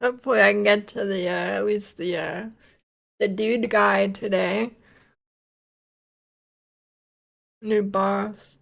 Hopefully I can get to the at least the dude guy today. New boss.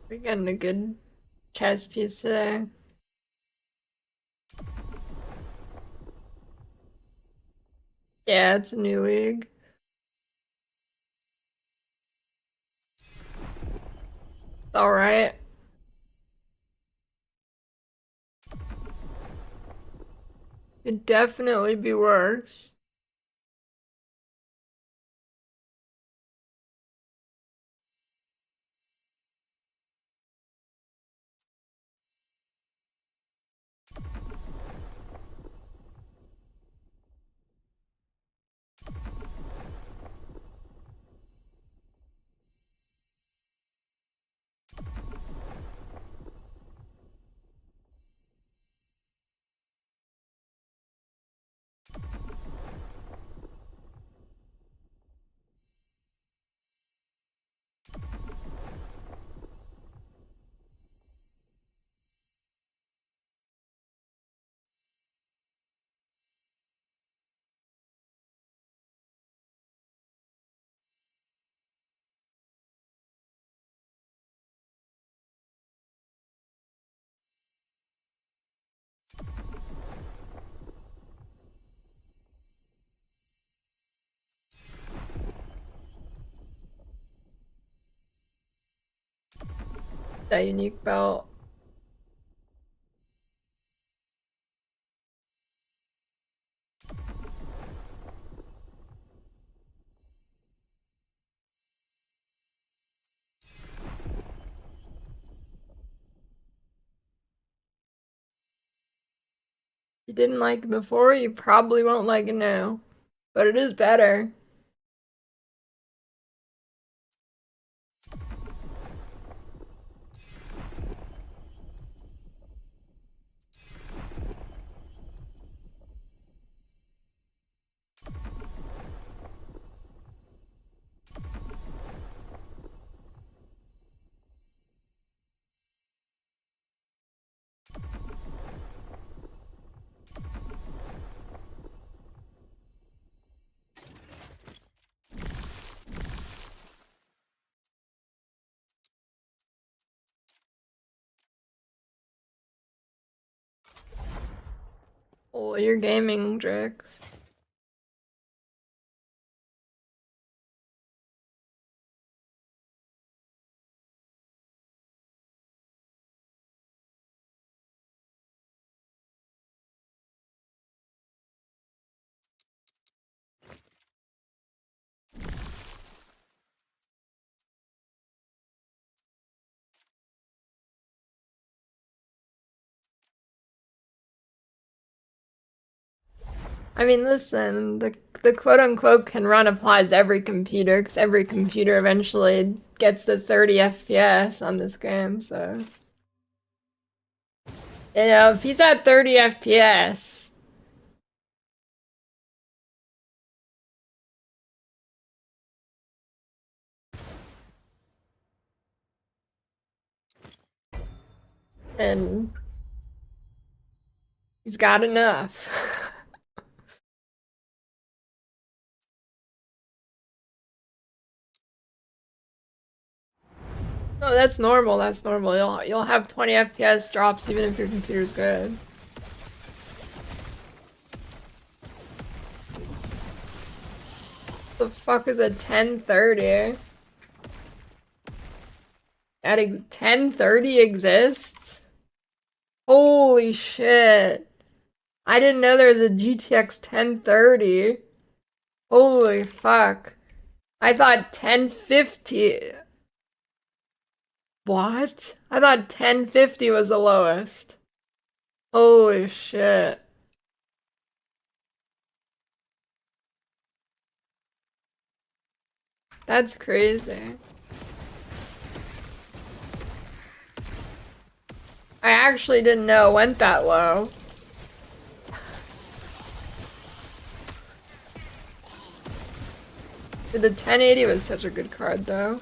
We're getting a good chess piece today. Yeah, it's a new league. All right. Could definitely be worse. That unique belt. You didn't like it before, you probably won't like it now. But it is better. Oh, your gaming tricks. I mean, listen, the quote unquote can run applies to every computer because every computer eventually gets the 30 FPS on this game, so. You know, if he's at 30 FPS, then he's got enough. No, that's normal. That's normal. You'll have 20 FPS drops even if your computer's good. The fuck is a 1030? That 1030 exists? Holy shit. I didn't know there was a GTX 1030. Holy fuck. I thought 1050. What? I thought 1050 was the lowest. Holy shit. That's crazy. I actually didn't know it went that low. The 1080 was such a good card though.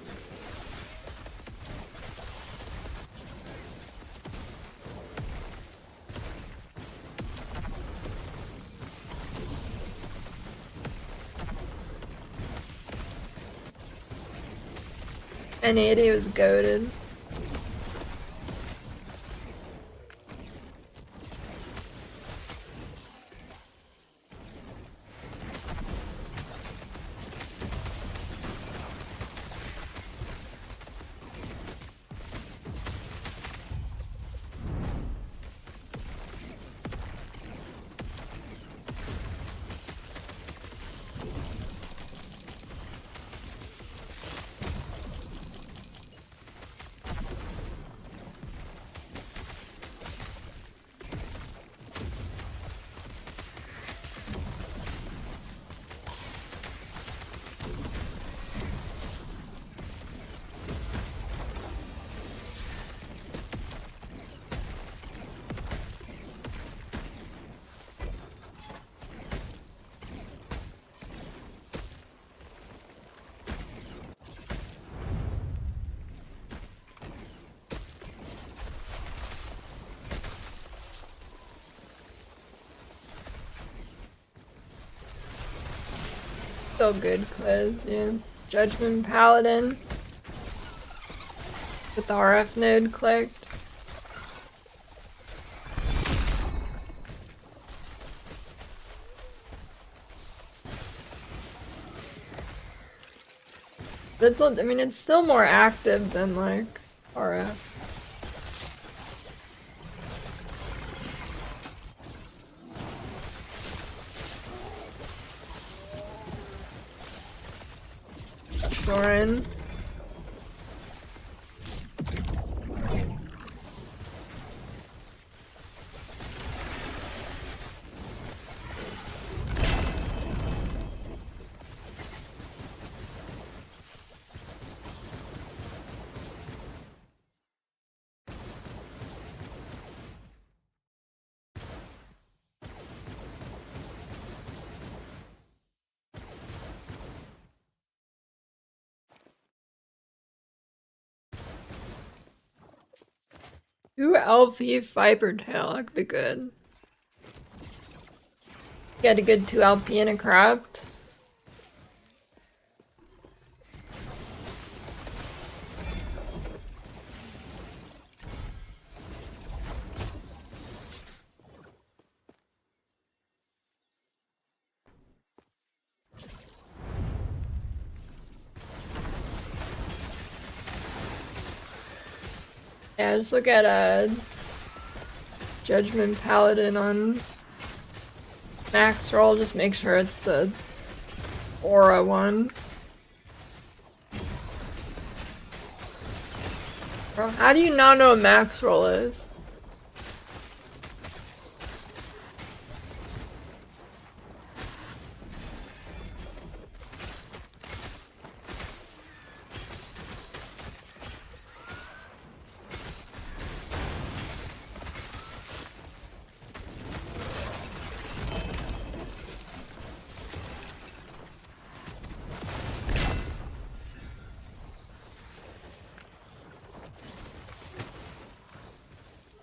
N80 was goated. Still good quiz, yeah. Judgment Paladin. With the RF node clicked. But it's, I mean, it's still more active than like RF. Doran. Two LP Fibertail, that could be good. Get a good 2 LP in a craft. Yeah, just look at Judgment Paladin on max roll, just make sure it's the aura one. Bro, how do you not know what max roll is?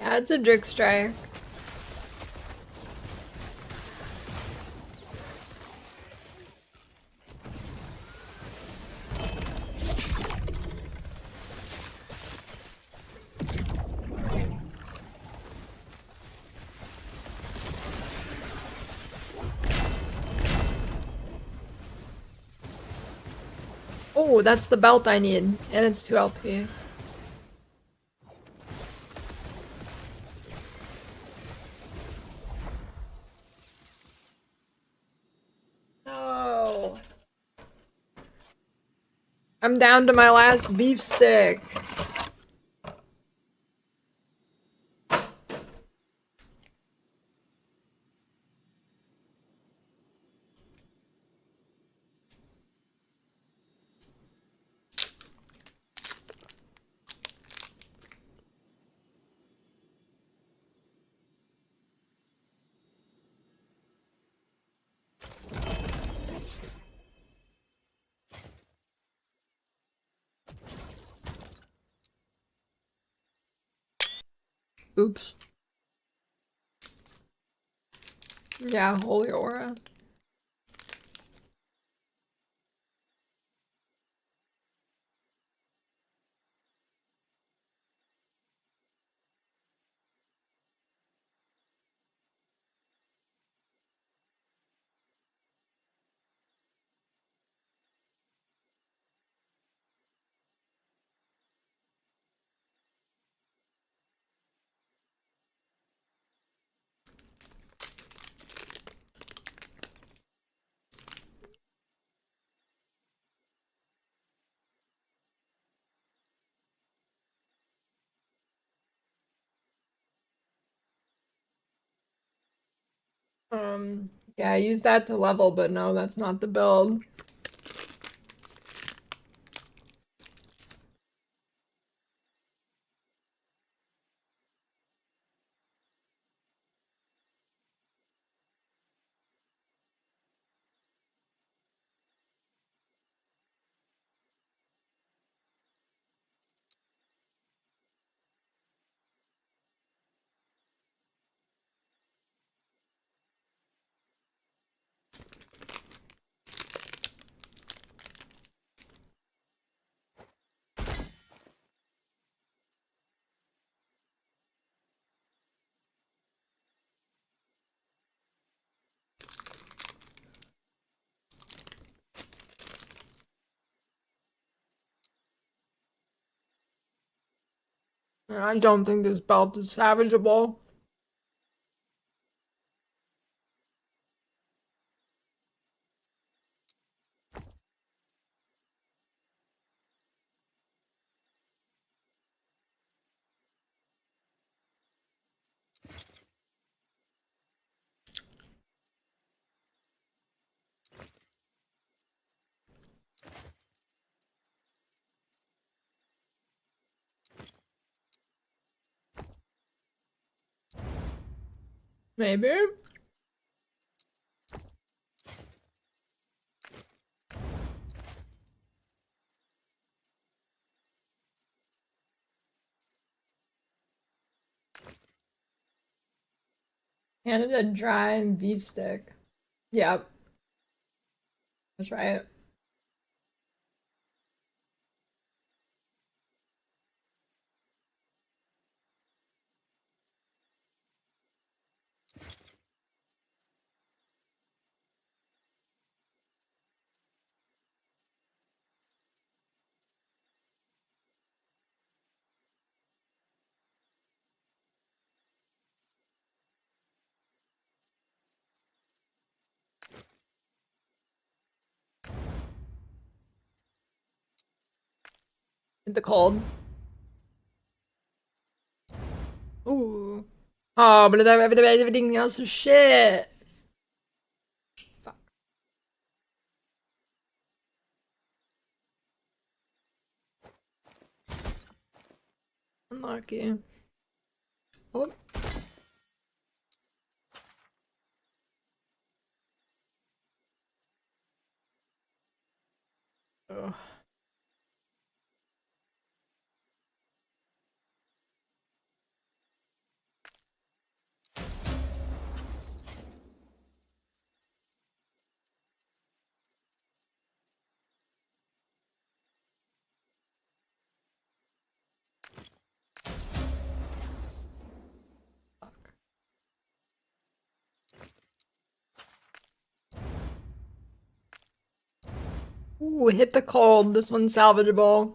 Yeah, it's a Drix Strike. Oh, that's the belt I need, and it's 2 LP. No. I'm down to my last beef stick. Oops. Yeah, holy aura. Yeah, I use that to level, but no, that's not the build. I don't think this belt is salvageable. Maybe? Canada dry and beef stick. Yep, that's right. The cold. Ooh. Oh, but everything else is shit. Fuck. Unlucky. Oh. Ugh. Ooh, hit the cold. This one's salvageable.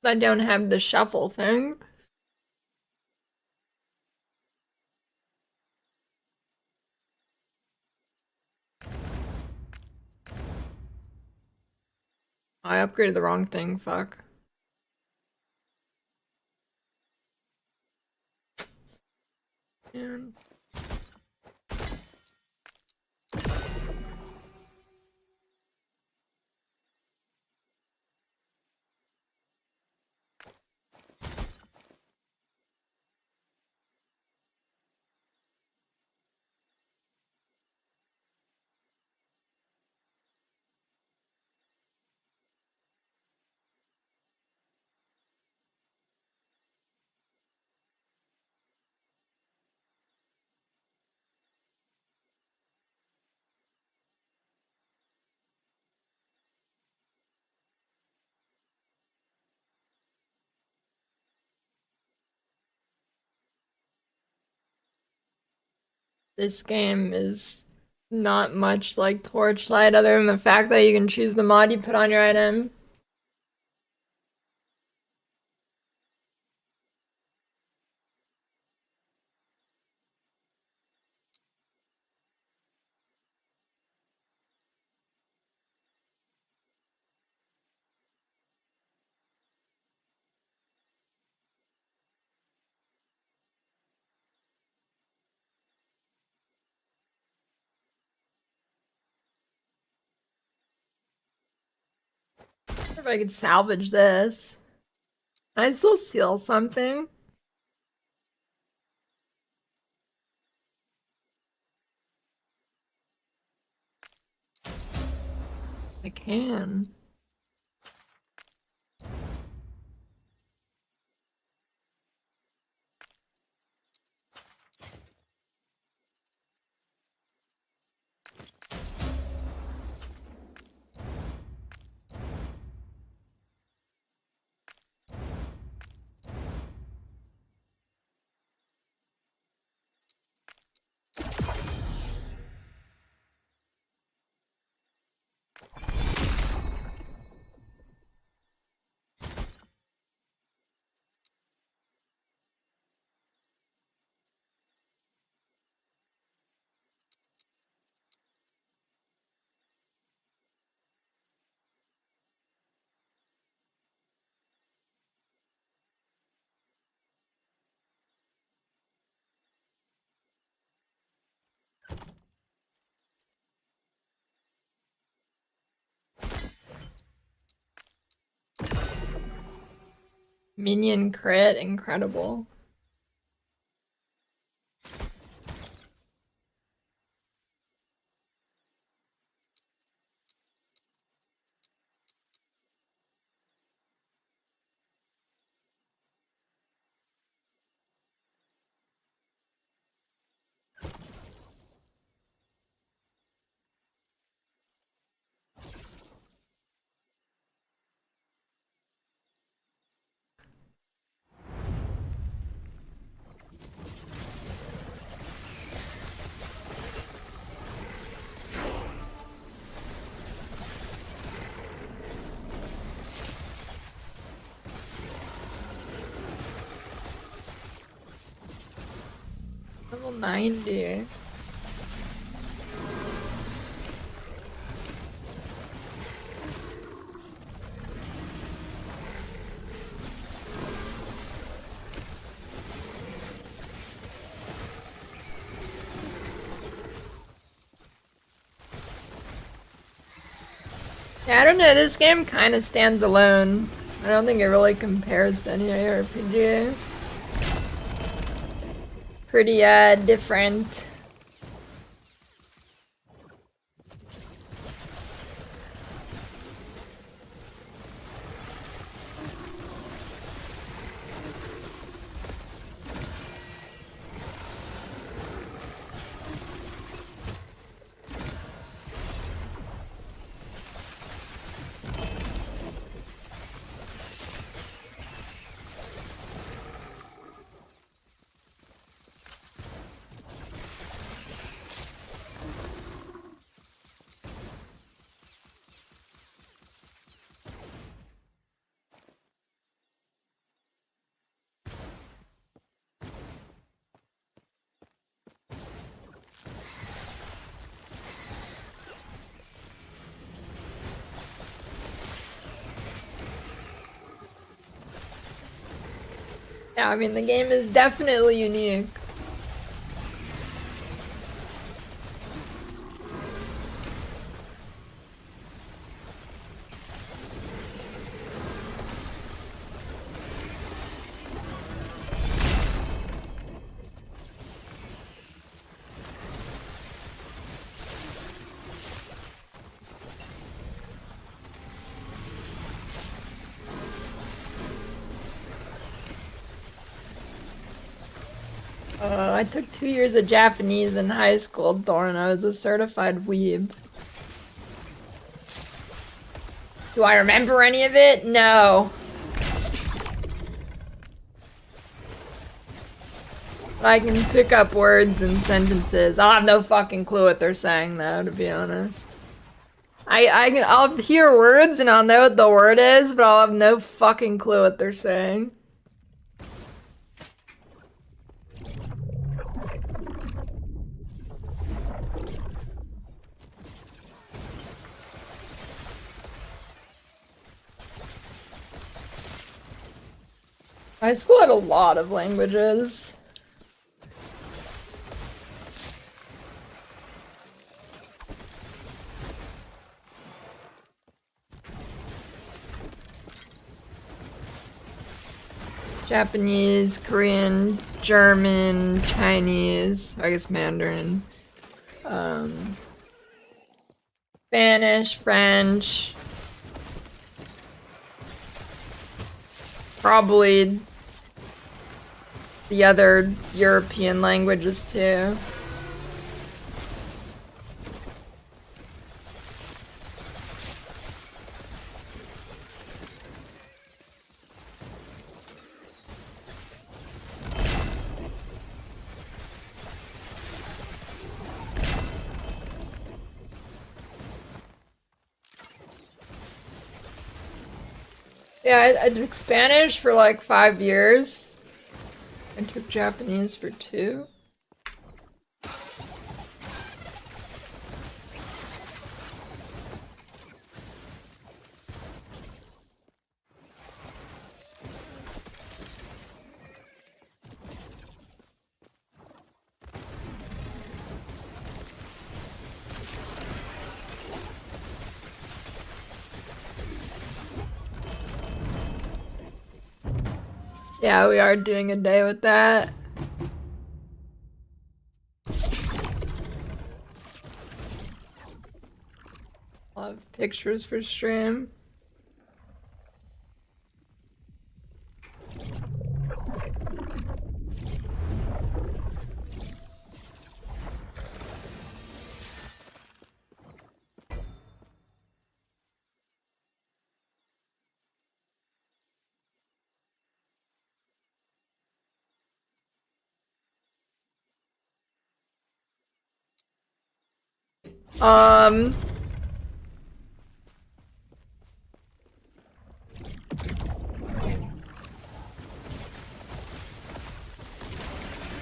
I don't have the shuffle thing. I upgraded the wrong thing, fuck. And this game is not much like Torchlight other than the fact that you can choose the mod you put on your item. I wonder if I could salvage this. Can I still steal something? I can. Minion crit, incredible. Level 90. Yeah, I don't know, this game kind of stands alone. I don't think it really compares to any RPG. Pretty, different. Yeah, I mean, the game is definitely unique. I took 2 years of Japanese in high school, Thorn. I was a certified weeb. Do I remember any of it? No. I can pick up words and sentences. I'll have no fucking clue what they're saying, though, to be honest. I'll hear words and I'll know what the word is, but I'll have no fucking clue what they're saying. High school had a lot of languages. Japanese, Korean, German, Chinese, I guess Mandarin, Spanish, French, probably the other European languages too. Yeah, I took Spanish for like 5 years. I took Japanese for 2. Yeah, we are doing a day with that. I'll have pictures for stream.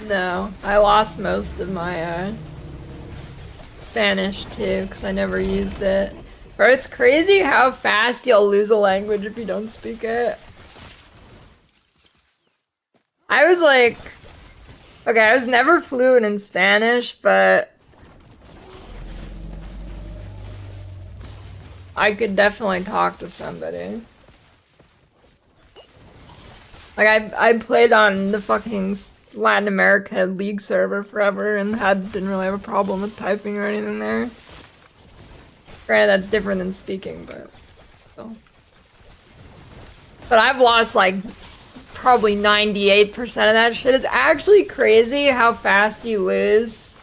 No, I lost most of my Spanish too, because I never used it. Bro, it's crazy how fast you'll lose a language if you don't speak it. I was like, okay, I was never fluent in Spanish, but I could definitely talk to somebody. Like, I played on the fucking Latin America League server forever and didn't really have a problem with typing or anything there. Granted, that's different than speaking, but still. But I've lost like probably 98% of that shit. It's actually crazy how fast you lose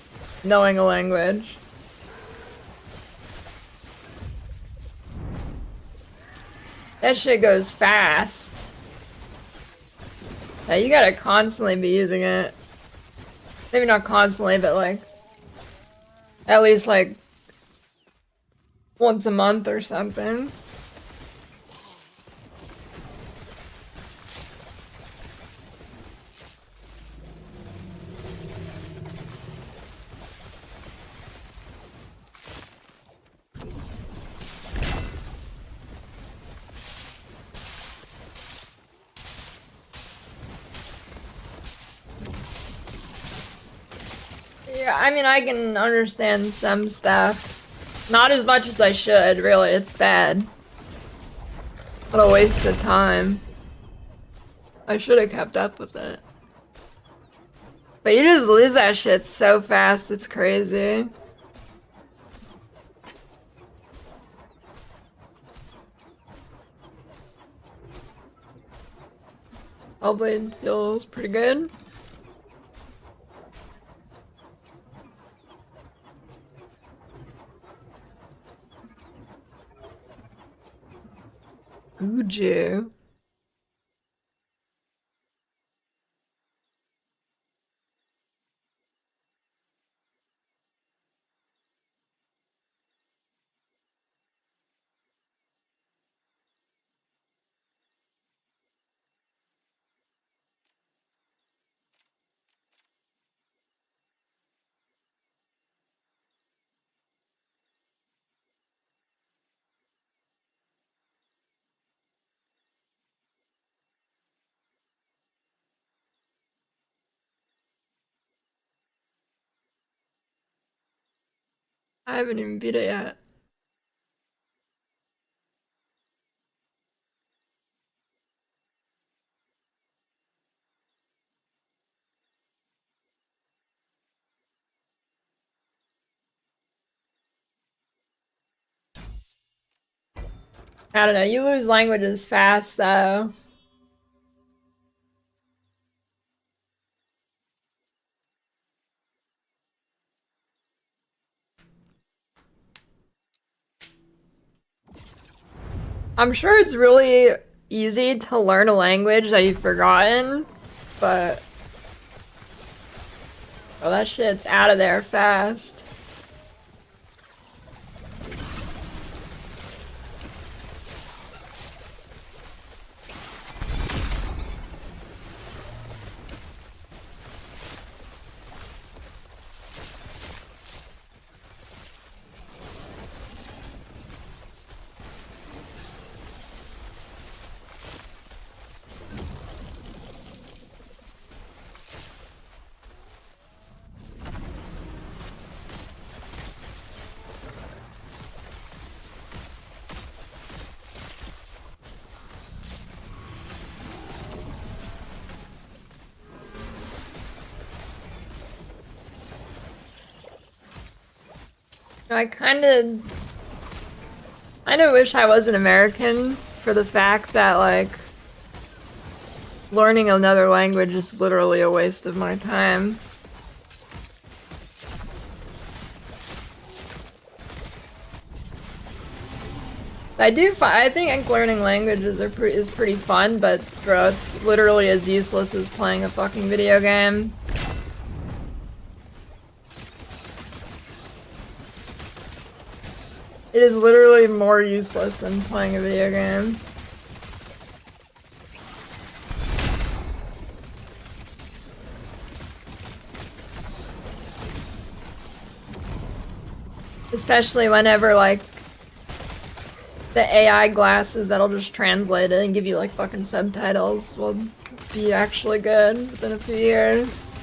knowing a language. That shit goes fast. Yeah, you gotta constantly be using it. Maybe not constantly, but like at least like once a month or something. Yeah, I mean, I can understand some stuff. Not as much as I should, really. It's bad. What a waste of time. I should have kept up with it. But you just lose that shit so fast, it's crazy. Spellblade feels pretty good. Uju. I haven't even beat it yet. I don't know, you lose languages fast though. I'm sure it's really easy to learn a language that you've forgotten, but oh, that shit's out of there fast. I kinda wish I was an American for the fact that, like, learning another language is literally a waste of my time. I think learning languages is pretty fun, but bro, it's literally as useless as playing a fucking video game. It is literally more useless than playing a video game. Especially whenever, like, the AI glasses that'll just translate it and give you, like, fucking subtitles will be actually good within a few years.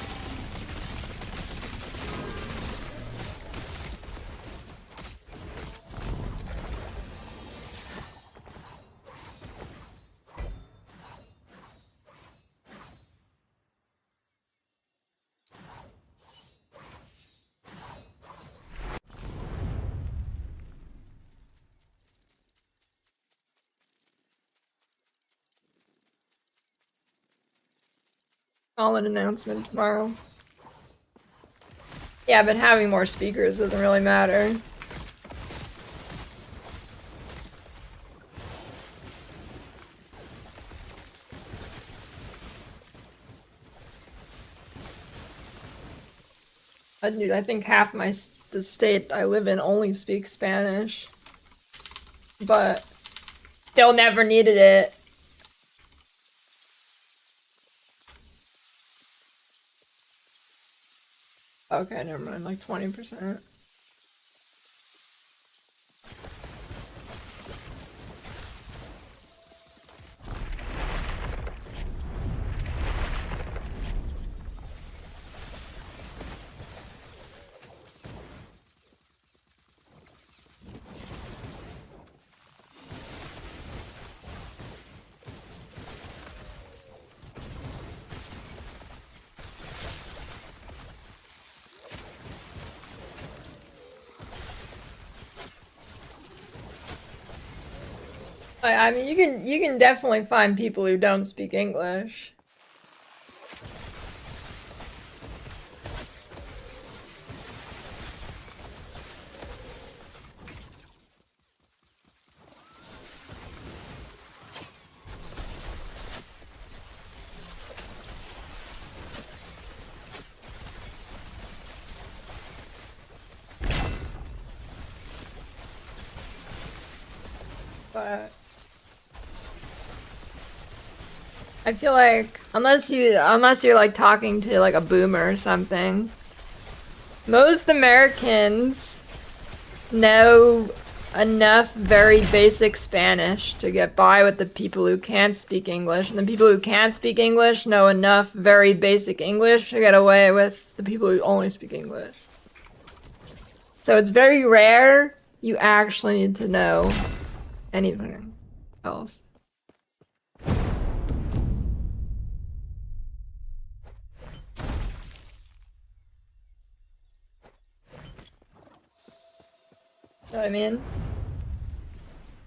Call an announcement tomorrow. Yeah, but having more speakers doesn't really matter. Dude, I think half the state I live in only speaks Spanish. But still never needed it. Okay, never mind, like 20%. I mean, you can definitely find people who don't speak English. But I feel like unless you're like talking to like a boomer or something, most Americans know enough very basic Spanish to get by with the people who can't speak English, and the people who can't speak English know enough very basic English to get away with the people who only speak English. So it's very rare you actually need to know anything else. Know what I mean?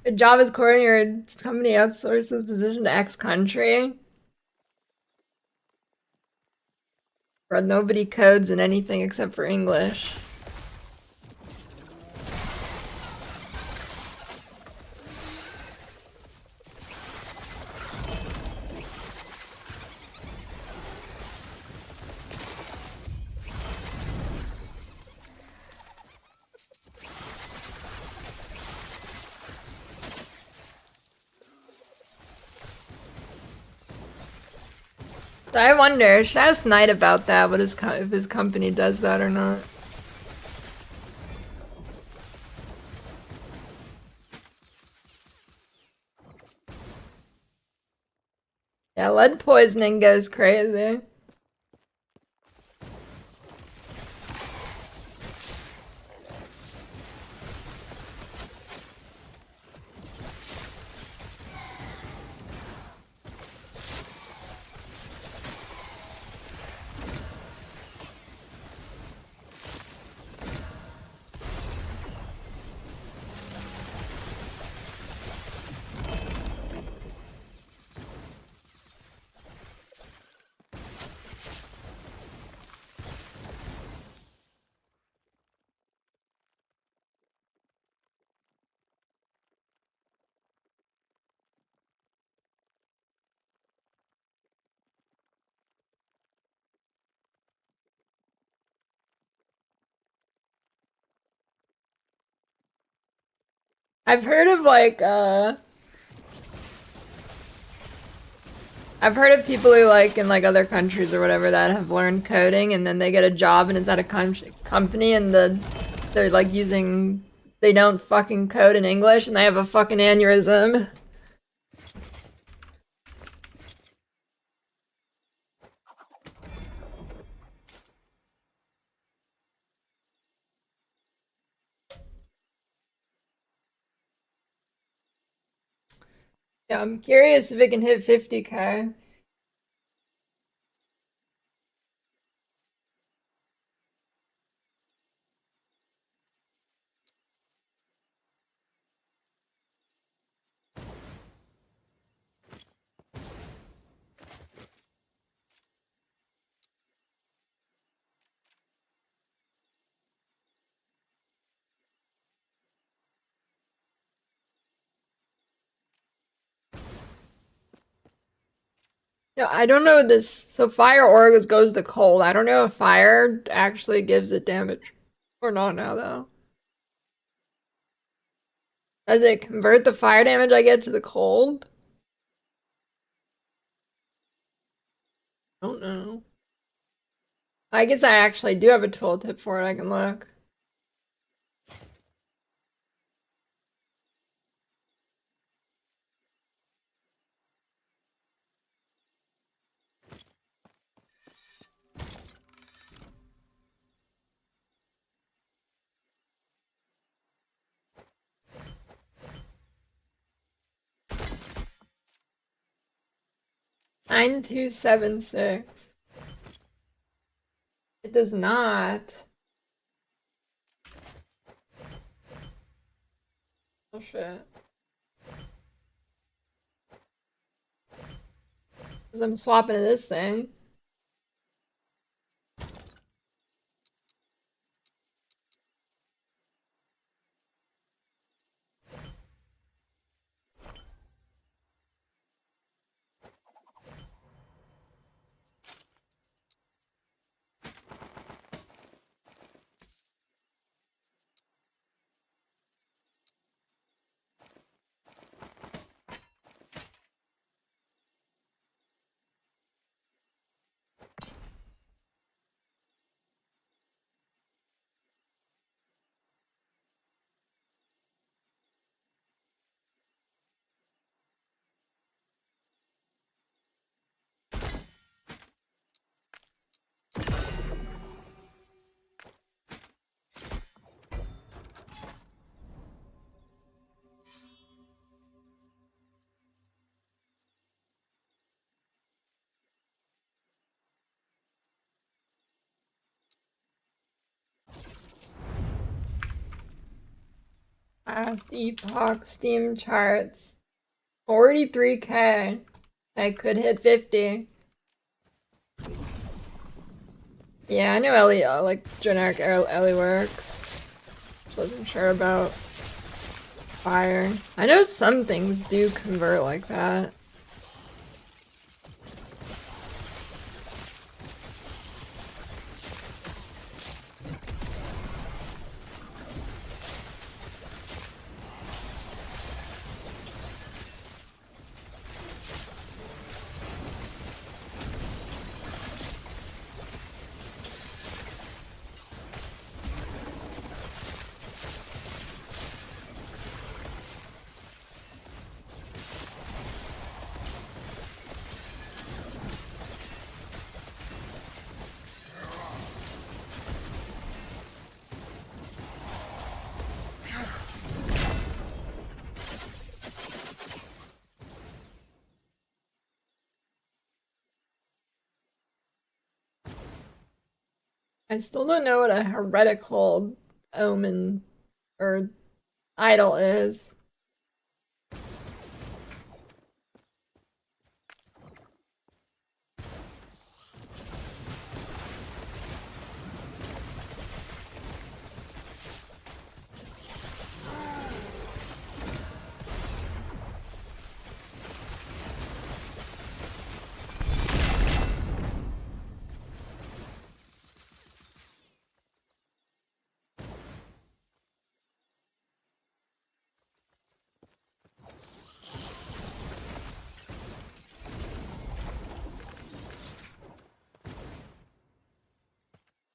A job as coordinator, company outsources position to X country. Where nobody codes in anything except for English. So I wonder, should I ask Knight about that, what if his company does that or not? Yeah, lead poisoning goes crazy. I've heard of like, I've heard of people who like in like other countries or whatever that have learned coding and then they get a job and it's at a company and they're like they don't fucking code in English and they have a fucking aneurysm. Yeah, I'm curious if it can hit 50K. Yeah, I don't know this. So fire aura goes to cold. I don't know if fire actually gives it damage or not now though. Does it convert the fire damage I get to the cold? I don't know. I guess I actually do have a tooltip for it. I can look. Nine two seven six. It does not. Oh shit. Cause I'm swapping to this thing. Last Epoch Steam charts. 43K. I could hit 50. Yeah, I know Ellie, like generic Ellie works. Just wasn't sure about fire. I know some things do convert like that. I still don't know what a heretical omen or idol is.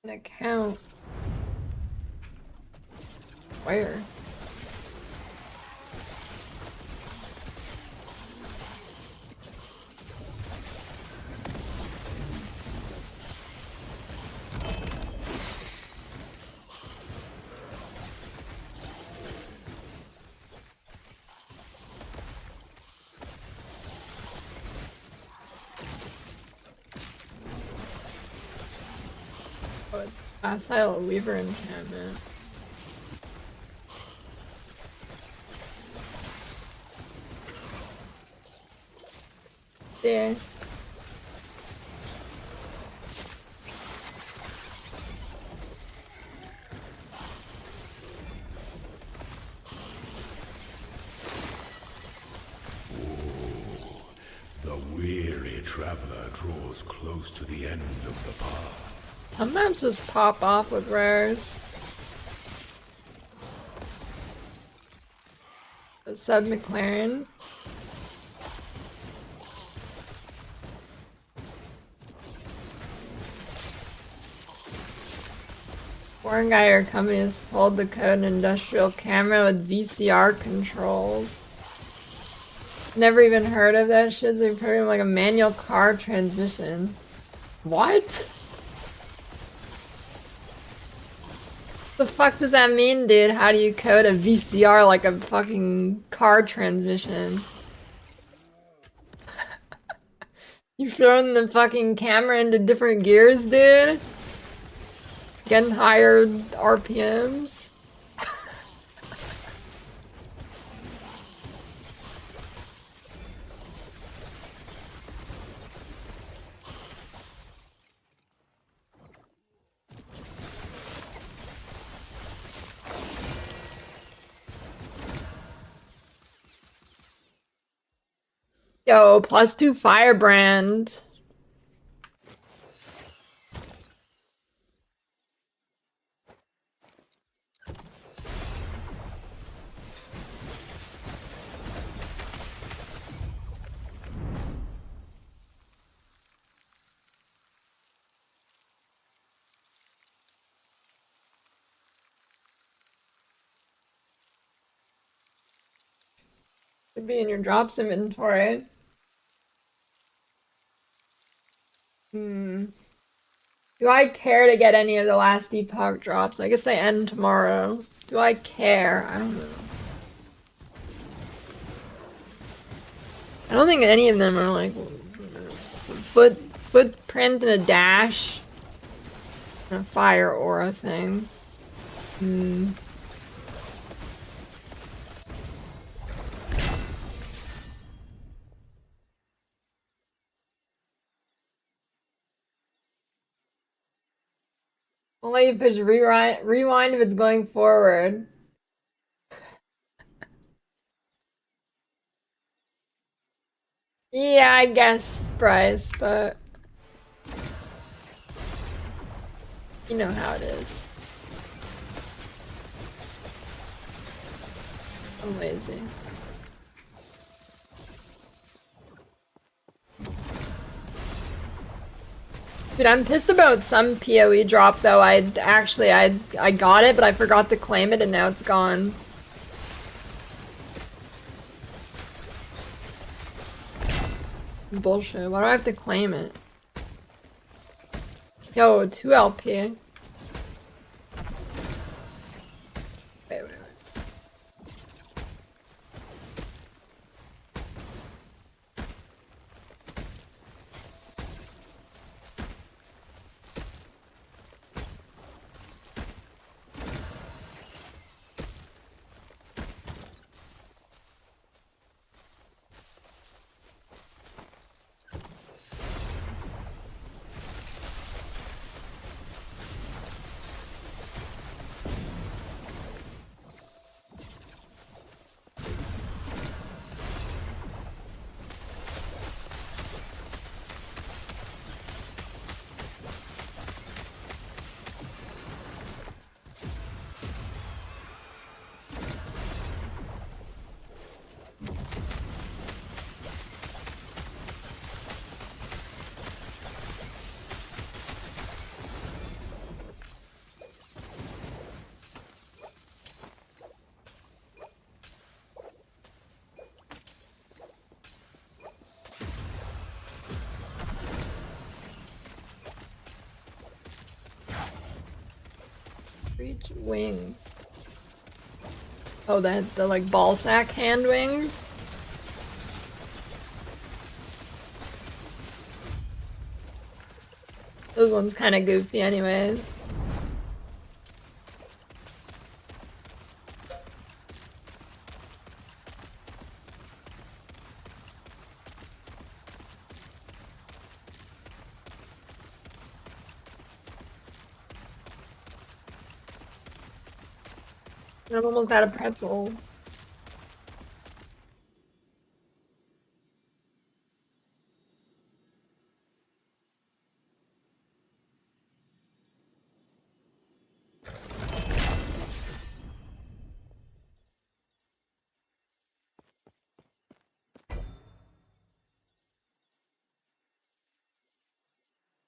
An account. Where? Oh, it's Facile Weaver enchantment. Yeah. The weary traveler draws close to the end of the path. Some maps just pop off with rares. Sub McLaren. Foreign guy or company is told to code an industrial camera with VCR controls. Never even heard of that shit. They're programming like a manual car transmission. What? The fuck does that mean, dude? How do you code a VCR like a fucking car transmission? You throwing the fucking camera into different gears, dude? Getting higher RPMs? Yo, +2 firebrand. Should be in your drops inventory. Hmm. Do I care to get any of the last Epoch drops? I guess they end tomorrow. Do I care? I don't know. I don't think any of them are like footprint and a dash and a fire aura thing. Hmm. I'll let you push rewind if it's going forward. Yeah, I guess, Bryce, but you know how it is. I'm lazy. Dude, I'm pissed about some PoE drop though. I got it, but I forgot to claim it and now it's gone. It's bullshit. Why do I have to claim it? Yo, 2 LP. Wait. Reach wing. Oh, the like ball sack hand wings? Those ones kind of goofy anyways. I'm almost out of pretzels.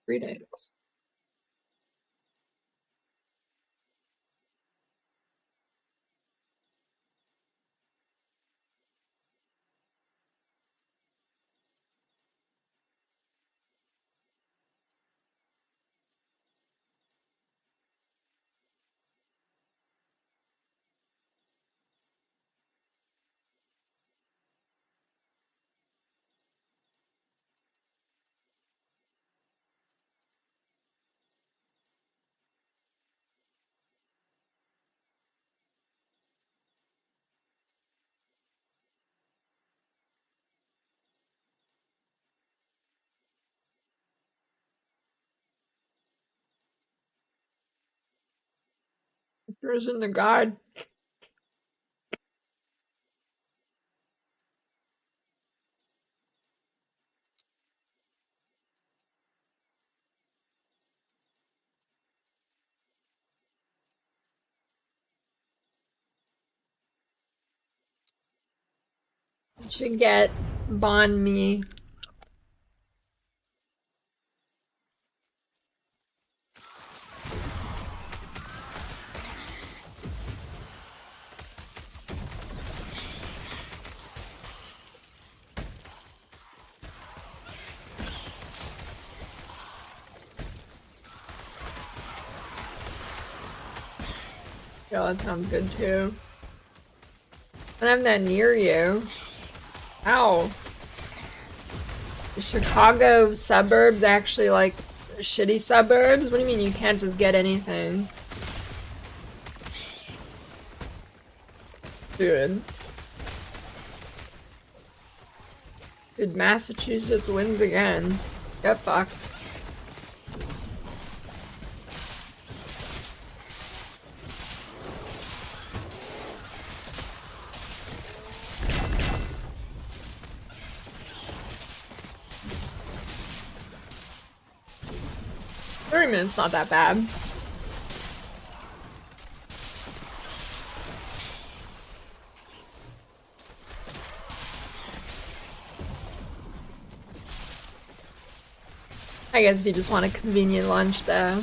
Greetings. Who's in the guard? should get Bond Me. Yeah, that sounds good too. I don't have that near you. Ow. The Chicago suburbs actually like shitty suburbs? What do you mean you can't just get anything? Dude. Dude, Massachusetts wins again. Get fucked. It's not that bad. I guess if you just want a convenient lunch though.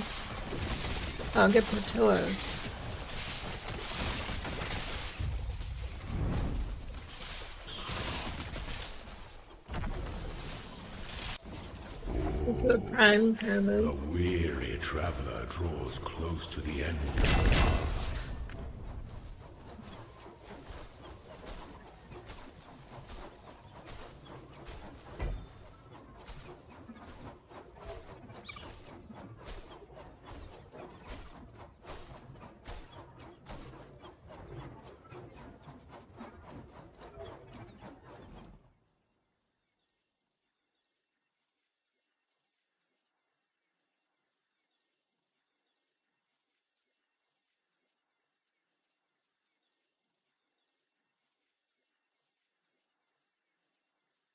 Oh, get Portillo's. It's a prime pyramid. The weary traveler draws close to the end of the path.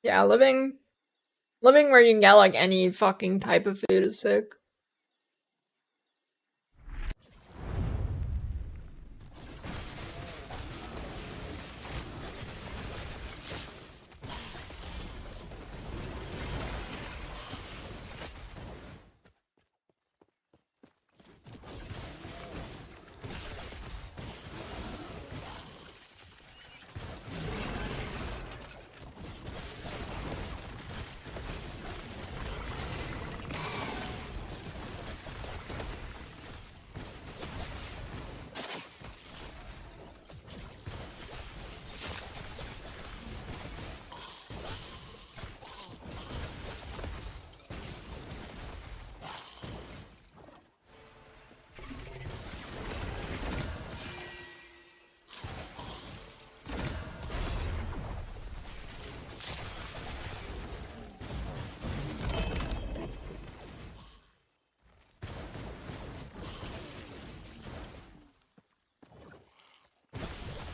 Yeah, living where you can get like any fucking type of food is sick.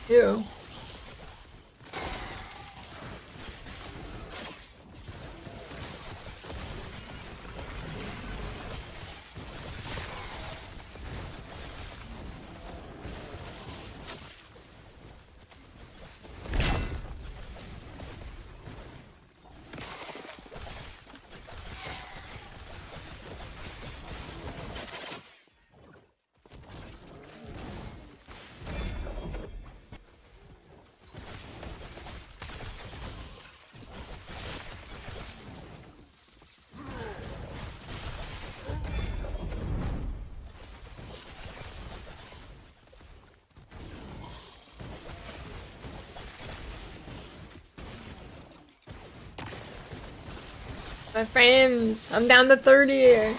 Ew. My frames! I'm down to 30!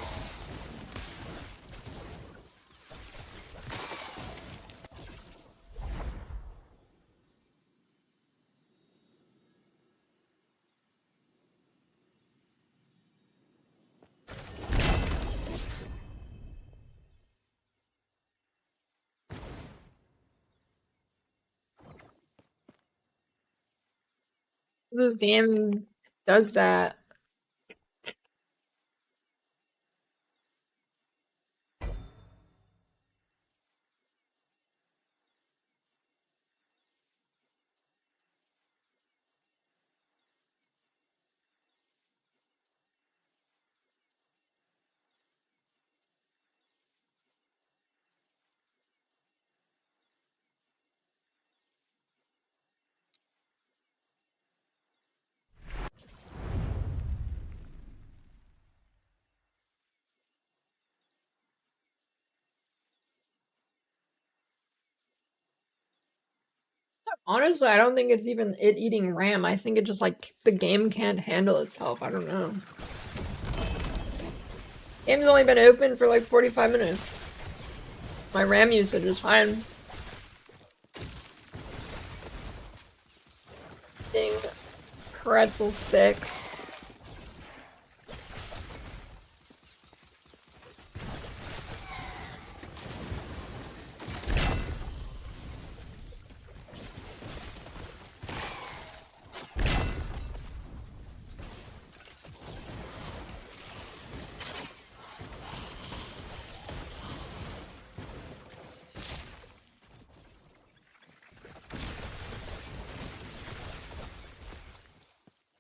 This game does that. Honestly, I don't think it's even it eating RAM. I think it just like the game can't handle itself. I don't know. Game's only been open for like 45 minutes. My RAM usage is fine. Eating pretzel sticks.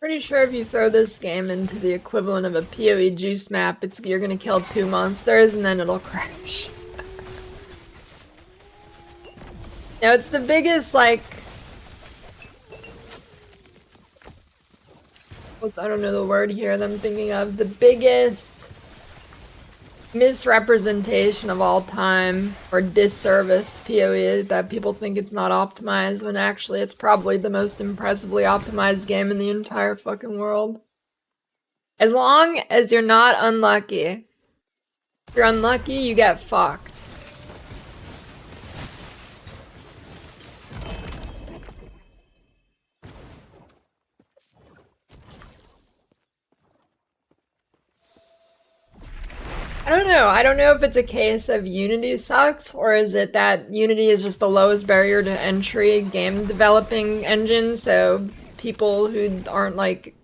Pretty sure if you throw this game into the equivalent of a PoE juice map, you're gonna kill 2 monsters and then it'll crash. No, it's the biggest, like... I don't know the word here that I'm thinking of. The biggest misrepresentation of all time, or disservice to PoE, that people think it's not optimized, when actually it's probably the most impressively optimized game in the entire fucking world. As long as you're not unlucky. If you're unlucky, you get fucked. I don't know. I don't know if it's a case of Unity sucks, or is it that Unity is just the lowest barrier to entry game developing engine, so people who aren't like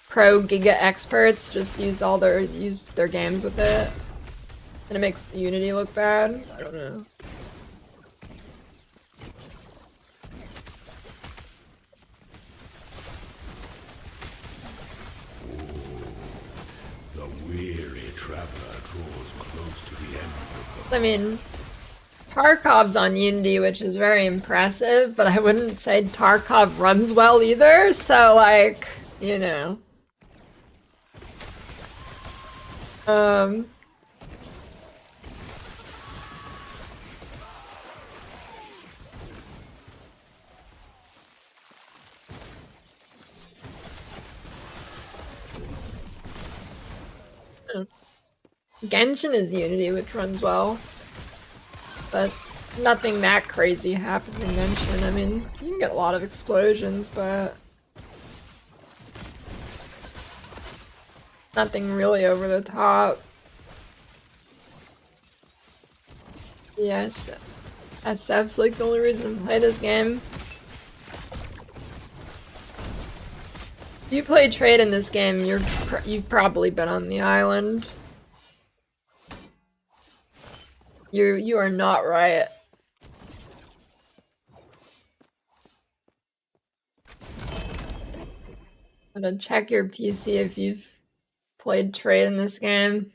pro Giga experts just use their games with it, and it makes Unity look bad. I don't know. The weary traveler draws close to the end of the... I mean, Tarkov's on Unity, which is very impressive, but I wouldn't say Tarkov runs well either, so like, you know. Genshin is Unity, which runs well, but nothing that crazy happens in Genshin. I mean, you can get a lot of explosions, but nothing really over the top. Yes, SF's like the only reason to play this game. If you play trade in this game, you've probably been on the island. You are not right. I'm gonna check your PC if you've played trade in this game.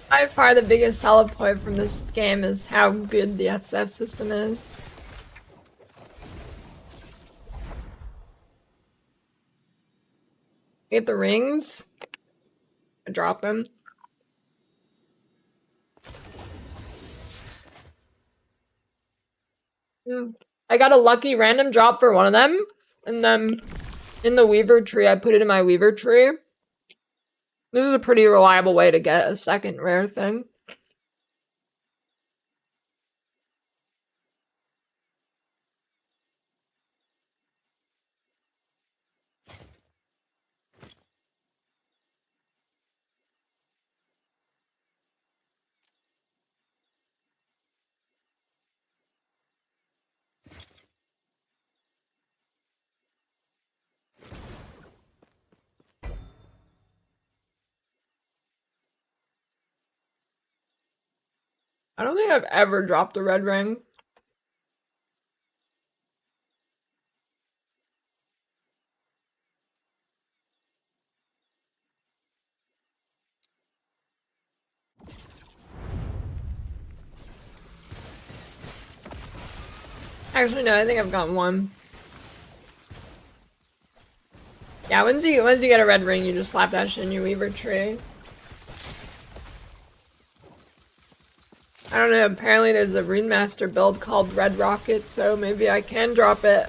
By far the biggest selling point from this game is how good the SF system is. Get the rings. I drop them. I got a lucky random drop for one of them, and then in the weaver tree, I put it in my weaver tree. This is a pretty reliable way to get a second rare thing. I don't think I've ever dropped a red ring. Actually, no, I think I've gotten one. Yeah, once you get a red ring, you just slap that shit in your weaver tree. I don't know, apparently there's a Rune Master build called Red Rocket, so maybe I can drop it.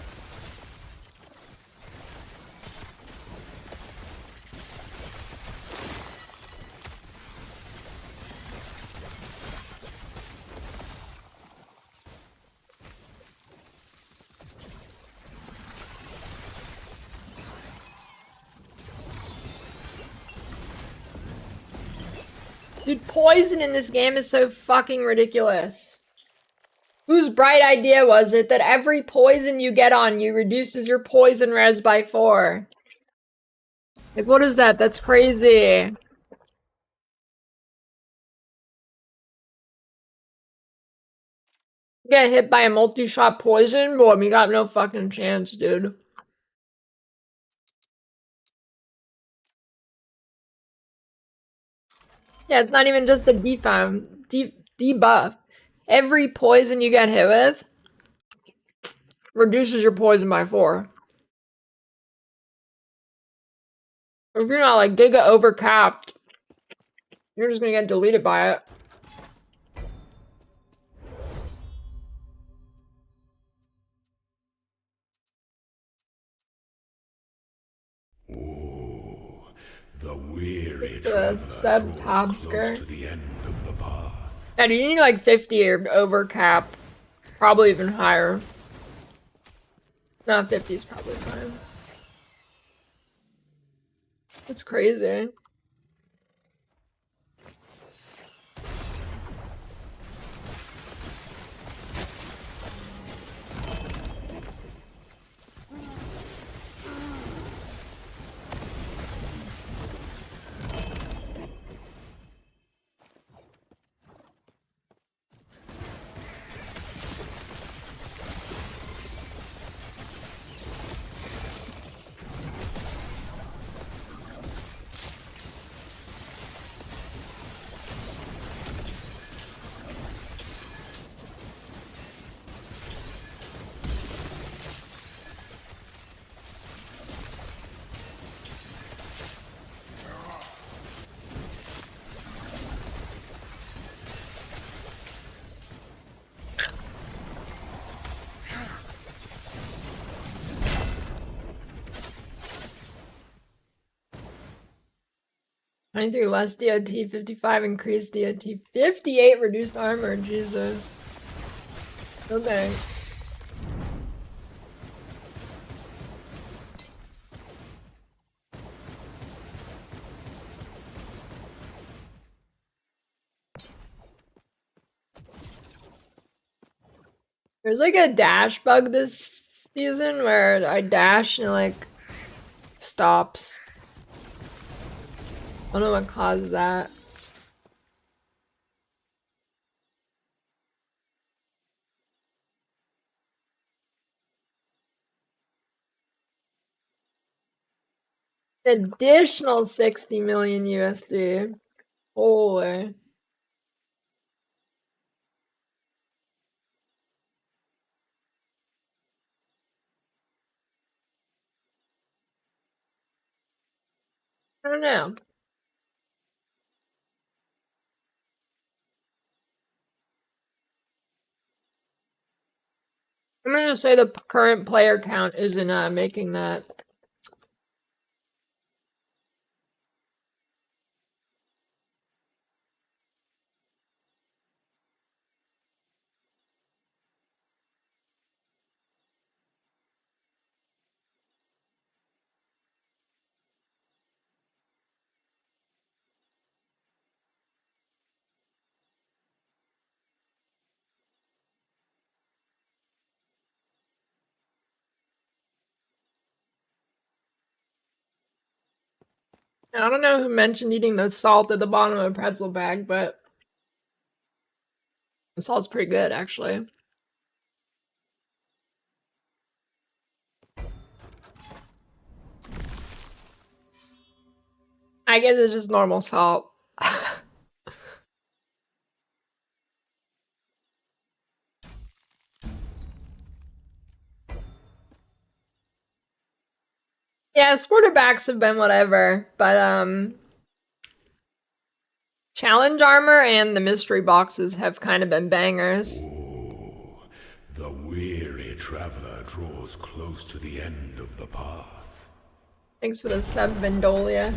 Dude, poison in this game is so fucking ridiculous. Whose bright idea was it that every poison you get on you reduces your poison res by 4? Like, what is that? That's crazy. Get hit by a multi-shot poison? Boy, you got no fucking chance, dude. Yeah, it's not even just the debuff. Every poison you get hit with reduces your poison by 4. If you're not like Giga overcapped, you're just gonna get deleted by it. Oh, the weary The traveler draws sub-tabsker. close to the end of the path. And you need like 50 or overcap. Probably even higher. No, 50 is probably fine. It's crazy. I do less DOT, 55 increased DOT, 58 reduced armor, Jesus. No thanks. There's like a dash bug this season where I dash and it like stops. I don't know what caused that. Additional 60 million USD. Holy. I don't know. I'm gonna say the current player count isn't making that. I don't know who mentioned eating the salt at the bottom of a pretzel bag, but Assault's pretty good, actually. I guess it's just normal salt. Yeah, sporterbacks have been whatever, but challenge armor and the mystery boxes have kind of been bangers. Oh, the weary traveler draws close to the end of the path. Thanks for the sub, Vendolia.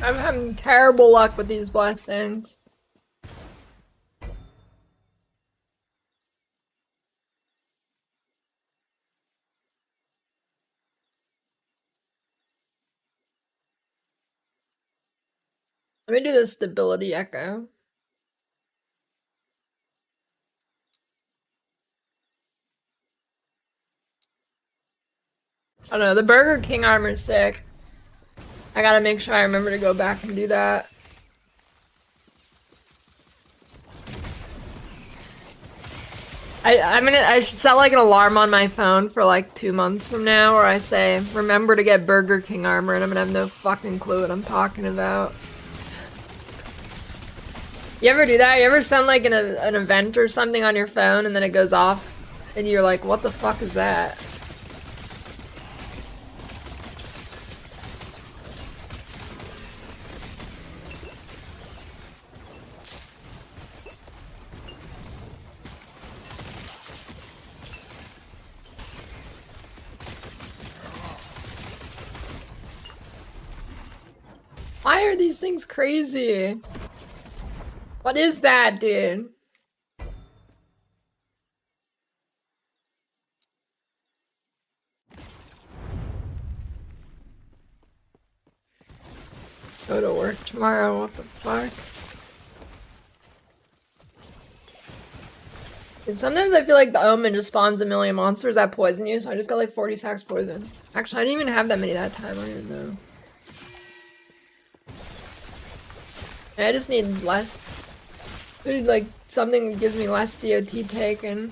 I'm having terrible luck with these blessings. Let me do the stability echo. I don't know, the Burger King armor's sick. I gotta make sure I remember to go back and do that. I should set like an alarm on my phone for like 2 months from now where I say, remember to get Burger King armor, and I'm gonna have no fucking clue what I'm talking about. You ever do that? You ever send like an event or something on your phone and then it goes off and you're like, what the fuck is that? Why are these things crazy? What is that, dude? Go to work tomorrow, what the fuck? And sometimes I feel like the Omen just spawns a million monsters that poison you, so I just got like 40 sacks poison. Actually, I didn't even have that many that time, I don't even know. I just need less. I need like something that gives me less DOT taken.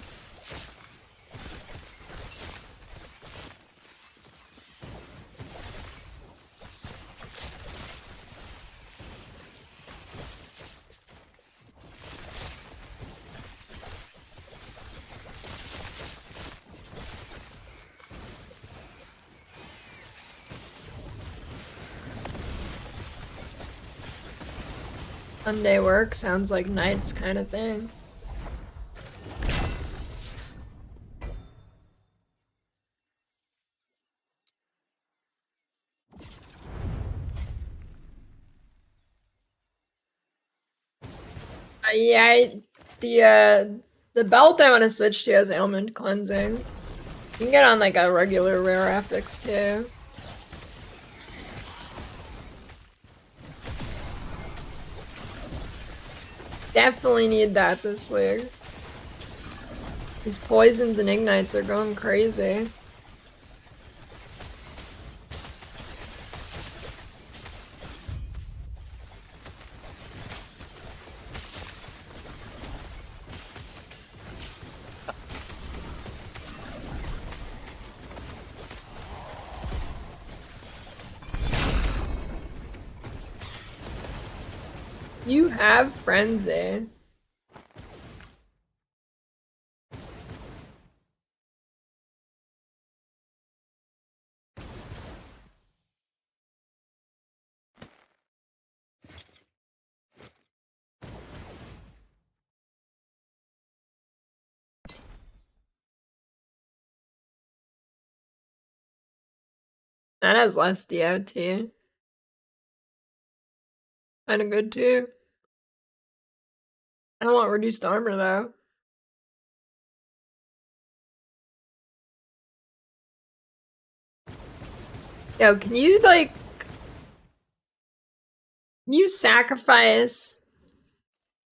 Sunday work sounds like nights kind of thing. Yeah, the belt I want to switch to has ailment cleansing. You can get on like a regular rare affix too. Definitely need that this league. These poisons and ignites are going crazy. You have frenzy. That has less DOT. Kinda good too. I don't want reduced armor though. Yo, can you like... Can you sacrifice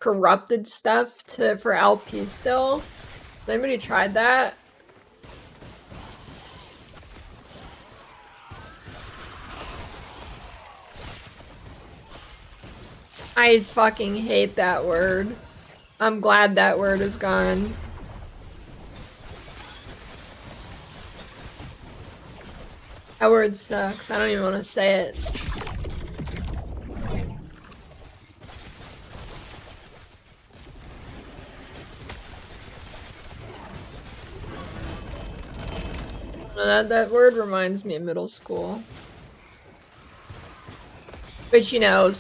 corrupted stuff for LP still? Has anybody tried that? I fucking hate that word. I'm glad that word is gone. That word sucks. I don't even want to say it. That word reminds me of middle school. But you know,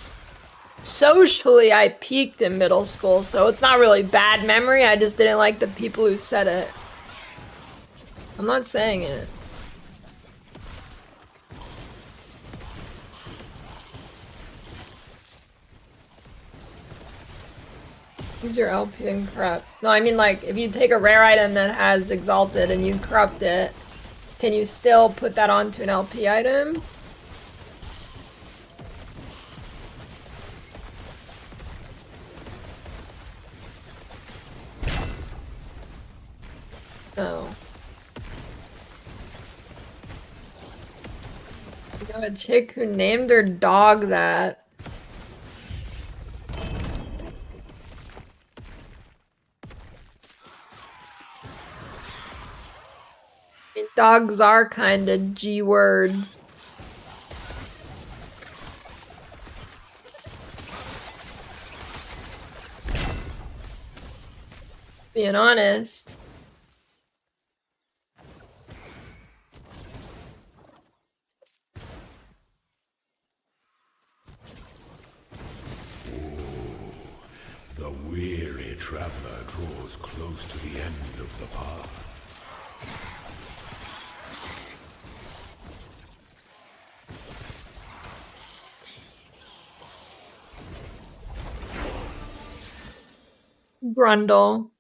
socially I peaked in middle school, so it's not really bad memory. I just didn't like the people who said it. I'm not saying it. Use your LP and corrupt. No, I mean like, if you take a rare item that has exalted and you corrupt it, can you still put that onto an LP item? No. You know a chick who named her dog that. I mean, dogs are kind of G-word. Being honest. The weary traveler draws close to the end of the path. Grundle.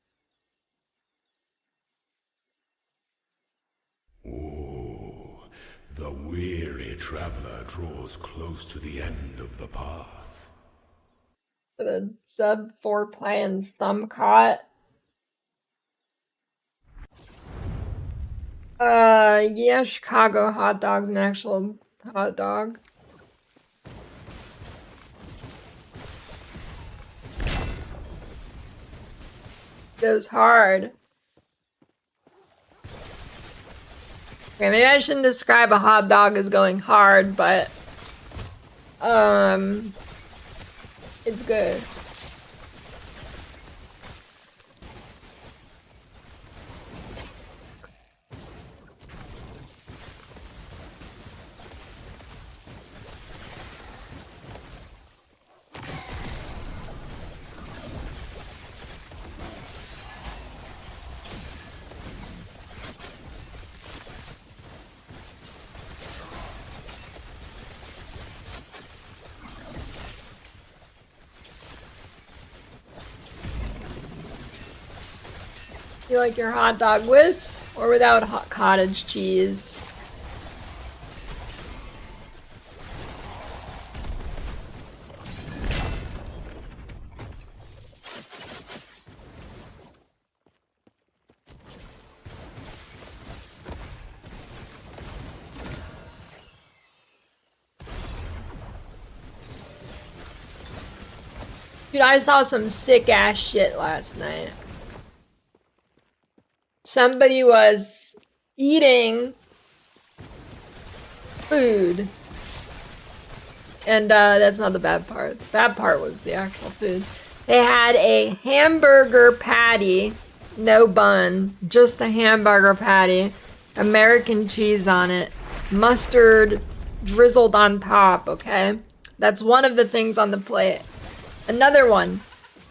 The weary traveler draws close to the end of the path. For the sub 4 plans, thumb caught. Yeah, Chicago hot dog's an actual hot dog. Goes hard. Okay, maybe I shouldn't describe a hot dog as going hard, but it's good. You like your hot dog with or without hot cottage cheese? Dude, I saw some sick ass shit last night. Somebody was eating food. And that's not the bad part. The bad part was the actual food. They had a hamburger patty, no bun, just a hamburger patty, American cheese on it, mustard drizzled on top, okay? That's one of the things on the plate. Another one,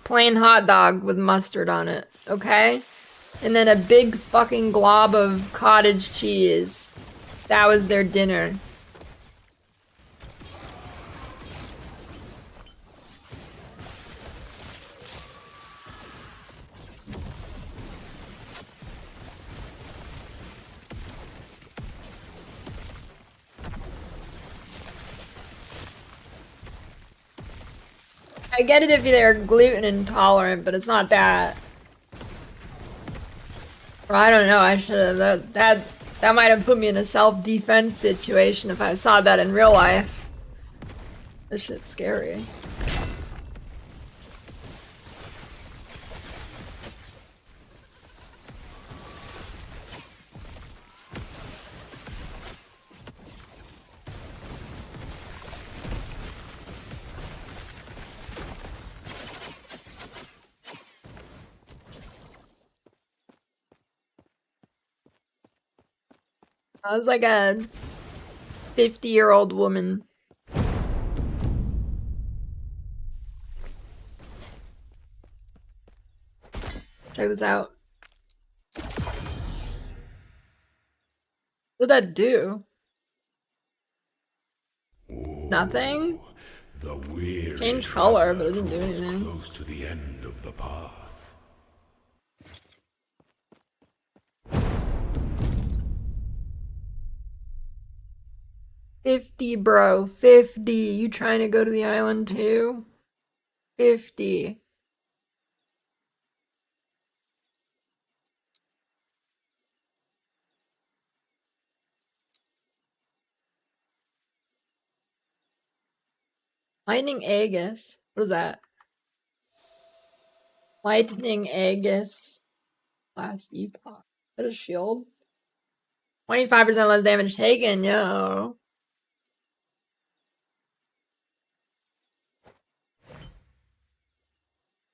plain hot dog with mustard on it, okay? And then a big fucking glob of cottage cheese. That was their dinner. I get it if they're gluten intolerant, but it's not that. Or I don't know, I should have, that might have put me in a self-defense situation if I saw that in real life. This shit's scary. I was like a 50-year-old woman. Check this out. What did that do? Nothing? The weary Changed color, but it traveler didn't do draws anything. close to the end of the path. $50, bro. $50. You trying to go to the island too? $50. Lightning Aegis. What is that? Lightning Aegis. Last Epoch. Is that a shield? 25% less damage taken, yo.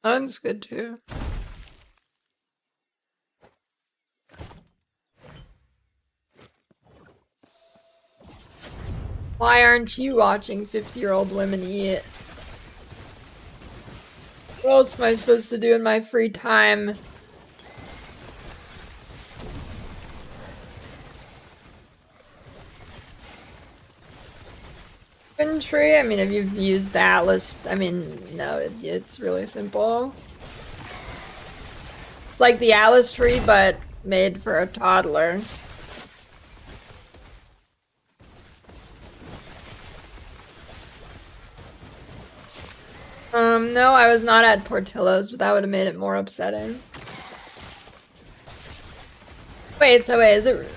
That one's good too. Why aren't you watching 50-year-old women eat? What else am I supposed to do in my free time? Infantry? I mean, if you've used the Atlas, I mean, no, it's really simple. It's like the Atlas tree, but made for a toddler. No, I was not at Portillo's, but that would have made it more upsetting. Wait, is it...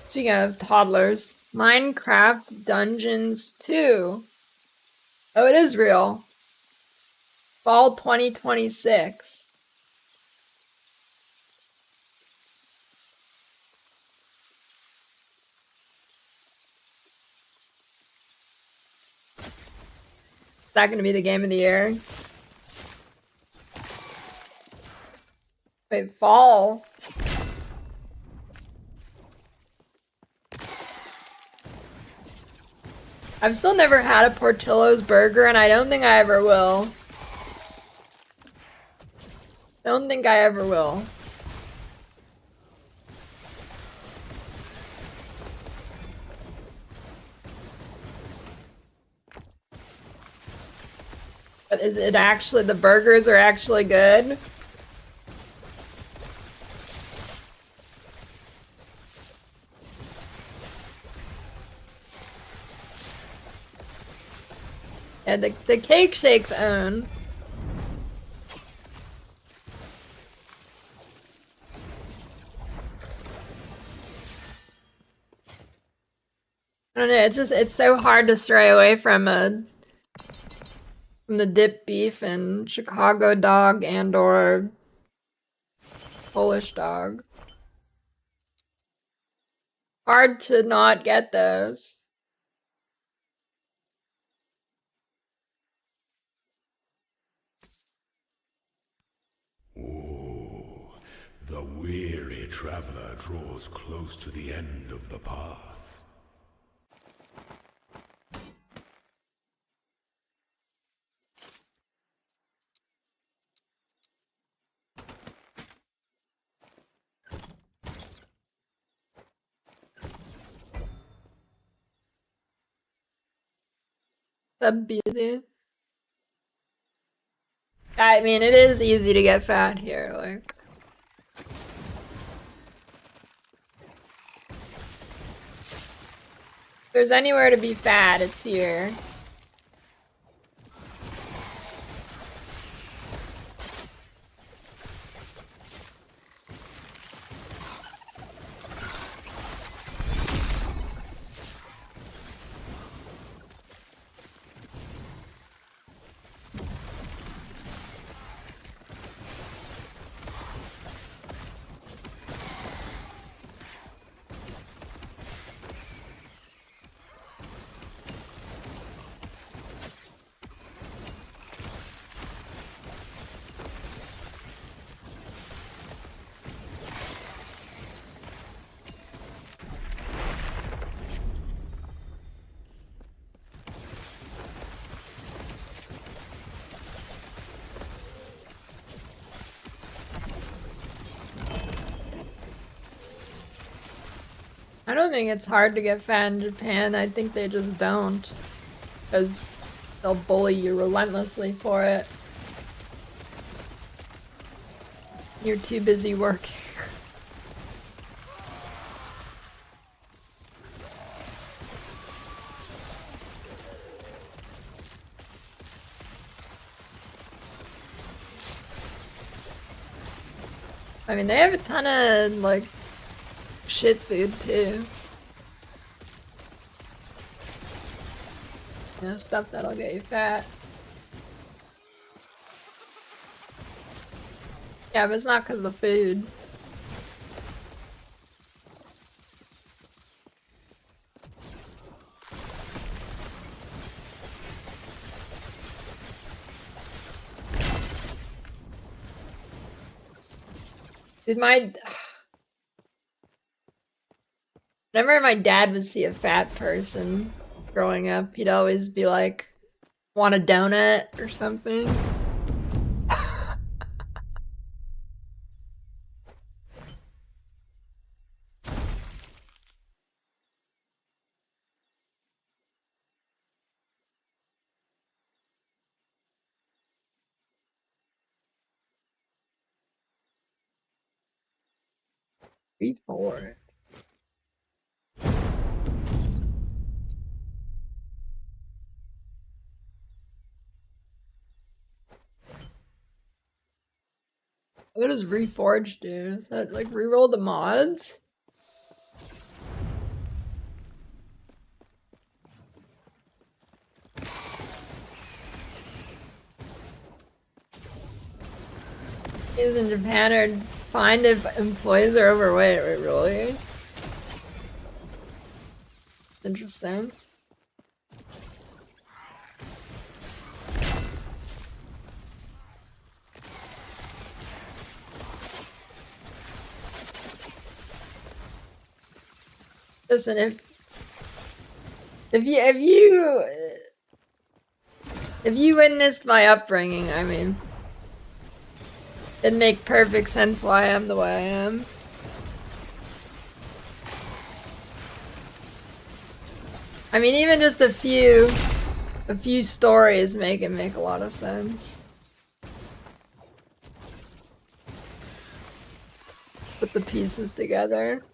Speaking of toddlers, Minecraft Dungeons 2. Oh, it is real. Fall 2026. Is that gonna be the game of the year? Wait, fall? I've still never had a Portillo's burger, and I don't think I ever will. Don't think I ever will. But is it actually, the burgers are actually good? Yeah, the Cake Shake's own. I don't know, it's so hard to stray away from the dip beef and Chicago dog and or Polish dog. Hard to not get those. Oh, the weary traveler draws close to the end of the path. That'd be it. I mean, it is easy to get fat here, like. If there's anywhere to be fat, it's here. I don't think it's hard to get fat in Japan. I think they just don't. Because they'll bully you relentlessly for it. You're too busy working. I mean, they have a ton of, like, shit food, too. You know, stuff that'll get you fat. Yeah, but it's not because of the food. Dude, whenever my dad would see a fat person growing up, he'd always be like, want a donut or something? Reforged. What does Reforged do? Is that like reroll the mods? Kids in Japan are fined if employees are overweight. Wait, really? Interesting. Listen, if you witnessed my upbringing, I mean, it'd make perfect sense why I'm the way I am. I mean, even just a few stories make it make a lot of sense. Put the pieces together.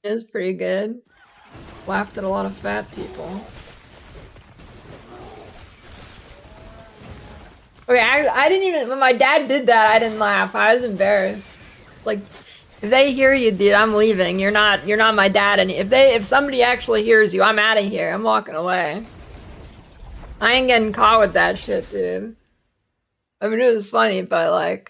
It is pretty good. Laughed at a lot of fat people. Okay, I didn't even, when my dad did that, I didn't laugh. I was embarrassed. Like, if they hear you, dude, I'm leaving. You're not my dad. And if somebody actually hears you, I'm out of here. I'm walking away. I ain't getting caught with that shit, dude. I mean, it was funny, but like,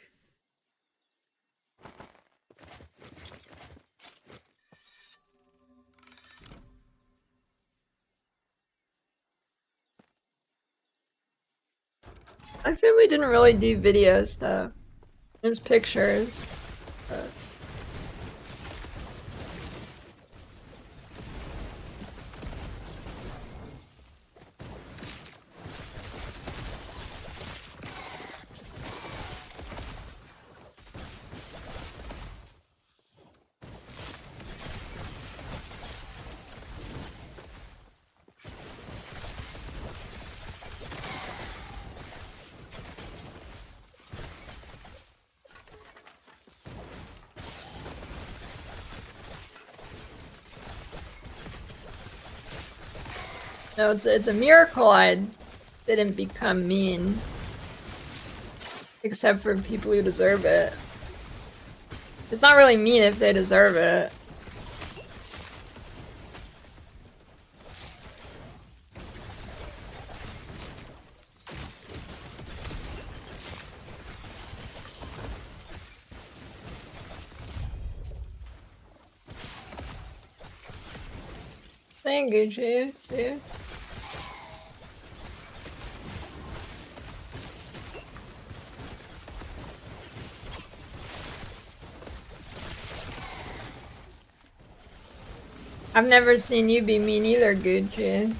my family didn't really do video stuff. There's pictures. But... No, it's a miracle I didn't become mean. Except for people who deserve it. It's not really mean if they deserve it. Thank you, Chief. I've never seen you be mean either, Gucci.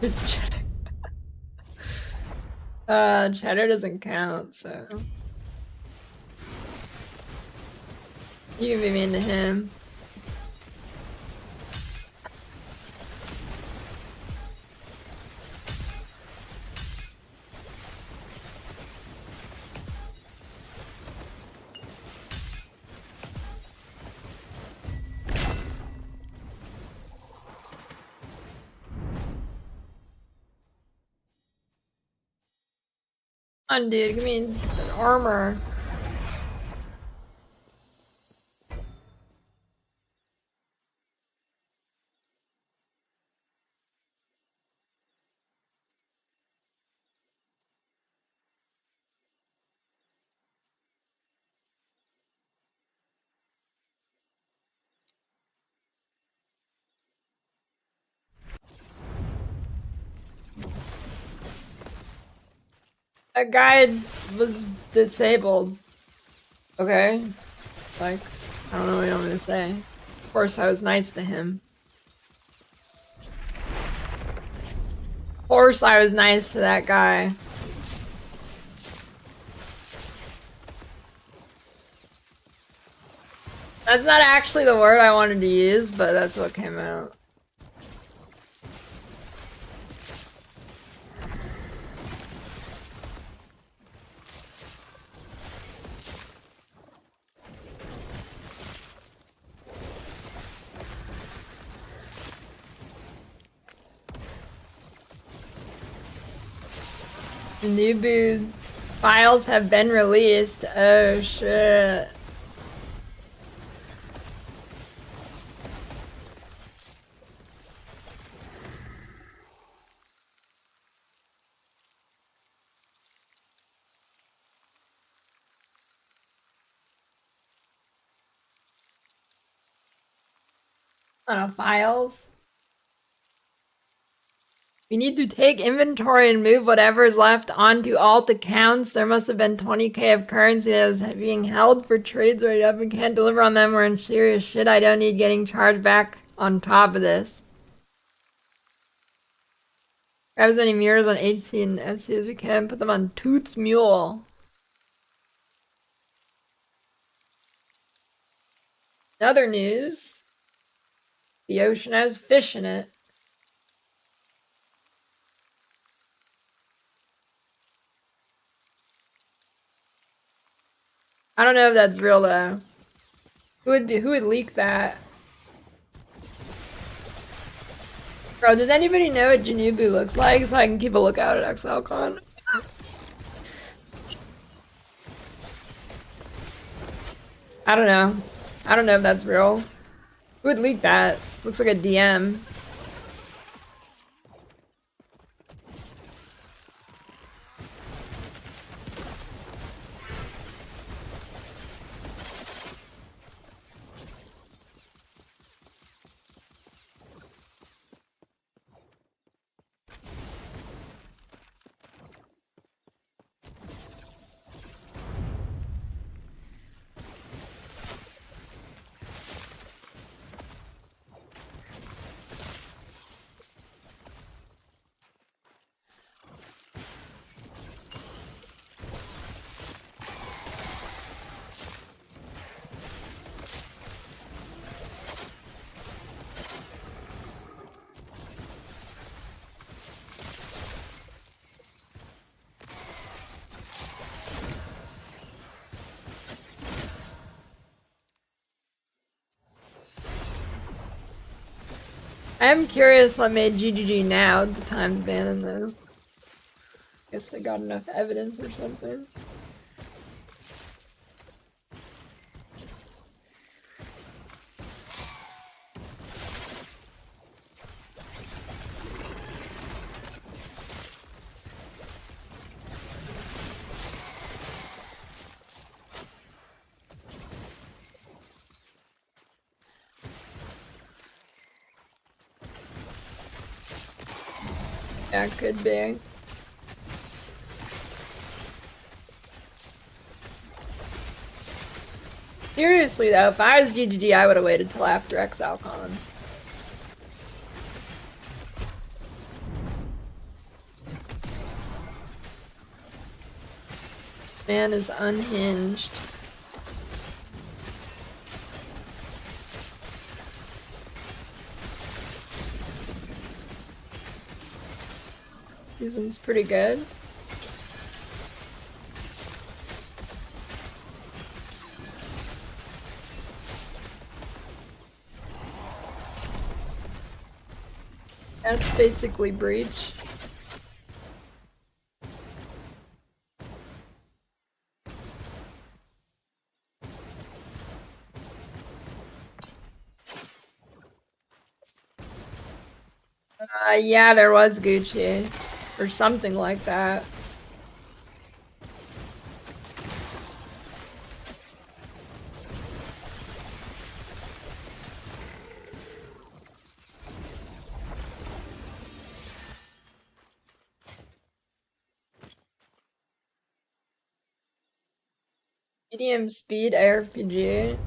Just cheddar. Cheddar doesn't count, so you can be mean to him. Come on, dude, give me an armor. That guy was disabled. Okay? Like, I don't know what you want me to say. Of course, I was nice to him. Of course, I was nice to that guy. That's not actually the word I wanted to use, but that's what came out. The new boot files have been released. Oh shit. Files. We need to take inventory and move whatever is left onto alt accounts. There must have been 20k of currency that was being held for trades right up and can't deliver on them. We're in serious shit. I don't need getting charged back on top of this. Grab as many mirrors on HC and SC as we can. Put them on Toots Mule. In other news, the ocean has fish in it. I don't know if that's real though. Who would leak that? Bro, does anybody know what Janubu looks like so I can keep a lookout at XLCon? I don't know. I don't know if that's real. Who would leak that? Looks like a DM. I am curious what made GGG now the time to ban him though. Guess they got enough evidence or something. Yeah, it could be. Seriously though, if I was GGG, I would have waited till after ExileCon. Man is unhinged. Season's pretty good. That's basically Breach. Yeah, there was Gucci. Or something like that. Medium speed ARPG.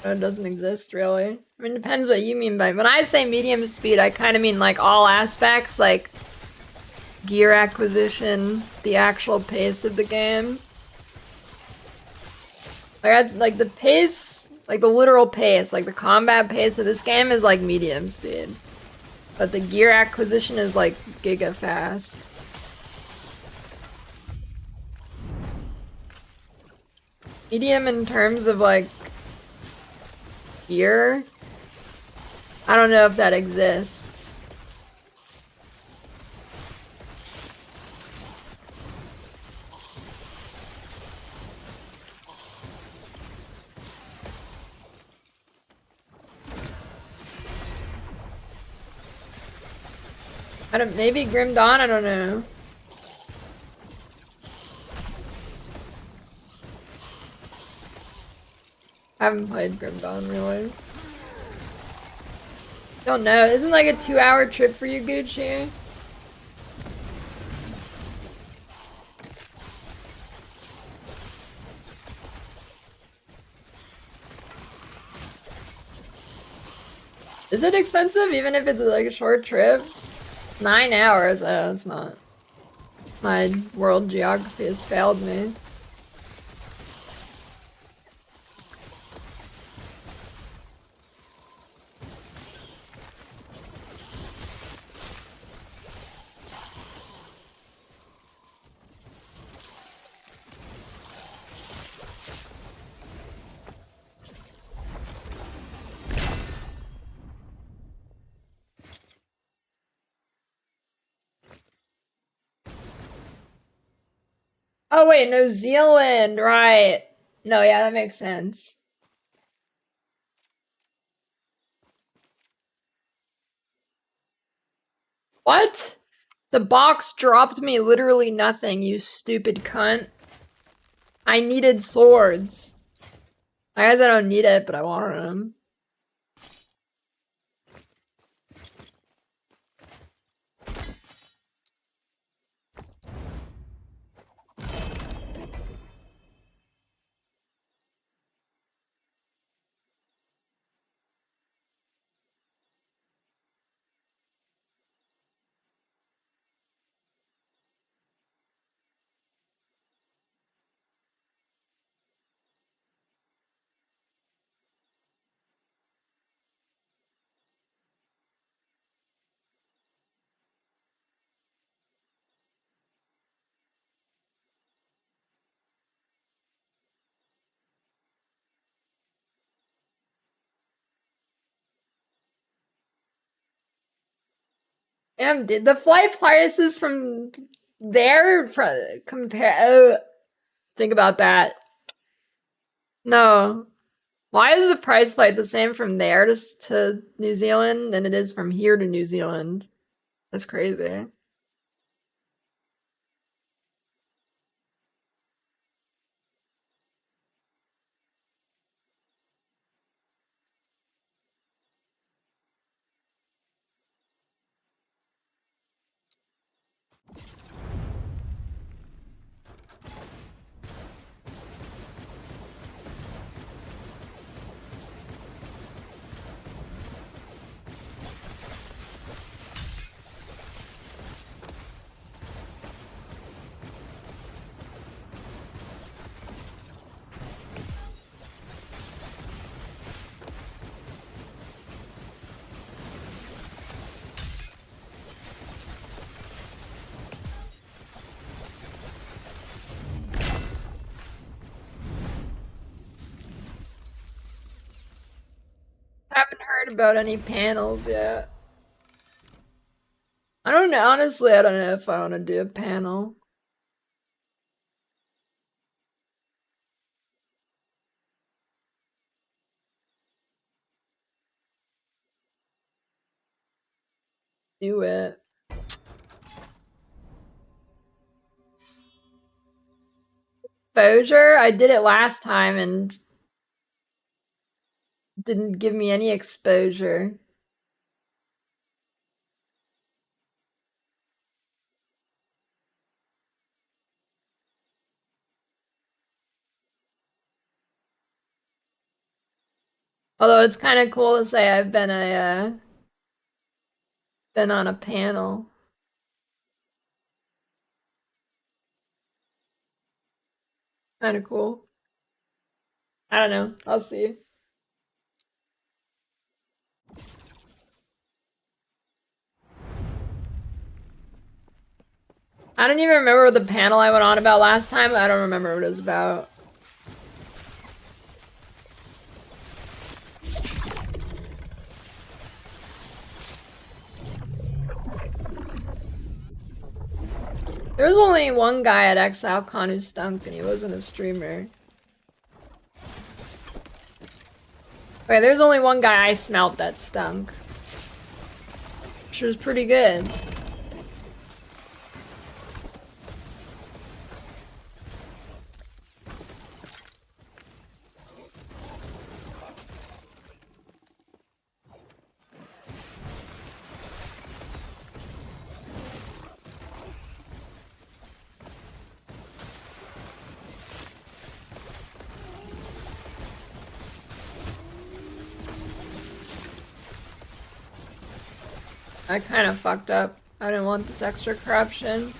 No, it doesn't exist really. I mean, it depends what you mean by. When I say medium speed, I kind of mean like all aspects, like gear acquisition, the actual pace of the game. Like that's like the pace, like the literal pace, like the combat pace of this game is like medium speed, but the gear acquisition is like giga fast. Medium in terms of like gear, I don't know if that exists. I don't, maybe Grim Dawn, I don't know. I haven't played Grim Dawn really. Don't know. Isn't like a 2-hour trip for you, Gucci? Is it expensive even if it's like a short trip? 9 hours? Oh, it's not. My world geography has failed me. Oh wait, New Zealand, right. No, yeah, that makes sense. What? The box dropped me literally nothing, you stupid cunt. I needed swords. I guess I don't need it, but I wanted them. Damn, dude, the flight prices from there compare. Think about that. No. Why is the price flight the same from there to New Zealand than it is from here to New Zealand? That's crazy. Haven't heard about any panels yet. I don't know, honestly, I don't know if I want to do a panel. Do it. Exposure? I did it last time and didn't give me any exposure. Although it's kind of cool to say I've been been on a panel. Kind of cool. I don't know. I'll see. I don't even remember the panel I went on about last time. I don't remember what it was about. There was only one guy at ExileCon who stunk, and he wasn't a streamer. Okay, there's only one guy I smelt that stunk. Which was pretty good. I kind of fucked up. I didn't want this extra corruption.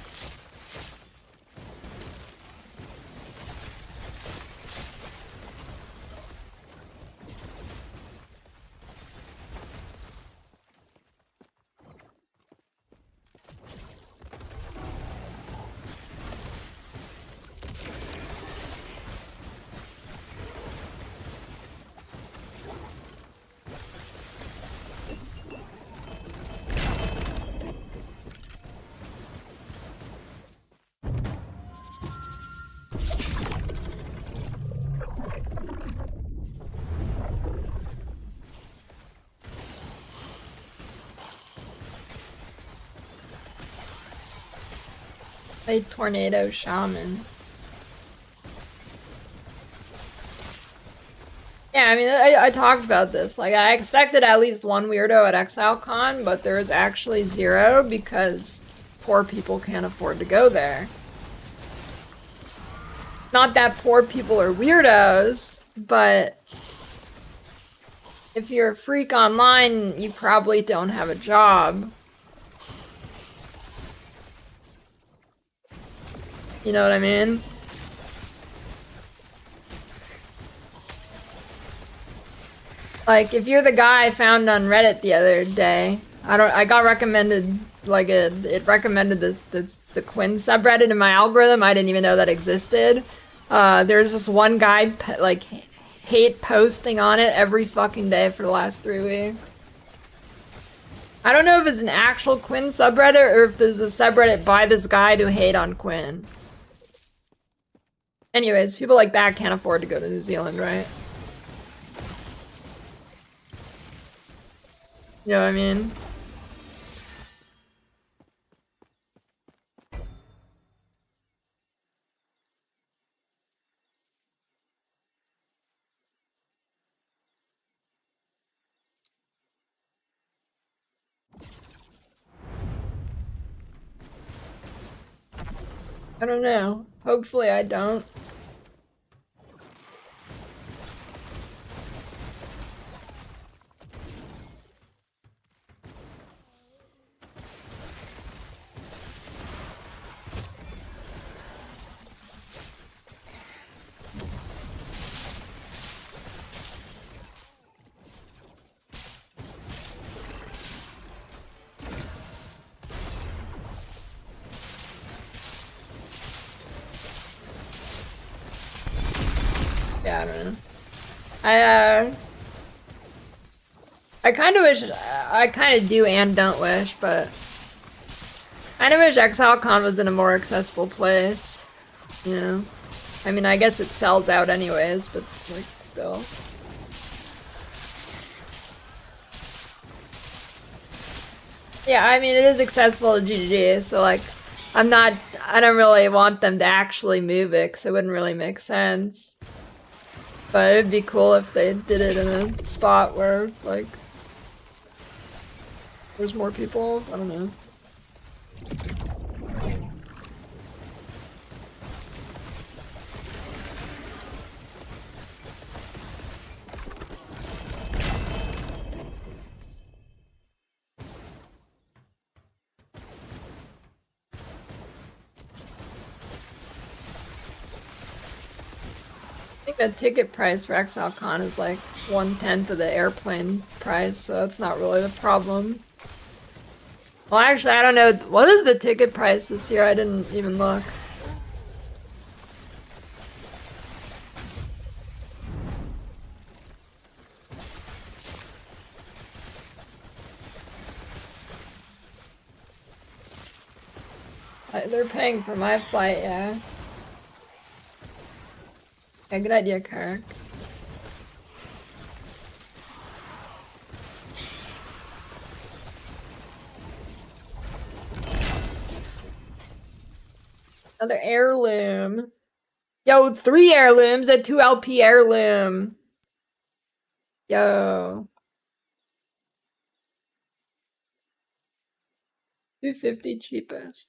A tornado shaman. Yeah, I mean, I talked about this. Like, I expected at least one weirdo at ExileCon, but there was actually zero because poor people can't afford to go there. Not that poor people are weirdos, but if you're a freak online, you probably don't have a job. You know what I mean? Like, if you're the guy I found on Reddit the other day, I got recommended, like, it recommended the Quinn subreddit in my algorithm. I didn't even know that existed. There's just one guy, like, hate posting on it every fucking day for the last 3 weeks. I don't know if it's an actual Quinn subreddit or if there's a subreddit by this guy to hate on Quinn. Anyways, people like that can't afford to go to New Zealand, right? You know what I mean? I don't know. Hopefully I don't. Yeah, I don't know. I kind of wish, I kind of do and don't wish, but I kind of wish ExileCon was in a more accessible place, you know? I mean, I guess it sells out anyways, but like, still. Yeah, I mean, it is accessible to GG, so like, I don't really want them to actually move it, because it wouldn't really make sense. But it'd be cool if they did it in a spot where, like, there's more people. I don't know. I think the ticket price for ExileCon is like 1/10 of the airplane price, so that's not really the problem. Well, actually, I don't know. What is the ticket price this year? I didn't even look. They're paying for my flight, yeah. Yeah, good idea, Kirk. Another heirloom. Yo, 3 heirlooms, a 2 LP heirloom. Yo. 250 cheapest.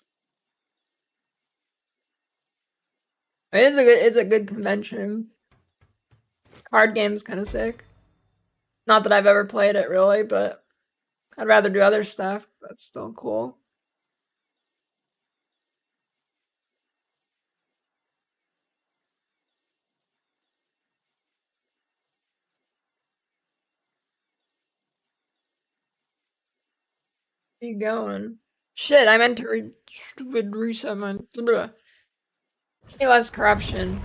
It's a good convention. Card game's kind of sick. Not that I've ever played it really, but I'd rather do other stuff. That's still cool. Where you going? Shit, I meant to reset my. Any less corruption.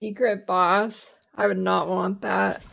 Secret boss. I would not want that.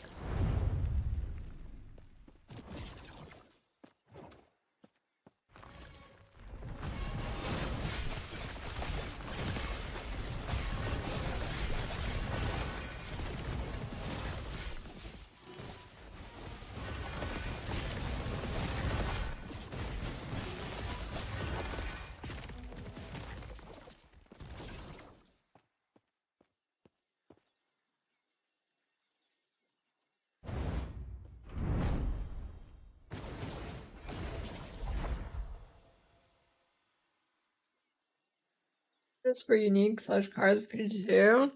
Just for unique / cards for too.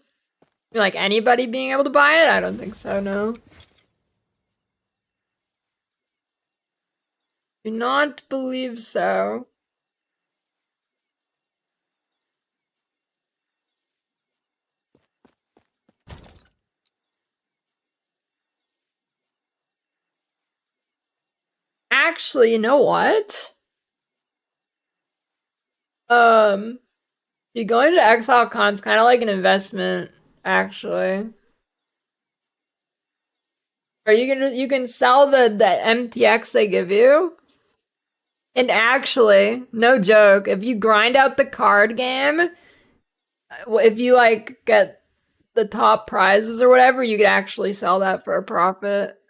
Like anybody being able to buy it? I don't think so, no. Do not believe so. Actually, you know what? You going to ExileCon is kind of like an investment, actually. Or you can sell the MTX they give you. And actually, no joke, if you grind out the card game, if you like get the top prizes or whatever, you could actually sell that for a profit.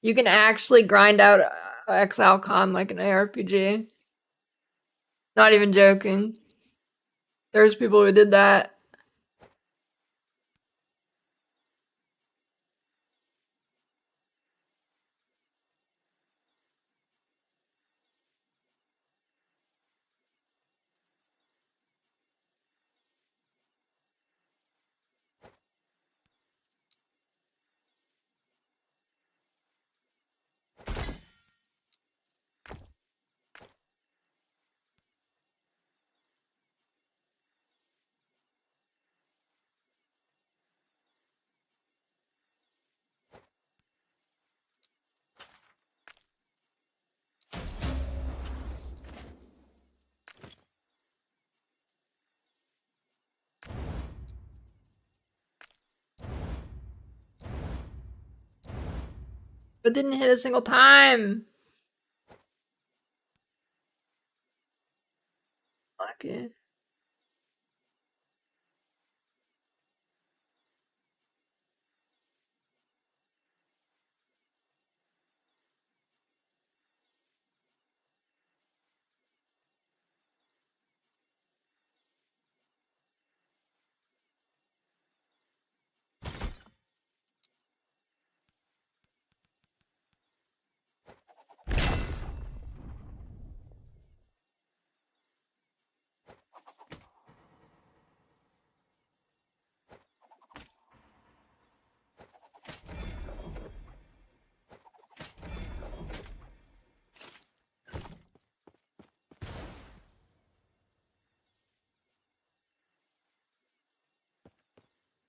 You can actually grind out Exile Con like an ARPG. Not even joking. There's people who did that. But didn't hit a single time. Lucky.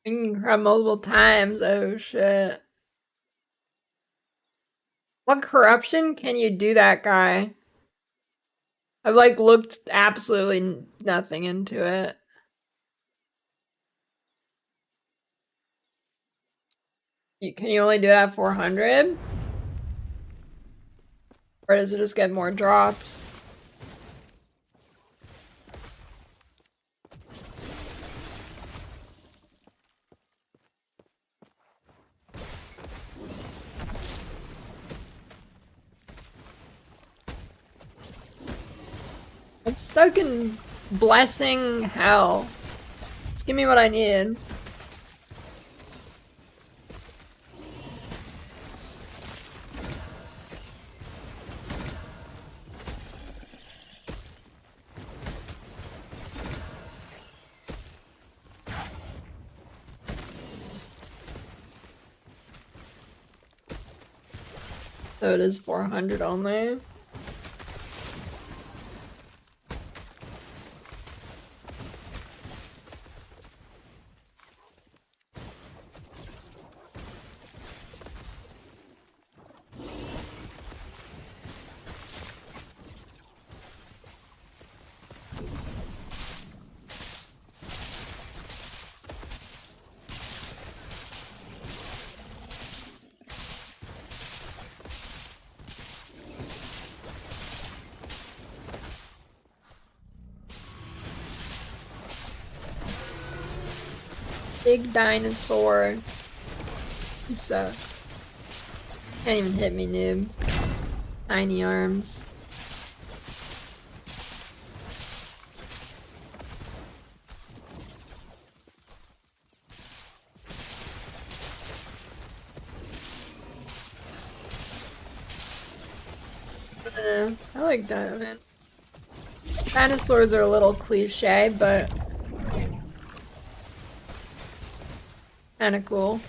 You can grab multiple times. Oh shit. What corruption can you do that guy? I've like looked absolutely nothing into it. Can you only do it at 400? Or does it just get more drops? I'm stuck in blessing hell. Just give me what I need. So it is 400 only. Big dinosaur. He sucks. Can't even hit me, noob. Tiny arms. I like that, man. Dinosaurs are a little cliche, but kinda cool.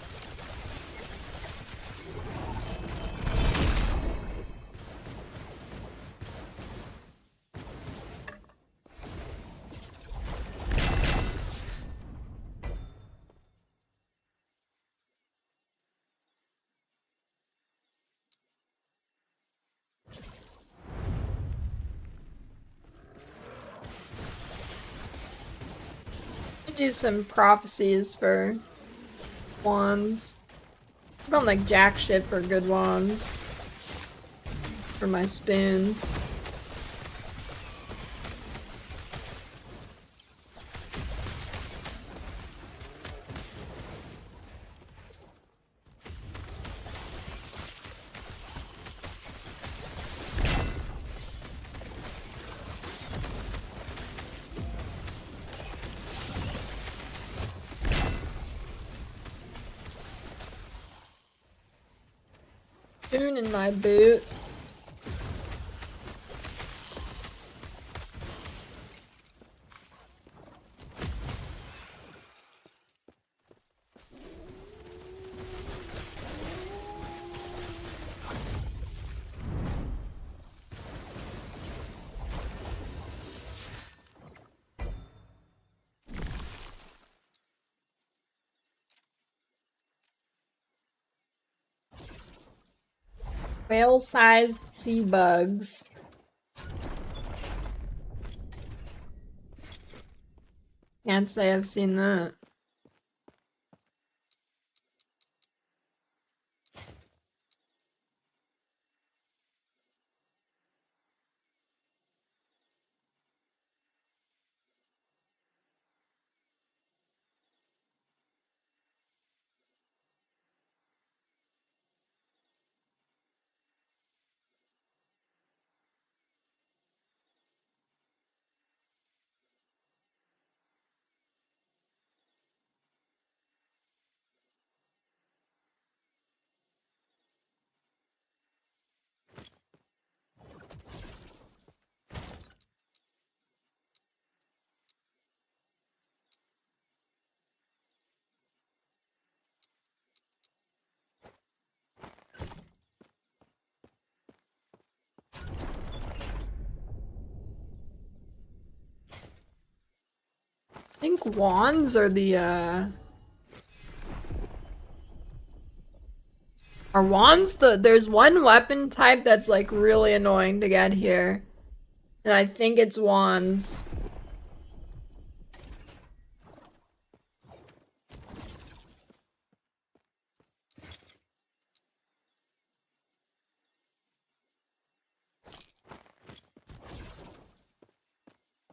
Do some prophecies for wands. I don't like jack shit for good wands. For my spoons. Spoon in my boot. Whale-sized sea bugs. Can't say I've seen that. I think wands are the, Are wands there's one weapon type that's like really annoying to get here. And I think it's wands.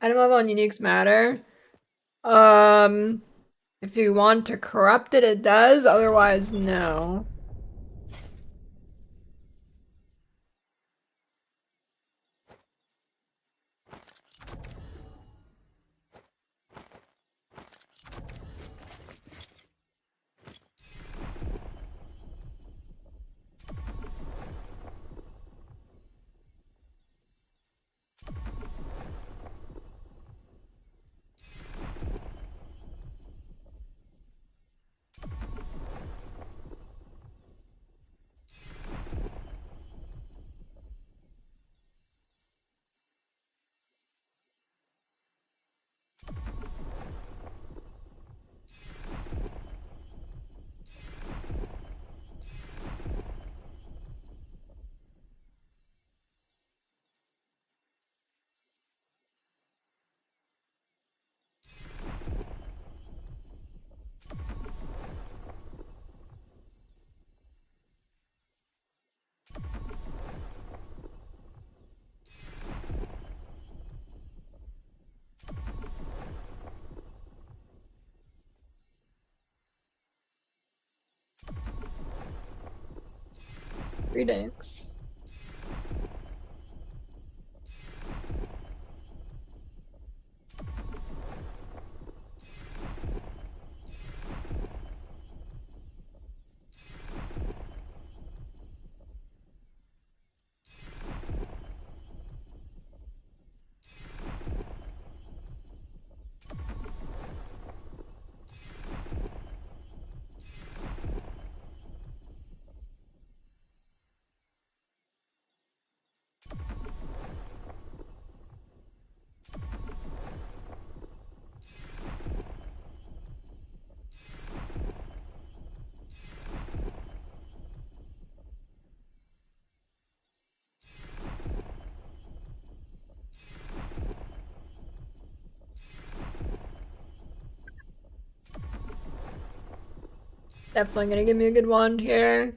Item level and uniques matter. If you want to corrupt it, it does. Otherwise, no. Greetings. Definitely gonna give me a good wand here.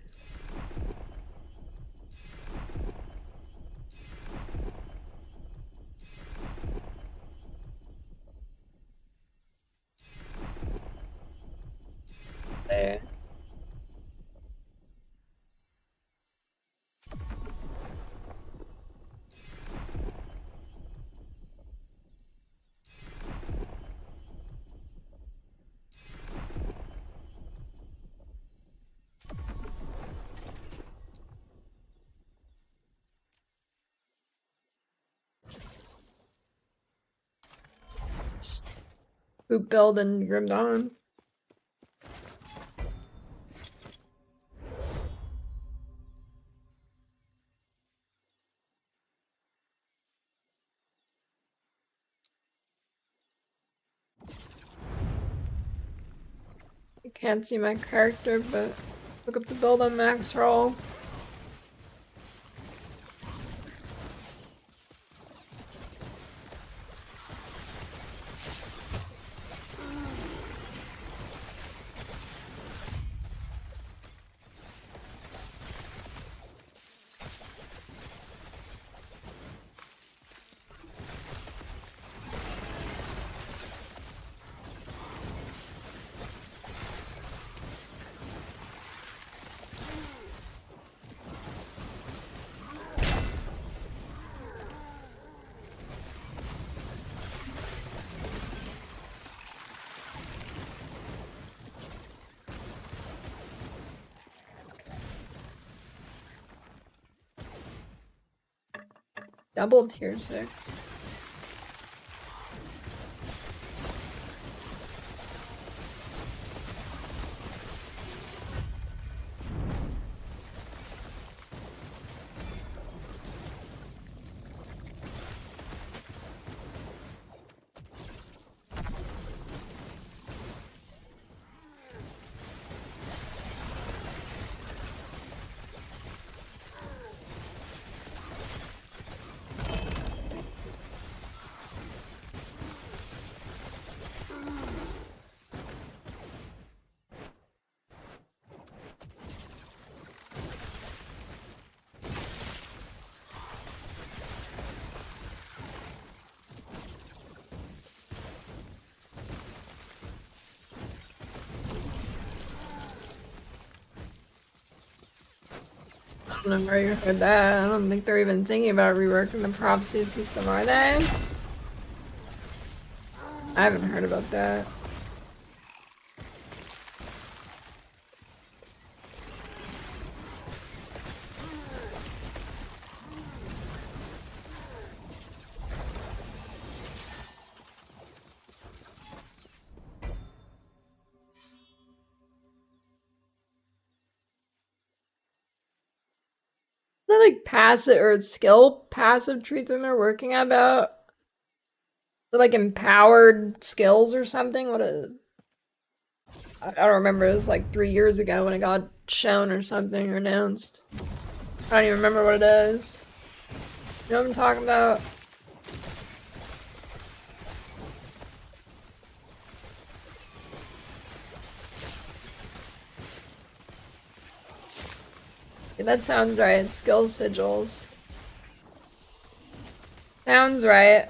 There. Boot build and Grim Dawn. I can't see my character, but look up the build on max roll. Double tier 6. I don't know where you heard that. I don't think they're even thinking about reworking the prophecy system, are they? I haven't heard about that. They're like passive or skill passive traits they're working about. They're like empowered skills or something. I don't remember. It was like 3 years ago when it got shown or something or announced. I don't even remember what it is. You know what I'm talking about? Yeah, that sounds right. Skill sigils. Sounds right.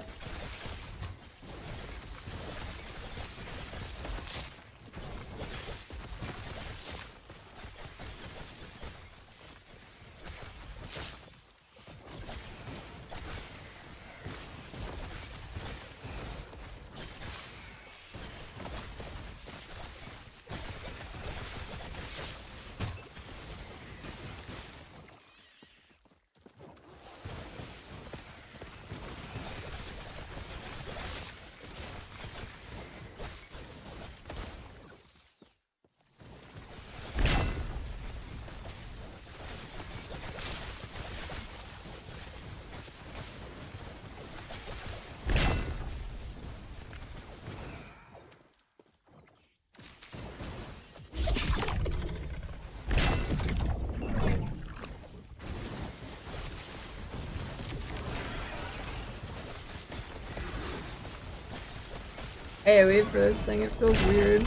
Hey, wait for this thing. It feels weird.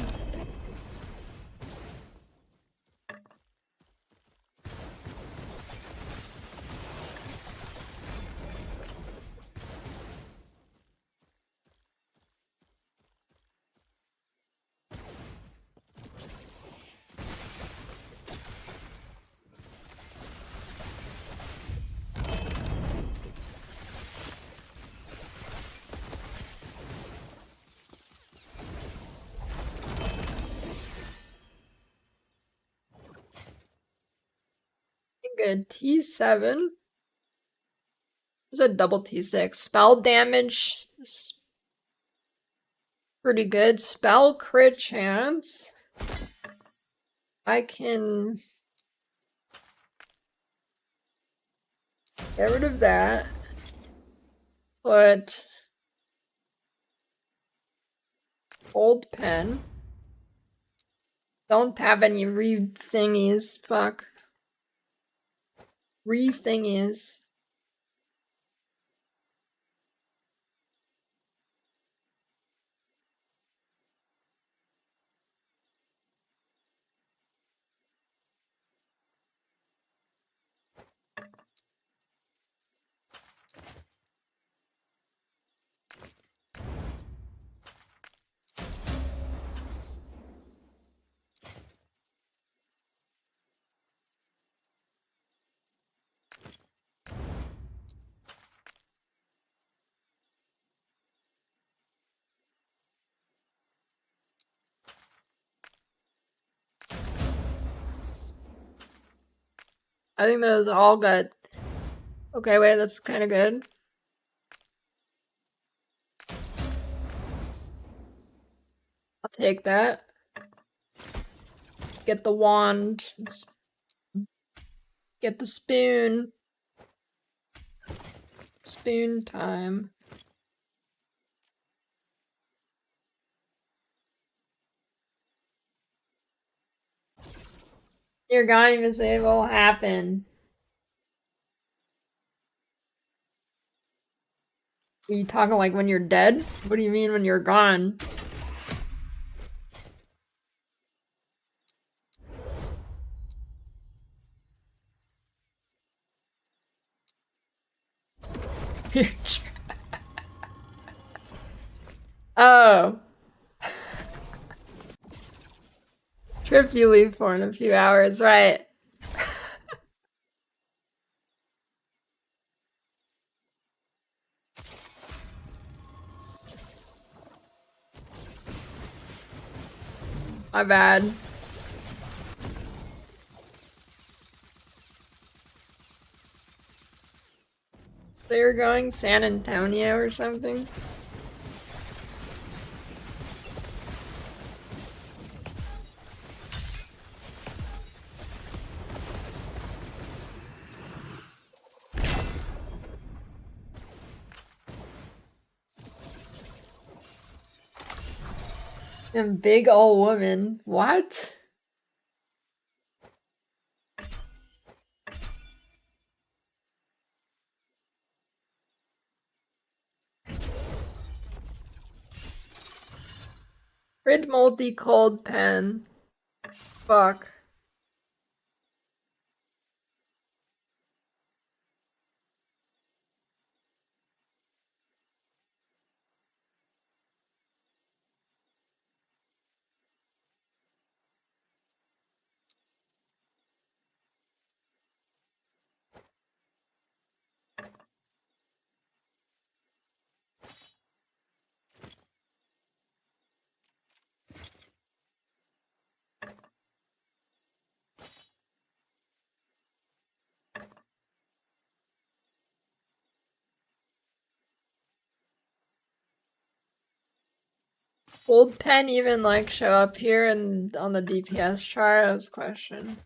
a T7. There's a double T6. Spell damage. Pretty good. Spell crit chance. I can get rid of that. Put old pen. Don't have any re-thingies. Fuck. Re-thingies. I think those all got... Okay, wait, that's kind of good. I'll take that. Get the wand. Get the spoon. Spoon time. You're gone, Miss Babe. What will happen? Are you talking like when you're dead? What do you mean when you're gone? Oh. Trip you leave for in a few hours, right? My bad. So you're going San Antonio or something? Some big old woman. What? Red multi cold pen. Fuck. Old pen even like show up here and on the DPS chart? That was a question.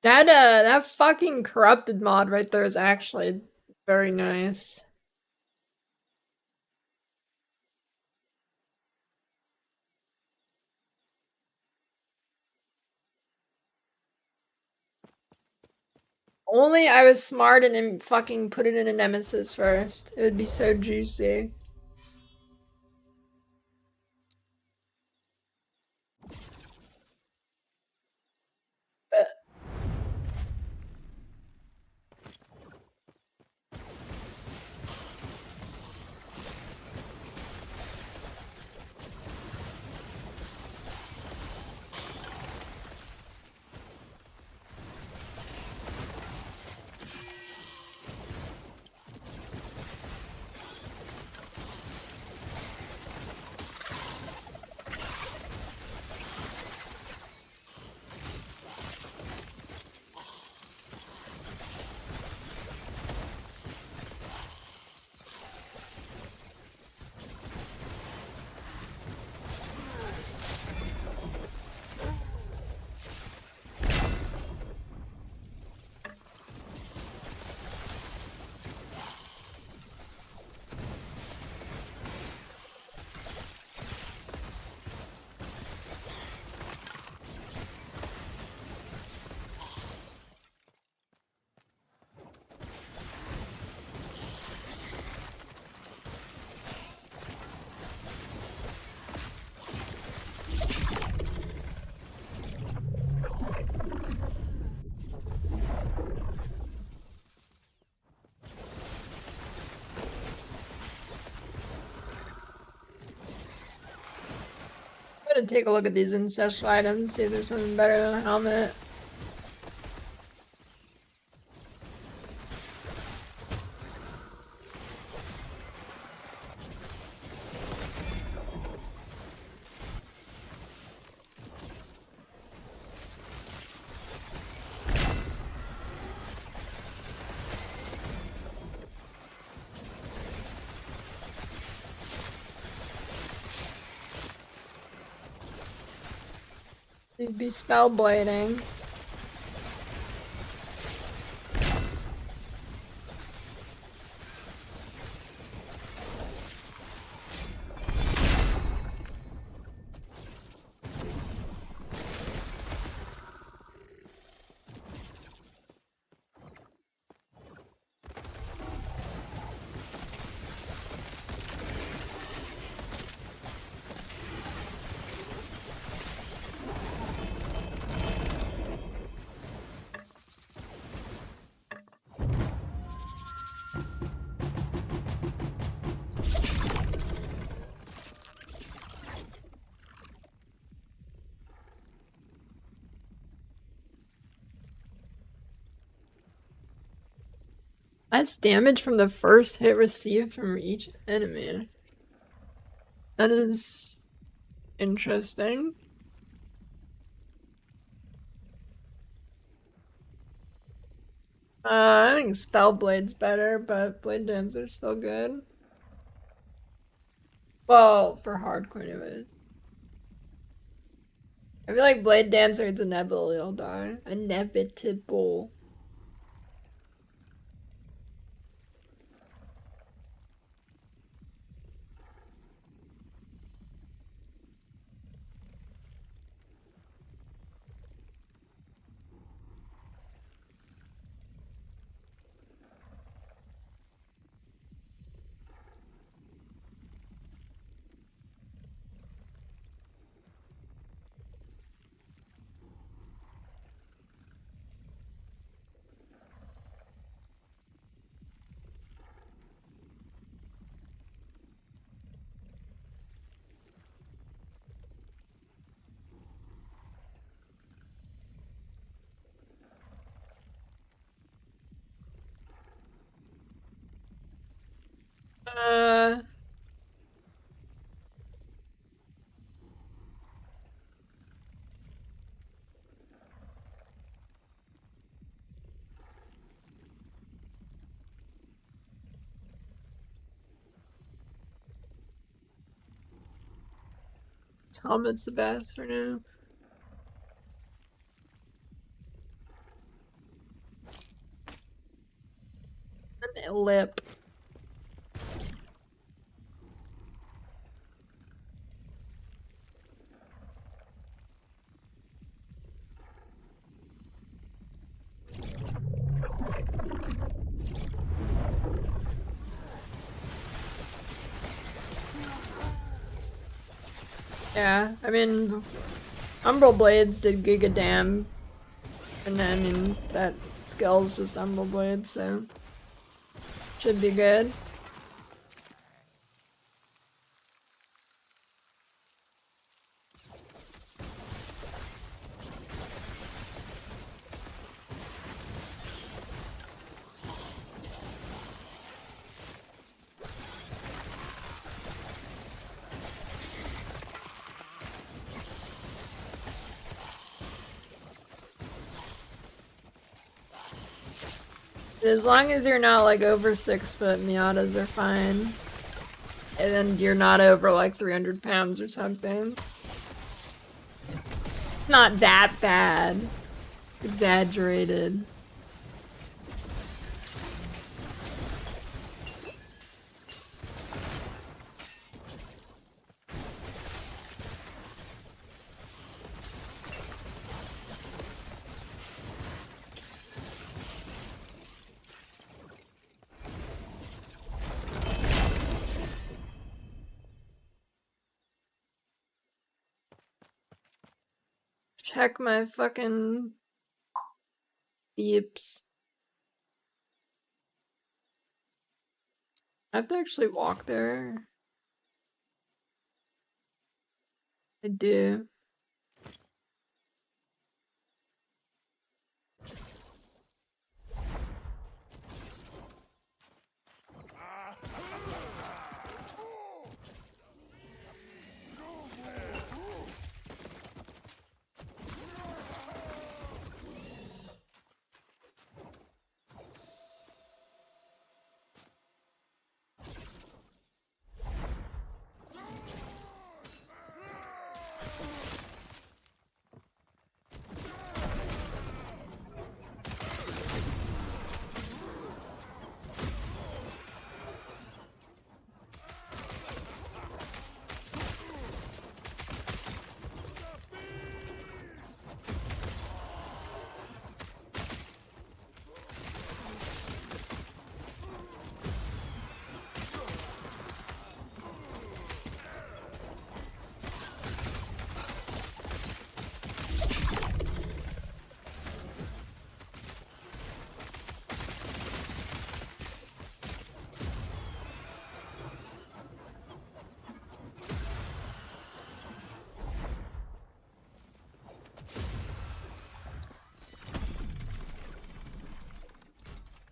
That fucking corrupted mod right there is actually very nice. Only I was smart and then fucking put it in a nemesis first. It would be so juicy. But I'm gonna take a look at these ancestral items, see if there's something better than a helmet. You'd be spellblading. That's damage from the first hit received from each enemy. That is interesting. I think Spellblade's better, but Blade Dancer's still good. Well, for hardcore anyways. I feel like Blade Dancer, it's inevitable you'll die. Inevitable. Uh, Helmet's the best for now. my lip. Yeah, I mean, Umbral Blades did Giga Dam, and I mean, that skill's just Umbral Blades, so should be good. As long as you're not like over 6 foot, Miatas are fine. And then you're not over like 300 pounds or something. It's not that bad. Exaggerated. Check my fucking beeps. I have to actually walk there. I do.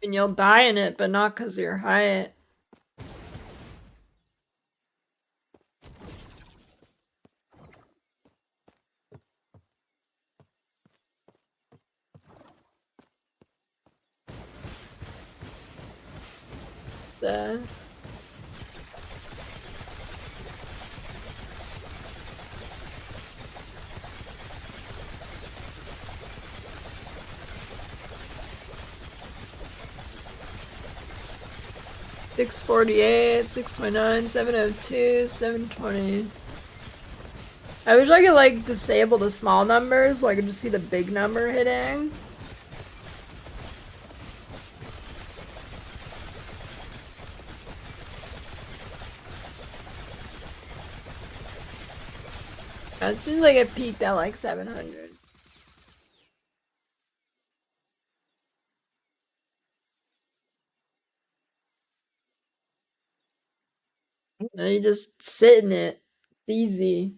And you'll die in it, but not because you're high. The 648, 629, 702, 720. I wish I could like disable the small numbers so I could just see the big number hitting. It seems like it peaked at like 700. And you just sit in it. It's easy.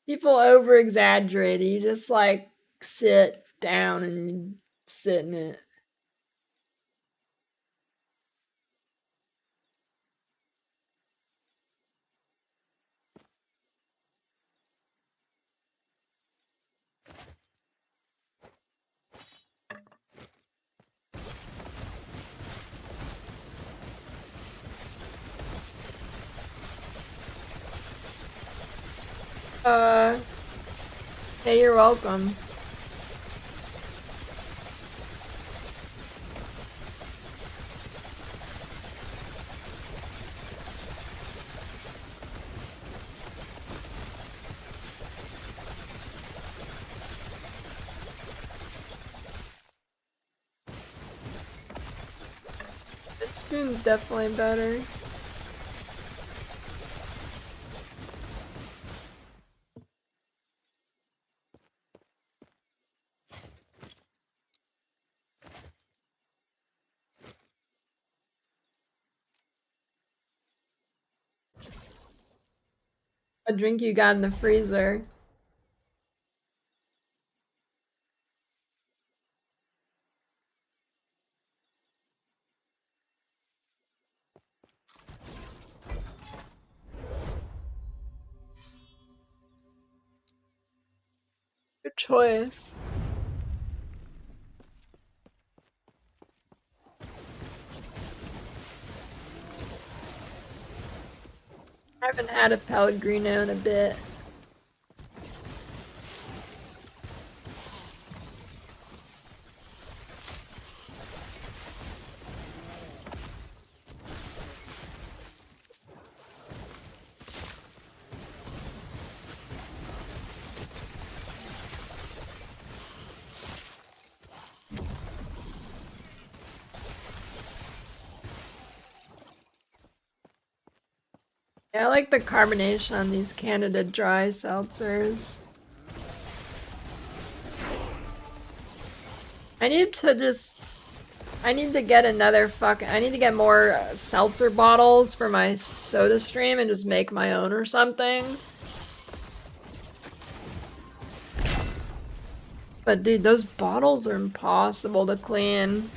People over exaggerate. You just like sit down and you sit in it. Hey, you're welcome. spoon's definitely better. What drink you got in the freezer? Good choice. I haven't had a Pellegrino in a bit. Yeah, I like the carbonation on these Canada Dry seltzers. I need to get another I need to get more seltzer bottles for my soda stream and just make my own or something. But dude, those bottles are impossible to clean.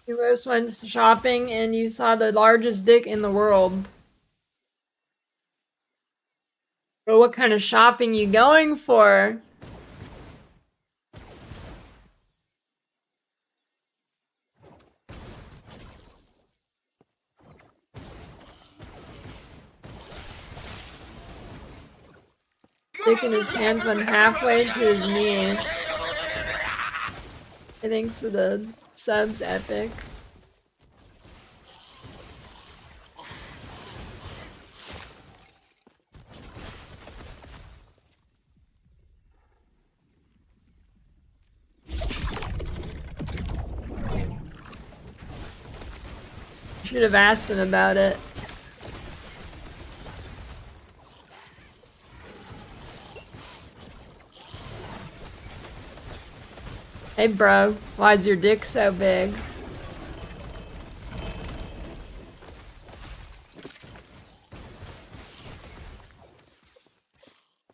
You just went shopping and you saw the largest dick in the world. But what kind of shopping you going for? Dick in his pants went halfway to his knee. Thanks for the subs, Epic. Should have asked him about it. Hey bro, why is your dick so big?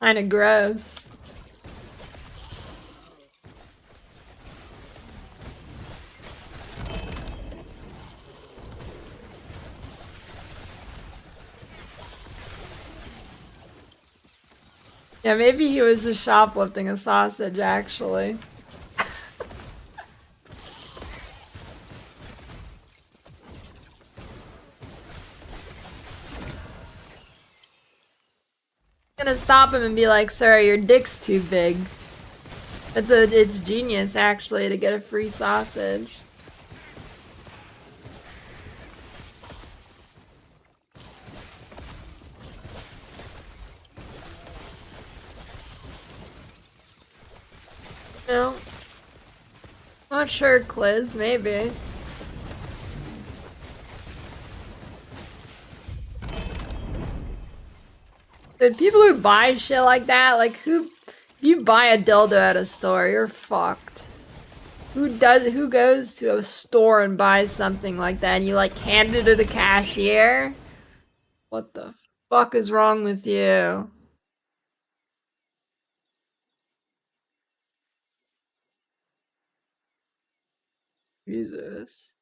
Kinda gross. Yeah, maybe he was just shoplifting a sausage, actually. Gonna stop him and be like, sir, your dick's too big. It's genius, actually, to get a free sausage. No. Not sure, Cliz, maybe. Dude, people who buy shit like that, like if you buy a dildo at a store, you're fucked. Who goes to a store and buys something like that and you like hand it to the cashier? What the fuck is wrong with you? Jesus.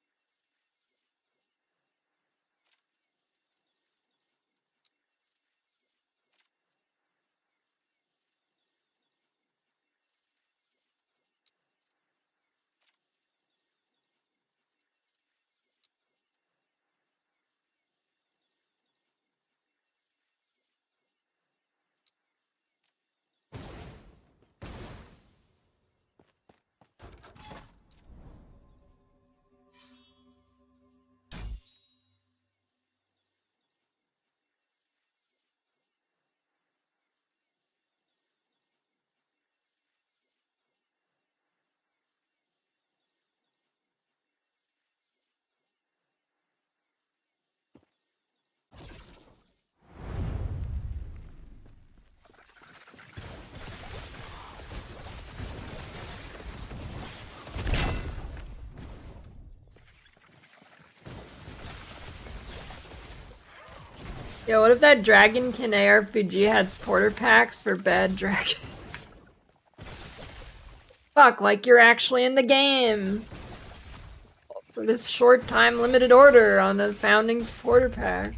Yo, what if that Dragonkin ARPG had supporter packs for bad dragons? Fuck, like you're actually in the game! For this short time limited order on the founding supporter pack.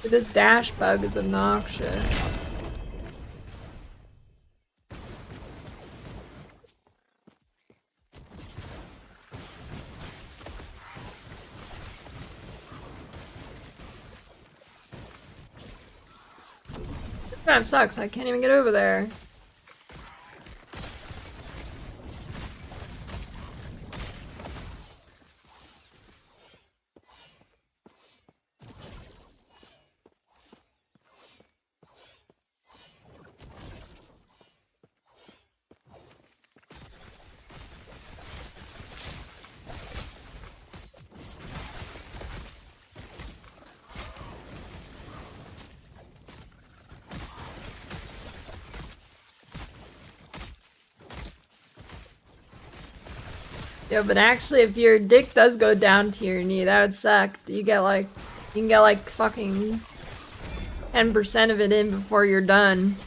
This dash bug is obnoxious. This map sucks, I can't even get over there. Yeah, but actually if your dick does go down to your knee, that would suck. You can get like fucking 10% of it in before you're done.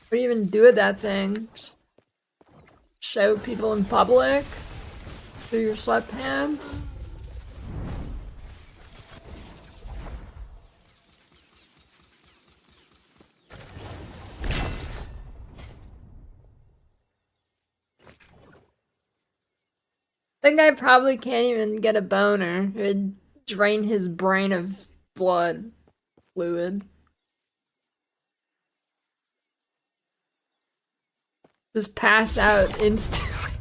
What do you even do with that thing? Show people in public? Through your sweatpants? That guy probably can't even get a boner. It would drain his brain of blood fluid. Just pass out instantly.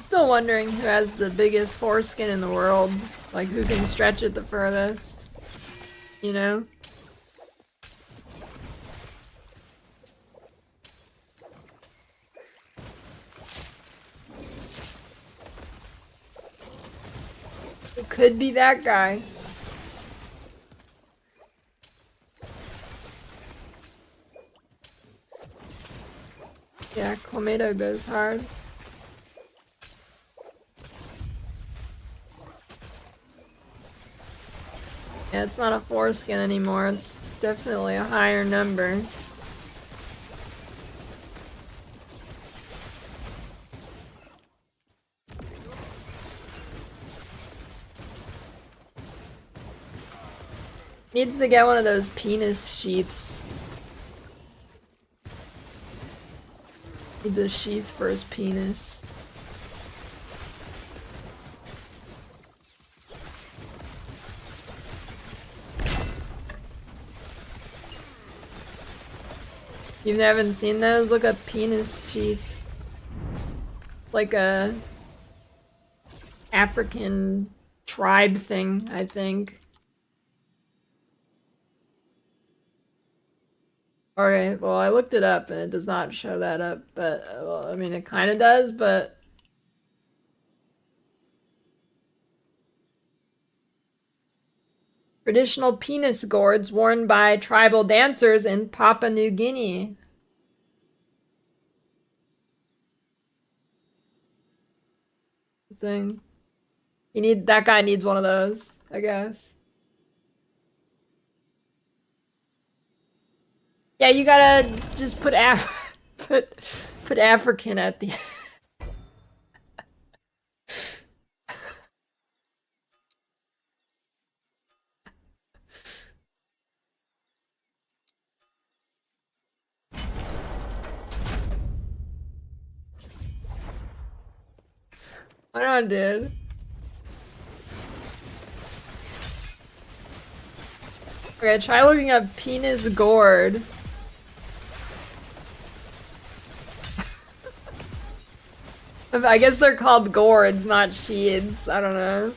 Still wondering who has the biggest foreskin in the world. Like, who can stretch it the furthest. You know? It could be that guy. Yeah, Komedo goes hard. Yeah, it's not a foreskin anymore, it's definitely a higher number. Needs to get one of those penis sheaths. Needs a sheath for his penis. You haven't seen those? Look up penis sheath. Like a African tribe thing, I think. Alright, well I looked it up and it does not show that up, but well, I mean it kinda does, but traditional penis gourds worn by tribal dancers in Papua New Guinea. thing. That guy needs one of those, I guess. Yeah, you gotta just put put African at the I know, dude. Okay, try looking up penis gourd. I guess they're called gourds, not sheeds. I don't know.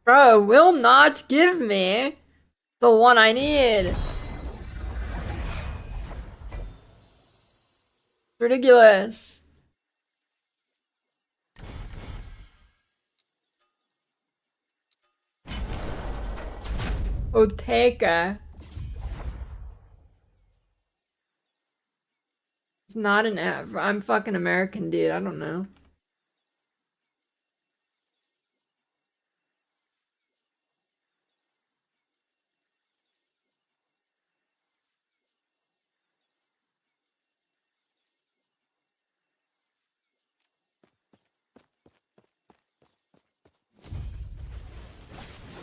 Bro, will not give me the one I need. Ridiculous. Oteka. It's not an F. I'm fucking American, dude. I don't know.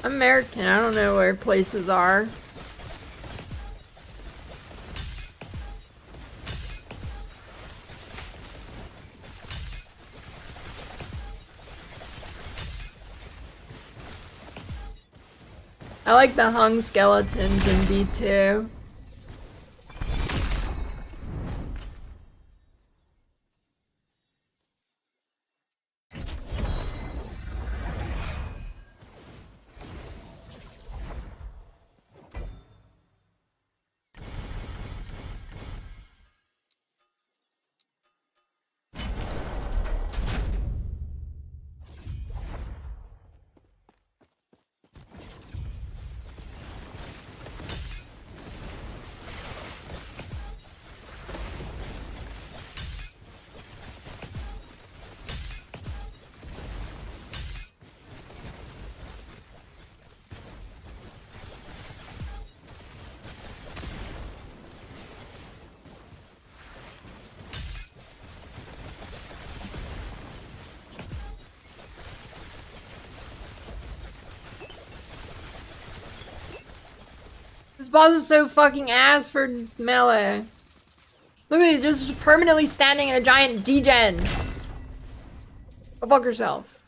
I'm American. I don't know where places are. I like the hung skeletons in D2. This boss is so fucking ass for melee. Look at it, just permanently standing in a giant degen. Go fuck yourself.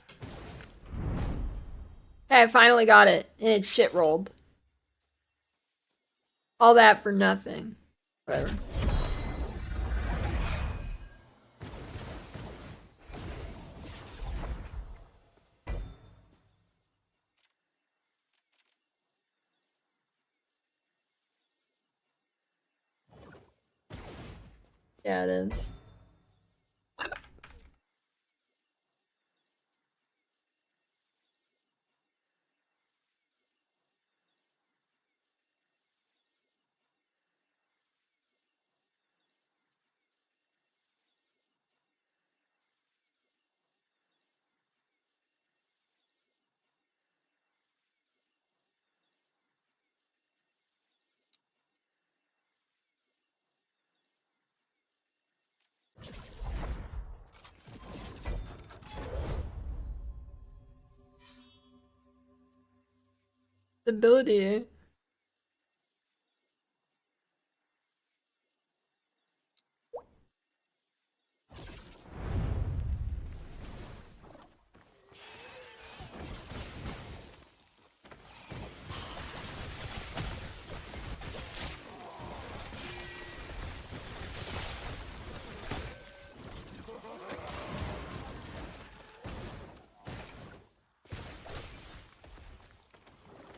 Okay, I finally got it, and it shit rolled. All that for nothing. Whatever. Yeah, it is. Stability.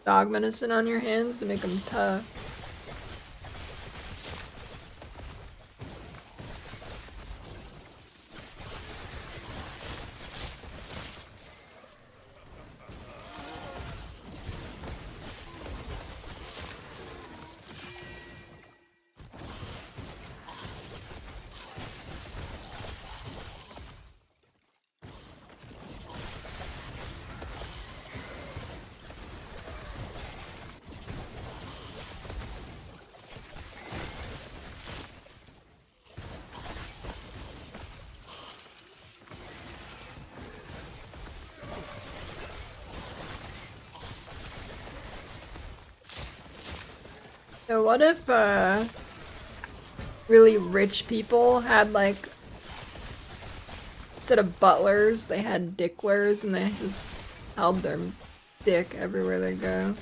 Dog medicine on your hands to make them tough. So what if really rich people had like, instead of butlers, they had dicklers and they just held their dick everywhere they go?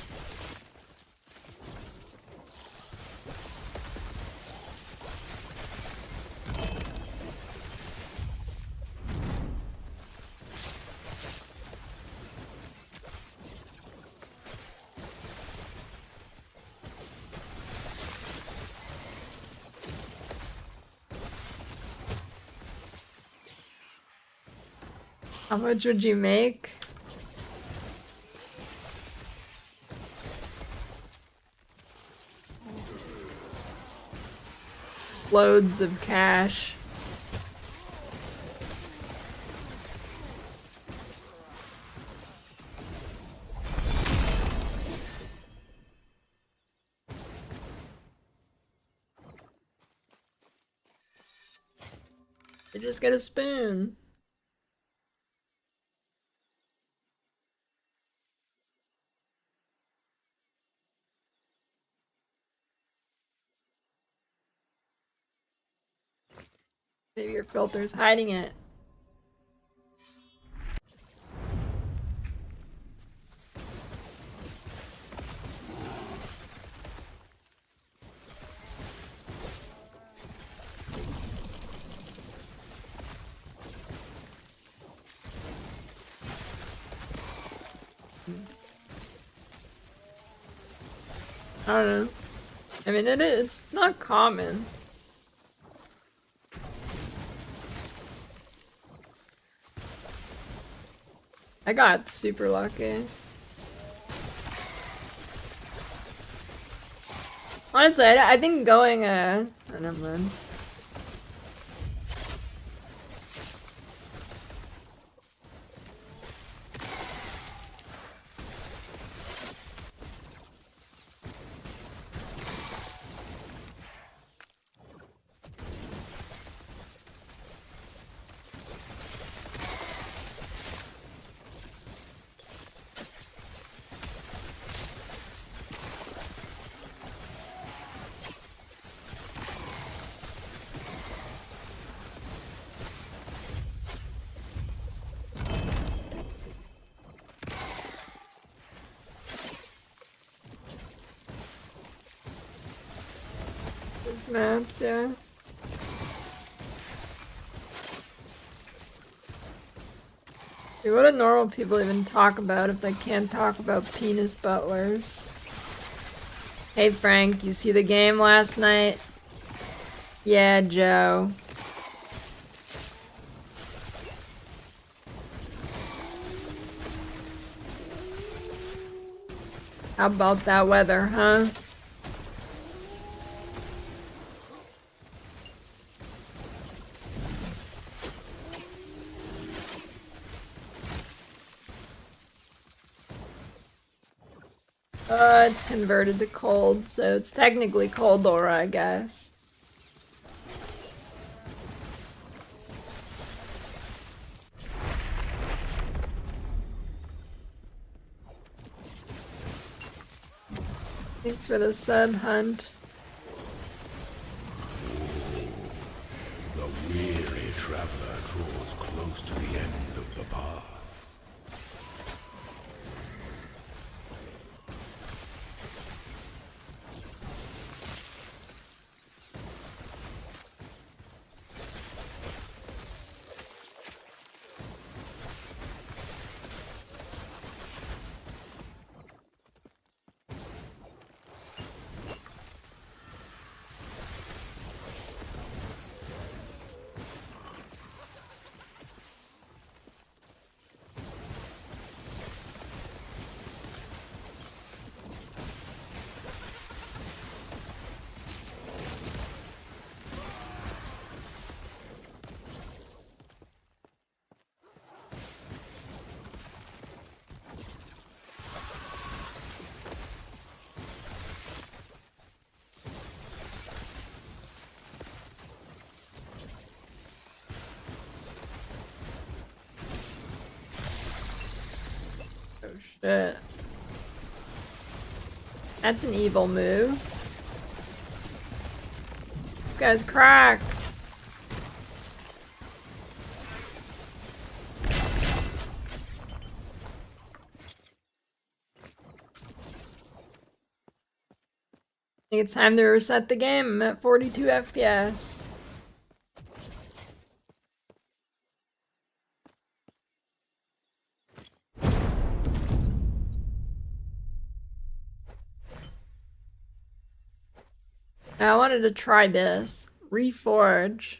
How much would you make? Loads of cash. They just get a spoon. Maybe your filter's hiding it. I don't know. I mean, it's not common. I got super lucky. Honestly, I think going, oh, never mind. These maps, yeah. Dude, what do normal people even talk about if they can't talk about penis butlers? Hey Frank, you see the game last night? Yeah, Joe. How about that weather, huh? It's converted to cold, so it's technically Coldor, I guess. Thanks for the sub, Hunt. The weary traveler draws close to the end of the path. Oh shit. That's an evil move. guy's cracked. I think it's time to reset the game. I'm at 42 FPS. I wanted to try this. Reforge.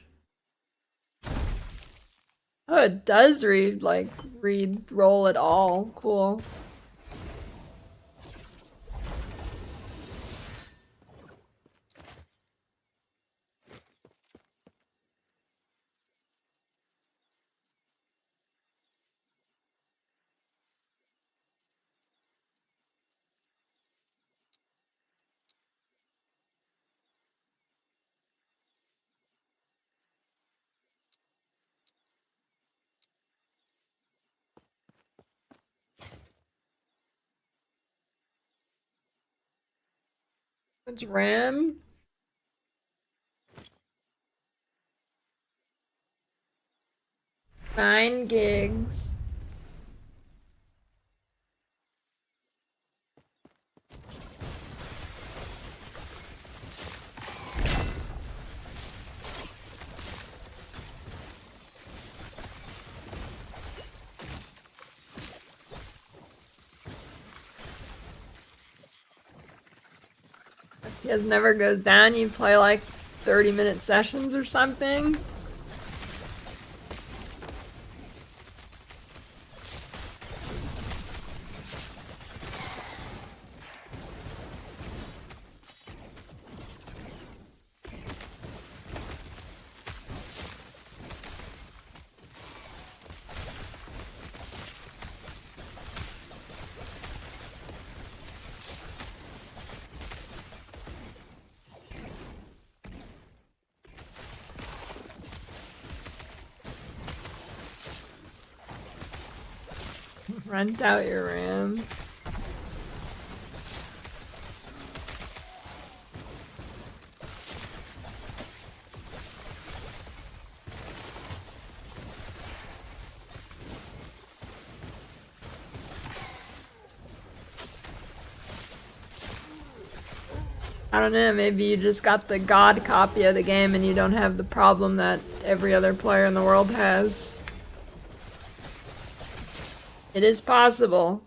Oh, it does read roll at all. Cool. What's RAM? Nine gigs. FPS never goes down. You play like 30-minute sessions or something. Rent out your RAM. I don't know, maybe you just got the God copy of the game and you don't have the problem that every other player in the world has. It is possible.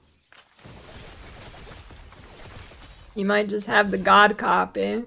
You might just have the God copy.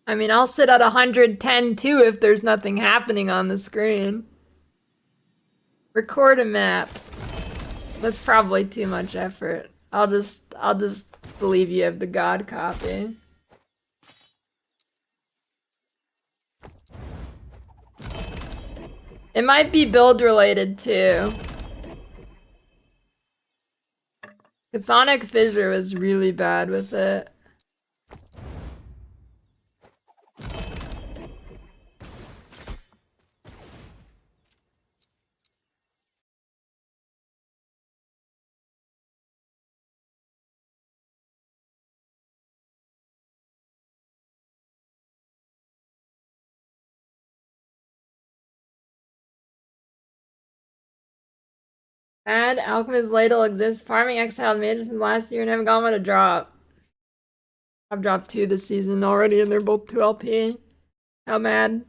I mean, I'll sit at 110 too if there's nothing happening on the screen. Record a map. That's probably too much effort. I'll just believe you have the God copy. It might be build related too. Chthonic Fissure was really bad with it. Add Alchemist Ladle exists. Farming exiled mages from last year and haven't got one to drop. I've dropped 2 this season already and they're both 2 LP. How mad?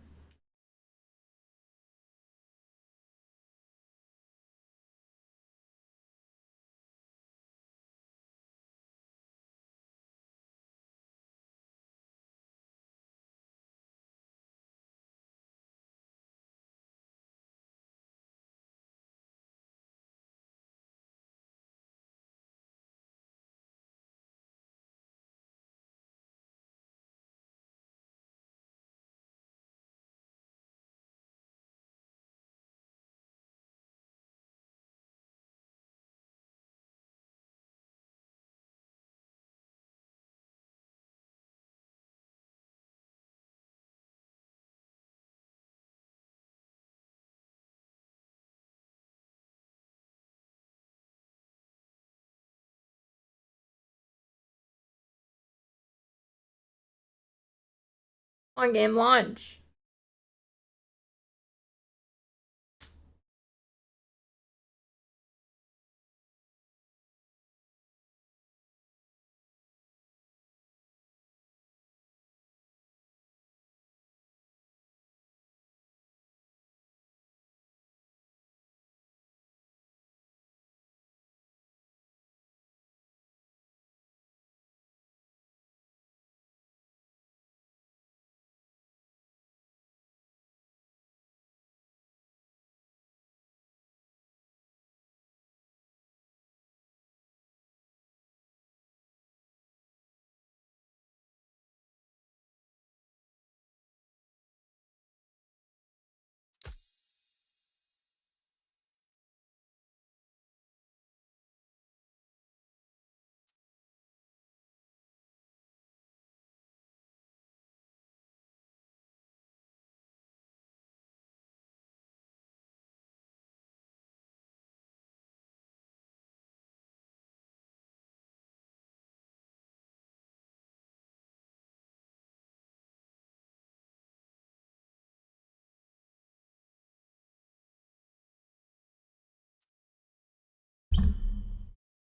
On game launch.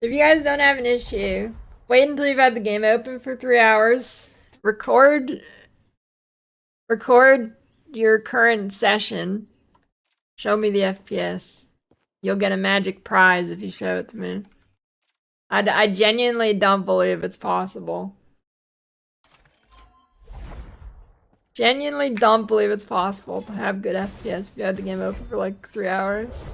If you guys don't have an issue, wait until you've had the game open for 3 hours. Record your current session. Show me the FPS. You'll get a magic prize if you show it to me. I genuinely don't believe it's possible. Genuinely don't believe it's possible to have good FPS if you had the game open for like 3 hours.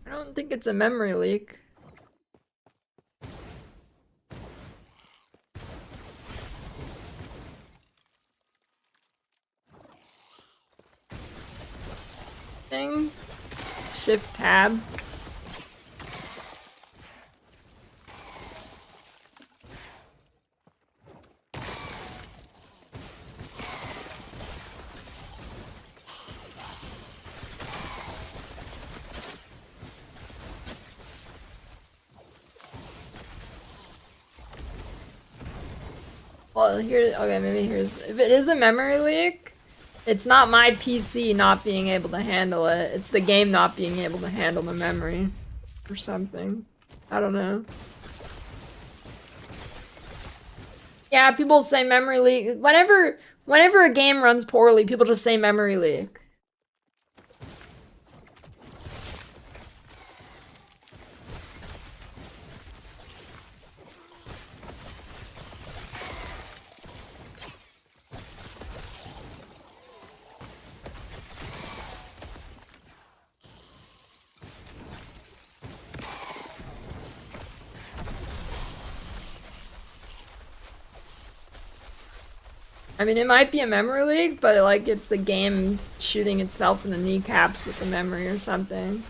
I don't think it's a memory leak. Thing. Shift tab. Well, here, okay, maybe here's, if it is a memory leak, it's not my PC not being able to handle it, it's the game not being able to handle the memory, or something. I don't know. Yeah, people say memory leak, whenever a game runs poorly, people just say memory leak. I mean, it might be a memory leak, but like it's the game shooting itself in the kneecaps with the memory or something.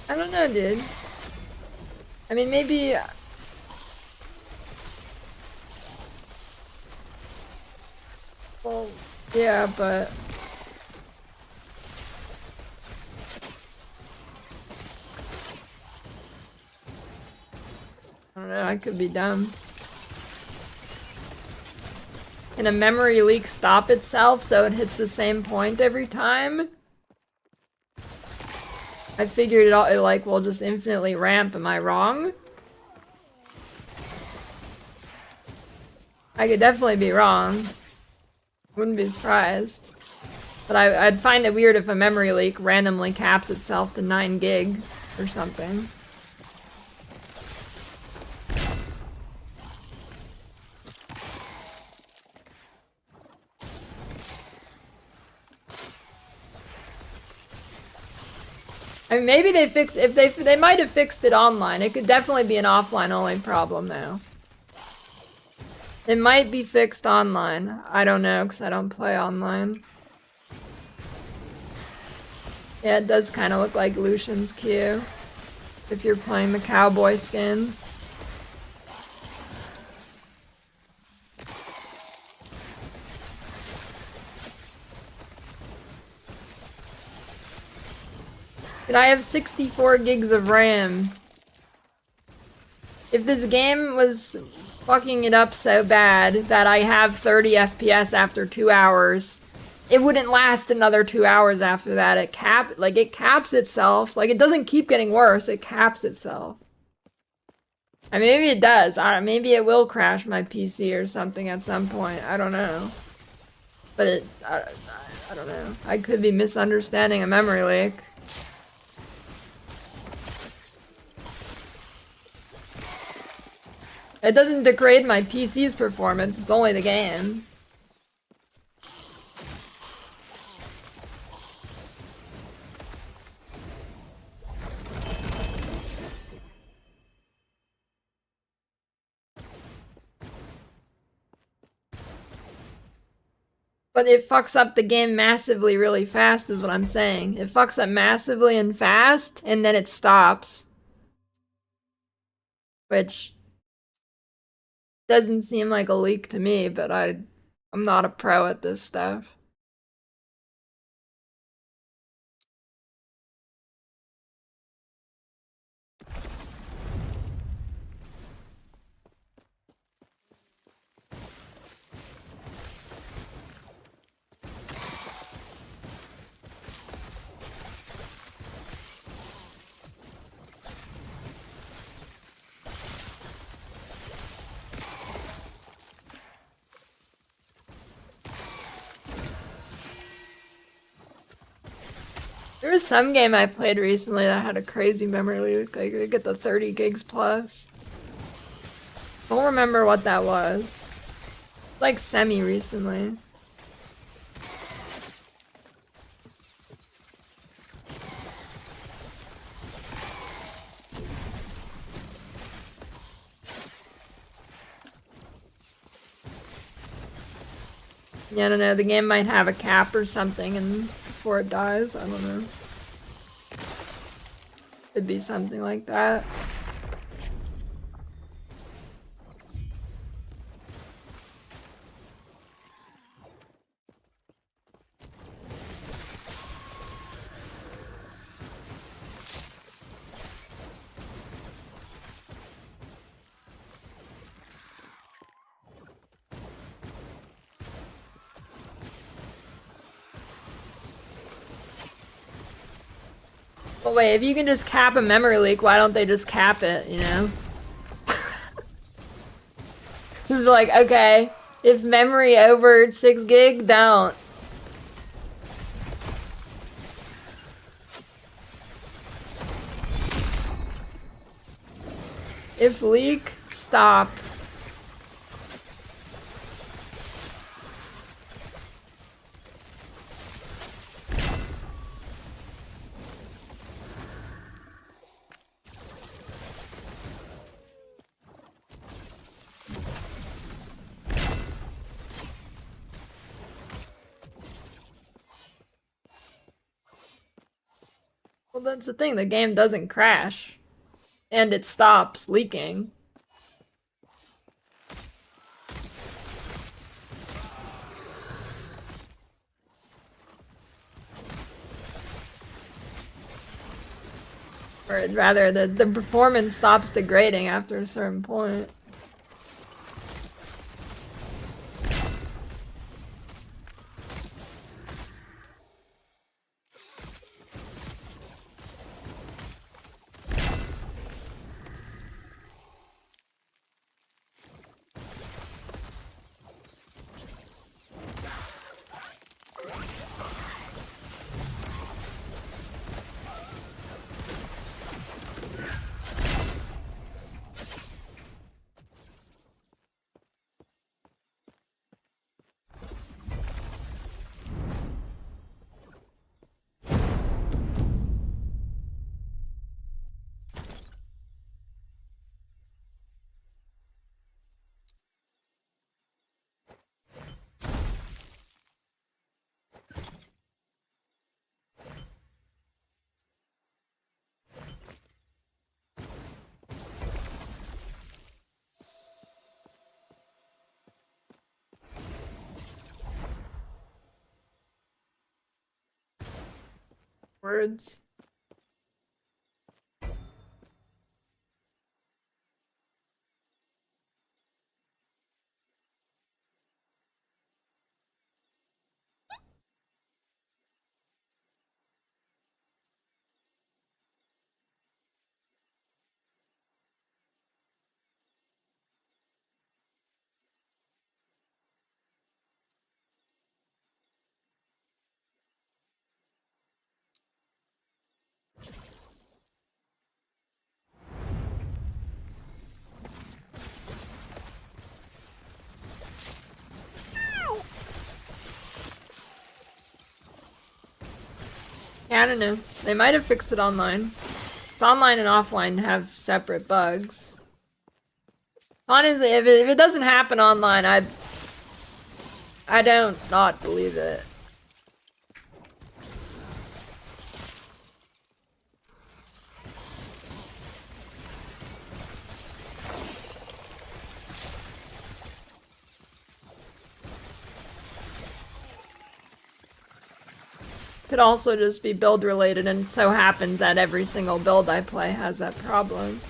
I don't know, dude. I mean, maybe... Well, yeah, but... I don't know, I could be dumb. Can a memory leak stop itself so it hits the same point every time? I figured it like, will just infinitely ramp, am I wrong? I could definitely be wrong. Wouldn't be surprised. But I'd find it weird if a memory leak randomly caps itself to 9 gig or something. I mean, maybe they fixed, if they might have fixed it online. It could definitely be an offline only problem now. It might be fixed online. I don't know, because I don't play online. Yeah, it does kind of look like Lucian's Q. If you're playing the cowboy skin. Did I have 64 gigs of RAM? If this game was fucking it up so bad that I have 30 FPS after 2 hours, it wouldn't last another 2 hours after that. It caps itself. Like, it doesn't keep getting worse, it caps itself. I mean, maybe it does. Maybe it will crash my PC or something at some point. I don't know. But I don't know. I could be misunderstanding a memory leak. It doesn't degrade my PC's performance, it's only the game. But it fucks up the game massively really fast is what I'm saying. It fucks up massively and fast, and then it stops. Which doesn't seem like a leak to me, but I'm not a pro at this stuff. There was some game I played recently that had a crazy memory leak. Like, I get the 30 gigs plus. Don't remember what that was. Like semi-recently. Yeah, I don't know, the game might have a cap or something and before it dies, I don't know. Could be something like that. But wait, if you can just cap a memory leak, why don't they just cap it, you know? Just be like, okay, if memory over 6 gig, don't. If leak, stop. Well, that's the thing, the game doesn't crash. And it stops leaking. Or rather, the performance stops degrading after a certain point. words. Yeah, I don't know. They might have fixed it online. It's online and offline have separate bugs. Honestly, if it doesn't happen online, I don't not believe it. Could also just be build related, and it so happens that every single build I play has that problem.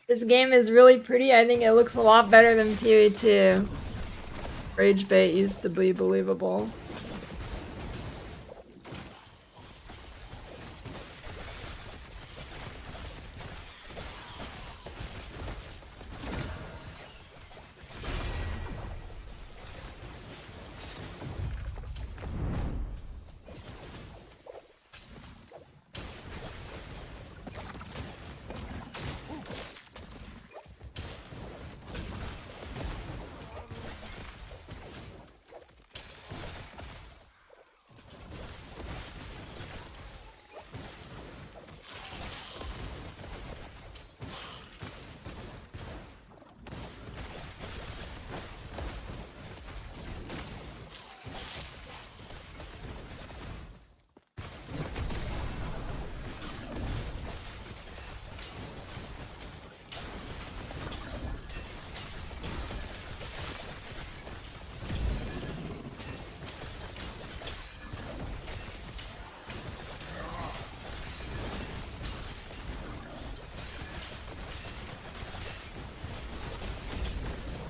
This game is really pretty. I think it looks a lot better than PoE2. Rage bait used to be believable.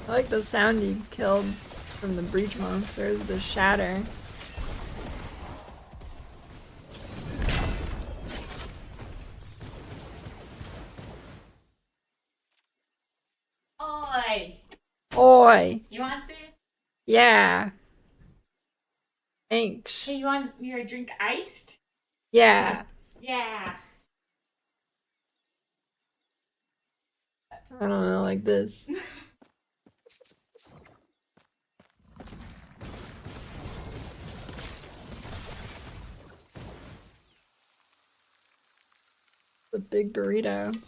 I like the sound you killed from the breach monsters, the shatter. Oi! Oi! You want this? Yeah. Thanks. Hey, you want your drink iced? Yeah. Yeah. I don't know, like this. The big burrito.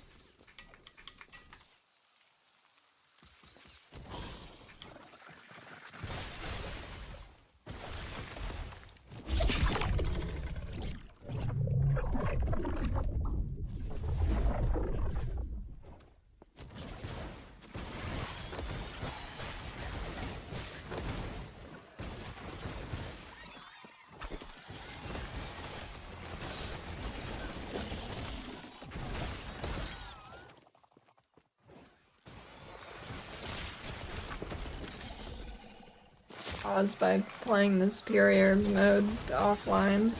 Caused by playing the superior mode offline,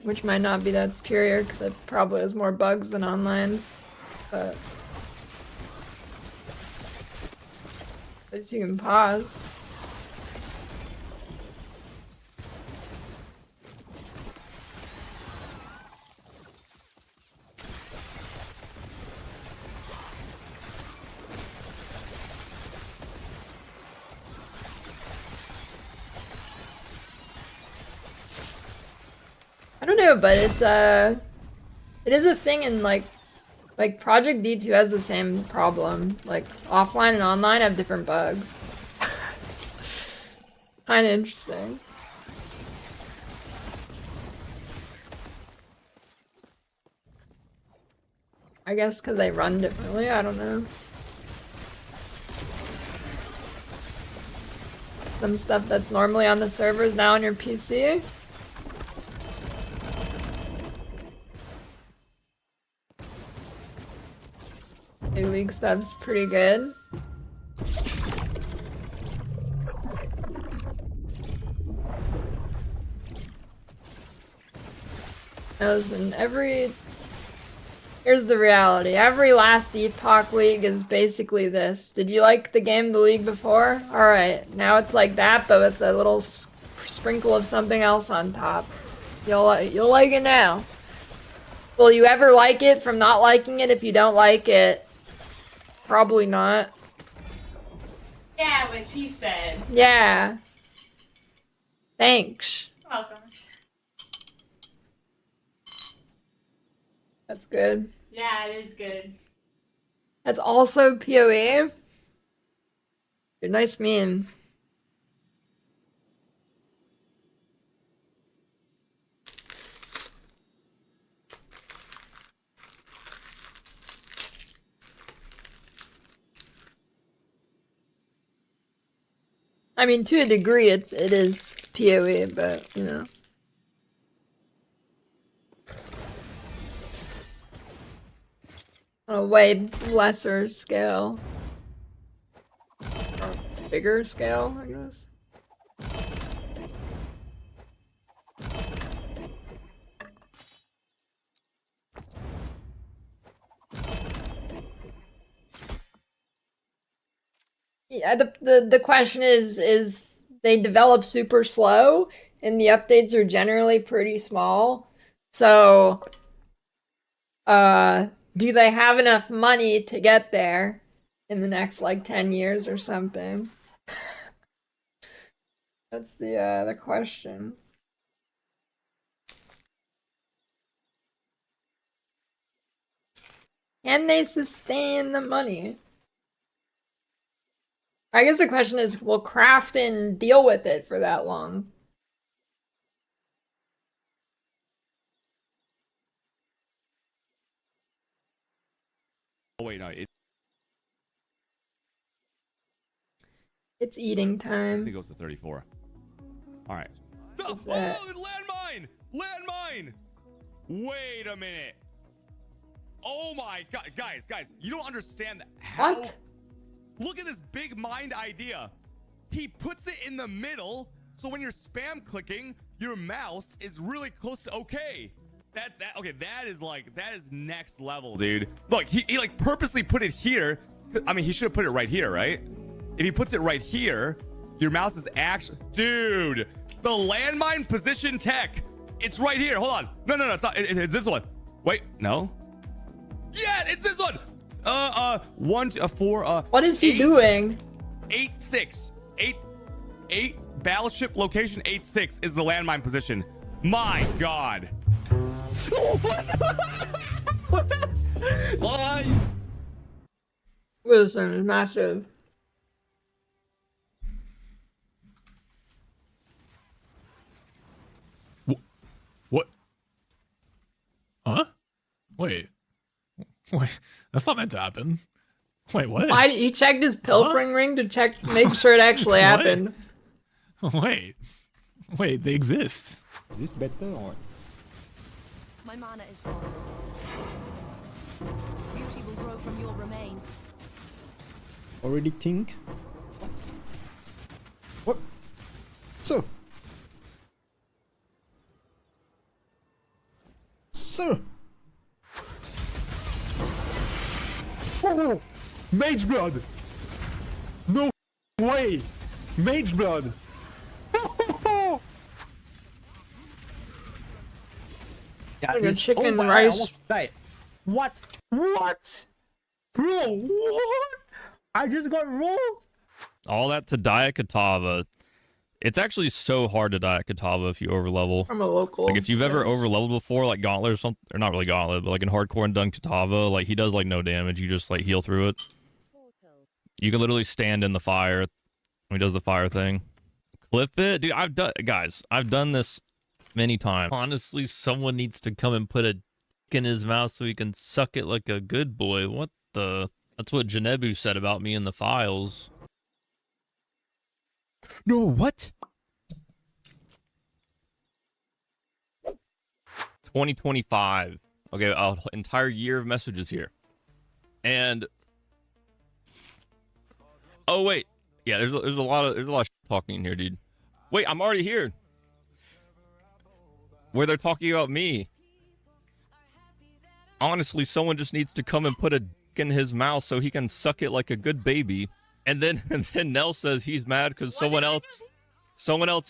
which might not be that superior because it probably has more bugs than online, but at least you can pause. I don't know, but it is a thing in like Project D2 has the same problem. Like offline and online have different bugs. It's kind of interesting. I guess because they run differently, I don't know. Some stuff that's normally on the servers now on your PC. Big league stuff's pretty good. Listen, here's the reality. Every last Epoch League is basically this. Did you like the game, the league before? Alright, now it's like that, but with a little sprinkle of something else on top. You'll like it now. Will you ever like it from not liking it if you don't like it? Probably not. Yeah, what she said. Yeah. Thanks. Welcome. That's good. Yeah, it is good. That's also PoE. Good, nice meme. I mean, to a degree, it is PoE, but, you know. On a way lesser scale. Or bigger scale, I guess. Yeah, the question is they develop super slow and the updates are generally pretty small. So do they have enough money to get there in the next like 10 years or something? That's the question. Can they sustain the money? I guess the question is, will Crafton deal with it for that long? Oh wait, no, It's eating it time. goes to 34. All right. What's that? Oh, landmine! Landmine! Wait a minute. Oh my god, guys, you don't understand how. What? Look at this big mind idea. He puts it in the middle, so when you're spam clicking, your mouse is really close to okay. Okay, that is next level, dude. Look, he like purposely put it here. I mean, he should have put it right here, right? If he puts it right here, your mouse is actually, dude, the landmine position tech. It's right here. Hold on. No, it's not. It's this one. Wait, no. Yeah, it's this one. 1, 2, 4. What is he doing? 8-6. 8 battleship location 8-6 is the landmine position. My God. Why? Listen, it's massive. What? Huh? Wait. That's not meant to happen. Wait, what? Why he checked his pilfering ring to make sure it actually What? happened? Wait, they exist. Is this better or what? My mana is gone. Beauty will grow from your remains. Already think? What? Sir? Sir? Oh, Mage Blood! No way! Mage Blood! Yeah, Like a this- chicken my God, I rice. almost died. What? What? Bro, what? I just got rolled? All that to die at Katava. It's actually so hard to die at Katava if you overlevel. From a local. Like if you've ever overleveled before, like Gauntlet or something, or not really Gauntlet, but like in hardcore and done Katava, like he does like no damage. You just like heal through it. You can literally stand in the fire when he does the fire thing. Clip it, dude. I've done this many times. Honestly, someone needs to come and put a dick in his mouth so he can suck it like a good boy. What the? That's what Janebu said about me in the files. No, what? 2025. Okay, an entire year of messages here. And Oh wait, yeah. There's a lot of shit talking in here, dude. Wait, I'm already here. Where they're talking about me. Honestly, someone just needs to come and put a dick in his mouth so he can suck it like a good baby. And then Nell says he's mad because someone else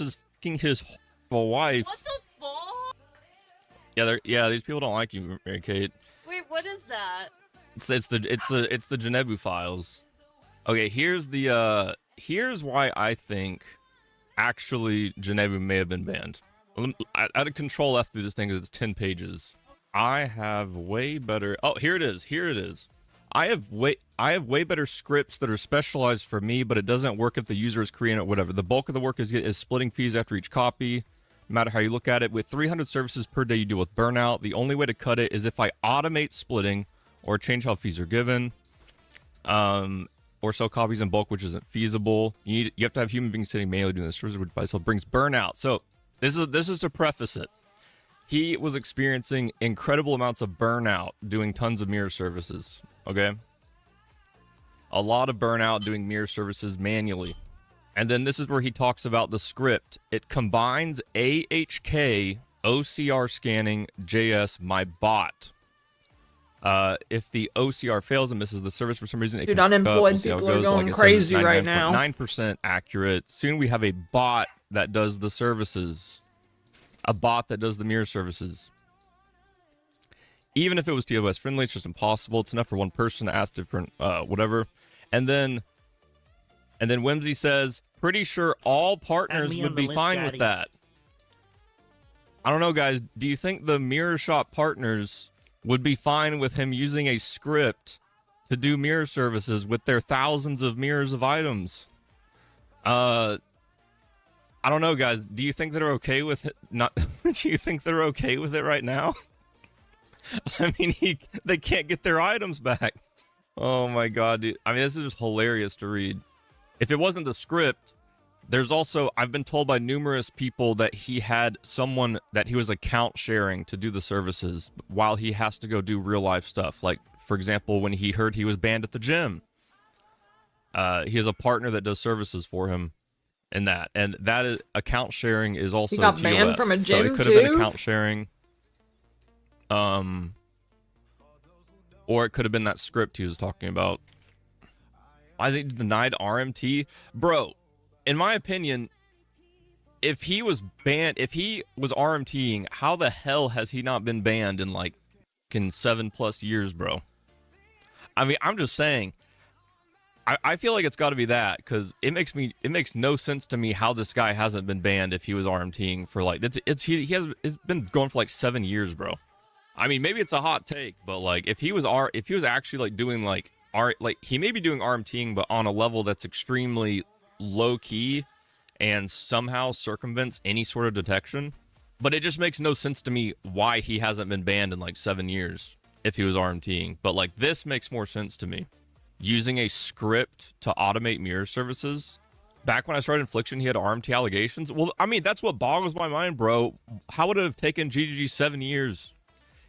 is fucking his wife. What the fuck? Yeah, these people don't like you, Mary Kate. Wait, what is that? It's the Genebu files. Okay, here's why I think actually Genebu may have been banned. I had to control F through this thing because it's 10 pages. I have way better. Oh, here it is. I have way better scripts that are specialized for me, but it doesn't work if the user is Korean or whatever. The bulk of the work is splitting fees after each copy. No matter how you look at it, with 300 services per day, you deal with burnout. The only way to cut it is if I automate splitting or change how fees are given, or sell copies in bulk, which isn't feasible. You have to have human beings sitting manually doing this, which by itself brings burnout. So this is to preface it. He was experiencing incredible amounts of burnout doing tons of mirror services. Okay, a lot of burnout doing mirror services manually. And then this is where he talks about the script. It combines AHK, OCR scanning, JS, my bot. If the OCR fails and misses the service for some reason, it Dude, can unemployed we'll people are going crazy right now. 99% accurate. Soon we have a bot that does the services. A bot that does the mirror services. Even if it was TOS friendly, it's just impossible. It's enough for one person to ask different whatever. And then Whimsy says, pretty sure all partners would be fine with that. I don't know, guys. Do you think the mirror shop partners would be fine with him using a script to do mirror services with their thousands of mirrors of items? I don't know, guys. Do you think they're okay with it? Do you think they're okay with it right now? I mean, they can't get their items back. Oh my god, dude. I mean, this is just hilarious to read. If it wasn't the script, there's also, I've been told by numerous people that he had someone that he was account sharing to do the services while he has to go do real life stuff. Like, for example, when he heard he was banned at the gym, he has a partner that does services for him. And that is, account sharing is also He got TOS. banned from a gym, so it could have been too? account sharing. Or it could have been that script he was talking about. Why is he denied RMT? Bro, in my opinion, if he was banned, if he was RMTing, how the hell has he not been banned in like 7+ years, bro? I mean, I'm just saying. I feel like it's got to be that, because it makes no sense to me how this guy hasn't been banned if he was RMTing for like it's been going for like 7 years, bro. I mean, maybe it's a hot take, but like if he was actually like doing like he may be doing RMTing, but on a level that's extremely low key and somehow circumvents any sort of detection. But it just makes no sense to me why he hasn't been banned in like 7 years if he was RMTing. But like this makes more sense to me. Using a script to automate mirror services. Back when I started Infliction, he had RMT allegations. Well, I mean, that's what boggles my mind, bro. How would it have taken GGG 7 years?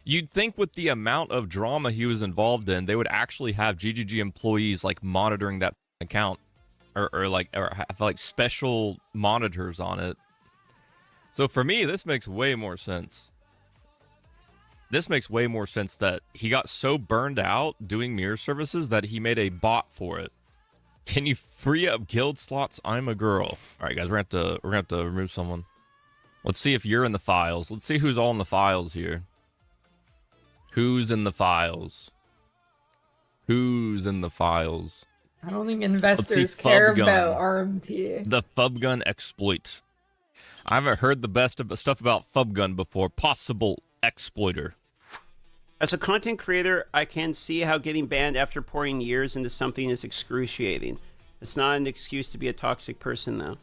You'd think with the amount of drama he was involved in, they would actually have GGG employees like monitoring that account, or have like special monitors on it. So for me, this makes way more sense. This makes way more sense that he got so burned out doing mirror services that he made a bot for it. Can you free up guild slots? I'm a girl. All right, guys, we're gonna have to remove someone. Let's see if you're in the files. Let's see who's all in the files here. Who's in the files? Who's in the files? I don't think investors care about RMT. The Fubgun exploit. I haven't heard the best of the stuff about Fubgun before. Possible exploiter. As a content creator, I can see how getting banned after pouring years into something is excruciating. It's not an excuse to be a toxic person, though.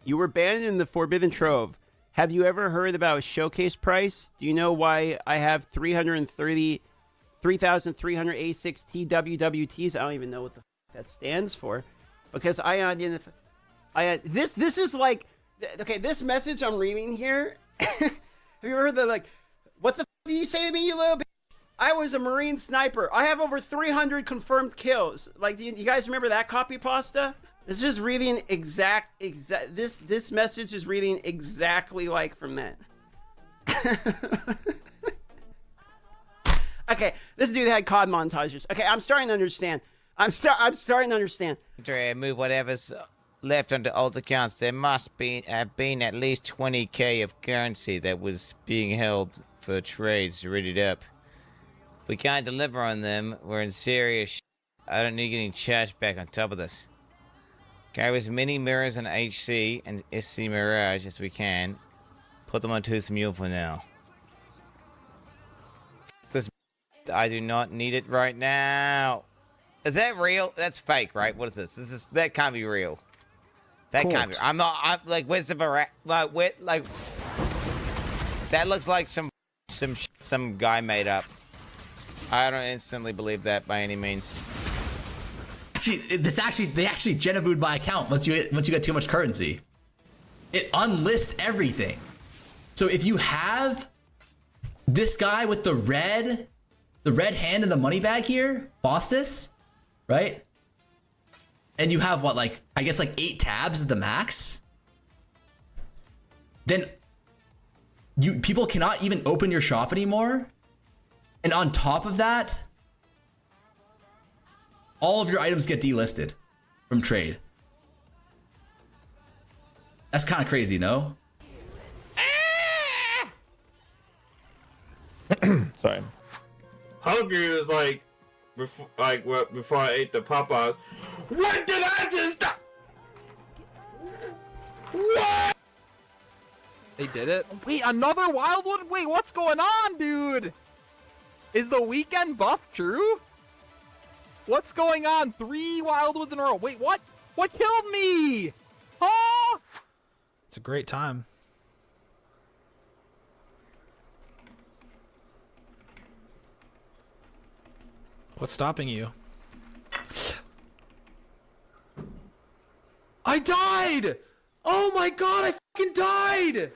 You were banned in the Forbidden Trove. Have you ever heard about showcase price? Do you know why I have 3,386 TWWTs? I don't even know what the that stands for. Because this is like, okay, this message I'm reading here. Have you heard the like, what the did you say to me, you little bitch? I was a Marine sniper. I have over 300 confirmed kills. Like, you guys remember that copy pasta? This is reading this message is reading exactly like from that. Okay, this dude had COD montages. Okay, I'm starting to understand. I'm starting to understand. Move whatever's left onto alt accounts. There must have been at least 20k of currency that was being held for trades to read it up. If we can't deliver on them, we're in serious I don't need getting charged back on top of this. Carry as many mirrors on HC and SC Mirage as we can. Put them on Tooth Mule for now. This I do not need it right now. Is that real? That's fake, right? What is this? That can't be real. That can't be. I'm like, where's the like that looks like some guy made up. I don't instantly believe that by any means. They actually genabooed my account once you get too much currency. It unlists everything. So if you have this guy with the red hand in the money bag here, Bostis, right? And you have what, like, I guess like 8 tabs is the max. Then people cannot even open your shop anymore. And on top of that, all of your items get delisted from trade. That's kind of crazy, no? Sorry. Hungry is like before I ate the Popeyes. What did I just do? What? They did it? Wait, another Wildwood? Wait, what's going on, dude? Is the weekend buff true? What's going on? 3 Wildwoods in a row. Wait, what? What killed me? Huh? It's a great time. What's stopping you? I died! Oh my god, I fucking died!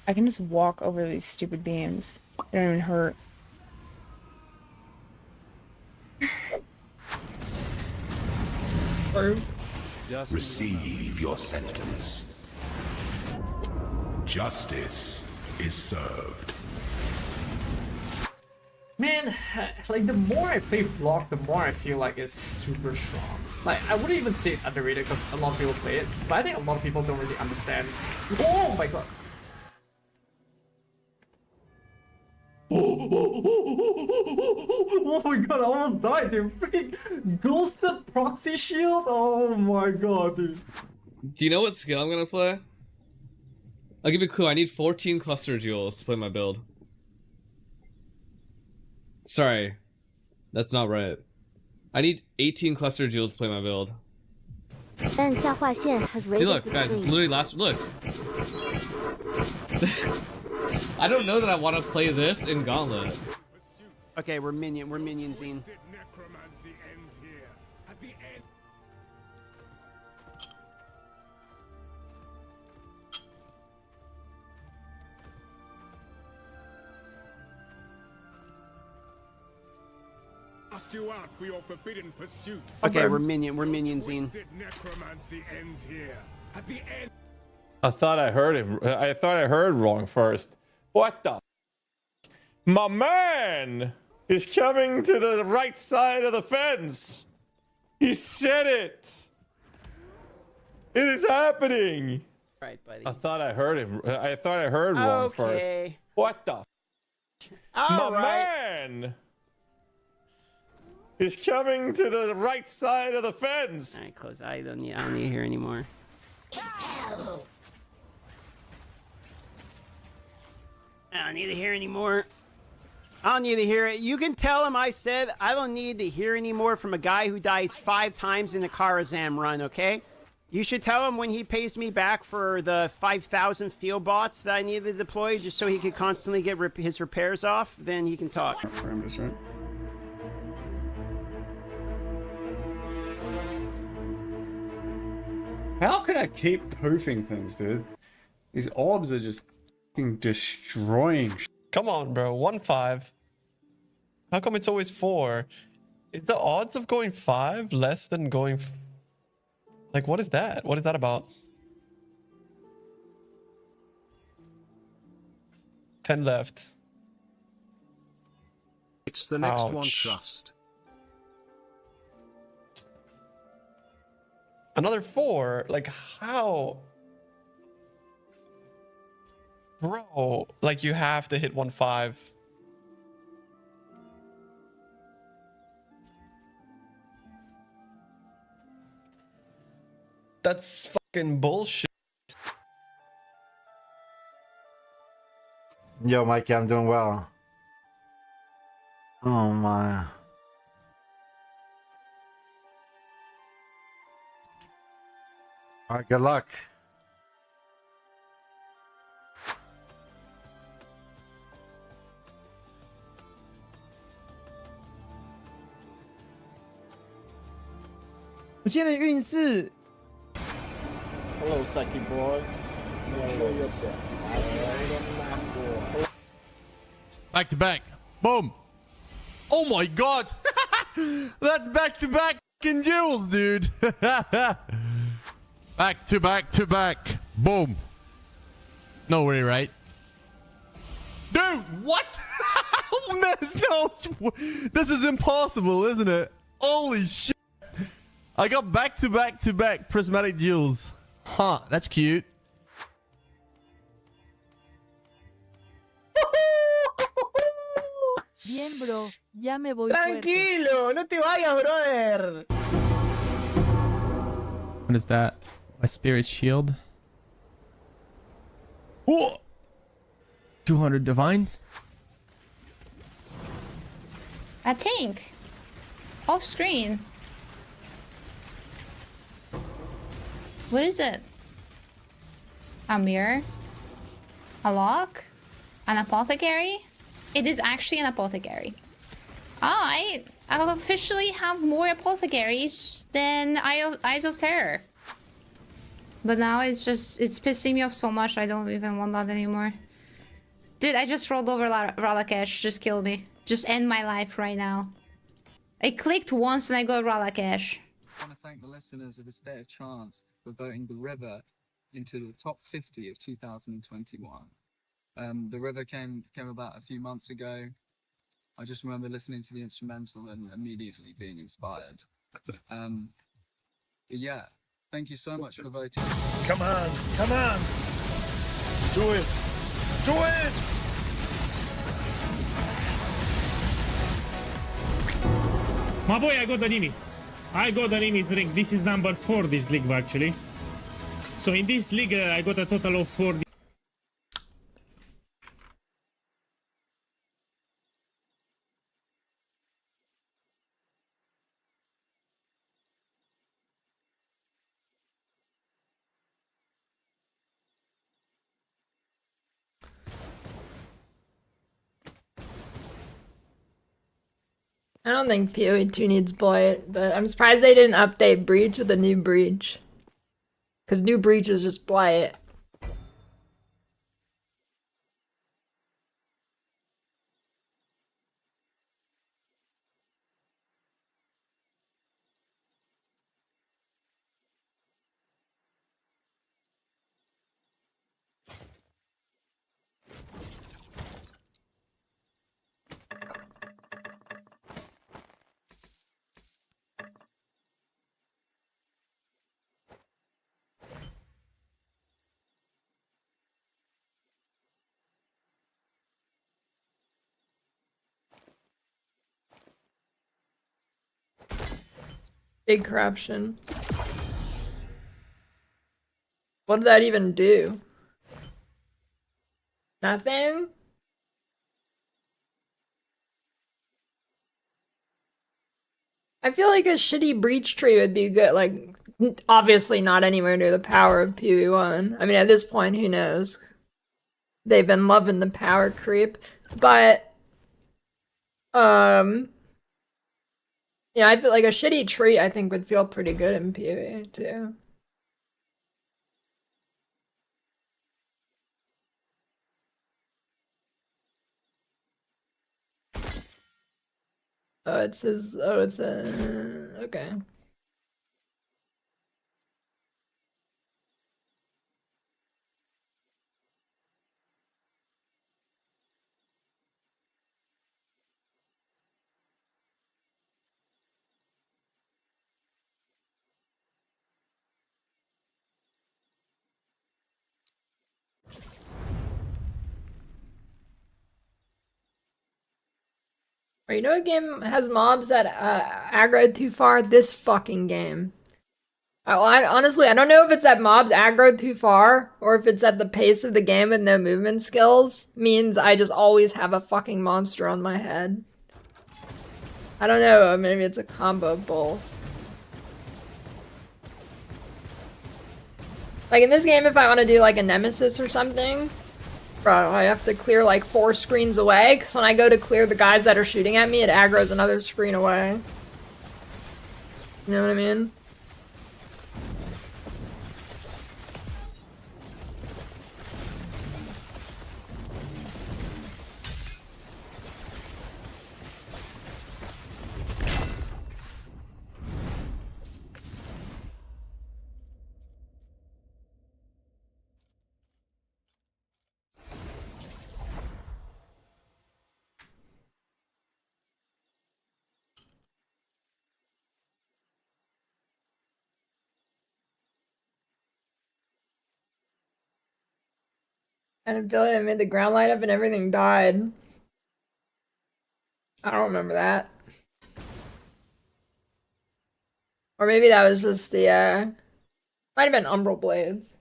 I can just walk over these stupid beams. They don't even hurt. Receive your sentence. Justice is served. Man, like the more I play Block, the more I feel like it's super strong. Like, I wouldn't even say it's underrated because a lot of people play it, but I think a lot of people don't really understand. Oh my god. Oh my god, I almost died, dude. Freaking ghosted proxy shield. Oh my god, dude. Do you know what skill I'm gonna play? I'll give you a clue. I need 14 cluster jewels to play my build. Sorry, that's not right. I need 18 cluster jewels to play my build. See, look, guys, it's literally last. Look. I don't know that I want to play this in Gauntlet. Okay, we're minionsing. Cast you out for your forbidden pursuits. Okay, we're minionsing. Necromancy ends here. At the end. I thought I heard him. I thought I heard wrong first. What the? My man is coming to the right side of the fence. He said it. It is happening. Right, buddy. I thought I heard him. I thought I heard wrong first. What the? My man is coming to the right side of the fence. All right, close. I don't need to hear anymore. I don't need to hear anymore. I don't need to hear it. You can tell him I said I don't need to hear anymore from a guy who dies 5 times in a Karazam run, okay? You should tell him when he pays me back for the 5,000 field bots that I need to deploy just so he could constantly get his repairs off, then he can talk. Parameters, right? How can I keep poofing things, dude? These orbs are just fucking destroying. Come on, bro. 1-5. How come it's always 4? Is the odds of going 5 less than going... Like, what is that? What is that about? 10 left. It's the next one, Ouch. trust. Another 4? Like, how? Bro, like, you have to hit 1-5. That's fucking bullshit. Yo, Mikey, I'm doing well. Oh my. Alright, good luck. Hello, Saki boy. Show you upset. Back to back. Boom. Oh my god. That's back to back fucking duels, dude. Back to back to back. Boom. No way, right? Dude, what? There's no... This is impossible, isn't it? Holy shit. I got back to back to back prismatic duels. Huh, that's cute. Bien, bro. Ya me voy. Tranquilo, no te vayas, brother. What is that? My spirit shield. Whoa. 200 divines. A tank. Off screen. What is it? A mirror? A lock? An apothecary? It is actually an apothecary. I officially have more apothecaries than Eyes of Terror. But now it's pissing me off so much I don't even want that anymore. Dude, I just rolled over Ralakesh. Just kill me. Just end my life right now. I clicked once and I got Ralakesh. I want to thank the listeners of A State of Trance for voting The River into the top 50 of 2021. The River came about a few months ago. I just remember listening to the instrumental and immediately being inspired. But yeah, thank you so much for voting. Come on, come on. Do it. Do it. My boy, I got the Nimis. I got the Nimis ring. This is number 4 this league actually. So in this league I got a total of 4. I don't think PoE 2 needs Blight, but I'm surprised they didn't update Breach with a new Breach. Because new Breach is just Blight. Big corruption. What did that even do? Nothing? I feel like a shitty breach tree would be good, like, obviously not anywhere near the power of PoE1. I mean, at this point, who knows? They've been loving the power creep, but, yeah, I feel like a shitty tree, I think, would feel pretty good in PoE, too. Oh, it says. Oh, it's a. Okay. Or you know what game has mobs that aggro too far? This fucking game. Honestly, I don't know if it's that mobs aggro too far, or if it's at the pace of the game with no movement skills, means I just always have a fucking monster on my head. I don't know, maybe it's a combo of both. Like in this game, if I want to do like a nemesis or something, bro, I have to clear like 4 screens away, because when I go to clear the guys that are shooting at me, it aggroes another screen away. You know what I mean? And ability that made the ground light up and everything died. I don't remember that. Or maybe that was just the, might have been Umbral Blades.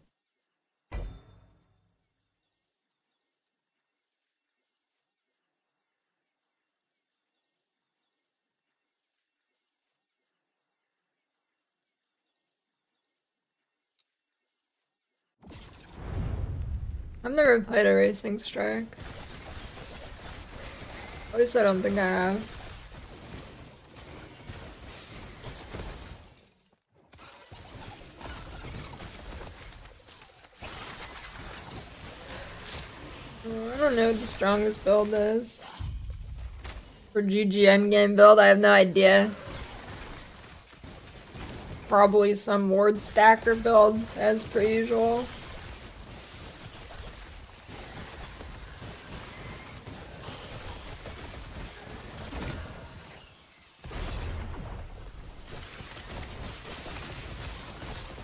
I've never played a racing strike. At least I don't think I have. I don't know what the strongest build is. For GG endgame build, I have no idea. Probably some ward stacker build, as per usual.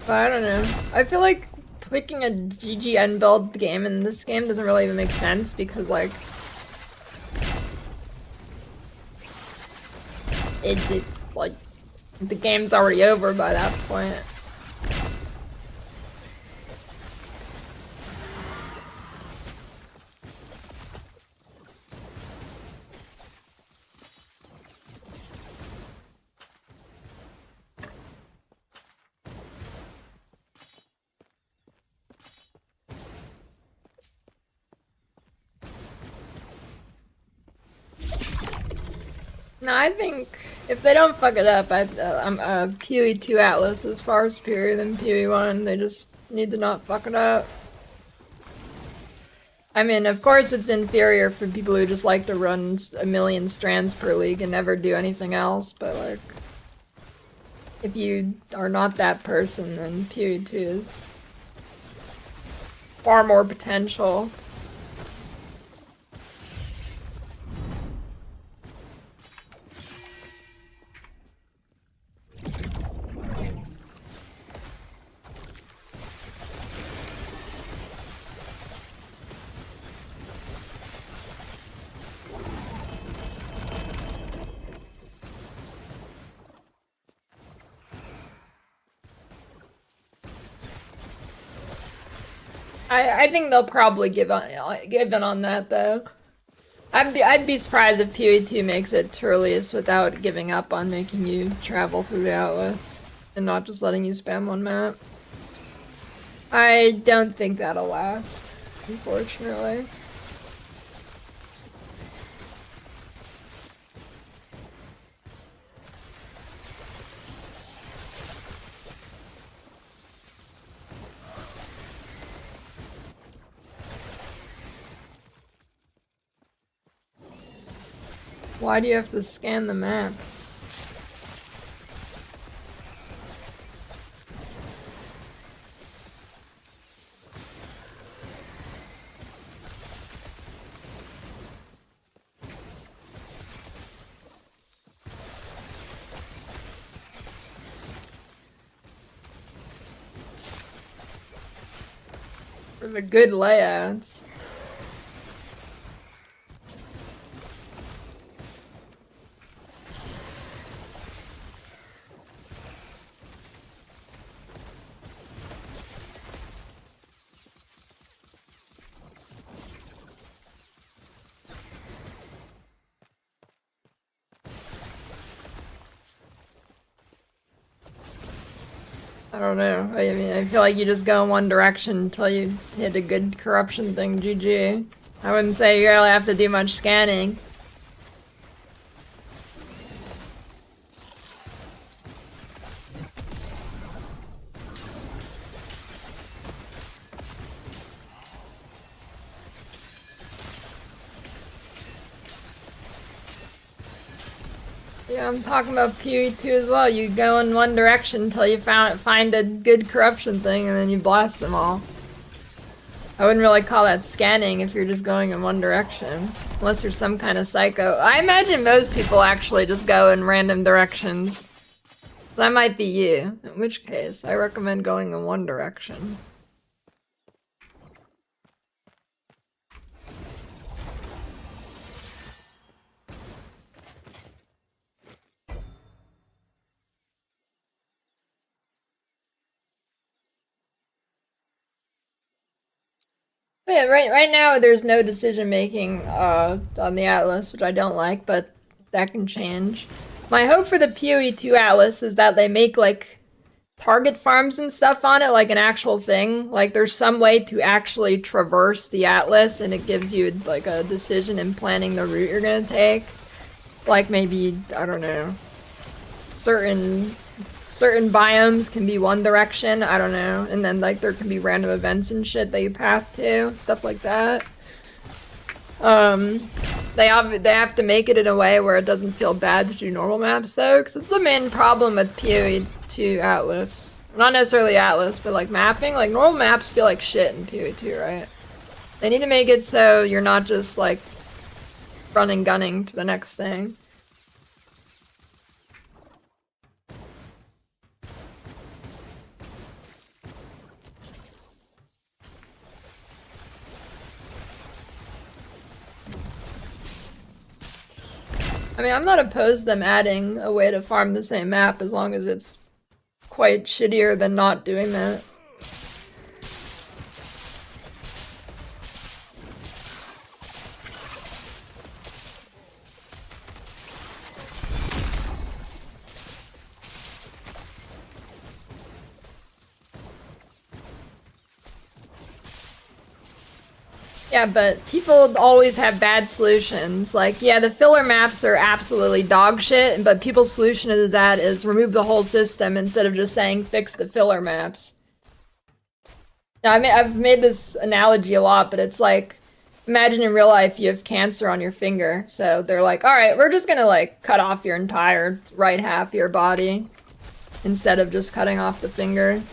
But I don't know. I feel like picking a GGN build game in this game doesn't really even make sense because, like, like, the game's already over by that point. No, I think if they don't fuck it up, PoE 2 Atlas is far superior than PoE 1. They just need to not fuck it up. I mean, of course it's inferior for people who just like to run a million strands per league and never do anything else, but like, if you are not that person, then PoE 2 is far more potential. I think they'll probably give in on that though. I'd be surprised if PoE 2 makes it to release without giving up on making you travel through the Atlas and not just letting you spam one map. I don't think that'll last, unfortunately. Why do you have to scan the map? For the good layouts. I don't know. I mean, I feel like you just go in one direction until you hit a good corruption thing, GG. I wouldn't say you really have to do much scanning. Yeah, I'm talking about PoE2 as well. You go in one direction until you find a good corruption thing, and then you blast them all. I wouldn't really call that scanning if you're just going in one direction. Unless you're some kind of psycho. I imagine most people actually just go in random directions. That might be you. In which case, I recommend going in one direction. But yeah, right now there's no decision making on the Atlas, which I don't like, but that can change. My hope for the PoE2 Atlas is that they make like target farms and stuff on it, like an actual thing. Like there's some way to actually traverse the Atlas and it gives you like a decision in planning the route you're gonna take. Like maybe, I don't know, certain biomes can be one direction, I don't know, and then like there can be random events and shit that you path to, stuff like that. They have to make it in a way where it doesn't feel bad to do normal maps though, because it's the main problem with PoE2 Atlas. Not necessarily Atlas, but like mapping, like normal maps feel like shit in PoE2, right? They need to make it so you're not just like running gunning to the next thing. I mean, I'm not opposed to them adding a way to farm the same map as long as it's quite shittier than not doing that. Yeah, but people always have bad solutions. Like, yeah, the filler maps are absolutely dog shit, but people's solution to that is remove the whole system instead of just saying fix the filler maps. Now, I've made this analogy a lot, but it's like, imagine in real life you have cancer on your finger. So they're like, all right, we're just gonna like cut off your entire right half of your body instead of just cutting off the finger.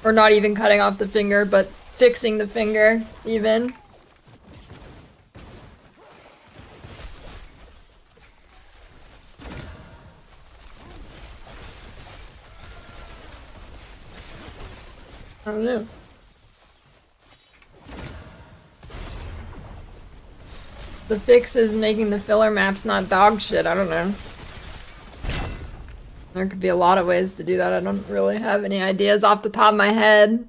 Or not even cutting off the finger, but fixing the finger, even. I don't know. The fix is making the filler maps not dog shit, I don't know. There could be a lot of ways to do that. I don't really have any ideas off the top of my head.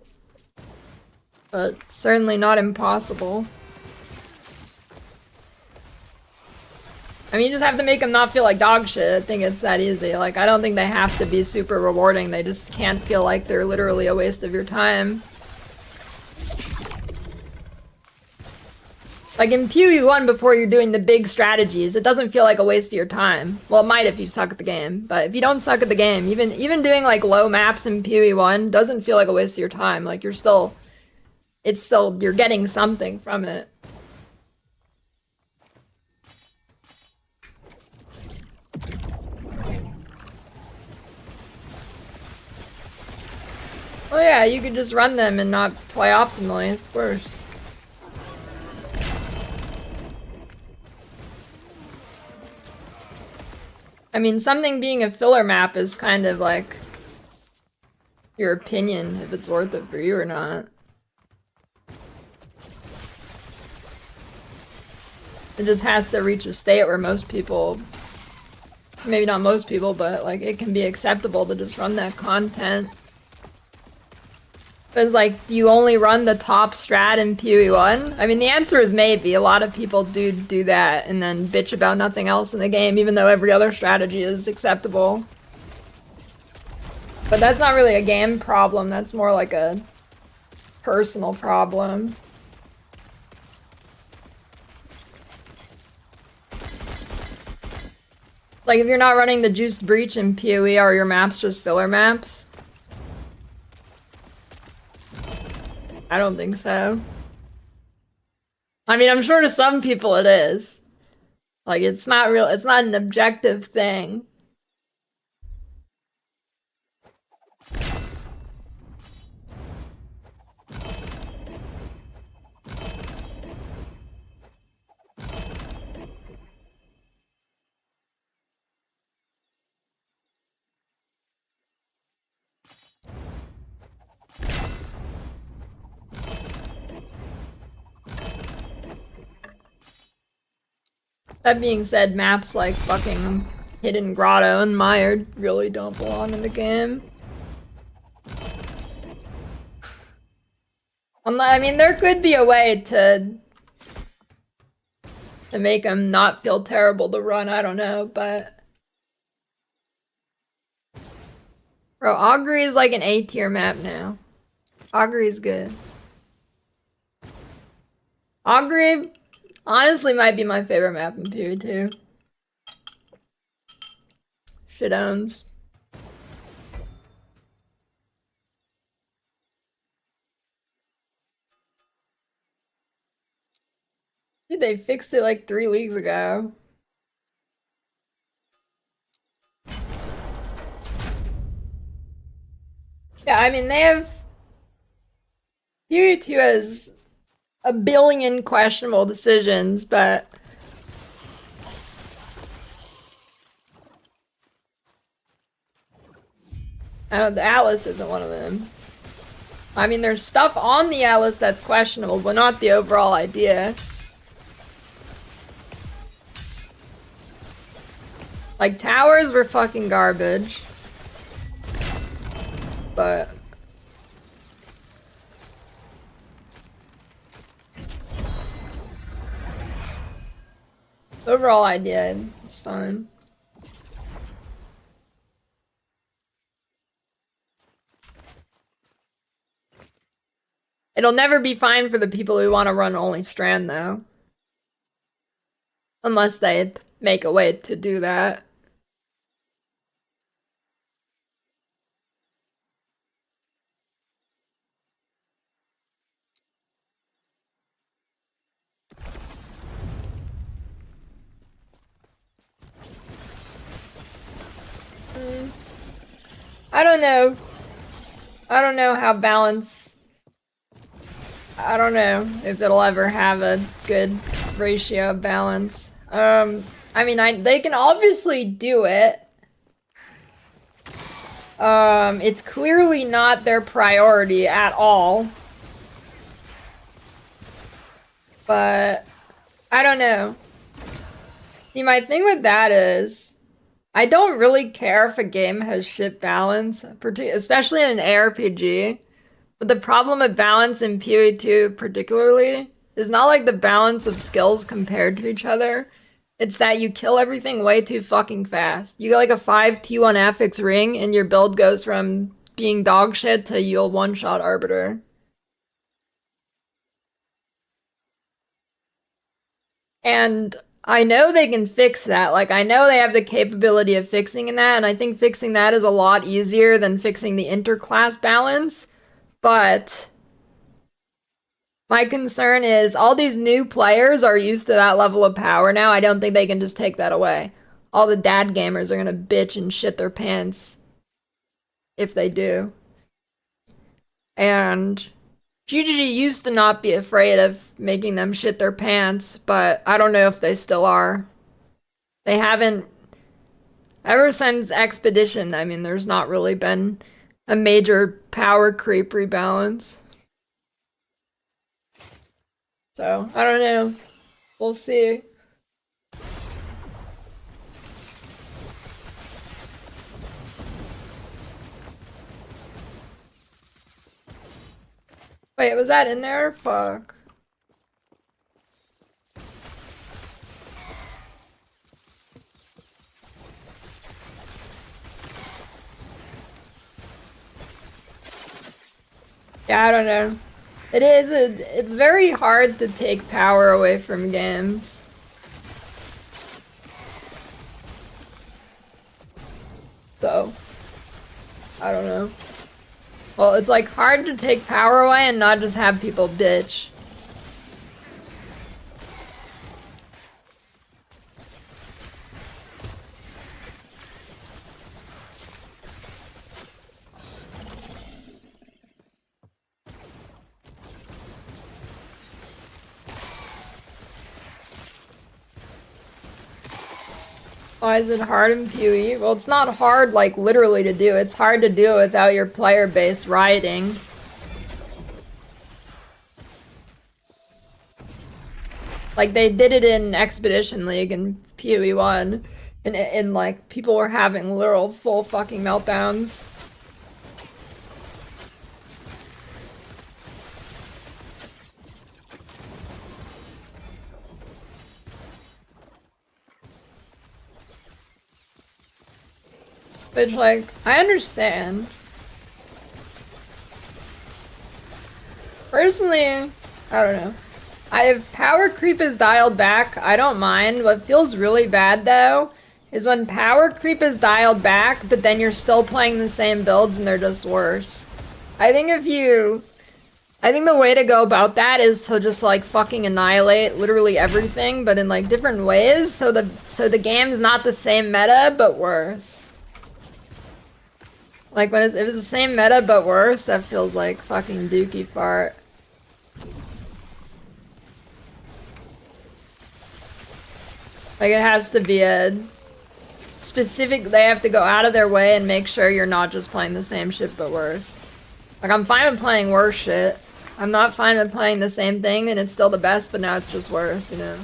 But certainly not impossible. I mean, you just have to make them not feel like dog shit. I think it's that easy. Like, I don't think they have to be super rewarding. They just can't feel like they're literally a waste of your time. Like in PoE1, before you're doing the big strategies, it doesn't feel like a waste of your time. Well, it might if you suck at the game, but if you don't suck at the game, even doing like low maps in PoE1 doesn't feel like a waste of your time. Like you're still... you're getting something from it. Oh yeah, you could just run them and not play optimally, of course. I mean, something being a filler map is kind of like your opinion if it's worth it for you or not. It just has to reach a state where most people, maybe not most people, but like it can be acceptable to just run that content. Because like, do you only run the top strat in PoE1? I mean, the answer is maybe. A lot of people do that and then bitch about nothing else in the game, even though every other strategy is acceptable. But that's not really a game problem, that's more like a personal problem. Like if you're not running the Juiced Breach in PoE, are your maps just filler maps? I don't think so. I mean, I'm sure to some people it is. Like it's not real, it's not an objective thing. That being said, maps like fucking Hidden Grotto and Mired really don't belong in the game. I mean, there could be a way to make them not feel terrible to run, I don't know, but... Bro, Augury is like an A tier map now. Augury is good. Augury honestly might be my favorite map in PoE2. Shit owns. Dude, they fixed it like 3 leagues ago. Yeah, I mean, they have... PoE2 has a billion questionable decisions, but... I don't, the Atlas isn't one of them. I mean, there's stuff on the Atlas that's questionable, but not the overall idea. Like, towers were fucking garbage. But... overall idea, it's fine. It'll never be fine for the people who want to run only Strand, though. Unless they make a way to do that. I don't know. I don't know how balance... I don't know if it'll ever have a good ratio of balance. I mean, they can obviously do it. It's clearly not their priority at all. But, I don't know. See, my thing with that is, I don't really care if a game has shit balance, especially in an ARPG. But the problem with balance in PoE2 particularly is not like the balance of skills compared to each other. It's that you kill everything way too fucking fast. You get like a 5 T1 affix ring and your build goes from being dog shit to you'll one-shot Arbiter. And I know they can fix that. Like, I know they have the capability of fixing that, and I think fixing that is a lot easier than fixing the interclass balance. But my concern is all these new players are used to that level of power now. I don't think they can just take that away. All the dad gamers are gonna bitch and shit their pants if they do. And GGG used to not be afraid of making them shit their pants, but I don't know if they still are. They haven't, ever since Expedition, I mean, there's not really been a major power creep rebalance. So, I don't know. We'll see. Wait, was that in there? Fuck. Yeah, I don't know. It's very hard to take power away from games. So, I don't know. Well, it's like hard to take power away and not just have people bitch. Why is it hard in PoE? Well, it's not hard, like, literally to do. It's hard to do it without your player base rioting. Like, they did it in Expedition League and PoE 1. And like, people were having literal full fucking meltdowns. Which, like, I understand. Personally, I don't know. If power creep is dialed back, I don't mind. What feels really bad, though, is when power creep is dialed back, but then you're still playing the same builds and they're just worse. I think the way to go about that is to just, like, fucking annihilate literally everything, but in, like, different ways, so the game's not the same meta, but worse. Like, if it's the same meta but worse, that feels like fucking dookie fart. Like, it has to be a specific, they have to go out of their way and make sure you're not just playing the same shit but worse. Like, I'm fine with playing worse shit. I'm not fine with playing the same thing and it's still the best, but now it's just worse, you know?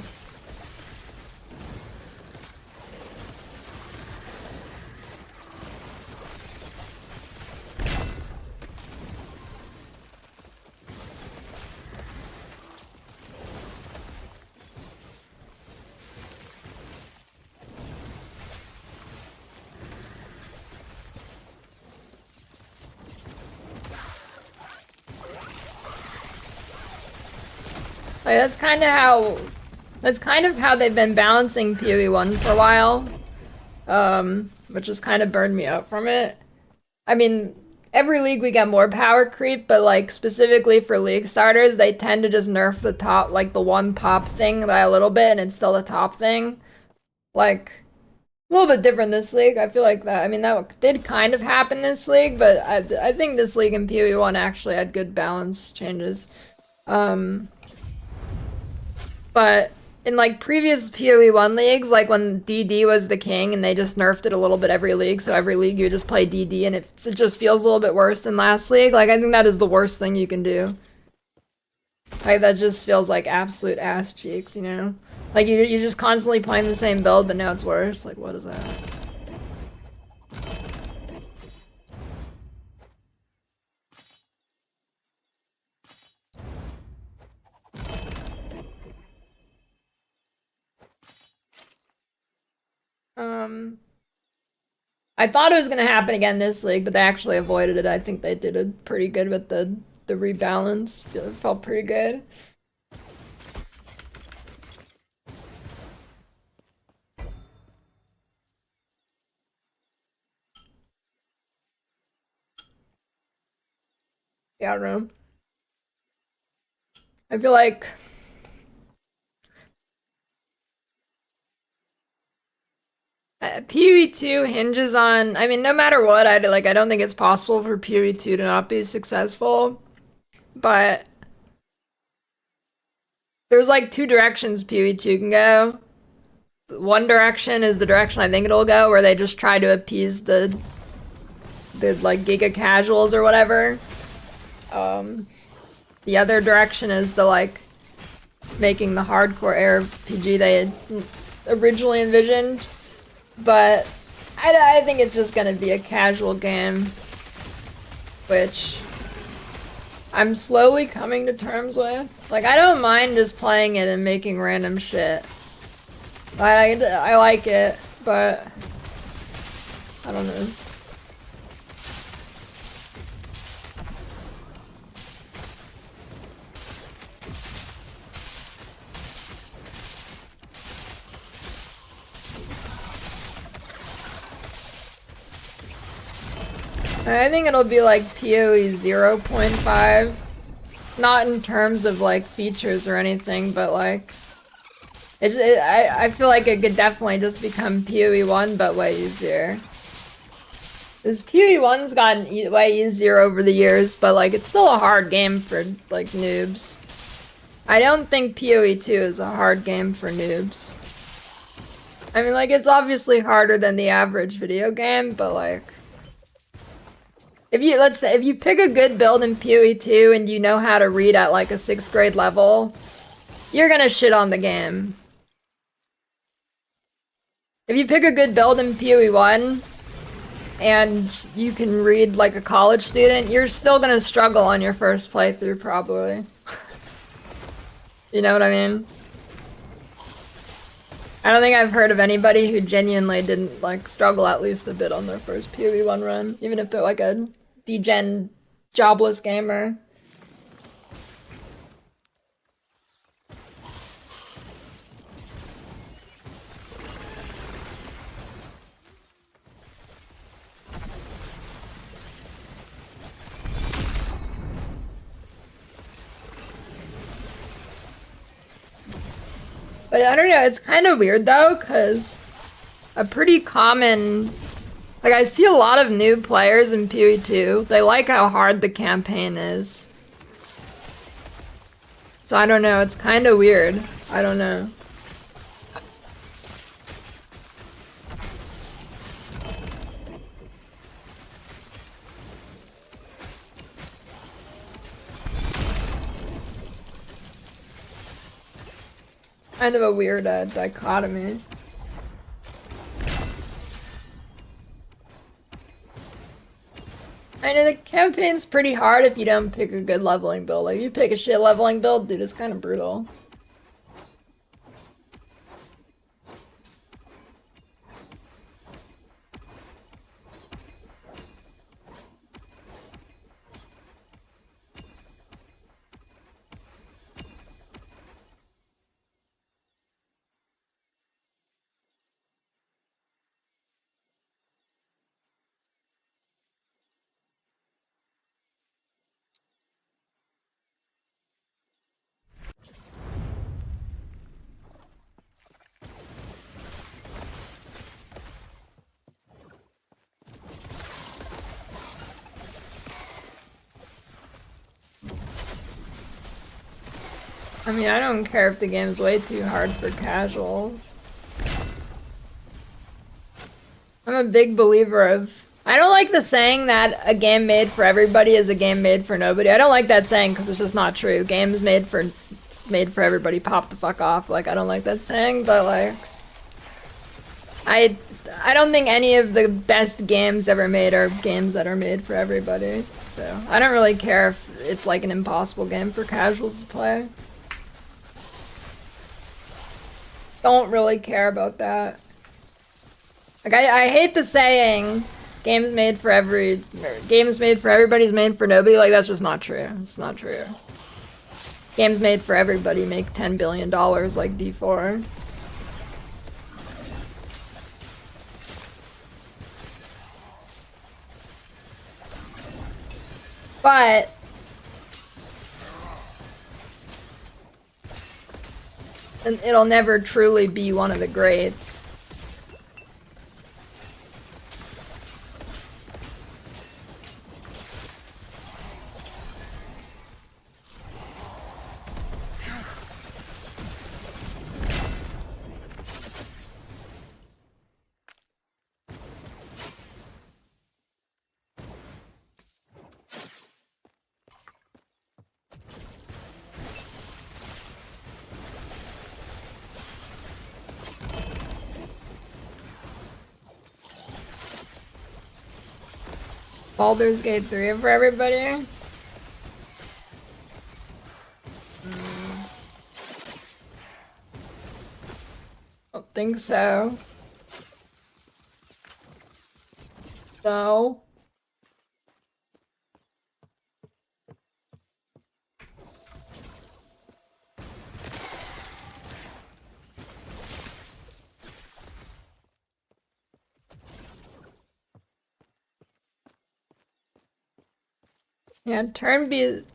Like, that's kind of how they've been balancing PoE 1 for a while. Which has kind of burned me out from it. I mean, every league we get more power creep, but like specifically for league starters, they tend to just nerf the top, like the one top thing by a little bit and it's still the top thing. Like, a little bit different this league. I feel like that, I mean, that did kind of happen this league, but I think this league in PoE 1 actually had good balance changes. But in like previous PoE 1 leagues, like when DD was the king and they just nerfed it a little bit every league, so every league you just play DD and it just feels a little bit worse than last league, like I think that is the worst thing you can do. Like that just feels like absolute ass cheeks, you know? Like you're just constantly playing the same build, but now it's worse. Like what is that? I thought it was gonna happen again this league, but they actually avoided it. I think they did it pretty good with the rebalance. It felt pretty good. Yeah, I don't know. I feel like PoE 2 hinges on, I mean, no matter what, I don't think it's possible for PoE 2 to not be successful, but there's like two directions PoE 2 can go. One direction is the direction I think it'll go, where they just try to appease the like giga casuals or whatever. The other direction is the like making the hardcore RPG they had originally envisioned, but I think it's just gonna be a casual game, which I'm slowly coming to terms with. Like, I don't mind just playing it and making random shit. I like it, but I don't know. I think it'll be like PoE 0.5. Not in terms of like features or anything, but like I feel like it could definitely just become PoE 1, but way easier. This PoE 1's gotten way easier over the years, but like it's still a hard game for like noobs. I don't think PoE 2 is a hard game for noobs. I mean, like, it's obviously harder than the average video game, but like, let's say if you pick a good build in PoE 2 and you know how to read at like a 6th grade level, you're gonna shit on the game. If you pick a good build in PoE 1 and you can read like a college student, you're still gonna struggle on your first playthrough probably. You know what I mean? I don't think I've heard of anybody who genuinely didn't like struggle at least a bit on their first PoE 1 run, even if they're like a degen jobless gamer. But I don't know, it's kind of weird though, because a pretty common... Like, I see a lot of new players in PoE 2. They like how hard the campaign is. So I don't know, it's kind of weird. I don't know. Kind of a weird dichotomy. I know the campaign's pretty hard if you don't pick a good leveling build. Like, if you pick a shit leveling build, dude, it's kind of brutal. I mean, I don't care if the game's way too hard for casuals. I'm a big believer of... I don't like the saying that a game made for everybody is a game made for nobody. I don't like that saying because it's just not true. Games made for everybody pop the fuck off. Like, I don't like that saying, but like... I don't think any of the best games ever made are games that are made for everybody. So, I don't really care if it's like an impossible game for casuals to play. Don't really care about that. Like, I hate the saying games made for everybody's made for nobody. Like, that's just not true. It's not true. Games made for everybody make $10 billion like D4. But it'll never truly be one of the greats. Baldur's Gate 3 for everybody? Don't think so. No. Yeah, turn-based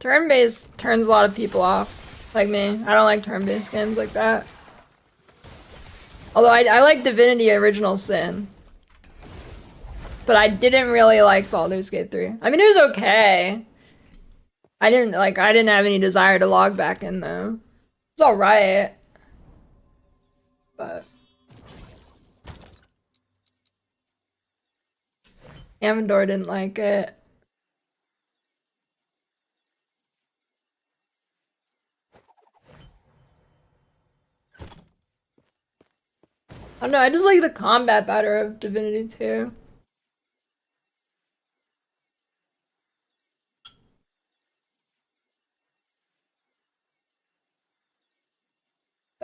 turns a lot of people off, like me. I don't like turn-based games like that. Although I like Divinity Original Sin. But I didn't really like Baldur's Gate 3. I mean, it was okay. I didn't have any desire to log back in though. It's alright. But Amador didn't like it. I don't know, I just like the combat better of Divinity 2.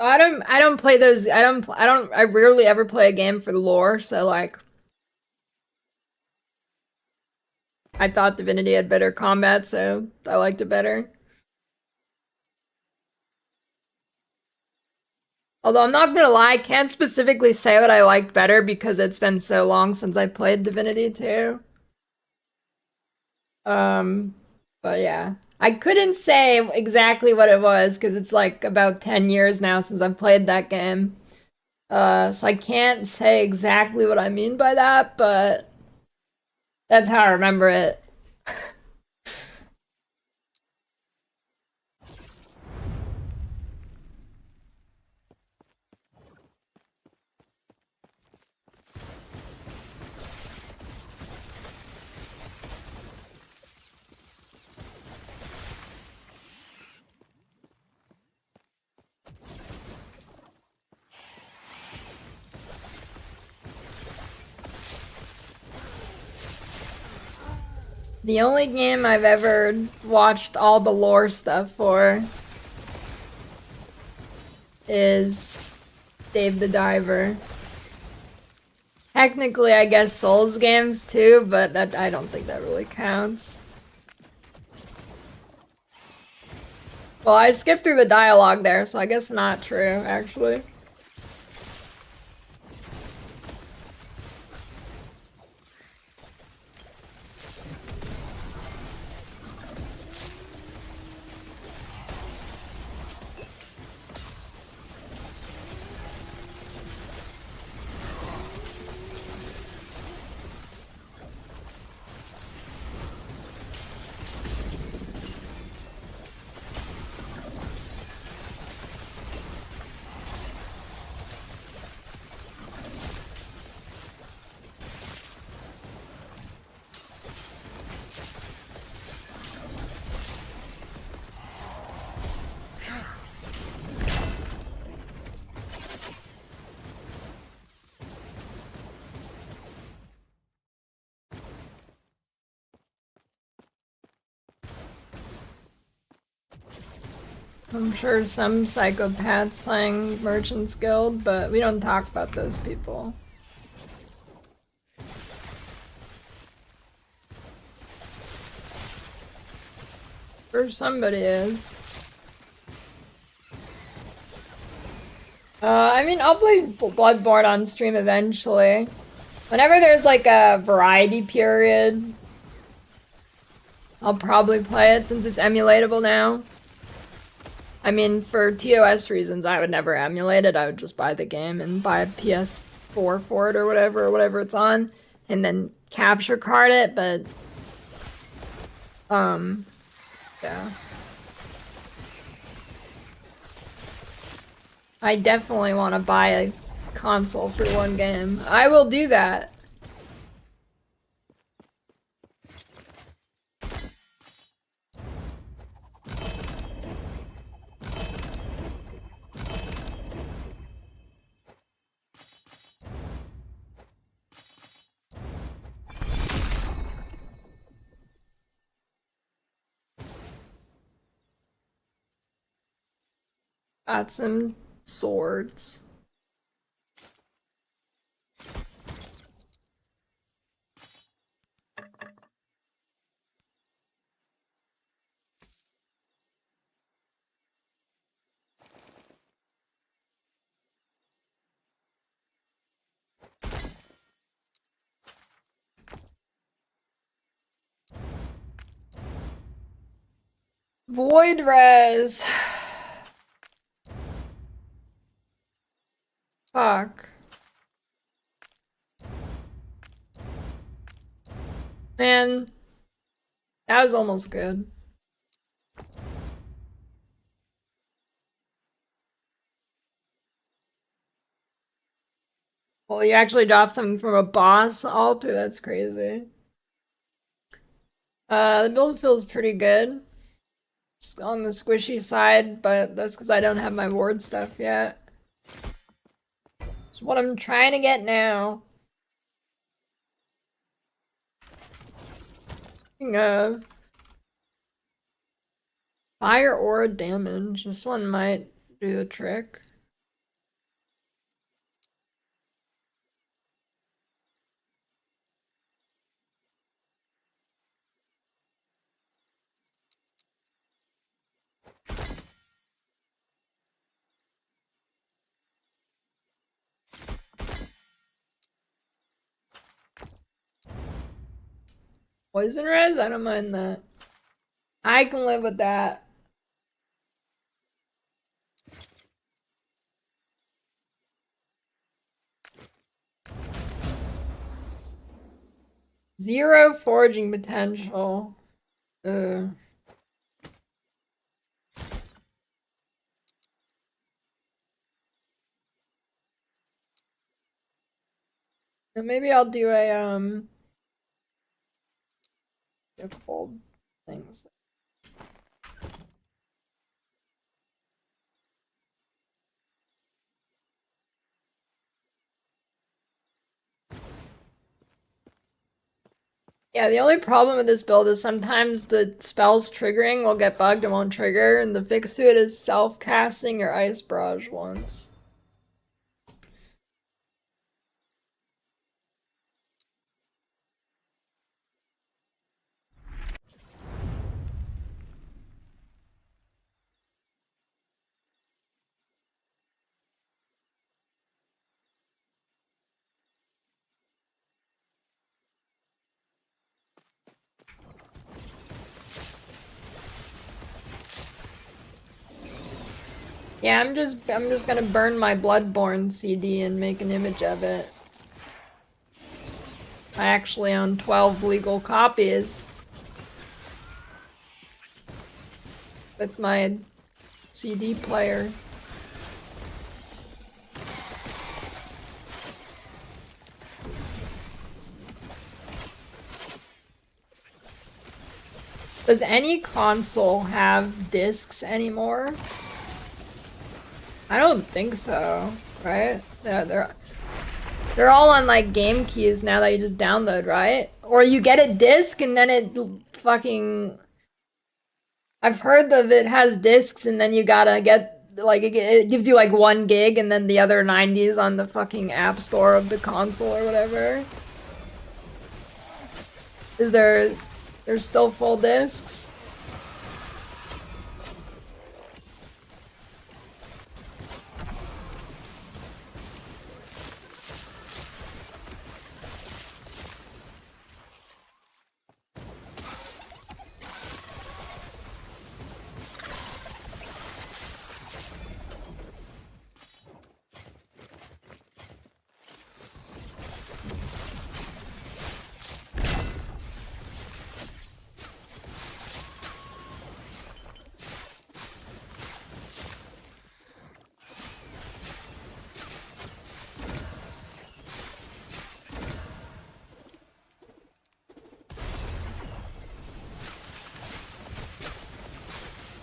I don't play those. I rarely ever play a game for the lore, so like I thought Divinity had better combat, so I liked it better. Although I'm not gonna lie, I can't specifically say what I liked better because it's been so long since I played Divinity 2. But yeah. I couldn't say exactly what it was because it's like about 10 years now since I've played that game. So I can't say exactly what I mean by that, but that's how I remember it. The only game I've ever watched all the lore stuff for is Dave the Diver. Technically, I guess Souls games too, but that I don't think that really counts. Well, I skipped through the dialogue there, so I guess not true, actually. I'm sure some psychopaths playing Merchant's Guild, but we don't talk about those people. Sure somebody is. I mean, I'll play Bloodborne on stream eventually. Whenever there's like a variety period, I'll probably play it since it's emulatable now. I mean, for TOS reasons, I would never emulate it. I would just buy the game and buy a PS4 for it or whatever it's on, and then capture card it, but yeah. I definitely want to buy a console for one game. I will do that. Got some swords. Void res. Fuck. Man, that was almost good. Well, you actually dropped something from a boss altar. That's crazy. The build feels pretty good. It's on the squishy side, but that's because I don't have my ward stuff yet. It's what I'm trying to get now. Speaking of fire aura damage, this one might do the trick. Poison res? I don't mind that. I can live with that. Zero foraging potential. Ugh. And maybe I'll do a difficult things. Yeah, the only problem with this build is sometimes the spells triggering will get bugged and won't trigger, and the fix to it is self-casting your Ice Barrage once. Yeah, I'm just gonna burn my Bloodborne CD and make an image of it. I actually own 12 legal copies with my CD player. Does any console have discs anymore? I don't think so, right? They're all on like game keys now that you just download, right? Or you get a disc and then it fucking... I've heard that it has discs and then you gotta get, like, it gives you like 1 gig and then the other 90 is on the fucking app store of the console or whatever. Is there's still full discs?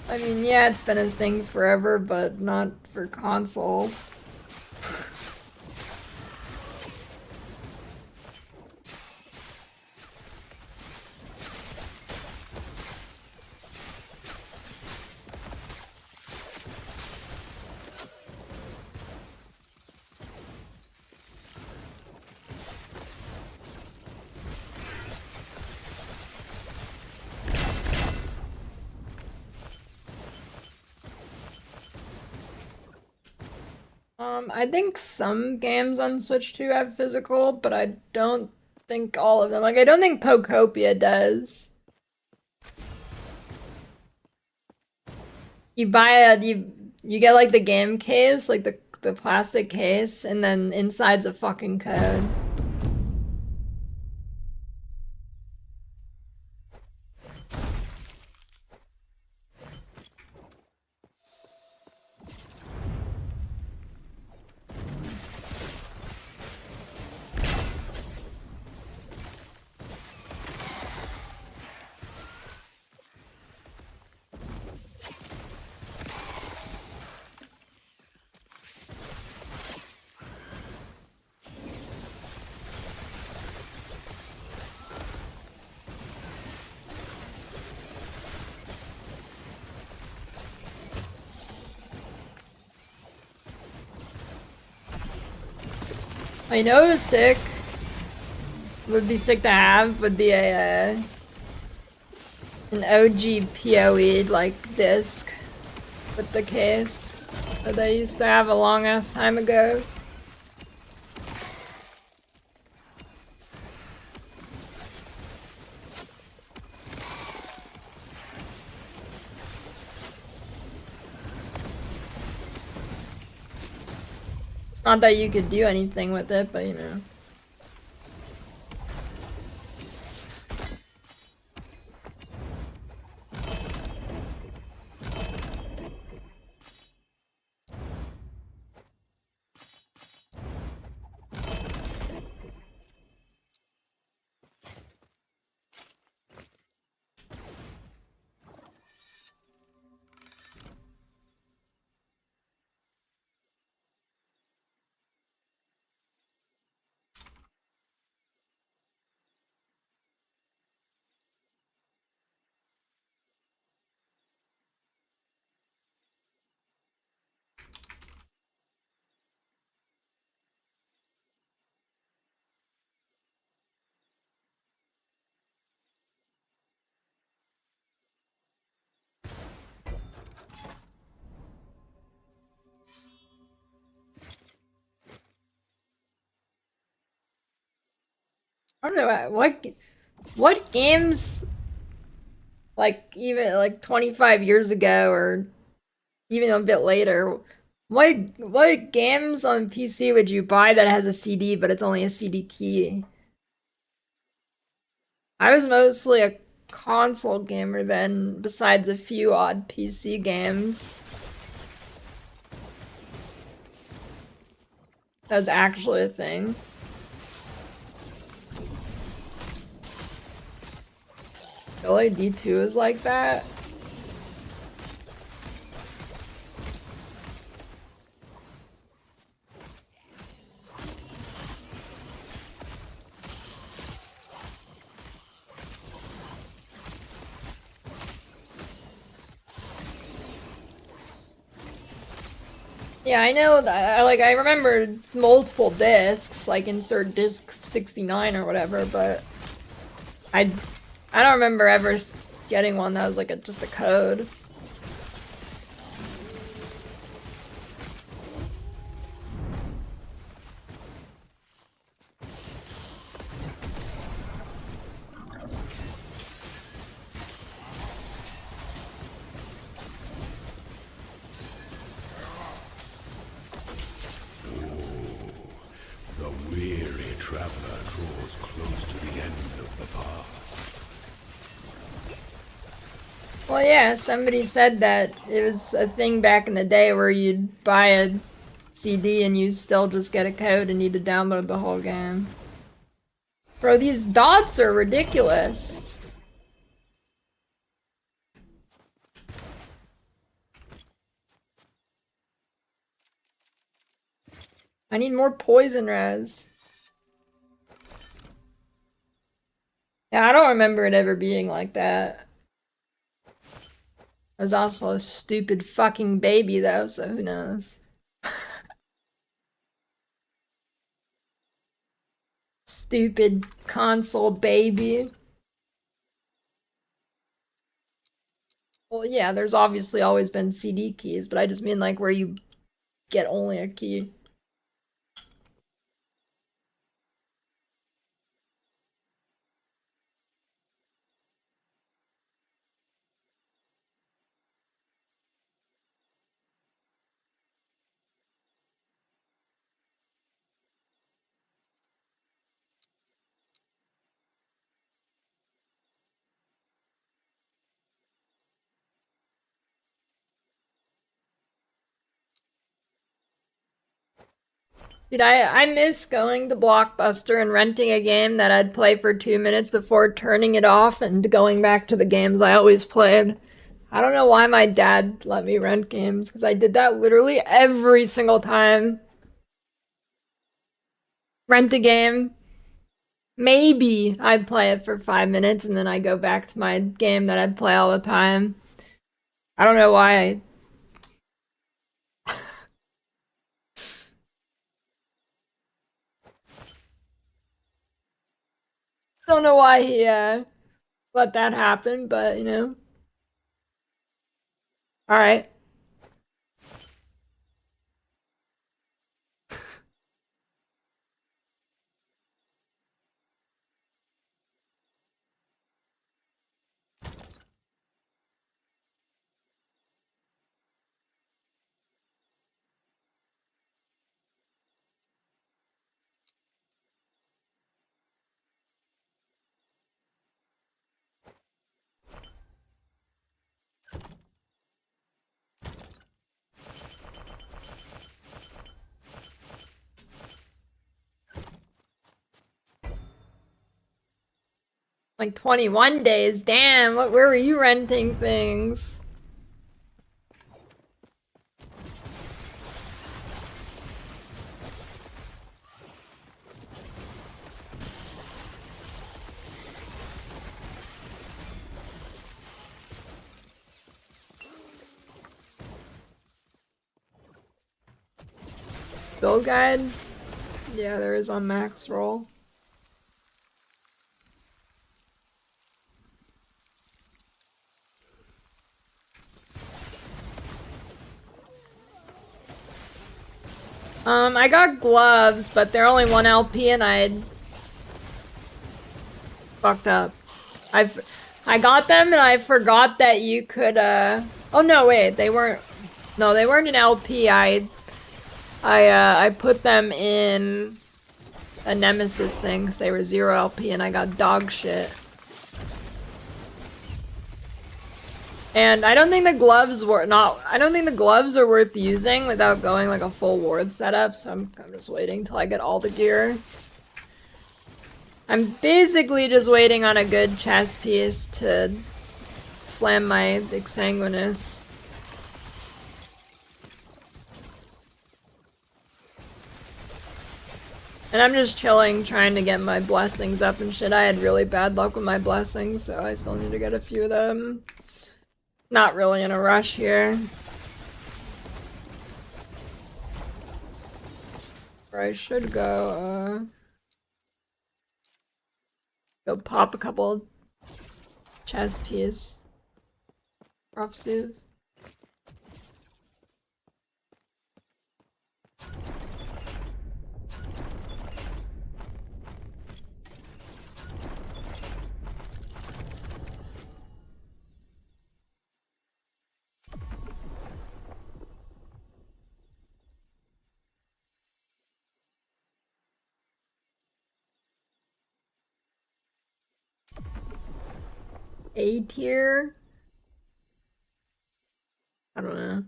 I mean, yeah, it's been a thing forever, but not for consoles. I think some games on Switch 2 have physical, but I don't think all of them. Like, I don't think Pokopia does. You buy you get like the game case, like the plastic case, and then inside's a fucking code. I know it's sick. Would be sick to have. Would be a an OG PoE like disc with the case that they used to have a long ass time ago. Not that you could do anything with it, but you know. I don't know what games, like even like 25 years ago or even a bit later, what games on PC would you buy that has a CD but it's only a CD key? I was mostly a console gamer then, besides a few odd PC games. That was actually a thing. Really? D2 is like that? Yeah, I know that, I remember multiple discs, like insert disc 69 or whatever, but I don't remember ever getting one that was like just a code. The weary traveler draws close to the end of the path. Well, yeah, somebody said that it was a thing back in the day where you'd buy a CD and you still just get a code and need to download the whole game. Bro, these dots are ridiculous. I need more poison res. Yeah, I don't remember it ever being like that. I was also a stupid fucking baby though, so who knows. Stupid console baby. Well, yeah, there's obviously always been CD keys, but I just mean like where you get only a key. Dude, I miss going to Blockbuster and renting a game that I'd play for 2 minutes before turning it off and going back to the games I always played. I don't know why my dad let me rent games, because I did that literally every single time. Rent a game. Maybe I'd play it for 5 minutes and then I go back to my game that I'd play all the time. I don't know why. Don't know why he let that happen, but you know. Alright. Like 21 days. Damn, where were you renting things? Build guide? Yeah, there is on max roll. I got gloves, but they're only 1 LP and I fucked up. I got them and I forgot that you could oh no, wait, they weren't an LP. I put them in a Nemesis thing because they were 0 LP and I got dog shit. And I don't think the gloves are worth using without going like a full ward setup, so I'm just waiting till I get all the gear. I'm basically just waiting on a good chest piece to slam my Exsanguinous. And I'm just chilling, trying to get my blessings up and shit. I had really bad luck with my blessings, so I still need to get a few of them. Not really in a rush here. Or I should go pop a couple chest piece. Rough suit. A tier? I don't know.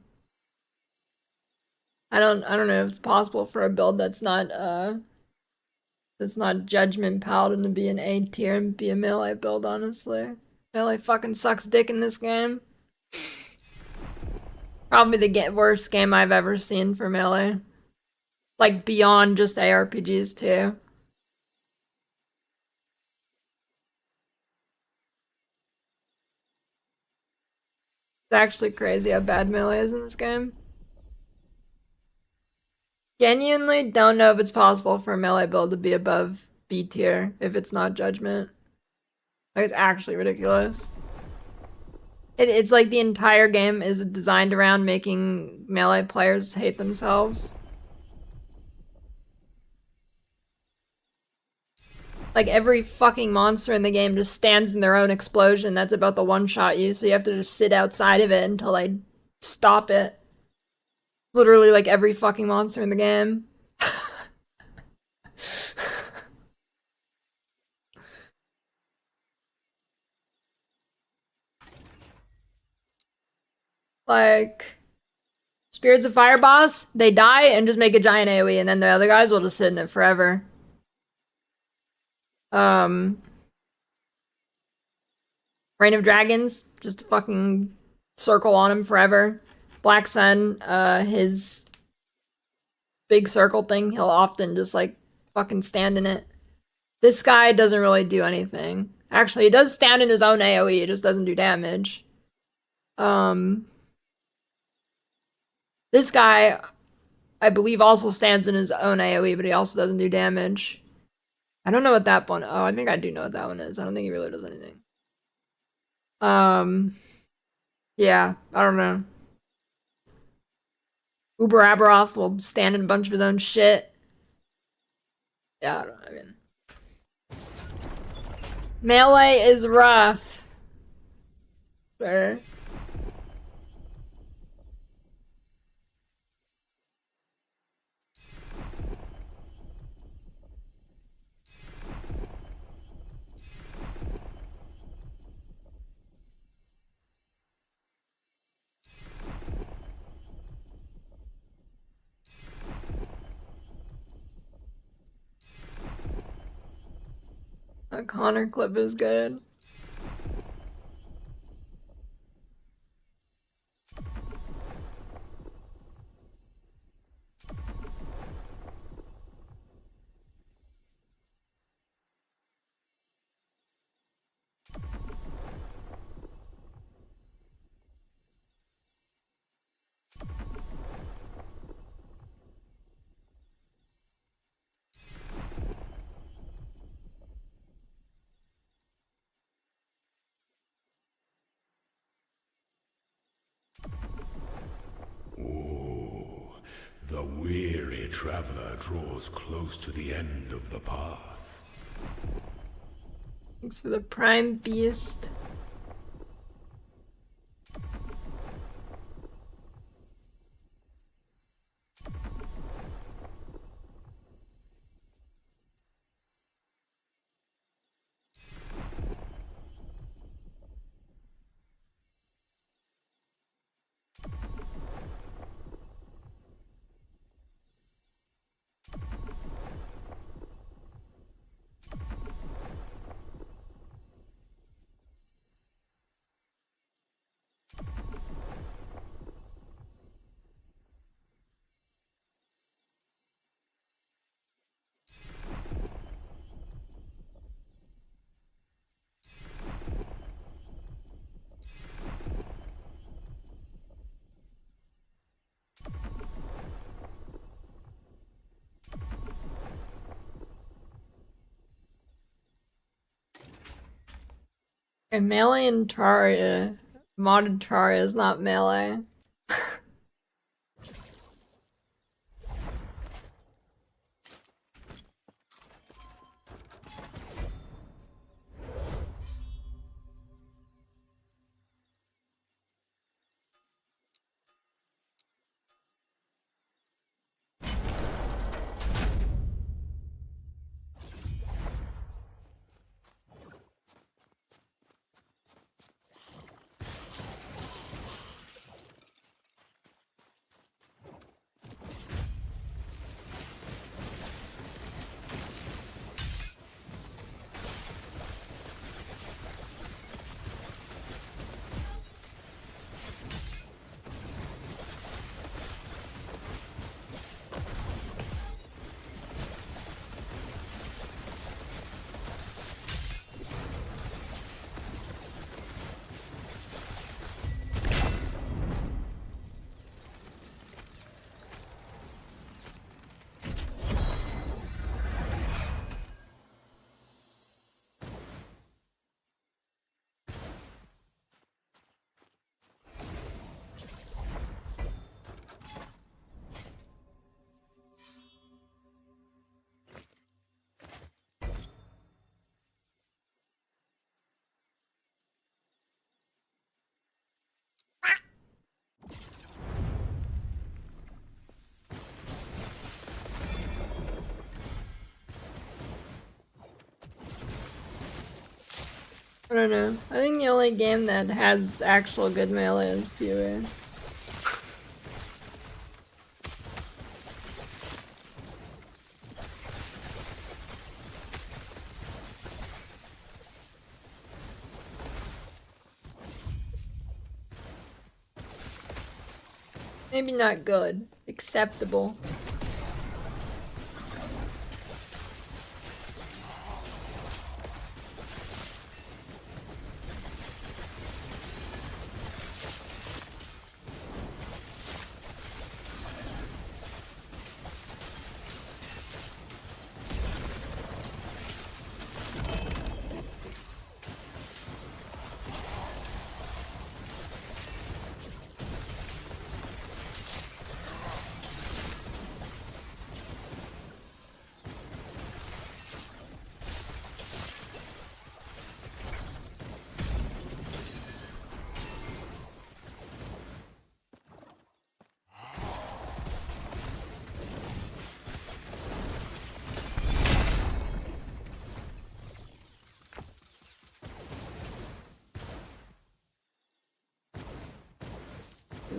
I don't know if it's possible for a build that's not Judgment Paladin to be an A tier and be a melee build, honestly. Melee fucking sucks dick in this game. Probably the worst game I've ever seen for melee. Like beyond just ARPGs too. It's actually crazy how bad melee is in this game. Genuinely don't know if it's possible for a melee build to be above B tier if it's not Judgment. Like, it's actually ridiculous. It's like the entire game is designed around making melee players hate themselves. Like, every fucking monster in the game just stands in their own explosion that's about to one-shot you, so you have to just sit outside of it until they stop it. Literally, like, every fucking monster in the game. Like, Spirits of Fire boss, they die and just make a giant AoE, and then the other guys will just sit in it forever. Reign of Dragons, just fucking circle on him forever. Black Sun, his big circle thing, he'll often just like fucking stand in it. This guy doesn't really do anything. Actually, he does stand in his own AoE, it just doesn't do damage. This guy, I believe, also stands in his own AoE, but he also doesn't do damage. I don't know what that one... Oh, I think I do know what that one is. I don't think he really does anything. Yeah, I don't know. Uber Aberoth will stand in a bunch of his own shit. Yeah, I don't know, I mean... Melee is rough. Sure. A Connor clip is good. The weary traveler draws close to the end of the path. Thanks for the Prime Beast. And melee and Taria, modded Taria is not melee. I don't know. I think the only game that has actual good melee is PoE. Maybe not good. Acceptable.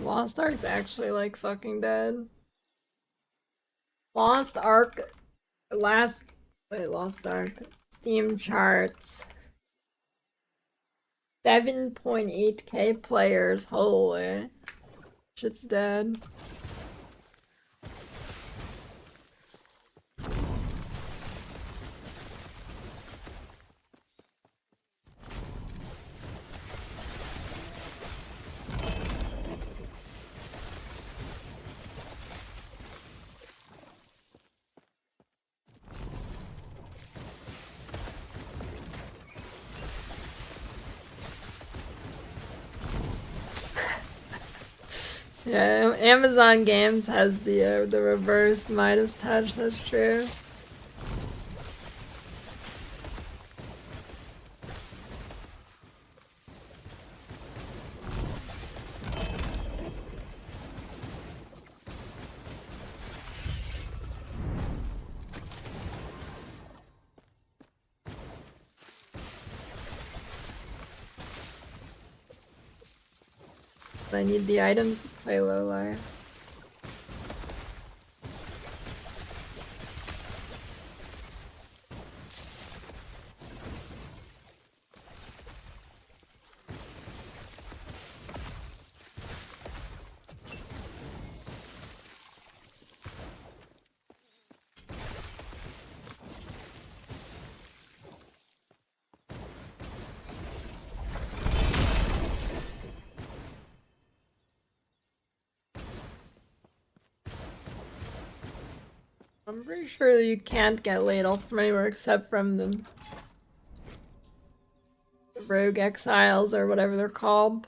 Lost Ark's actually like fucking dead. Lost Ark Lost Ark Steam charts. 7.8k players, holy shit's dead. Yeah, Amazon Games has the reverse Midas touch, that's true. I need the items to play low life. I'm pretty sure you can't get ladle from anywhere except from the Rogue Exiles or whatever they're called.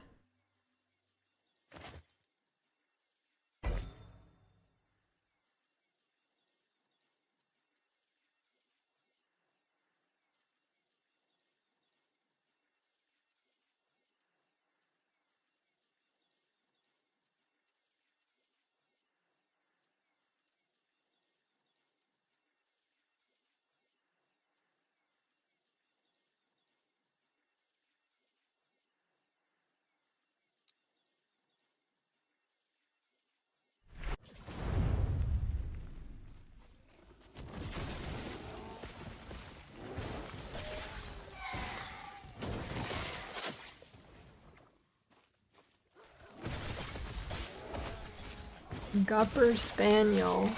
Gupper Spaniel.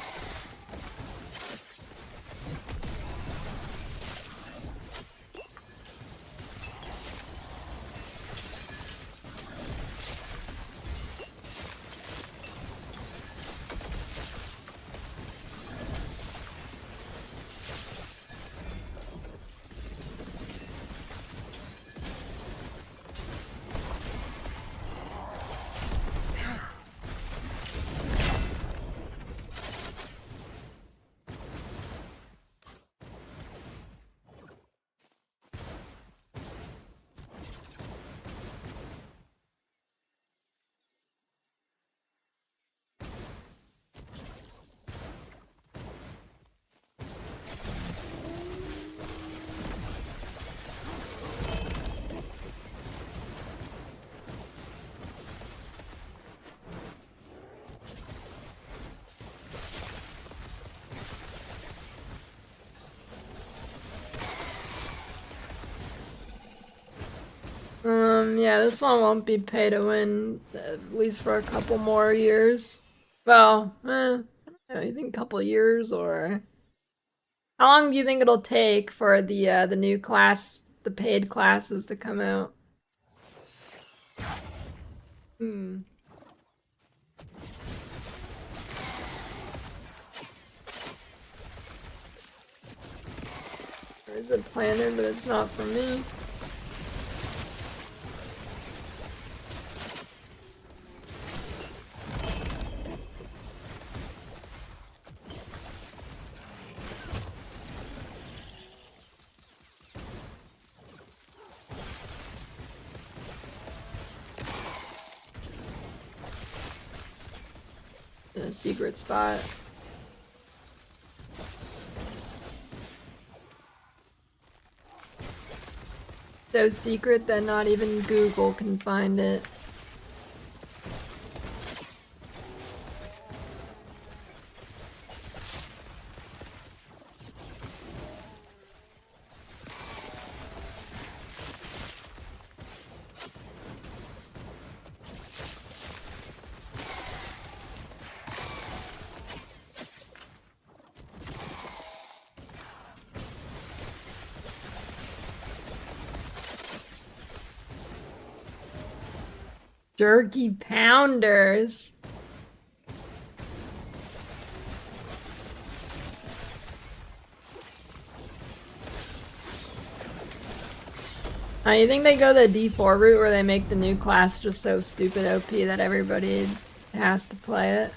Yeah, this one won't be pay to win, at least for a couple more years. Well, I don't know, you think a couple years, or how long do you think it'll take for the new class, the paid classes to come out? Hmm. There is a planner, but it's not for me. In a secret spot. So secret that not even Google can find it. Jerky pounders. You think they go the D4 route where they make the new class just so stupid OP that everybody has to play it?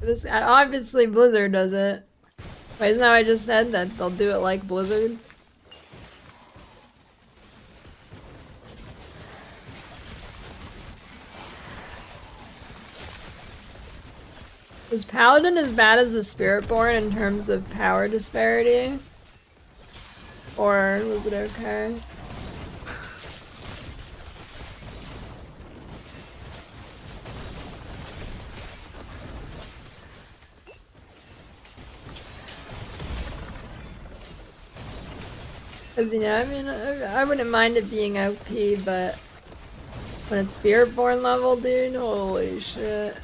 This obviously Blizzard does it. Wait, isn't that what I just said, that they'll do it like Blizzard? Was Paladin as bad as the Spiritborn in terms of power disparity? Or was it okay? Cause, you know, I mean, I wouldn't mind it being OP, but when it's Spiritborn level, dude, holy shit.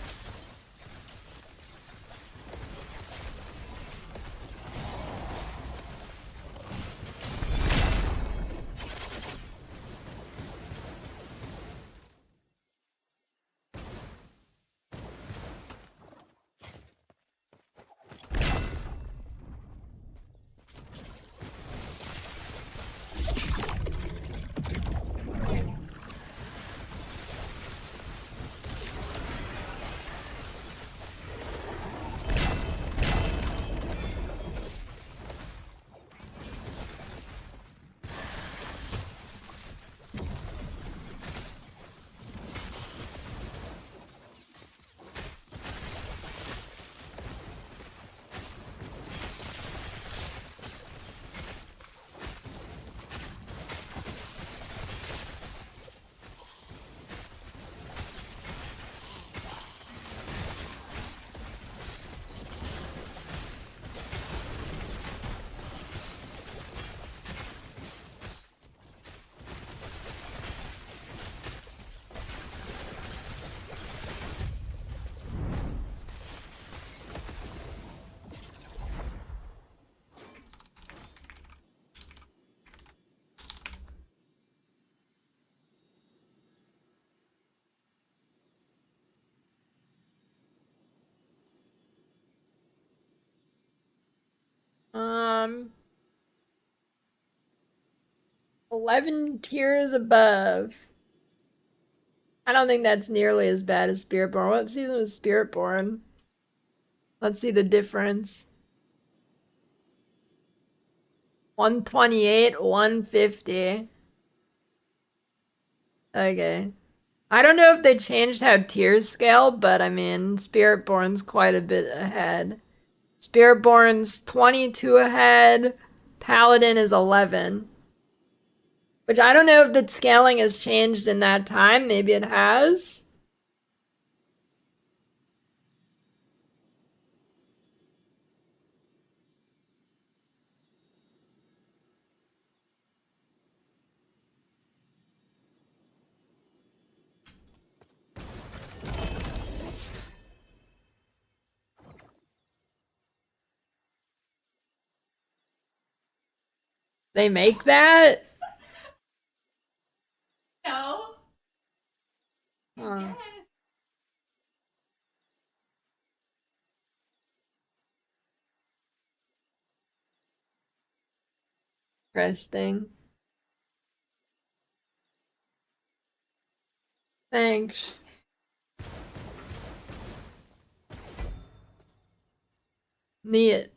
Um, 11 tiers above. I don't think that's nearly as bad as Spiritborn. What season was Spiritborn? Let's see the difference. 128, 150. Okay. I don't know if they changed how tiers scale, but I mean, Spiritborn's quite a bit ahead. Spiritborn's 22 ahead, Paladin is 11. Which I don't know if the scaling has changed in that time, maybe it has. They make that? No. Huh. Interesting. Thanks. Neat.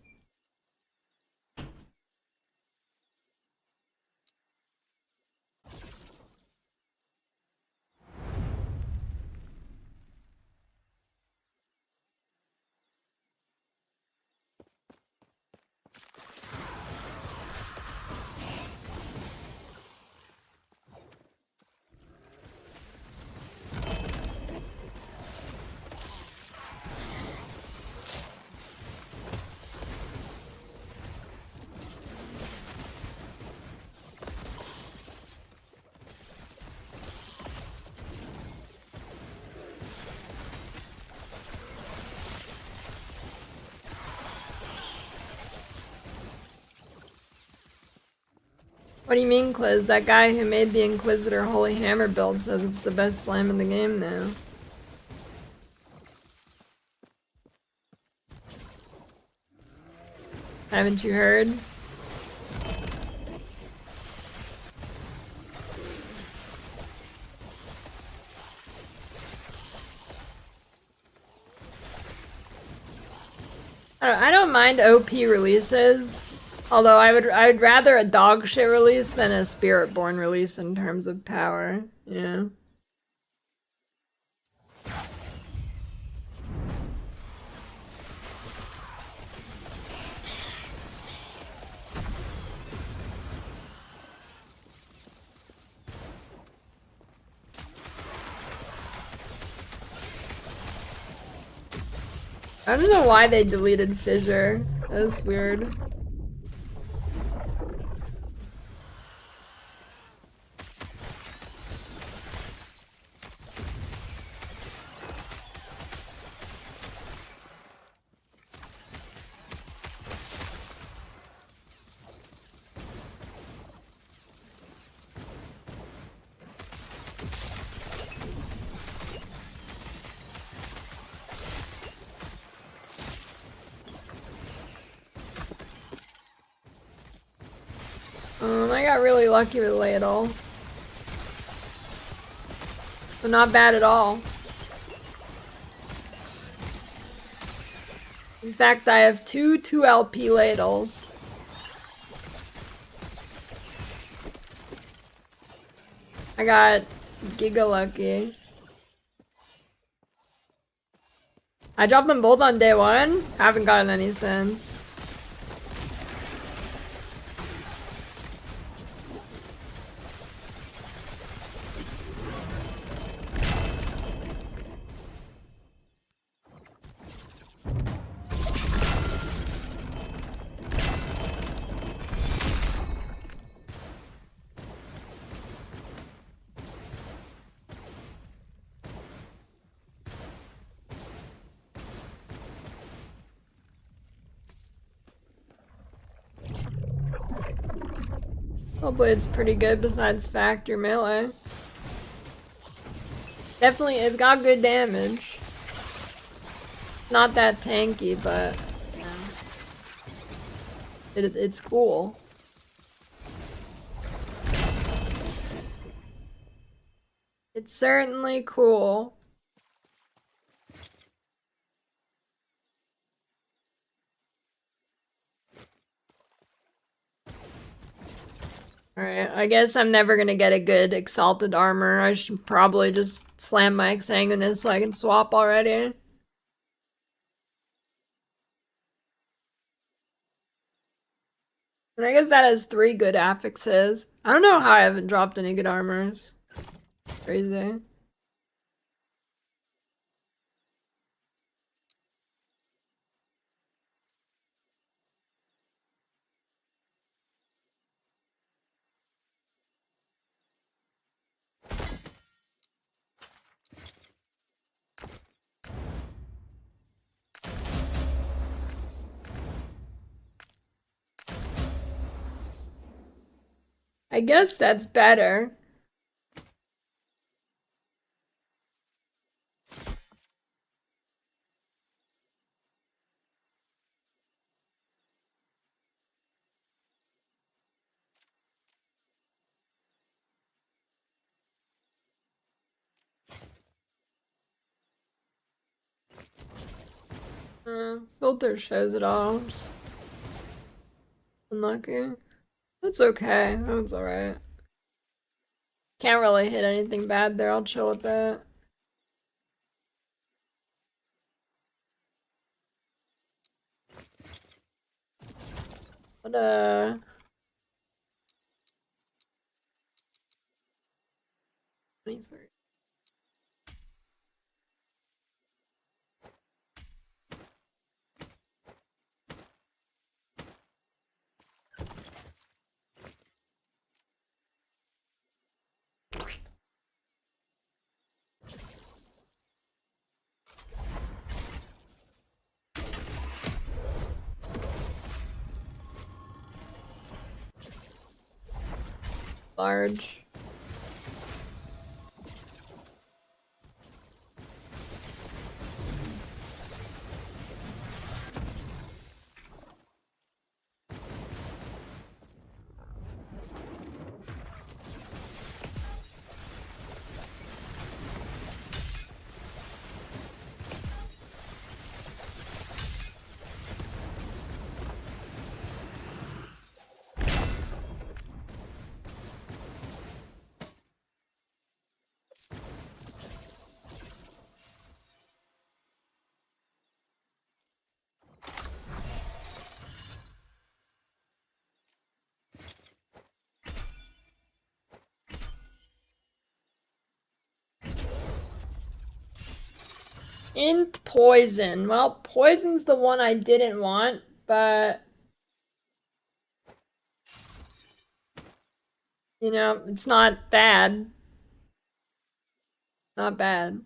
What do you mean, Cliz? That guy who made the Inquisitor Holy Hammer build says it's the best slam in the game now. Haven't you heard? I don't mind OP releases, although I would rather a dog shit release than a Spiritborn release in terms of power. Yeah. I don't know why they deleted Fissure. That was weird. I got really lucky with Ladle. So not bad at all. In fact, I have two 2LP ladles. I got giga lucky. I dropped them both on day one. Haven't gotten any since. Spellblade's pretty good besides factor melee. Definitely, it's got good damage. Not that tanky, but it's cool. It's certainly cool. Alright, I guess I'm never gonna get a good exalted armor. I should probably just slam my exsanguinous so I can swap already. And I guess that has 3 good affixes. I don't know how I haven't dropped any good armors. Crazy. I guess that's better. Filter shows it all. Just unlucky. That's okay. That one's alright. Can't really hit anything bad there. I'll chill with that. But, 23. Large. Int poison. Well, poison's the one I didn't want, but you know, it's not bad. Not bad.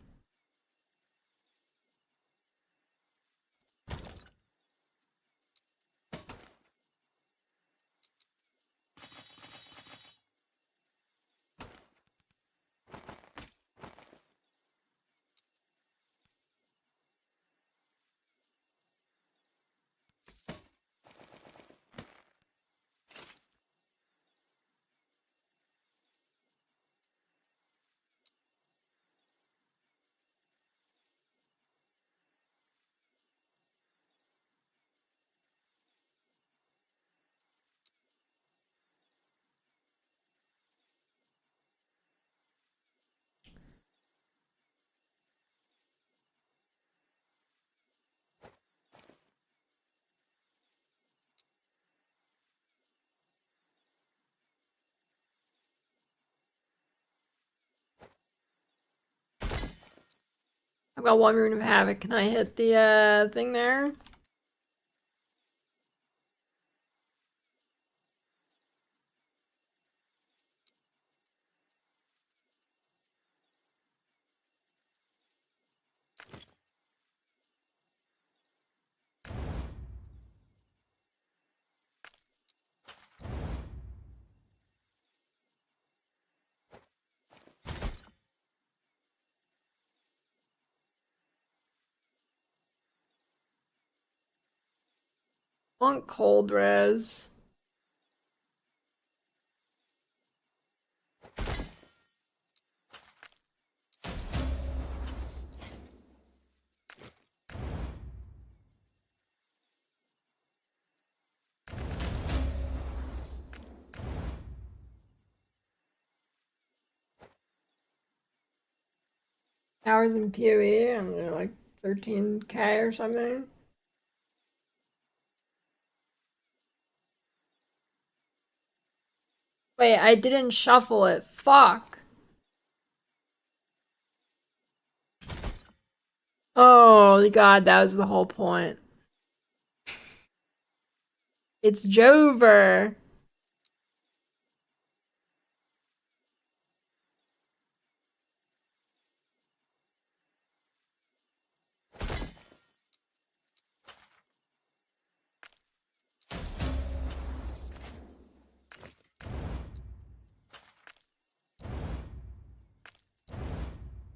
I've got 1 Rune of Havoc. Can I hit the thing there? Want cold res. Hours in PoE and they're like 13K or something. Wait, I didn't shuffle it. Fuck. Oh god, that was the whole point. It's Jover.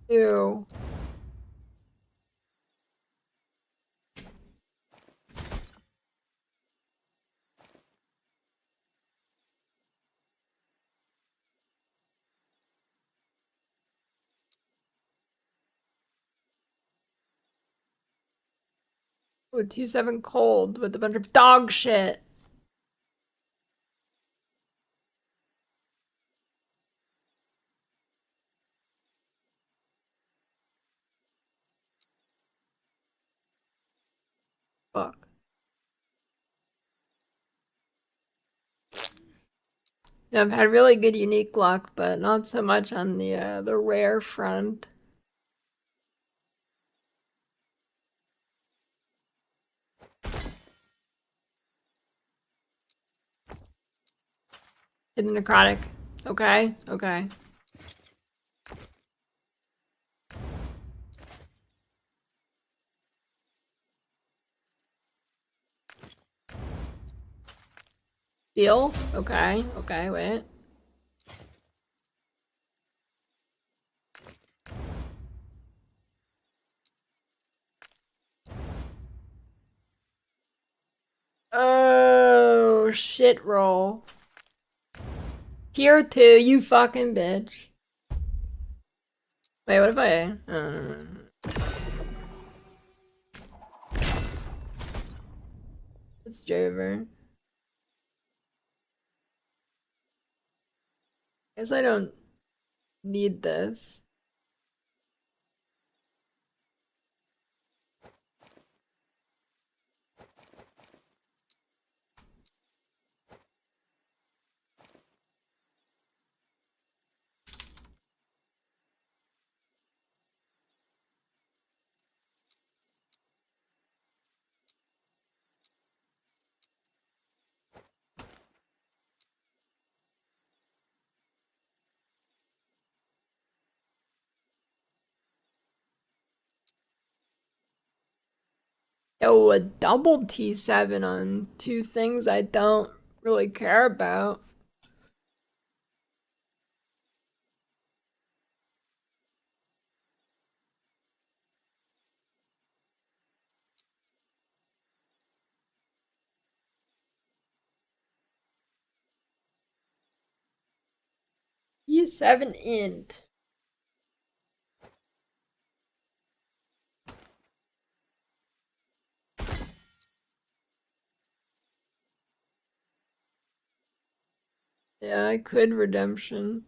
Ew. Ooh, 2-7 cold with a bunch of dog shit. Fuck. Yeah, I've had really good unique luck, but not so much on the rare front. Hidden necrotic. Okay, okay. Deal? Okay, okay, wait. Oh, shit roll. Tier 2, you fucking bitch. Wait, what if I... It's Jover. Guess I don't need this. Yo, a double T7 on two things I don't really care about. E7 int. Yeah, I could redemption.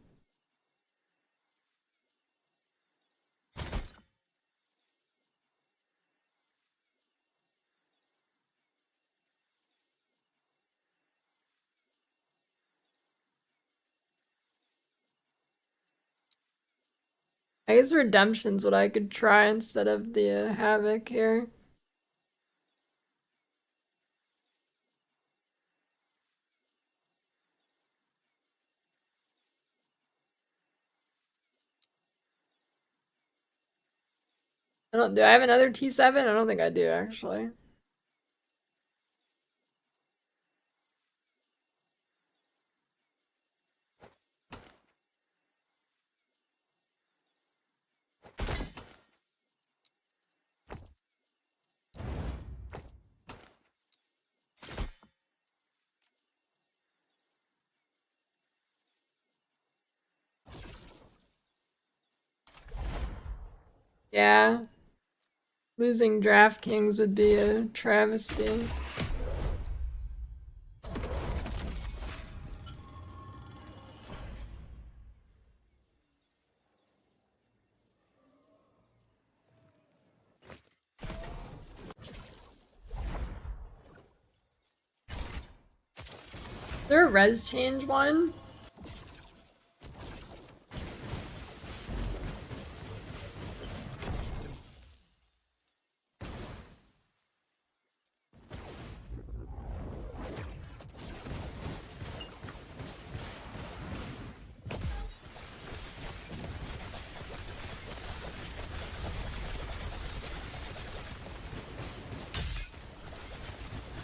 I guess redemption's what I could try instead of the havoc here. Do I have another T7? I don't think I do actually. Yeah. Losing DraftKings would be a travesty. there a res change one?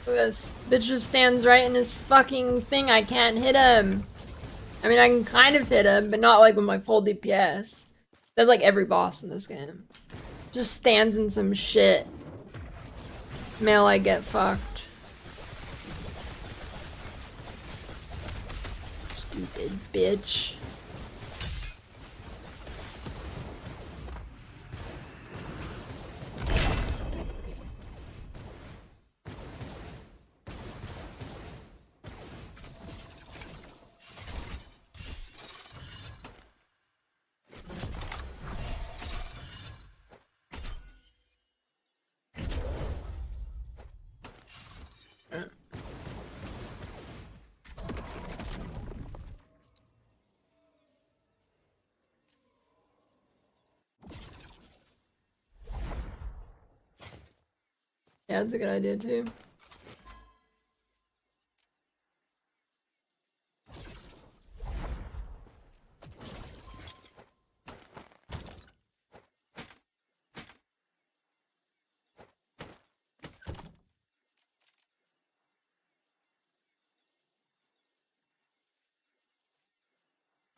Look at this. Bitch just stands right in his fucking thing. I can't hit him. I mean, I can kind of hit him, but not like with my full DPS. That's like every boss in this game. Just stands in some shit. Male, I get fucked. Stupid bitch. Yeah, that's a good idea too.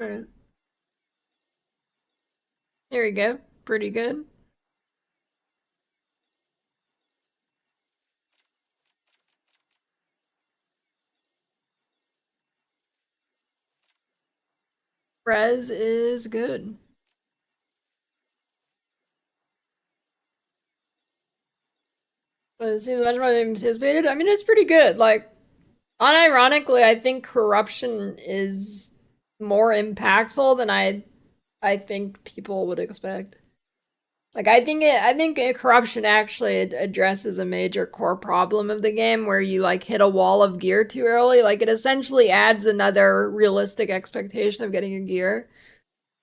Right. Here we go. Pretty good. Res is good. But it seems much more than anticipated. I mean, it's pretty good. Like, unironically, I think corruption is more impactful than I think people would expect. Like, I think corruption actually addresses a major core problem of the game where you like hit a wall of gear too early. Like, it essentially adds another realistic expectation of getting a gear.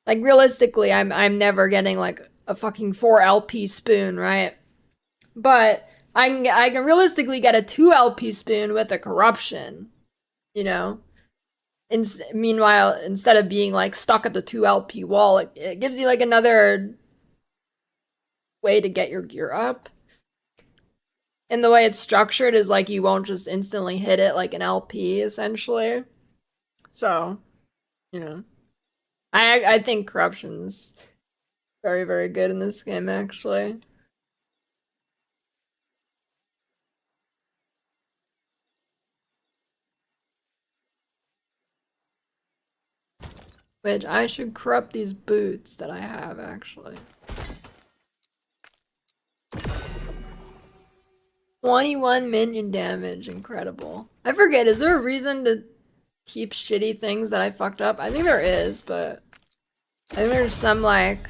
Like, realistically, I'm never getting like a fucking 4 LP spoon, right? But I can realistically get a 2 LP spoon with a corruption, you know? Meanwhile, instead of being like stuck at the 2 LP wall, it gives you like another way to get your gear up. And the way it's structured is like you won't just instantly hit it like an LP, essentially. So, you know. I think corruption's very, very good in this game, actually. Which I should corrupt these boots that I have, actually. 21 minion damage, incredible. I forget, is there a reason to keep shitty things that I fucked up? I think there is, but I think there's some like...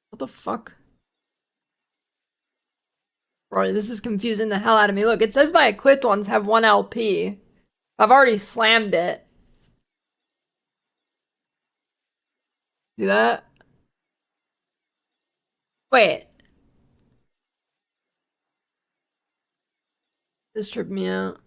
What the fuck? Bro, this is confusing the hell out of me. Look, it says my equipped ones have 1 LP. I've already slammed it. See that? Wait. This tripped me out.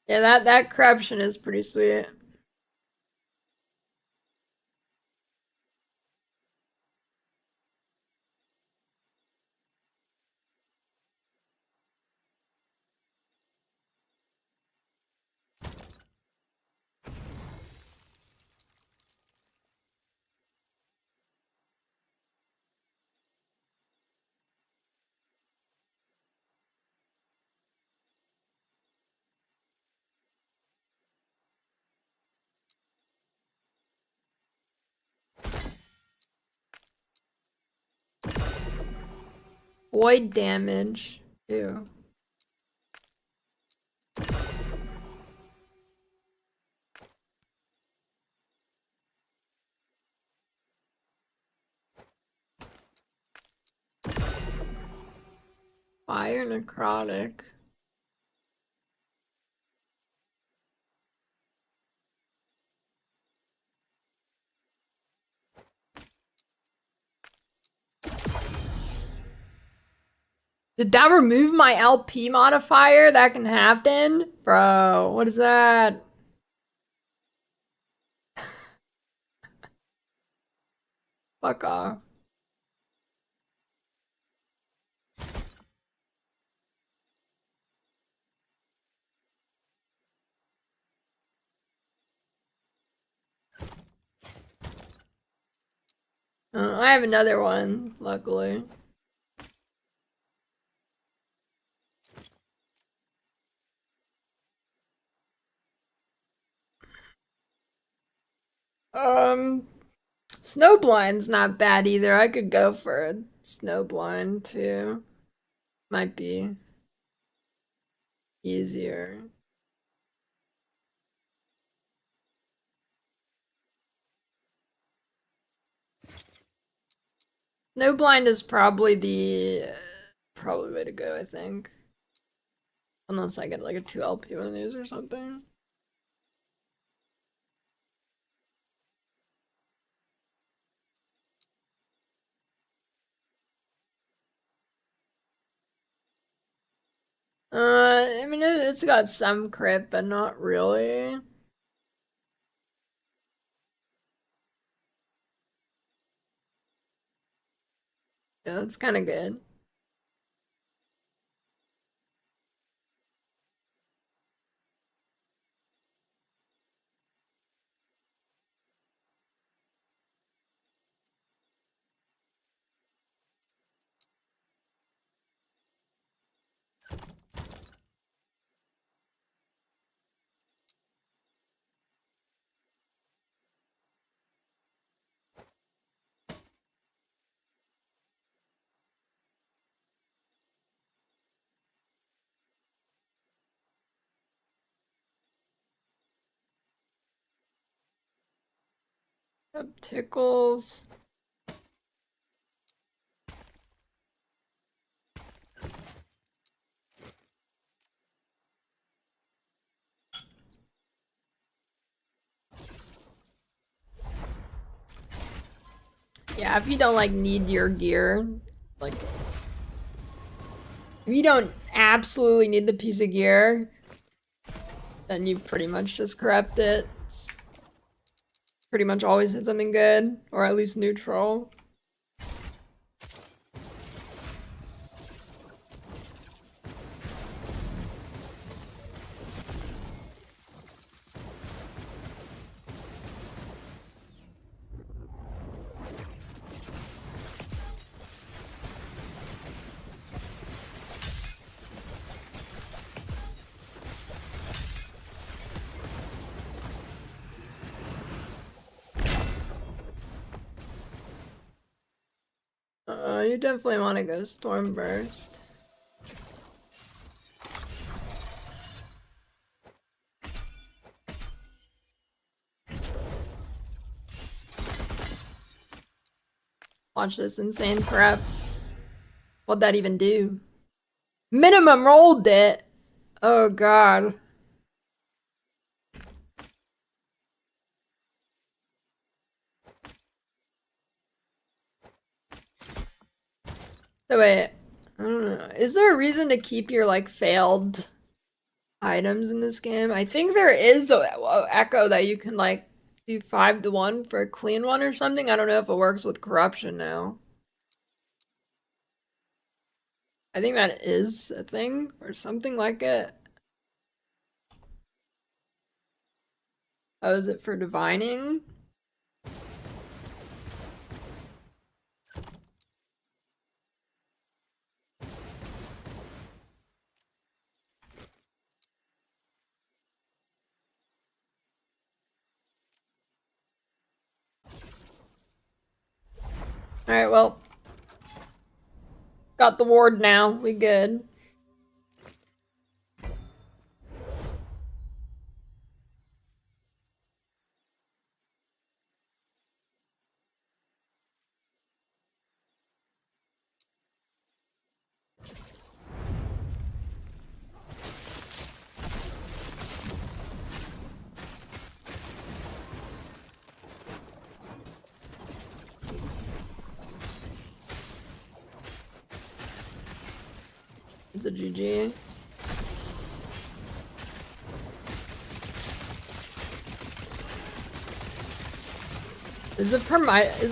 Yeah, that corruption is pretty sweet. void damage. Ew. Fire necrotic. Did that remove my LP modifier? That can happen? Bro, what is that? Fuck off. I have another one, luckily. Snowblind's not bad either. I could go for a snowblind too. Might be easier. Snowblind is probably the probably way to go, I think. Unless I get like a 2 LP one of these or something. I mean, it's got some crit, but not really. Yeah, it's kind of good. Tickles. Yeah, if you don't like need your gear, like if you don't absolutely need the piece of gear, then you pretty much just corrupt it. It's pretty much always hit something good, or at least neutral. You definitely want to go Stormburst. Watch this insane corrupt. What'd that even do? Minimum rolled it! Oh god. So wait, I don't know. Is there a reason to keep your like failed items in this game? I think there is a echo that you can like do 5-1 for a clean one or something. I don't know if it works with corruption now. I think that is a thing or something like it. Oh, is it for divining? Alright, well. Got the ward now. We good. It's a GG. Is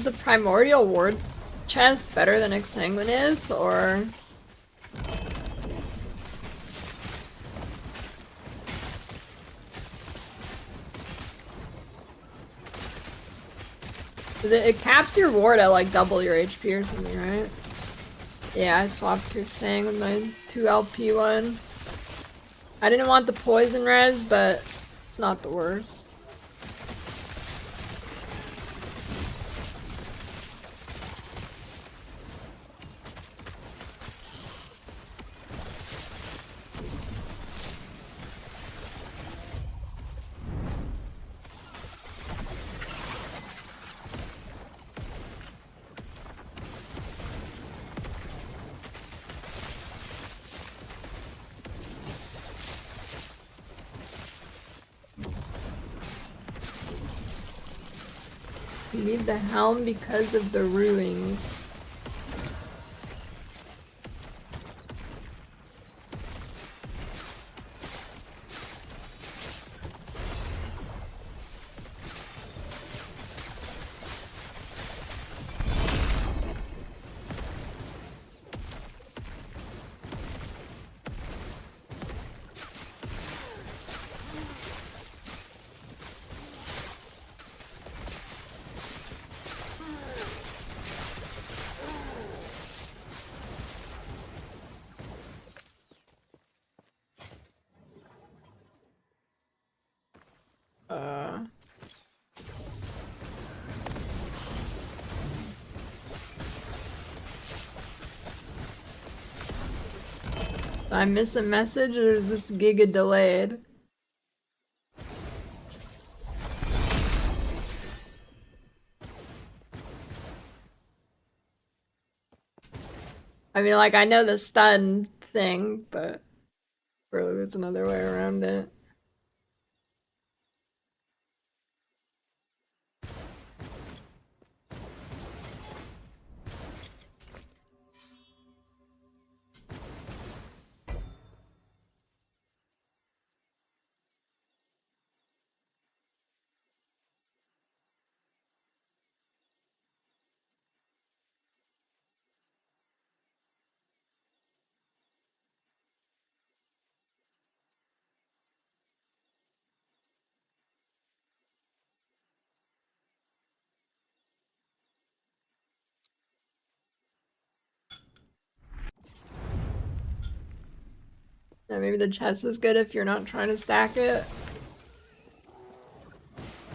the primordial ward chest better than Exsanguine is, or? Cause it caps your ward at like double your HP or something, right? Yeah, I swapped to Xang with my 2 LP one. I didn't want the poison res, but it's not the worst. You need the helm because of the ruins. Did I miss a message, or is this giga delayed? I mean, like, I know the stun thing, but really there's another way around it. Yeah, maybe the chest is good if you're not trying to stack it.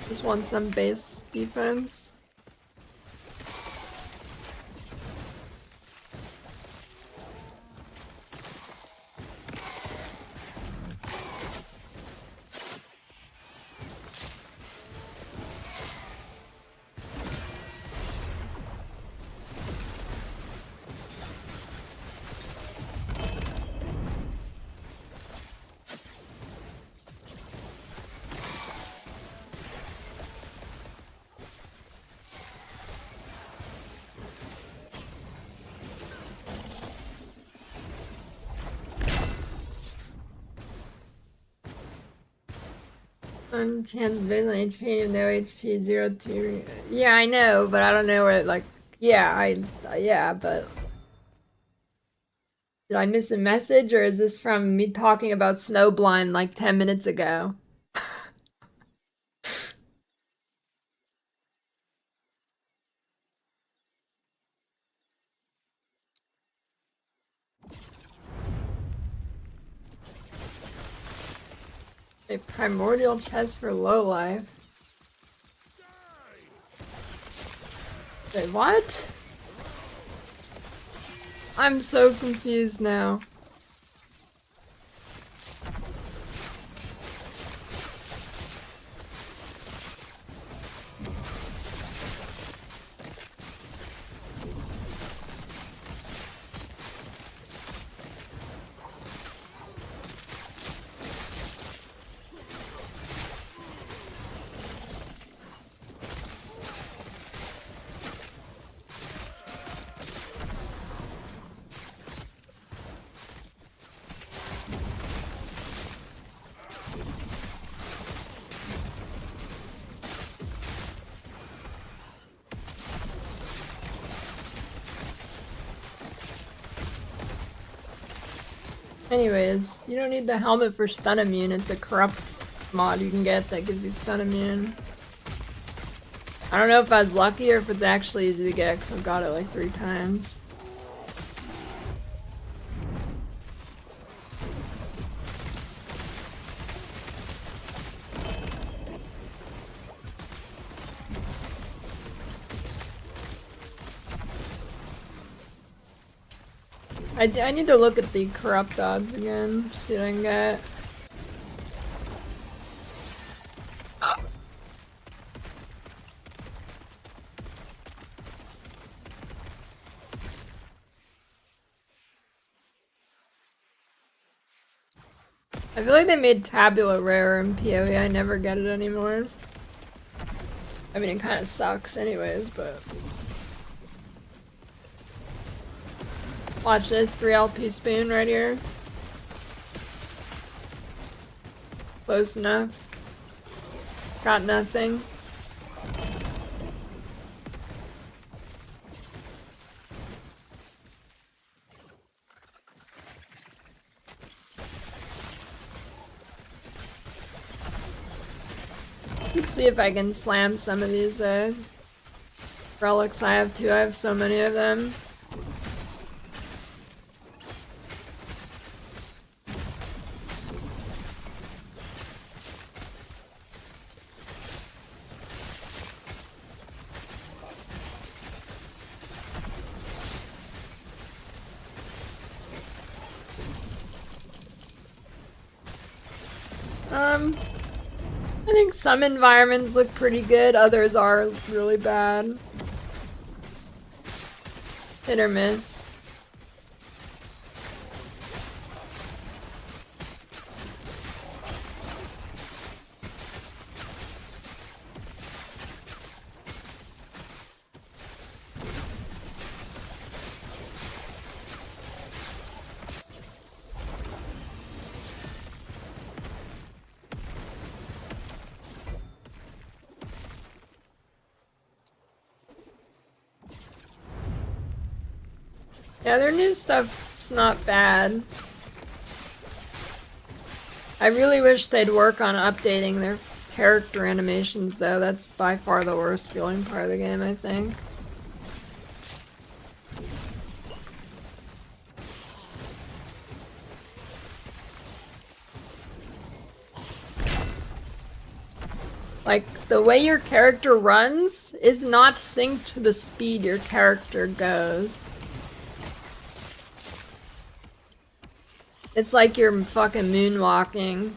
Just want some base defense. Chance based on HP, no HP, 0 2. Yeah, I know, but I don't know where, like, yeah, yeah, but. Did I miss a message, or is this from me talking about Snowblind like 10 minutes ago? A primordial chest for low life. Wait, what? I'm so confused now. Anyways, you don't need the helmet for stun immune. It's a corrupt mod you can get that gives you stun immune. I don't know if I was lucky or if it's actually easy to get because I've got it like 3 times. I need to look at the corrupt odds again, see what I can get. I feel like they made Tabula rare in PoE, I never get it anymore. I mean, it kind of sucks anyways, but... Watch this, 3 LP spoon right here. Close enough. Got nothing. Let's see if I can slam some of these relics I have too. I have so many of them. I think some environments look pretty good, others are really bad. Hit or miss. Yeah, their new stuff's not bad. I really wish they'd work on updating their character animations though. That's by far the worst feeling part of the game, I think. Like, the way your character runs is not synced to the speed your character goes. It's like you're fucking moonwalking.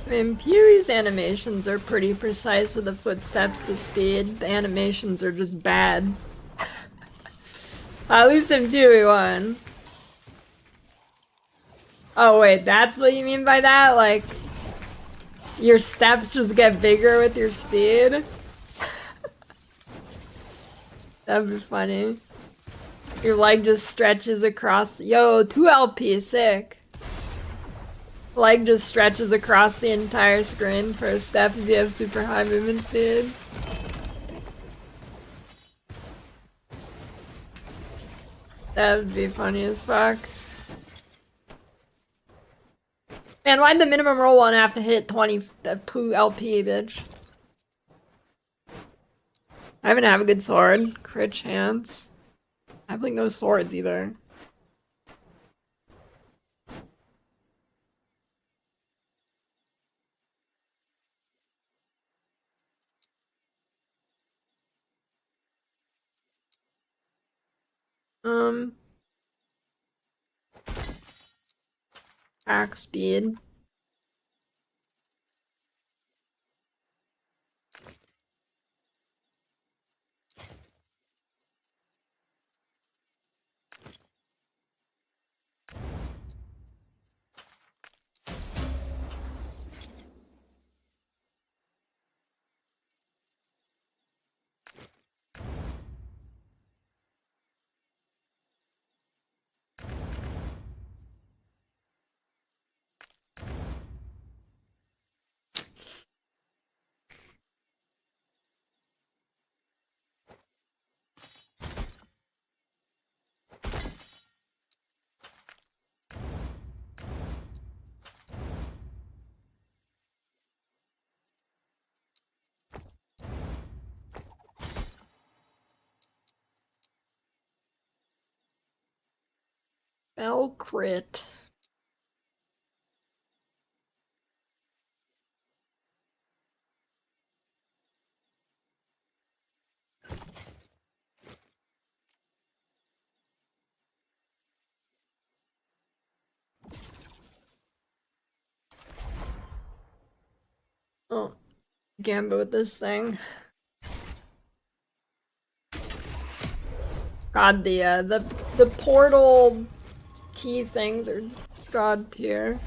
I mean, PoE's animations are pretty precise with the footsteps to speed. The animations are just bad. At least in PoE 1. Oh wait, that's what you mean by that? Like, your steps just get bigger with your speed? That'd be funny. Your leg just stretches across. Yo, 2 LP, sick. Leg just stretches across the entire screen for a step if you have super high movement speed. That would be funny as fuck. Man, why'd the minimum roll one have to hit 2 LP, bitch? I even have a good sword. Crit chance. I have like no swords either. Attack speed. Spell crit. Oh, Gamba with this thing. God, the portal key things are god tier.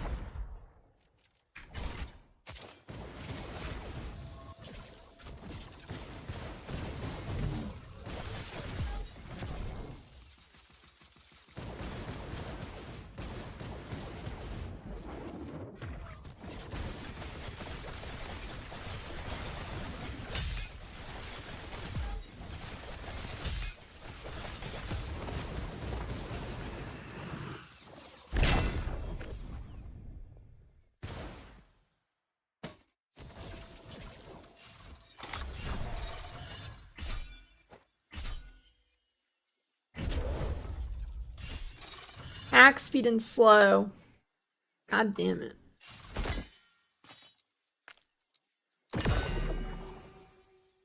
Attack speed and slow. God damn it.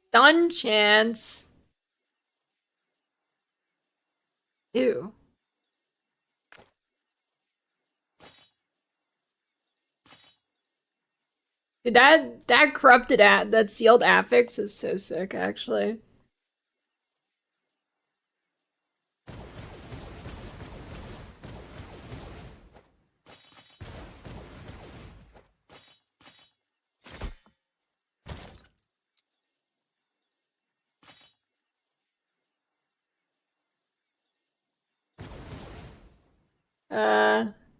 Stun chance. Ew. Dude, that corrupted that sealed affix is so sick, actually.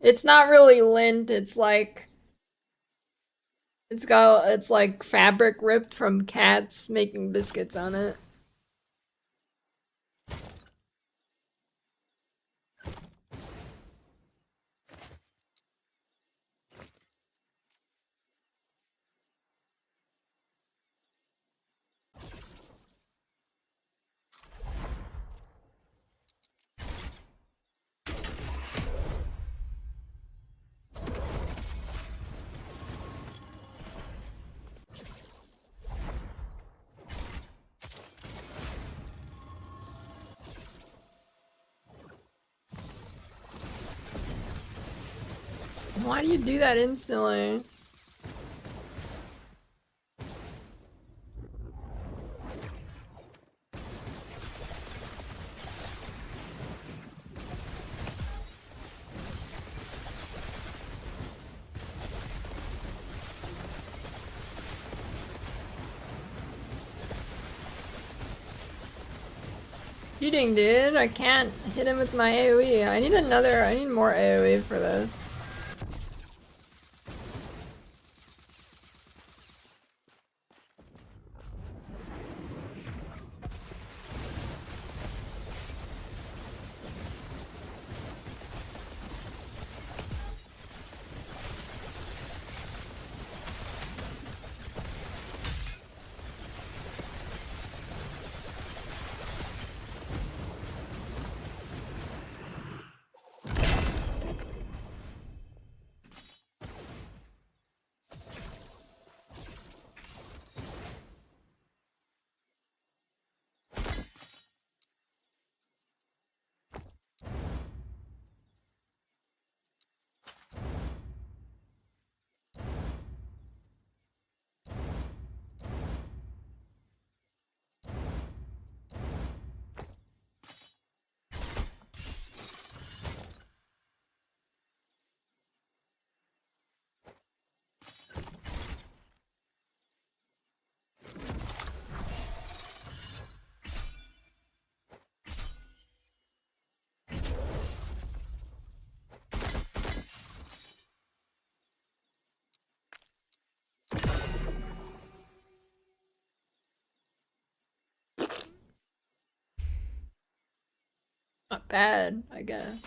It's not really lint, it's like it's like fabric ripped from cats making biscuits on it. Why do you do that instantly? Cheating, dude. I can't hit him with my AoE. I need more AoE for this. Not bad, I guess.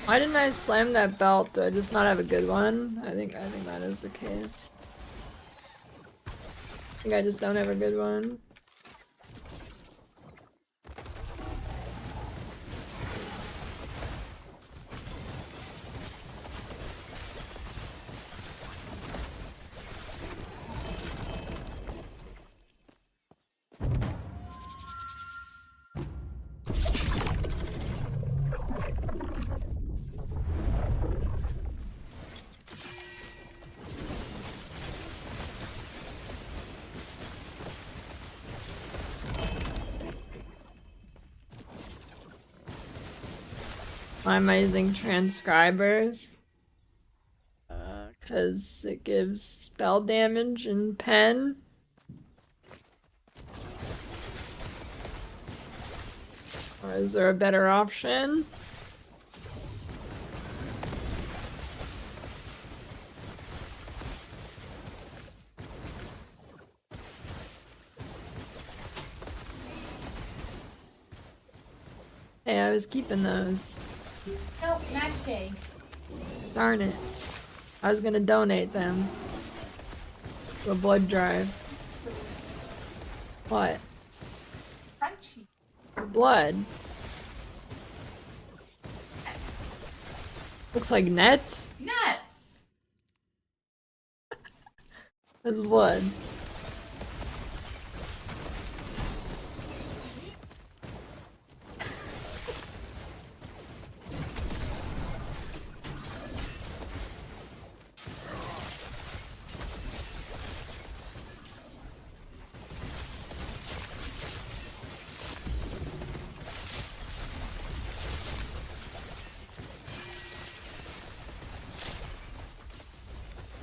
Why didn't I slam that belt? Do I just not have a good one? I think that is the case. I think I just don't have a good one. Why am I using transcribers? Because it gives spell damage and pen. Or is there a better option? Hey, I was keeping those. Nope, match day. Darn it. I was gonna donate them to a blood drive. What? Crunchy. For blood. Looks like nets. Nuts. That's blood.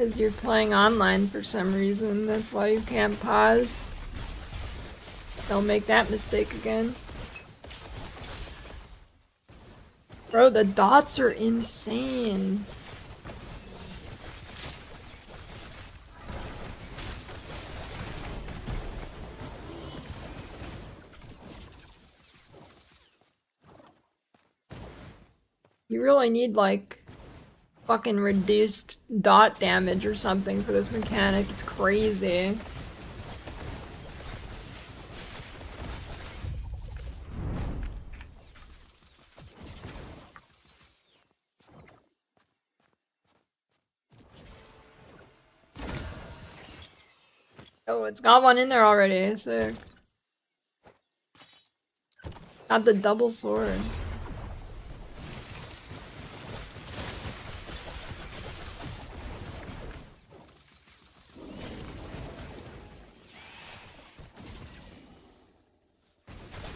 Because you're playing online for some reason. That's why you can't pause. Don't make that mistake again. Bro, the dots are insane. You really need, like, fucking reduced dot damage or something for this mechanic. It's crazy. Oh, it's got one in there already. Sick. Got the double sword.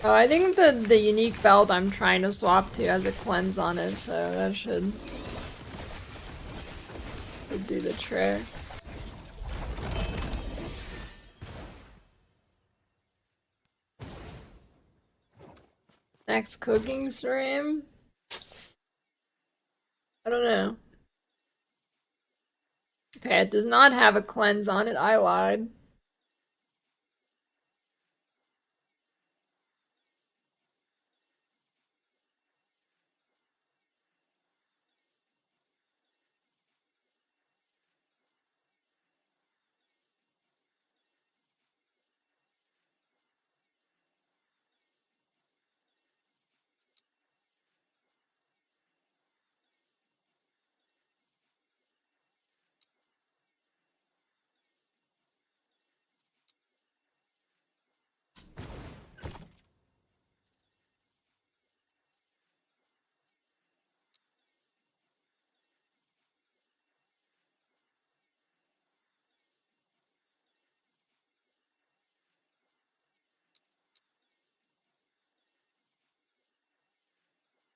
Oh, I think the unique belt I'm trying to swap to has a cleanse on it, so that should do the trick. Next cooking stream? I don't know. Okay, it does not have a cleanse on it. I lied.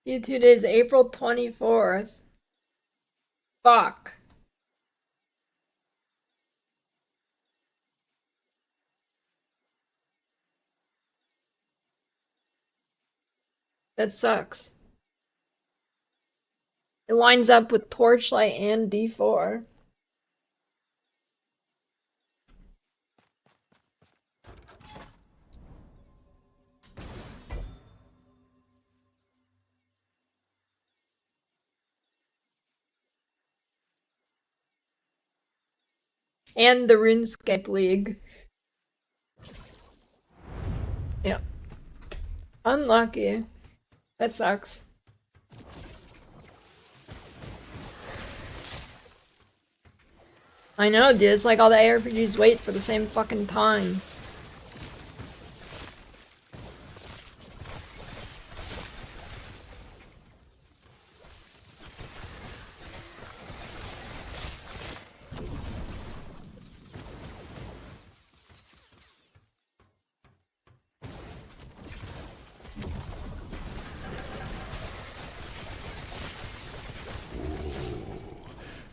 YouTube is April 24th. Fuck. That sucks. It lines up with Torchlight and D4. And the RuneScape League. Yeah. Unlucky. That sucks. I know, dude. It's like all the ARPGs wait for the same fucking time.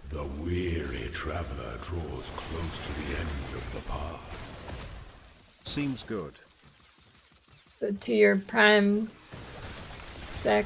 The weary traveler draws close to the end of the path. Seems good. So to your prime sec.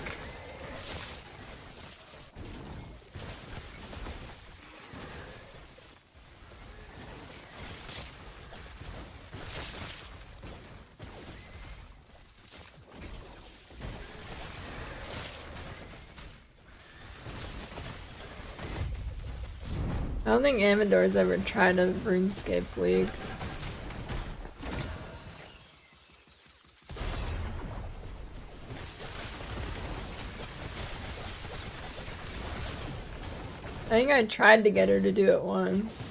I don't think Amador's ever tried a RuneScape League. I think I tried to get her to do it once.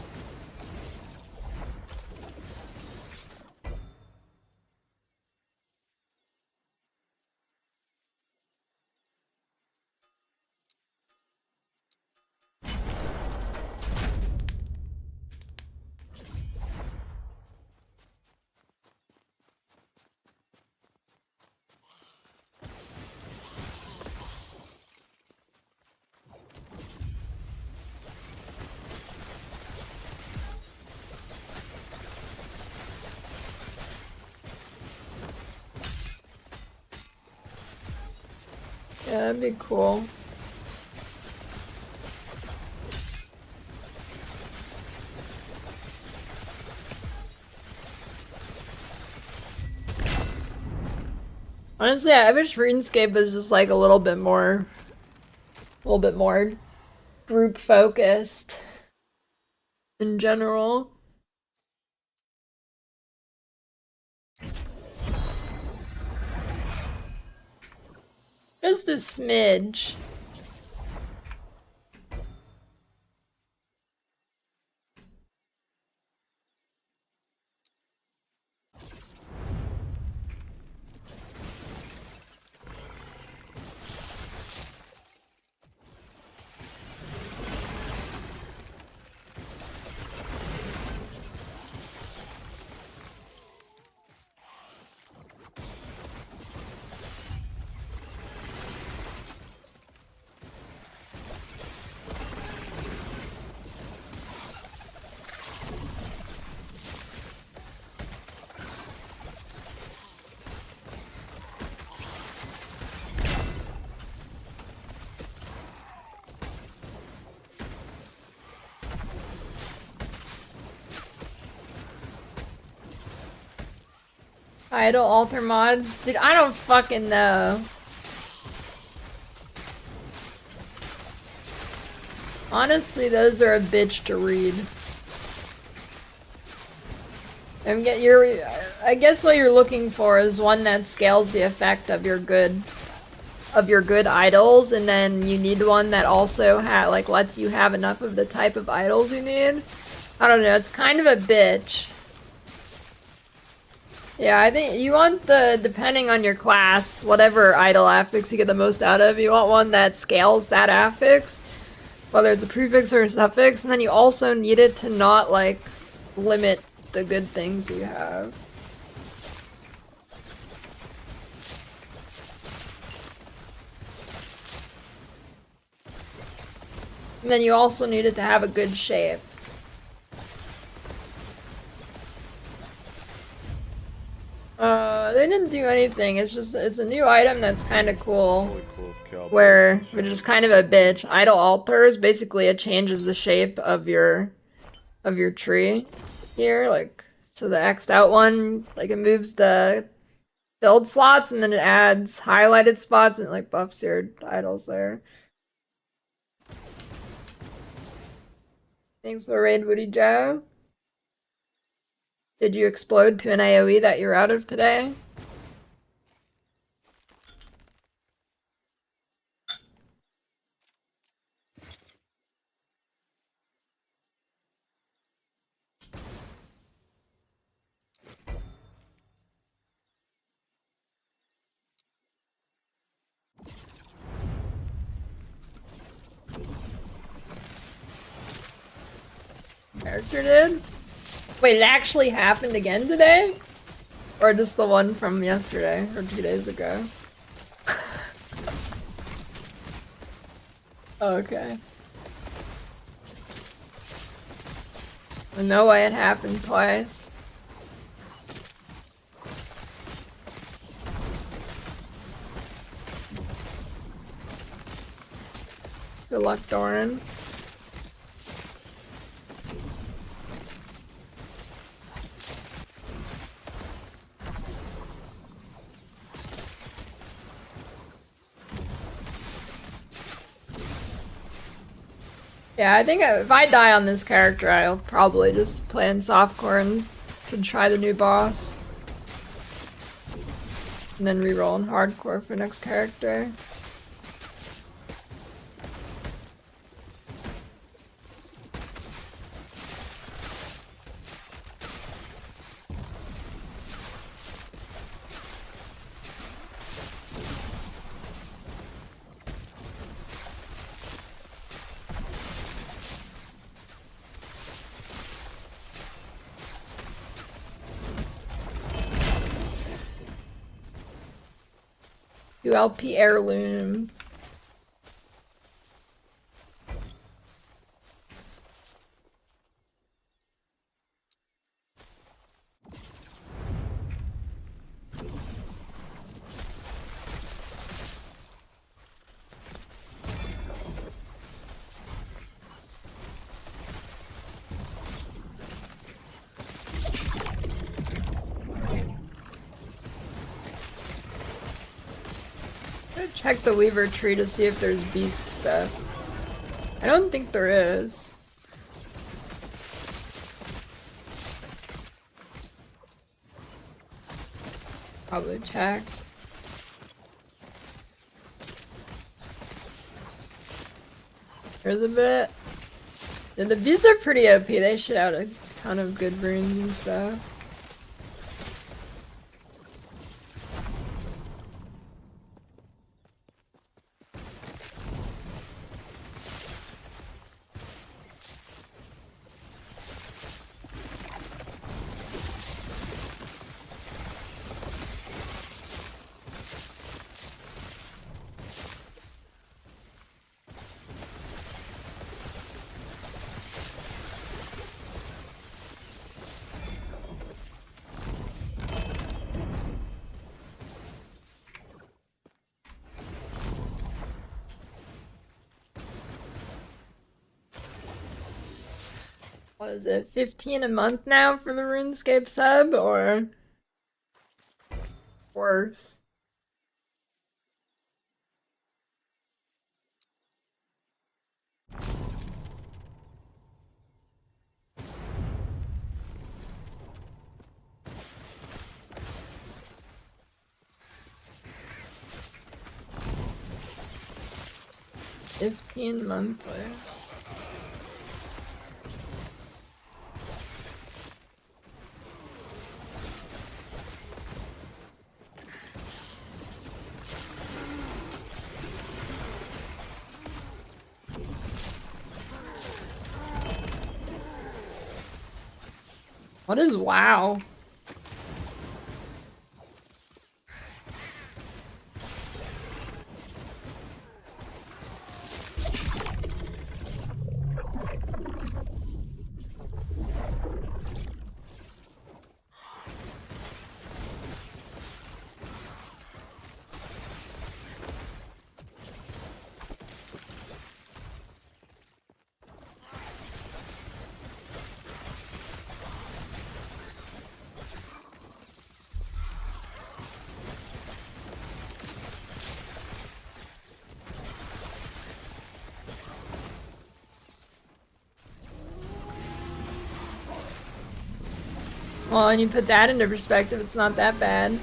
Yeah, that'd be cool. Honestly, I wish RuneScape was just like a little bit more group focused in general. Just a smidge. Idle alter mods? Dude, I don't fucking know. Honestly, those are a bitch to read. I guess what you're looking for is one that scales the effect of your good idols, and then you need one that also lets you have enough of the type of idols you need. I don't know, it's kind of a bitch. Yeah, I think you want depending on your class, whatever idle affix you get the most out of, you want one that scales that affix, whether it's a prefix or a suffix, and then you also need it to not, like, limit the good things you have. And then you also need it to have a good shape. They didn't do anything. It's a new item that's kind of cool. Which is kind of a bitch. Idle alters, basically it changes the shape of your tree here, like, so the X'd out one, like, it moves the build slots and then it adds highlighted spots and it, like, buffs your idols there. Thanks for the raid, Woody Joe. Did you explode to an AoE that you're out of today? Character did? Wait, it actually happened again today? Or just the one from yesterday, or 2 days ago? Okay. No way it happened twice. Good luck, Doran. Yeah, I think if I die on this character, I'll probably just play in softcore to try the new boss. And then reroll in hardcore for next character. ULP heirloom. check the Weaver tree to see if there's beast stuff. I don't think there is. Probably check. There's a bit. Yeah, the beasts are pretty OP. They shoot out a ton of good runes and stuff. What is it, 15 a month now for the RuneScape sub, or worse? $15 monthly. What is WoW? Well, when you put that into perspective, it's not that bad.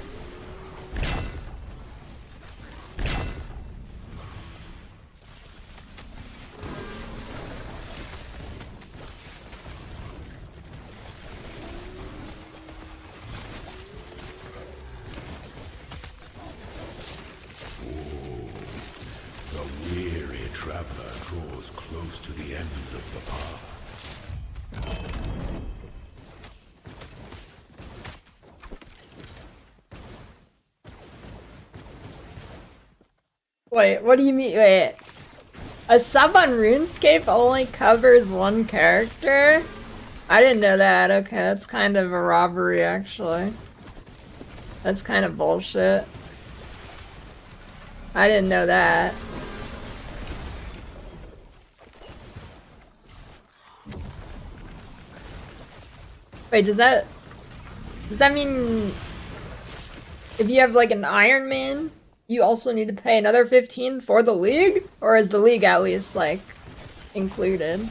The weary traveler draws close to the end of the path. Wait, what do you mean? Wait. A sub on RuneScape only covers one character? I didn't know that. Okay, that's kind of a robbery, actually. That's kind of bullshit. I didn't know that. Wait, does that mean if you have like an Iron Man, you also need to pay another 15 for the league? Or is the league at least like included?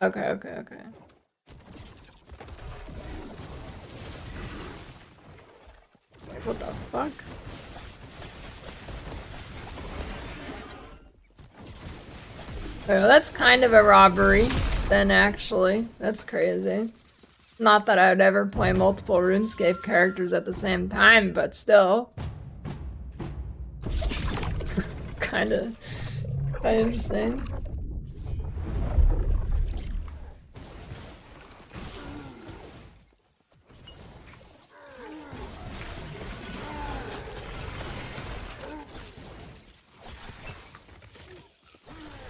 Okay. What the fuck? Well, that's kind of a robbery, then, actually. That's crazy. Not that I would ever play multiple RuneScape characters at the same time, but still. Kinda interesting.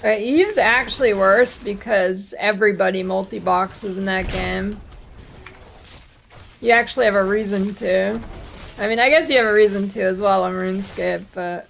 Eve's actually worse because everybody multi-boxes in that game. You actually have a reason to. I mean, I guess you have a reason to as well on RuneScape, but...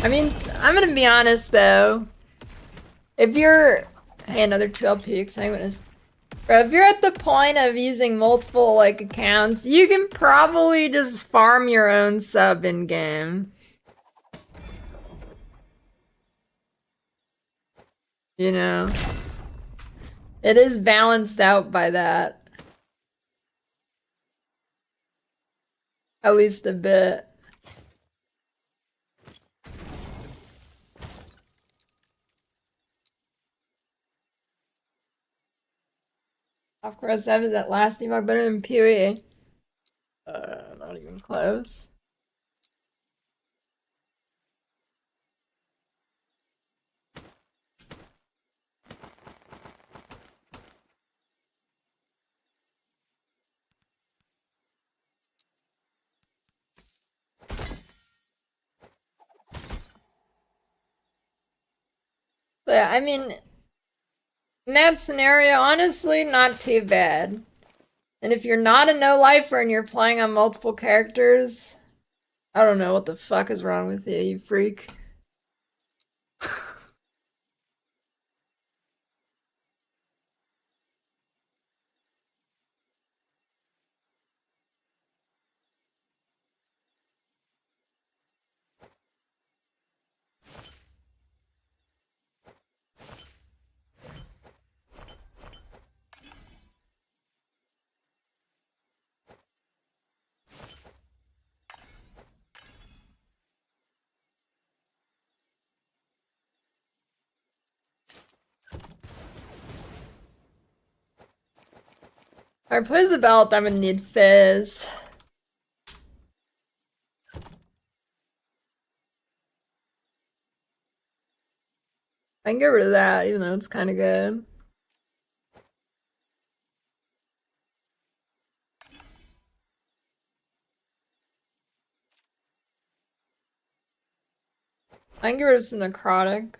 I mean, I'm gonna be honest though. If you're... Hey, another 2LP exsanguinous. Bro, if you're at the point of using multiple, like, accounts, you can probably just farm your own sub in-game. You know? It is balanced out by that. At least a bit. Of course, that was that last debug better than PoE. Not even close. But yeah, I mean, in that scenario, honestly, not too bad. And if you're not a no-lifer and you're playing on multiple characters, I don't know what the fuck is wrong with you, you freak. If I plays the belt, I'm gonna need Fizz. I can get rid of that, even though it's kind of good. I can get rid of some necrotic.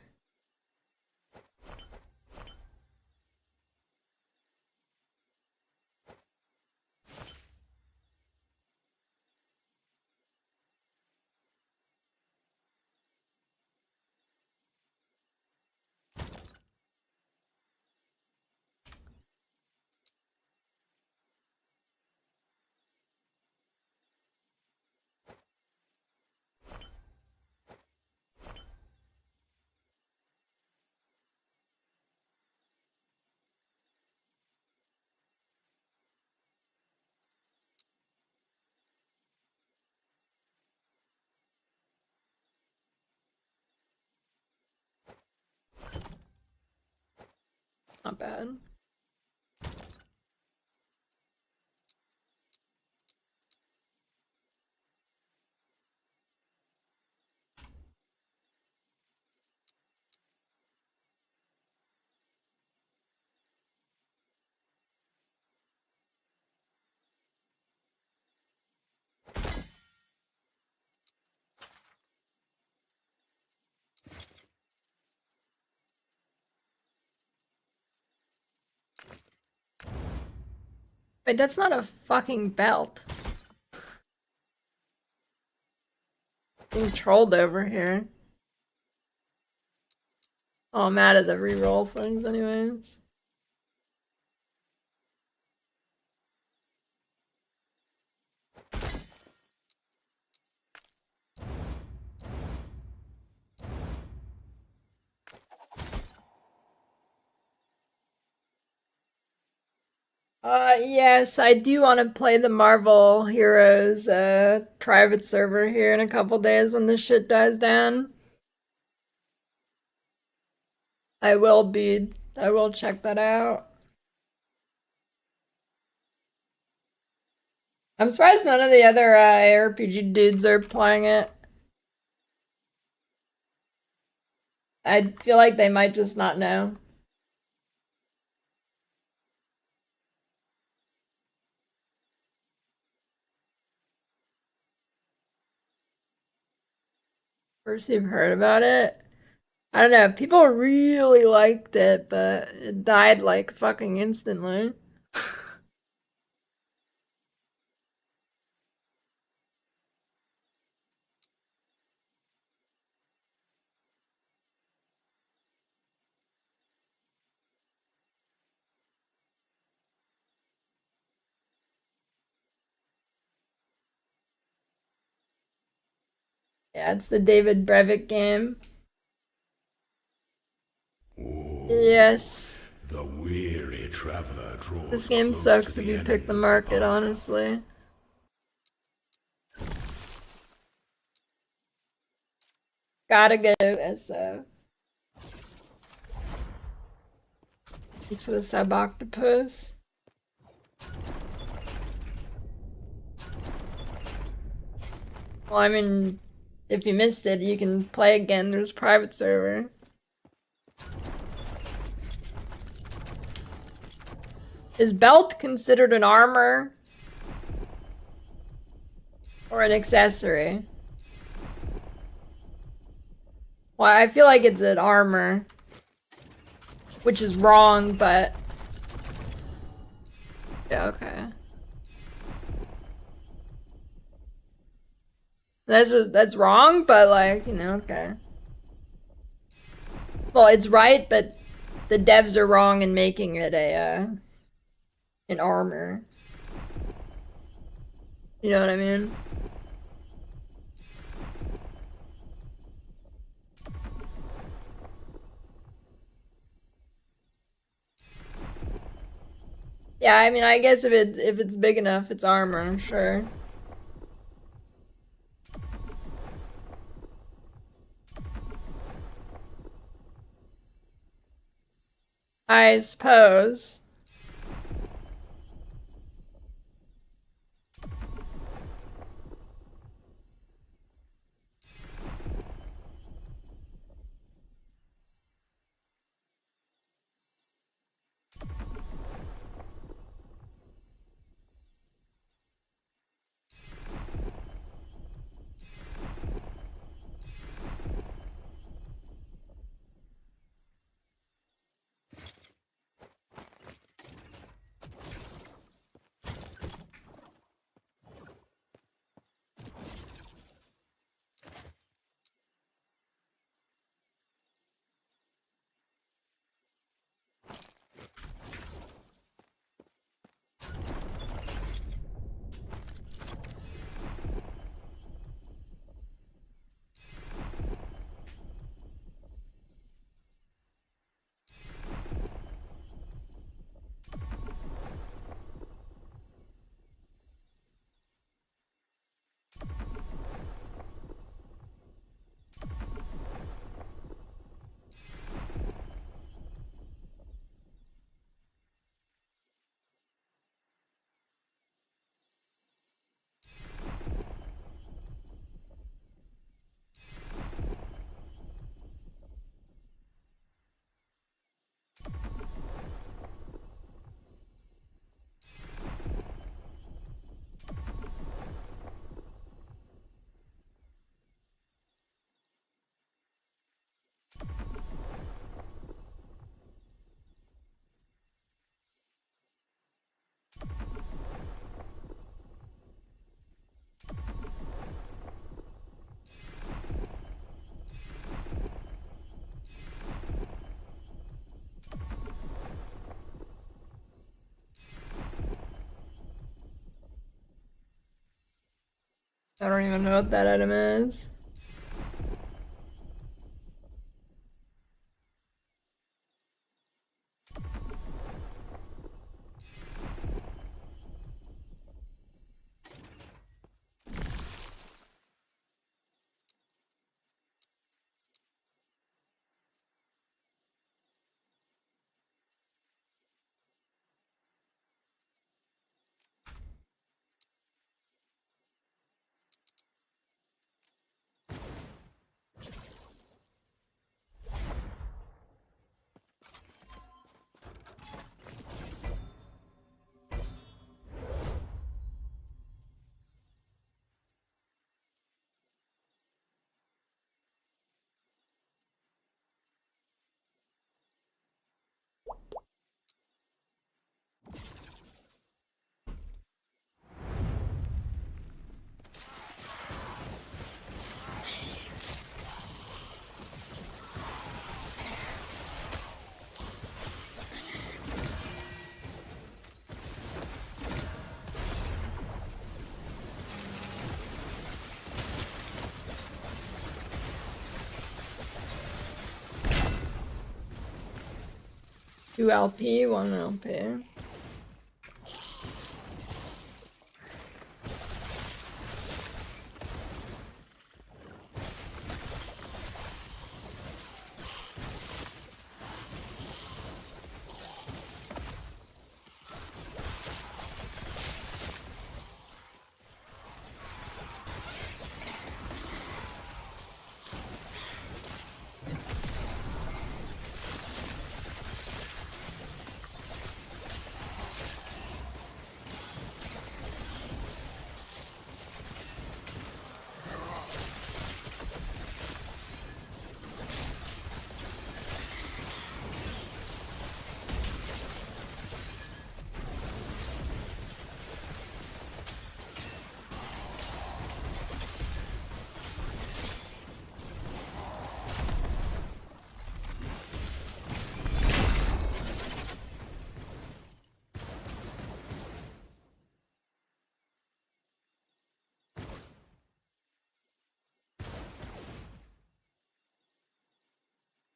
Not bad. Wait, that's not a fucking belt. Being trolled over here. Oh, I'm mad at the reroll things anyways. Yes, I do want to play the Marvel Heroes private server here in a couple days when this shit dies down. I will check that out. I'm surprised none of the other ARPG dudes are playing it. I feel like they might just not know. First you've heard about it? I don't know, people really liked it, but it died like fucking instantly. Yeah, it's the David Brevik game. Yes. The weary traveler draws This game close sucks to if the you end pick the of market, path. honestly. Gotta go, SF. Thanks for the sub octopus. Well, I mean, if you missed it, you can play again. There's a private server. Is belt considered an armor? Or an accessory? Well, I feel like it's an armor. Which is wrong, but... Yeah, okay. That's wrong, but like, you know, okay. Well, it's right, but the devs are wrong in making it a, an armor. You know what I mean? Yeah, I mean, I guess if it's big enough, it's armor, sure. I suppose. I don't even know what that item is. 2 LP, 1 LP.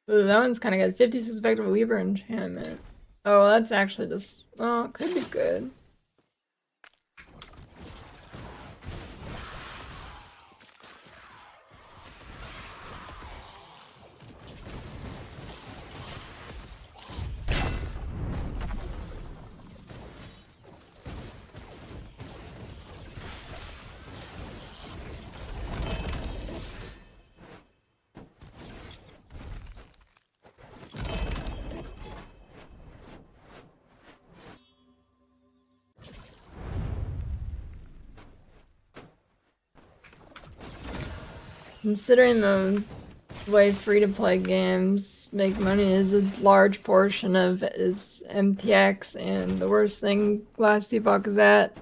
Ooh, that one's kind of good. 56 effective Weaver enchantment. Oh, that's actually this. Oh, it could be good. Considering the way free-to-play games make money is a large portion of it is MTX, and the worst thing last Epoch is that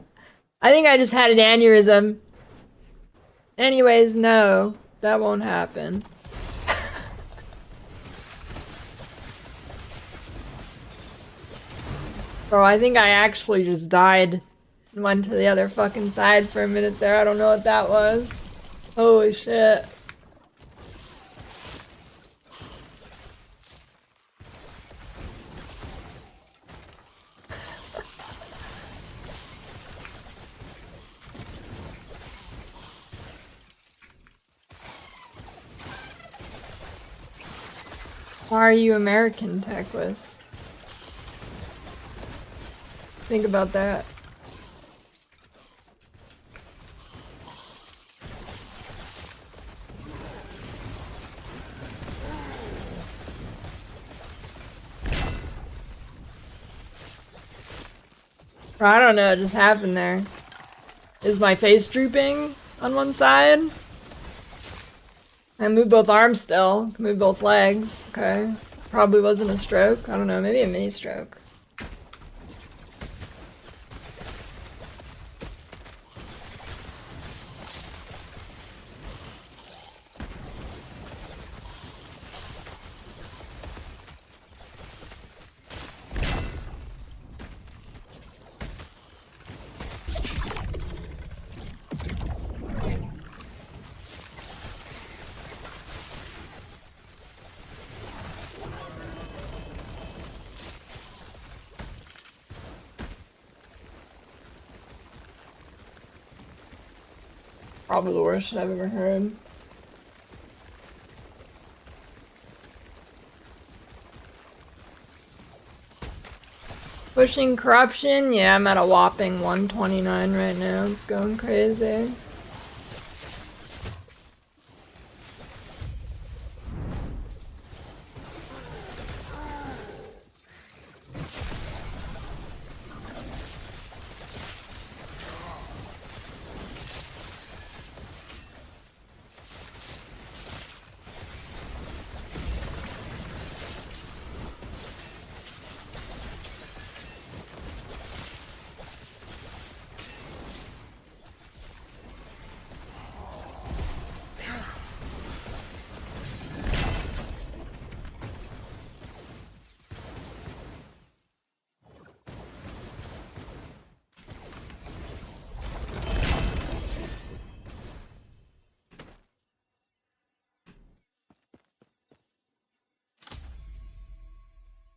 I think I just had an aneurysm. Anyways, no, that won't happen. Bro, I think I actually just died and went to the other fucking side for a minute there. I don't know what that was. Holy shit. Why are you American, Techless? Think about that. I don't know, it just happened there. Is my face drooping on one side? I move both arms still. Move both legs. Okay. Probably wasn't a stroke. I don't know, maybe a mini stroke. Probably the worst shit I've ever heard. Pushing corruption? Yeah, I'm at a whopping 129 right now. It's going crazy.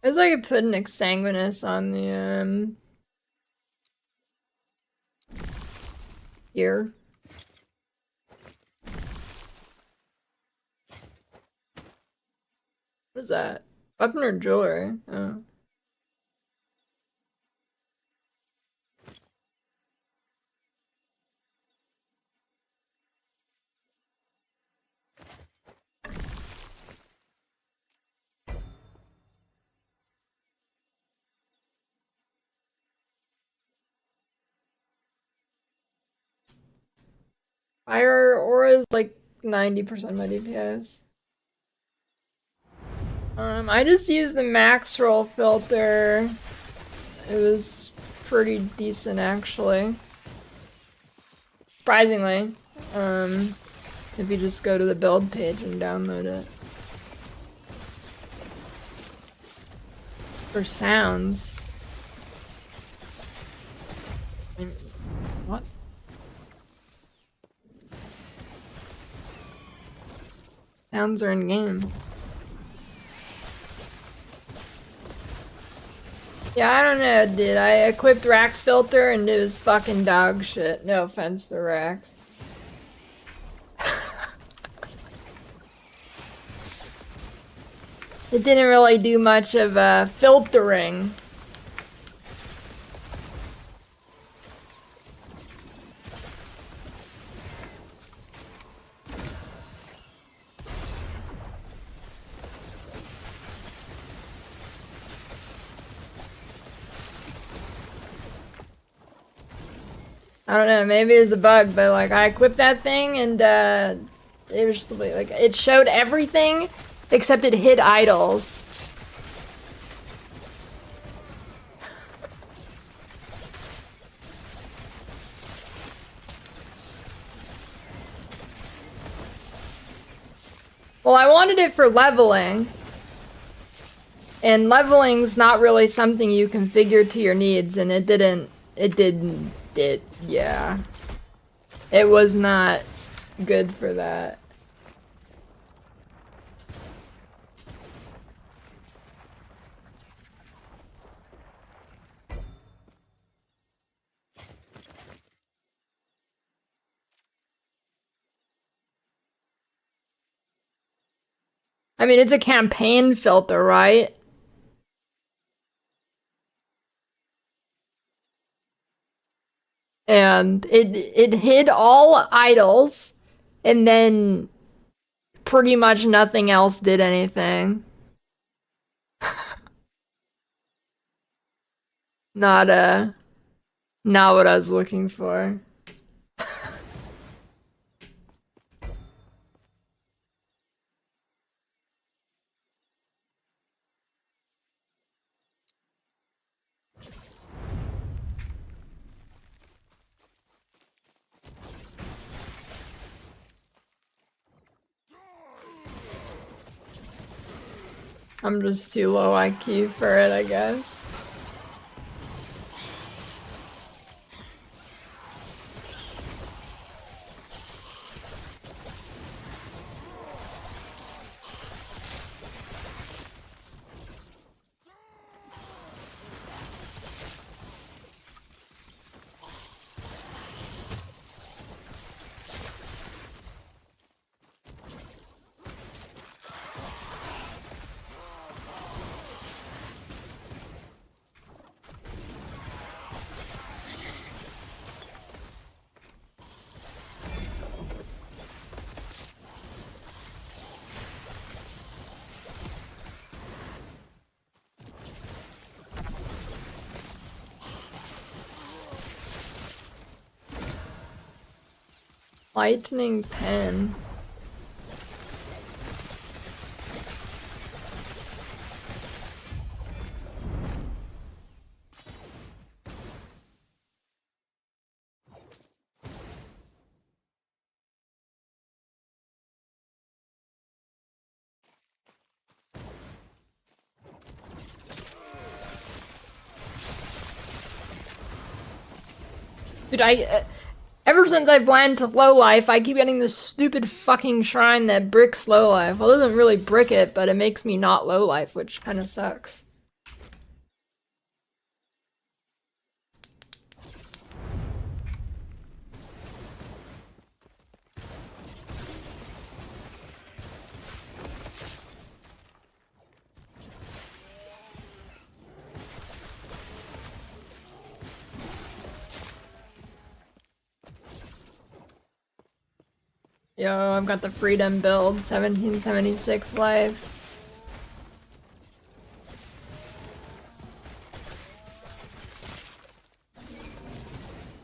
I was like put an exsanguinous on the here. What is that? Weapon or jewelry? Oh. Fire aura is like 90% of my DPS. I just used the max roll filter. It was pretty decent actually. Surprisingly. If you just go to the build page and download it. For sounds. What? Sounds are in game. Yeah, I don't know, dude. I equipped Rax filter and it was fucking dog shit. No offense to Rax. It didn't really do much of filtering. I don't know, maybe it's a bug, but like I equipped that thing and it was just like it showed everything except it hid idols. Well, I wanted it for leveling. And leveling's not really something you configure to your needs, and it didn't, yeah. It was not good for that. I mean, it's a campaign filter, right? And it hid all idols, and then pretty much nothing else did anything. Not what I was looking for. I'm just too low IQ for it, I guess. Lightning pen. Dude, ever since I've went to low life, I keep getting this stupid fucking shrine that bricks low life. Well, it doesn't really brick it, but it makes me not low life, which kind of sucks. Yo, I've got the Freedom build, 1776 life.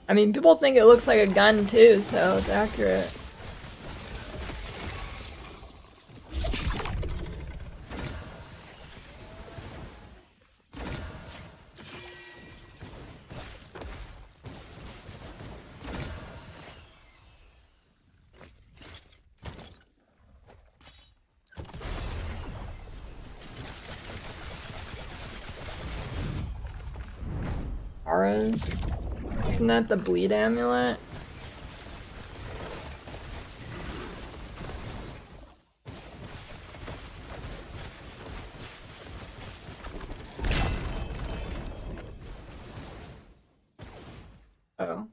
I mean, people think it looks like a gun too, so it's accurate. Auras? Isn't that the bleed amulet? Oh.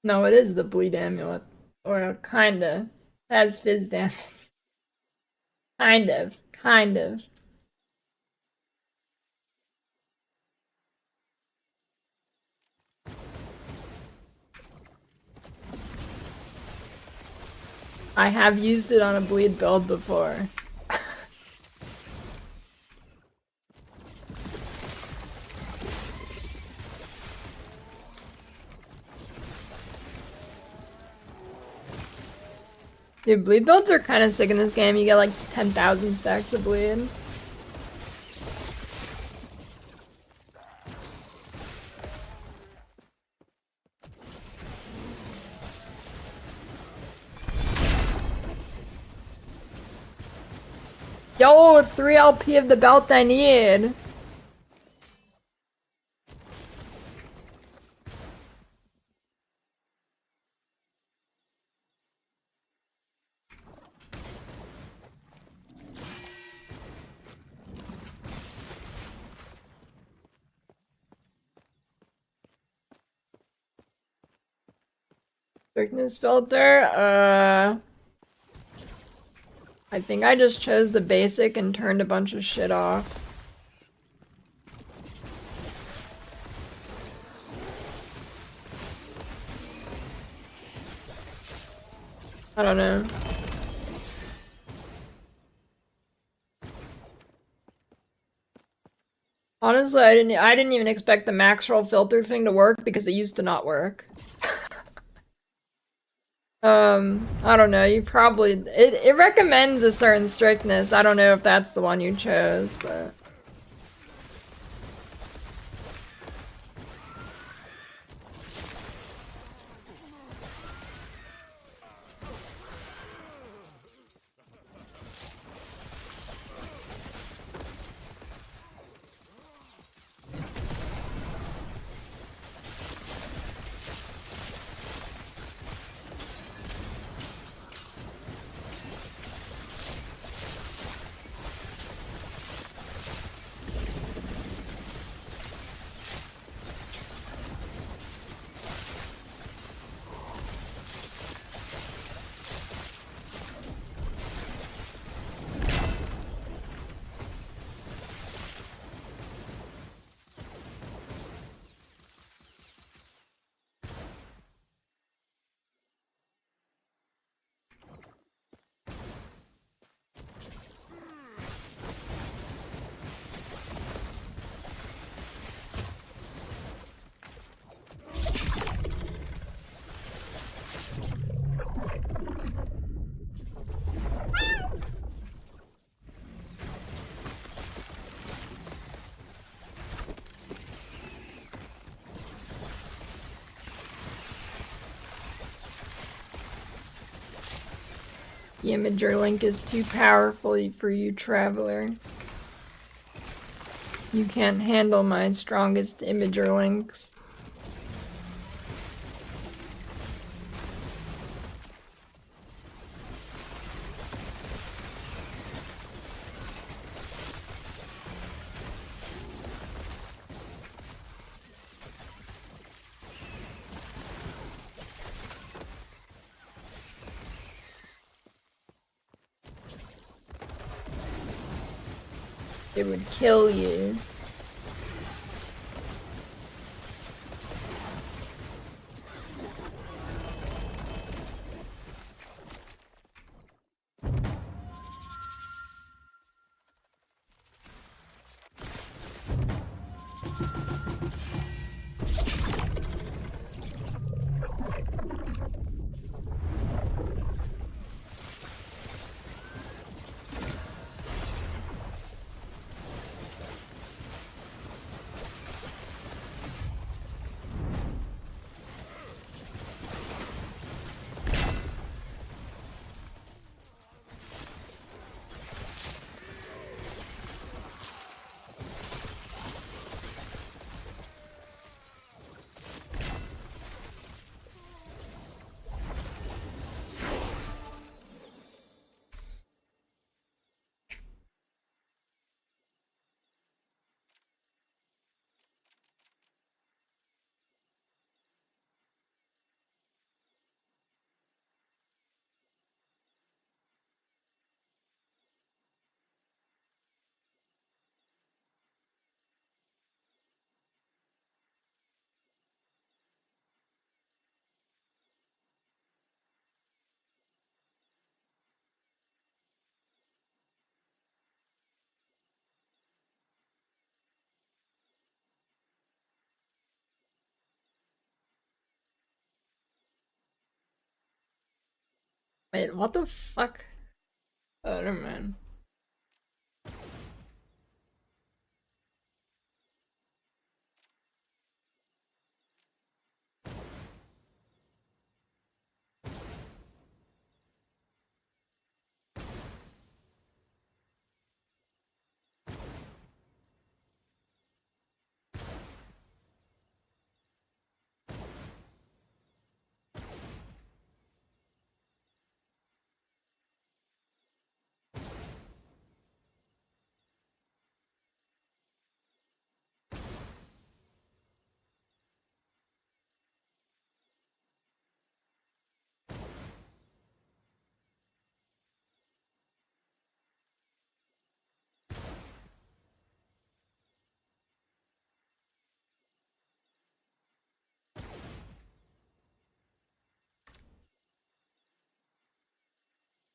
No, it is the bleed amulet. Or kinda. It has fizz damage. Kind of. Kind of. I have used it on a bleed build before. Dude, bleed builds are kind of sick in this game. You get like 10,000 stacks of bleed. Yo, 3 LP of the belt I need. Thickness filter, I think I just chose the basic and turned a bunch of shit off. I don't know. Honestly, I didn't even expect the max roll filter thing to work because it used to not work. I don't know, you probably it recommends a certain strictness. I don't know if that's the one you chose, but the imager link is too powerful for you, traveler. You can't handle my strongest imager links. It would kill you. Wait, what the fuck? Oh, never mind.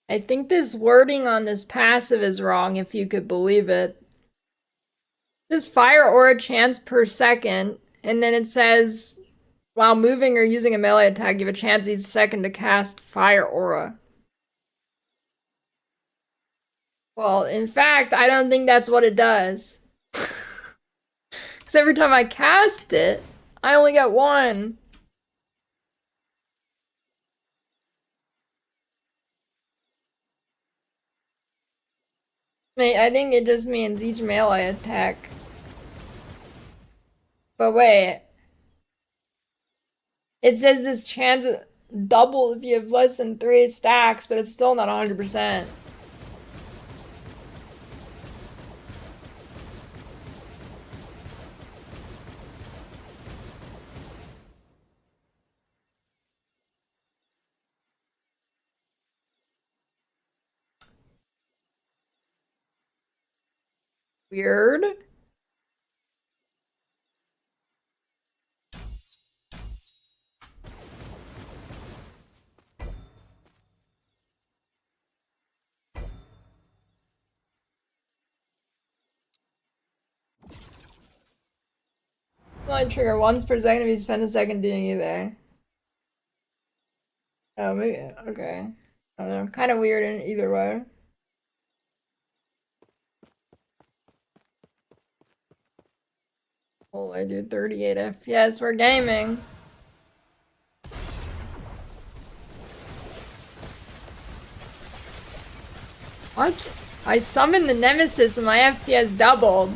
I think this wording on this passive is wrong, if you could believe it. This fire aura chance per second, and then it says, while moving or using a melee attack, you have a chance each second to cast fire aura. Well, in fact, I don't think that's what it does. Because every time I cast it, I only get one. I think it just means each melee attack. But wait. It says this chance double if you have less than 3 stacks, but it's still not 100%. Weird. Only trigger once per second if you spend a second doing either. Oh, maybe, okay. I don't know, kind of weird in either way. Oh, I do 38 FPS, we're gaming. What? I summoned the Nemesis and my FPS doubled.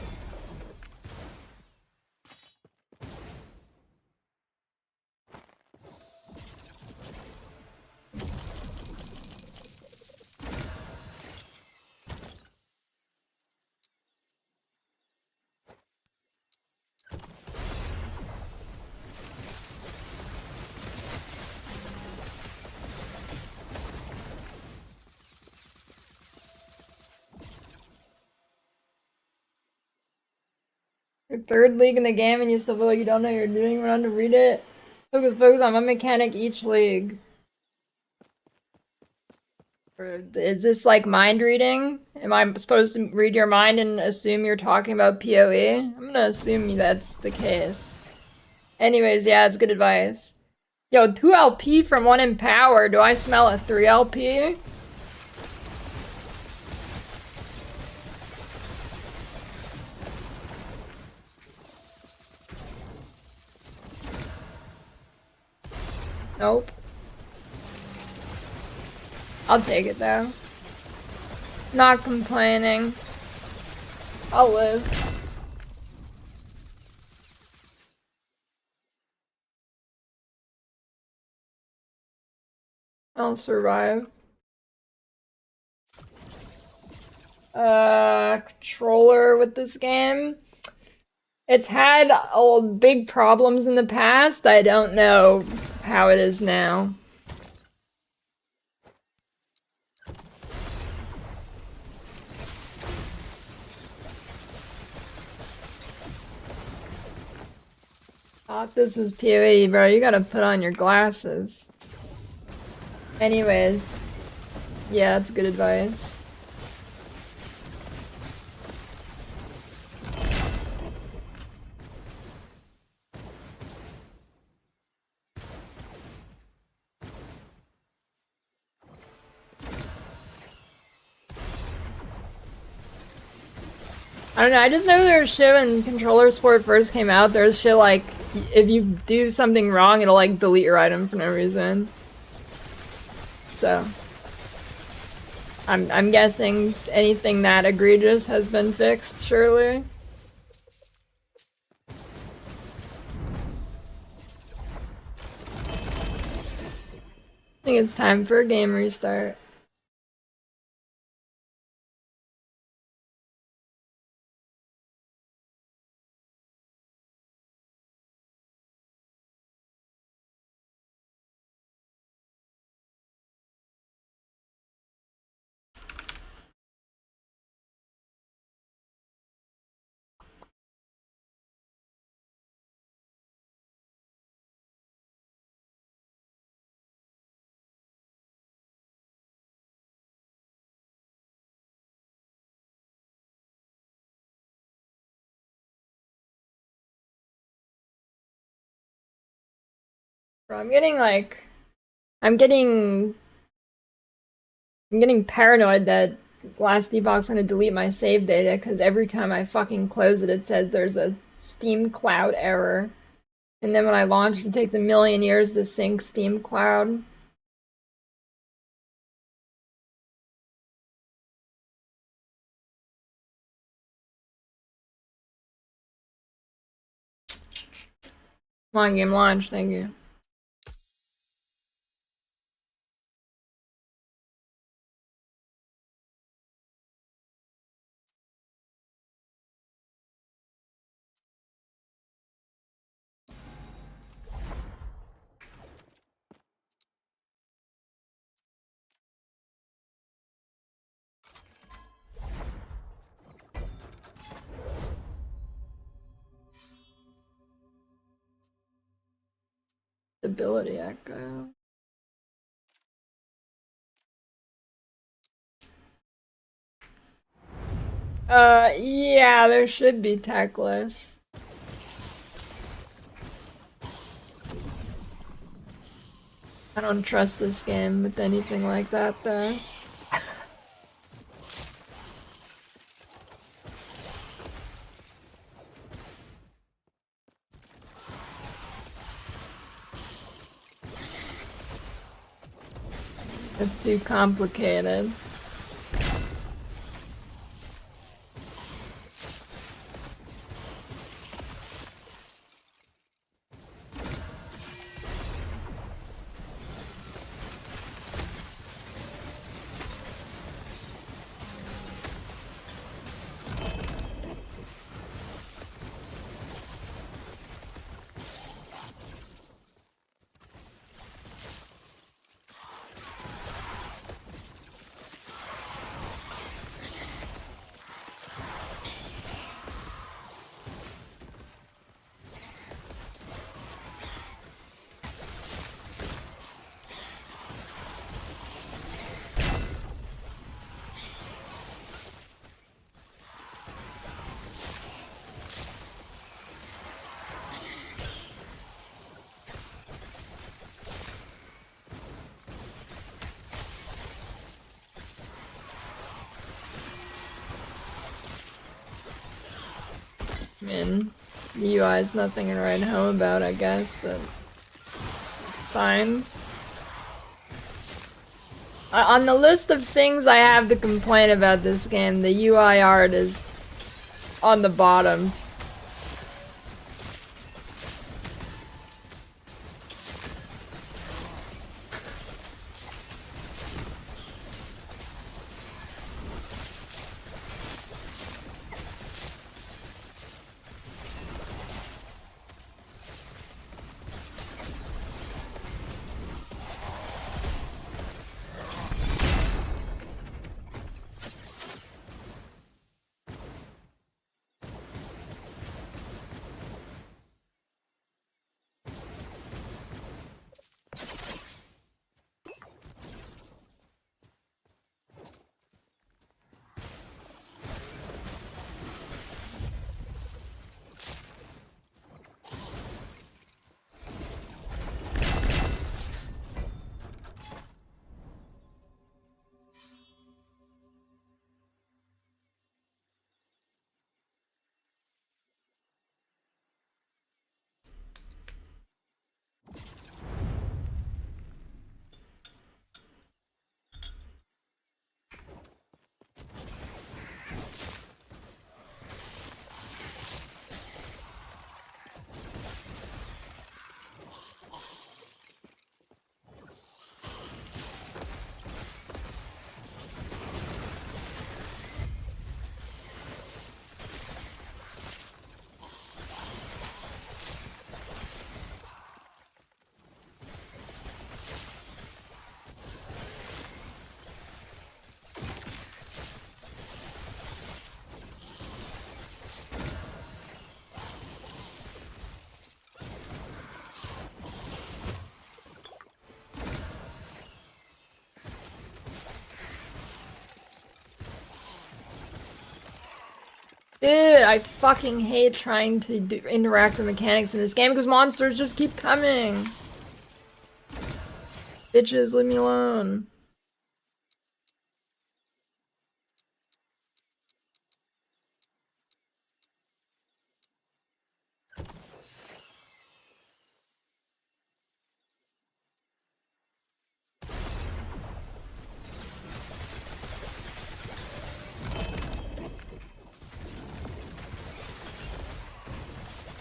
Your third league in the game and you still feel like you don't know what you're doing, run to read it. Focus on one mechanic each league. Or is this like mind reading? Am I supposed to read your mind and assume you're talking about PoE? I'm gonna assume that's the case. Anyways, yeah, it's good advice. Yo, 2 LP from 1 Empower. Do I smell a 3 LP? Nope. I'll take it though. Not complaining. I'll live. I'll survive. Controller with this game. It's had big problems in the past. I don't know how it is now. Thought this was PoE, bro. You gotta put on your glasses. Anyways. Yeah, that's good advice. I don't know, I just know there was shit when controller support first came out, there was shit like, if you do something wrong, it'll like delete your item for no reason. So, I'm guessing anything that egregious has been fixed, surely. I think it's time for a game restart. Bro, I'm getting paranoid that last Epoch's gonna delete my save data because every time I fucking close it, it says there's a Steam Cloud error. And then when I launch, it takes a million years to sync Steam Cloud. Come on, game launch, thank you. Ability echo. Yeah, there should be techless. I don't trust this game with anything like that, though. It's too complicated. I mean, the UI is nothing to write home about, I guess, but it's fine. On the list of things I have to complain about this game, the UI art is on the bottom. Dude, I fucking hate trying to interact with mechanics in this game because monsters just keep coming. Bitches, leave me alone.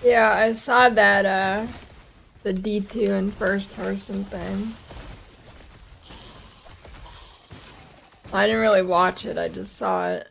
Yeah, I saw that, the D2 in first person thing. I didn't really watch it, I just saw it.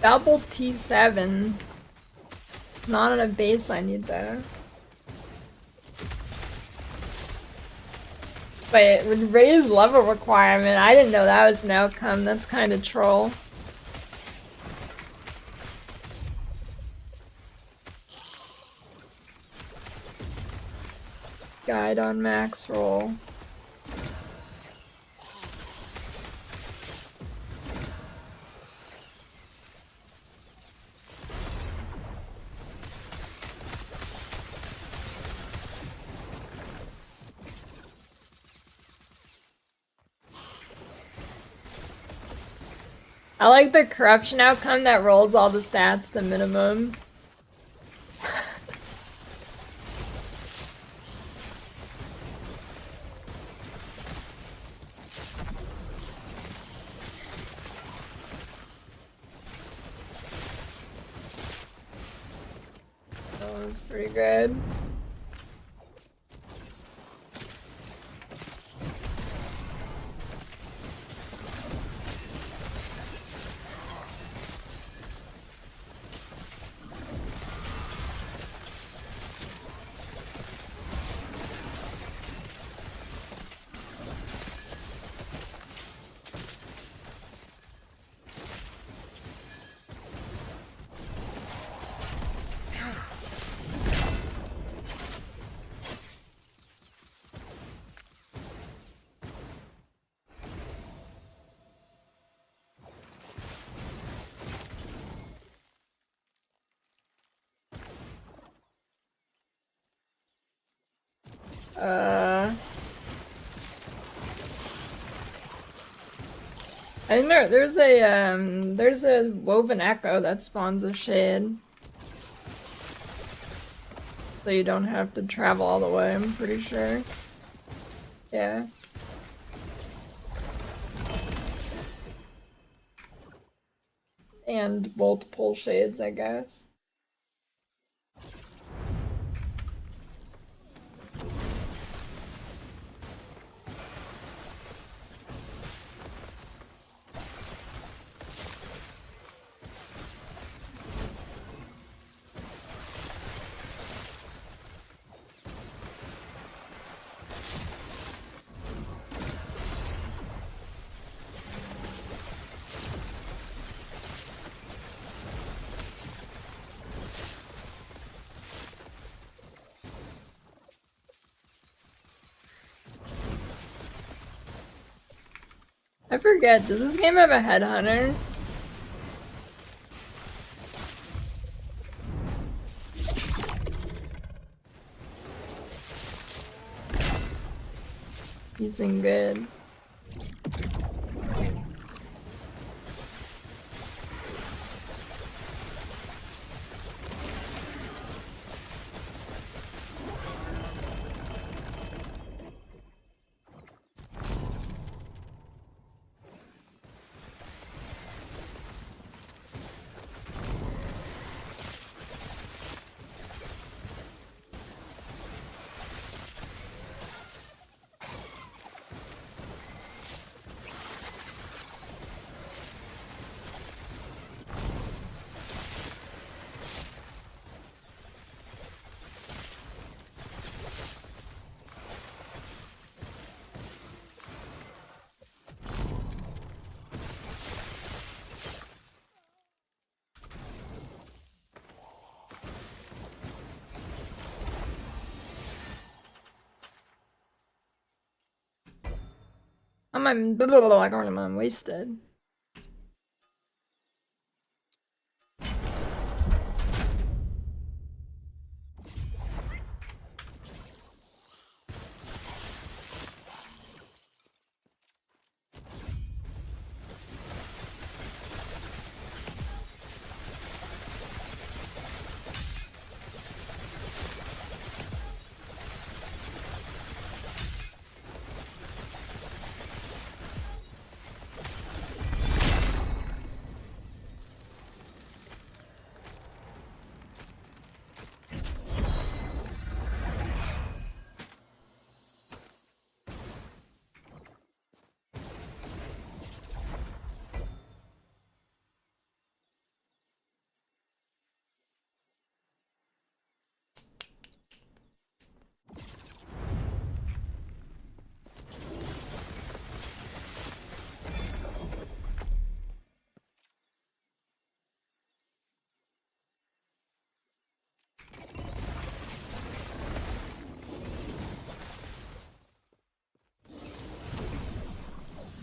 Double T7. Not on a base, I need that. Wait, it would raise level requirement. I didn't know that was an outcome. That's kind of troll. Guide on max roll. I like the corruption outcome that rolls all the stats to minimum. That was pretty good. I think there's a woven echo that spawns a shade. So you don't have to travel all the way, I'm pretty sure. Yeah. And multiple shades, I guess. I forget, does this game have a headhunter? He's in good. I'm wasted.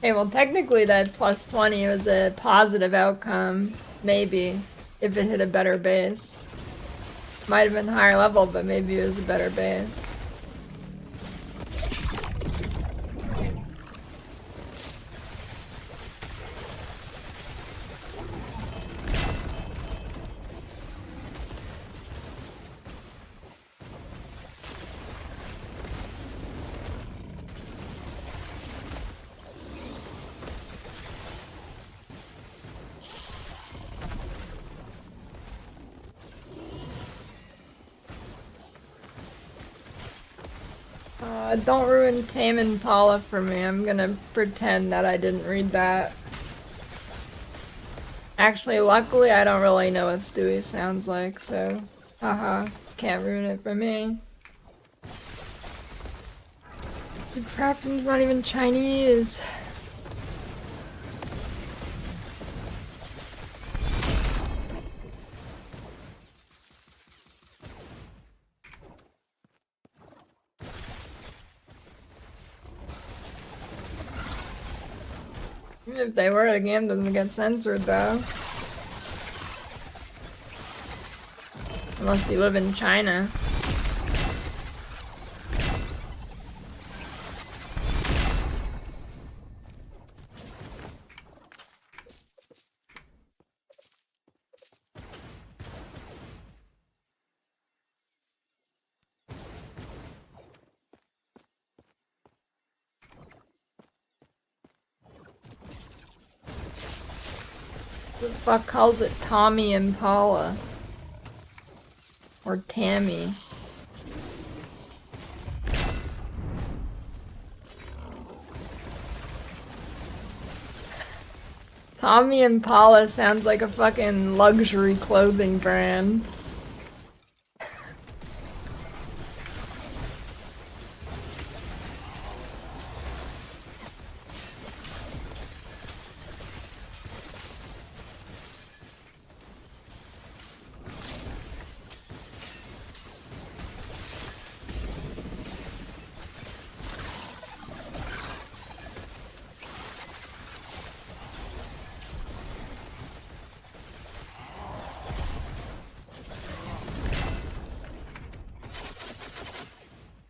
Hey, well, technically that plus 20 was a positive outcome, maybe, if it hit a better base. Might have been higher level, but maybe it was a better base. Don't ruin Tame Impala for me. I'm gonna pretend that I didn't read that. Actually, luckily, I don't really know what Stewie sounds like, so haha, can't ruin it for me. The crafting's not even Chinese. Even if they were, the game doesn't get censored though. Unless you live in China. Who the fuck calls it Tommy Impala? Or Tammy? Tommy Impala sounds like a fucking luxury clothing brand.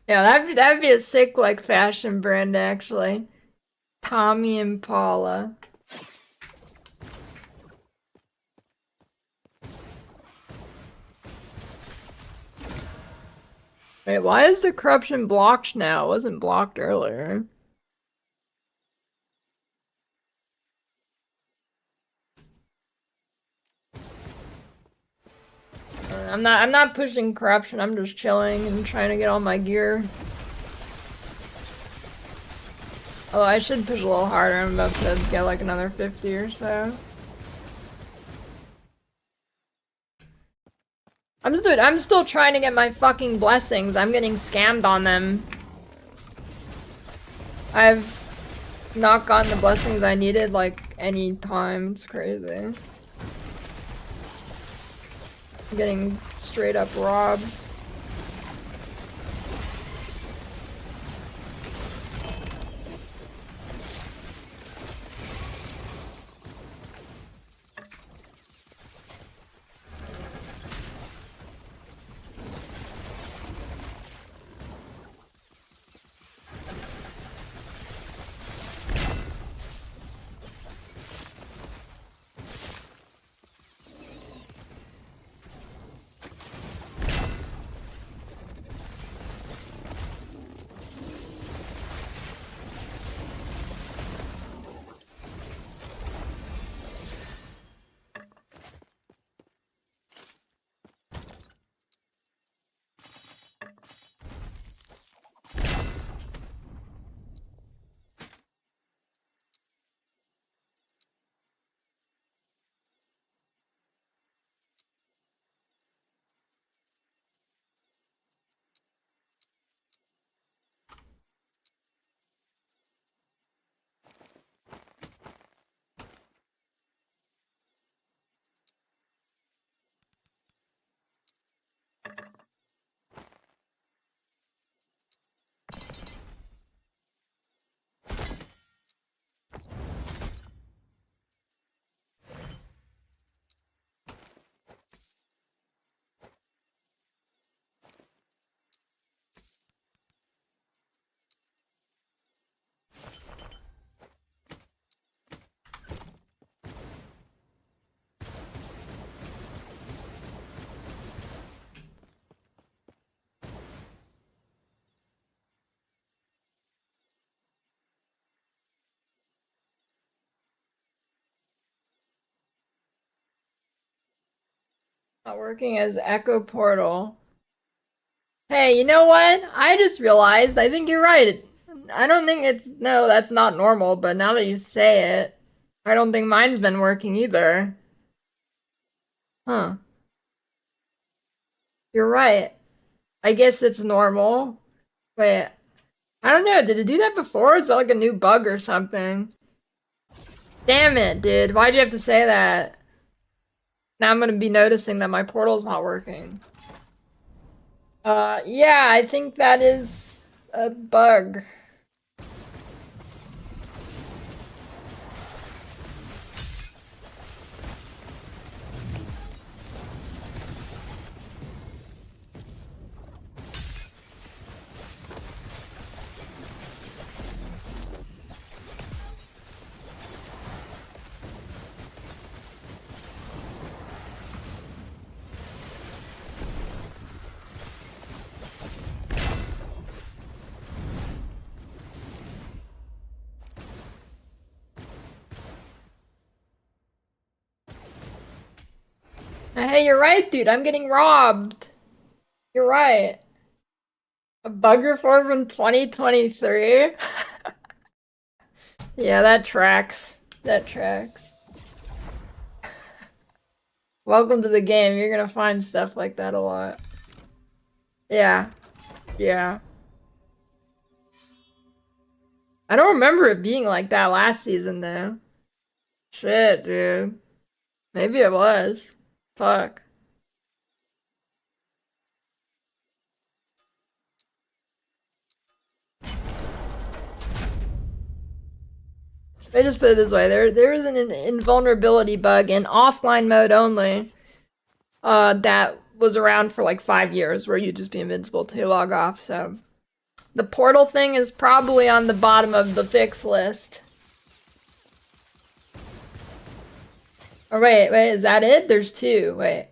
Yeah, that'd be a sick like fashion brand actually. Tommy Impala. Wait, why is the corruption blocked now? It wasn't blocked earlier. I'm not pushing corruption, I'm just chilling and trying to get all my gear. Oh, I should push a little harder. I'm about to get like another 50 or so. I'm still trying to get my fucking blessings. I'm getting scammed on them. I've not gotten the blessings I needed like any time. It's crazy. I'm getting straight up robbed. Not working as Echo Portal. Hey, you know what? I just realized, I think you're right. I don't think it's, no, that's not normal, but now that you say it, I don't think mine's been working either. Huh. You're right. I guess it's normal. Wait, I don't know, did it do that before? Is that like a new bug or something? Damn it, dude, why'd you have to say that? Now I'm gonna be noticing that my portal's not working. Yeah, I think that is a bug. Hey, you're right, dude. I'm getting robbed. You're right. A bug report from 2023? Yeah, that tracks. That tracks. Welcome to the game. You're gonna find stuff like that a lot. Yeah. Yeah. I don't remember it being like that last season, though. Shit, dude. Maybe it was. Fuck. I just put it this way, there is an invulnerability bug in offline mode only, that was around for like 5 years, where you'd just be invincible to log off, so... The portal thing is probably on the bottom of the fix list. Oh, wait, is that it? There's 2, wait.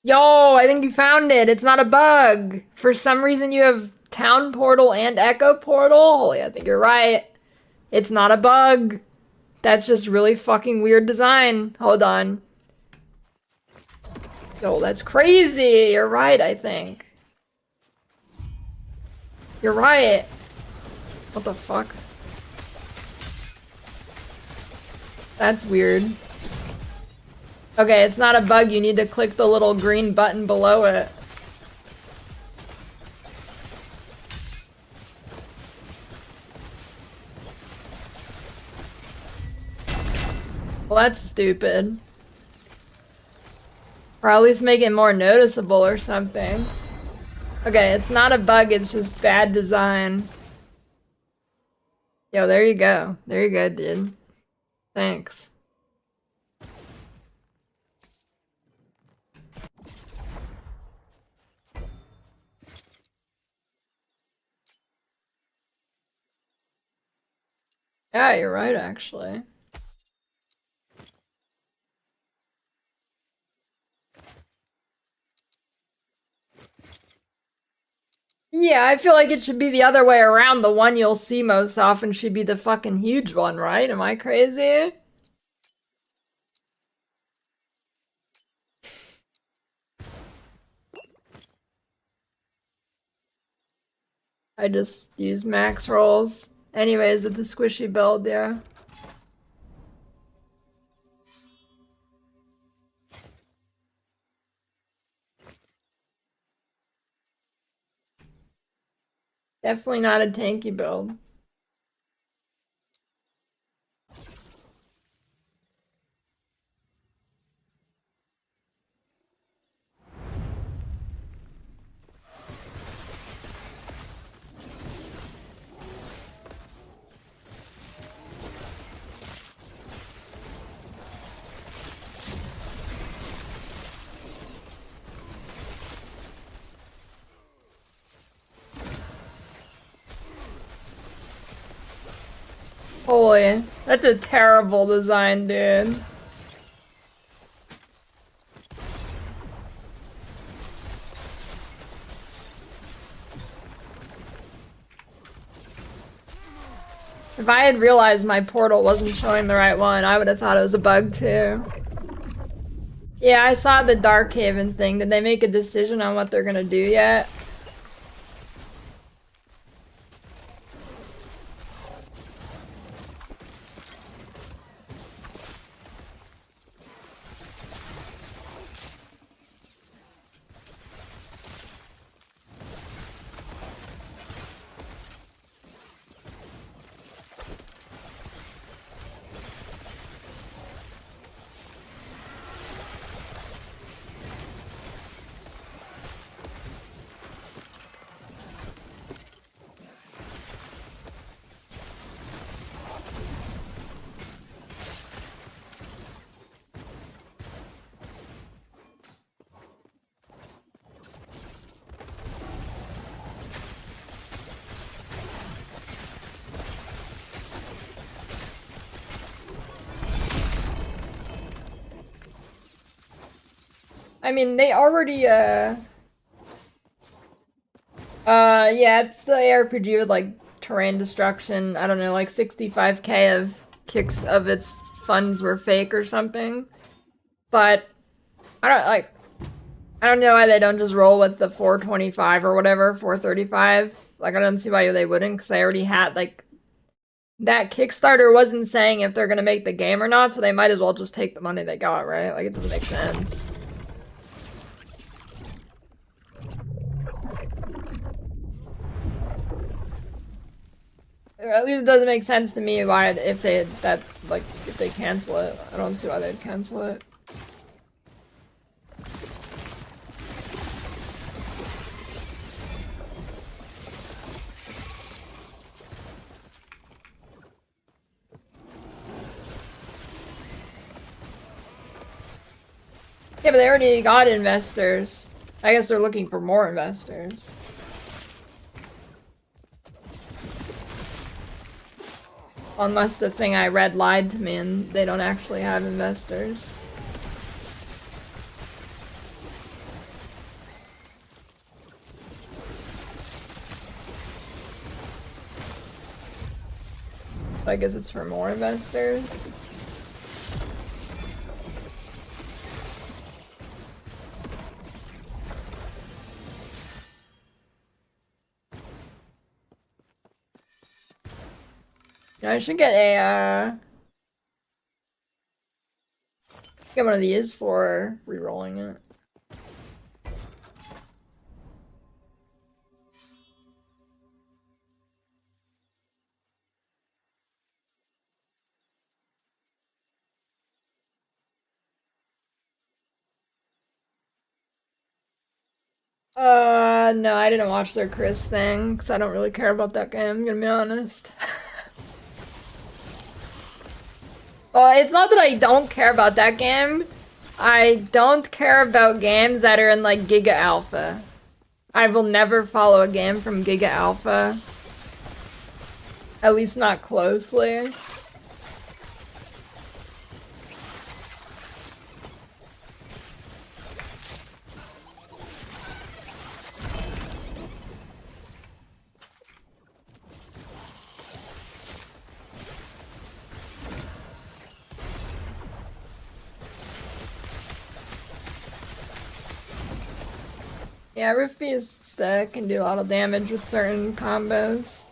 Yo, I think you found it! It's not a bug! For some reason you have Town Portal and Echo Portal? Holy, I think you're right. It's not a bug. That's just really fucking weird design. Hold on. Yo, that's crazy. You're right, I think. You're right. What the fuck? That's weird. Okay, it's not a bug. You need to click the little green button below it. Well, that's stupid. Or at least make it more noticeable or something. Okay, it's not a bug, it's just bad design. Yo, there you go. There you go, dude. Thanks. Yeah, you're right, actually. Yeah, I feel like it should be the other way around. The one you'll see most often should be the fucking huge one, right? Am I crazy? I just use max rolls. Anyways, it's a squishy build, yeah. Definitely not a tanky build. Holy, that's a terrible design, dude. If I had realized my portal wasn't showing the right one, I would have thought it was a bug too. Yeah, I saw the Dark Haven thing. Did they make a decision on what they're gonna do yet? I mean, they already, yeah, it's the ARPG with, like, terrain destruction. I don't know, like 65k of kicks of its funds were fake or something. But, I don't know why they don't just roll with the 425 or whatever, 435. Like, I don't see why they wouldn't, because they already had, like, that Kickstarter wasn't saying if they're gonna make the game or not, so they might as well just take the money they got, right? Like, it doesn't make sense. Or at least it doesn't make sense to me why, if they cancel it. I don't see why they'd cancel it. Yeah, but they already got investors. I guess they're looking for more investors. Unless the thing I read lied to me and they don't actually have investors. I guess it's for more investors. I should get a, get one of these for re-rolling it. No, I didn't watch their Chris thing, because I don't really care about that game, I'm gonna be honest. Well, it's not that I don't care about that game. I don't care about games that are in, like, Giga Alpha. I will never follow a game from Giga Alpha. At least not closely. Yeah, Rift Beast can do a lot of damage with certain combos.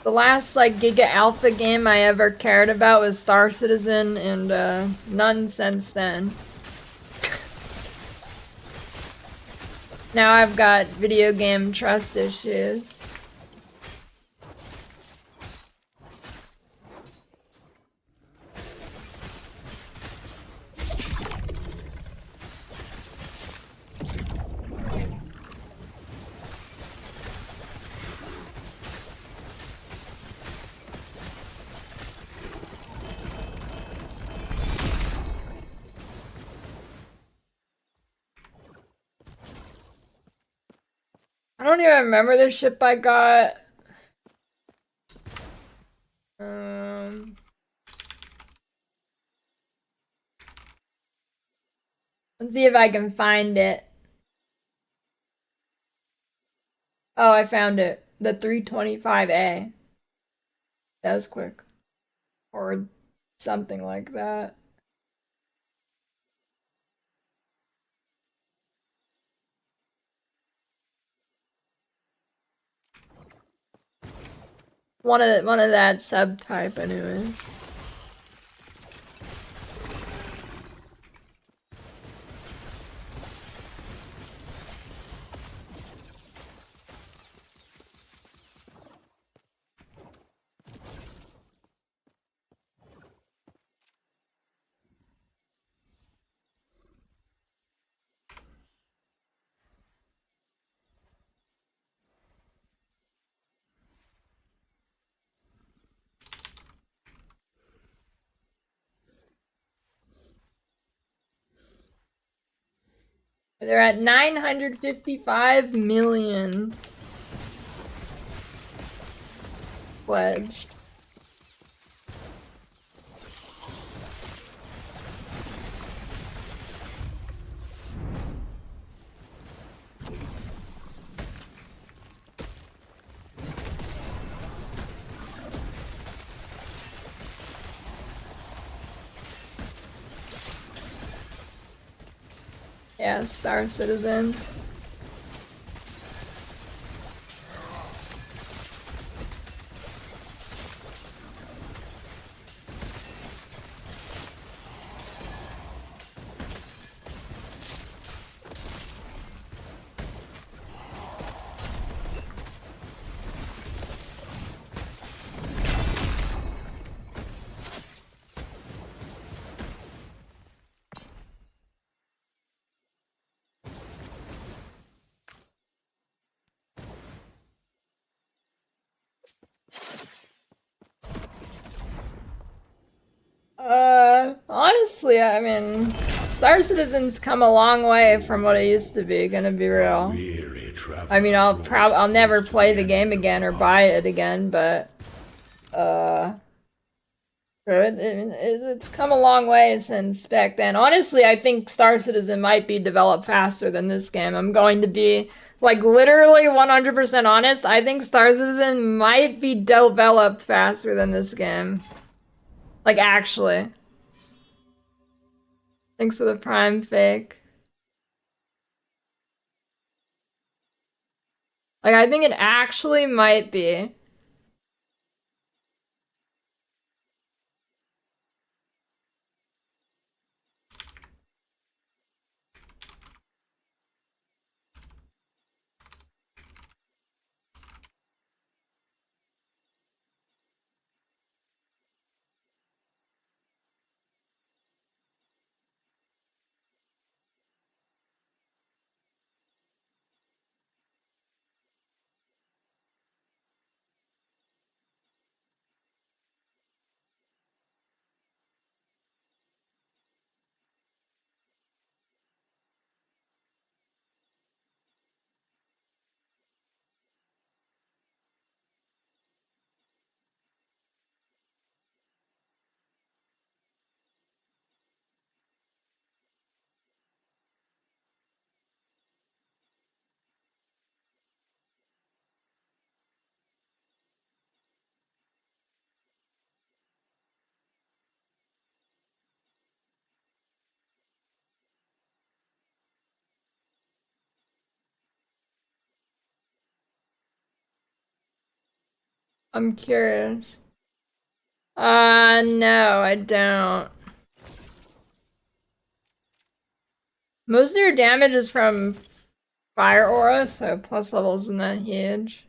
The last, like, Giga Alpha game I ever cared about was Star Citizen, and none since then. Now I've got video game trust issues. I don't even remember the ship I got. Let's see if I can find it. Oh, I found it. The 325A. That was quick. Or something like that. One of that subtype anyway. They're at 955 million pledged. Yeah, Star Citizen. Honestly, I mean, Star Citizen's come a long way from what it used to be, gonna be real. I mean, I'll never play the game again or buy it again, but, it's come a long way since back then. Honestly, I think Star Citizen might be developed faster than this game. I'm going to be, like, literally 100% honest. I think Star Citizen might be developed faster than this game. Like, actually. Thanks for the Prime fake. Like, I think it actually might be. I'm curious. No, I don't. Most of your damage is from Fire Aura, so plus levels isn't that huge.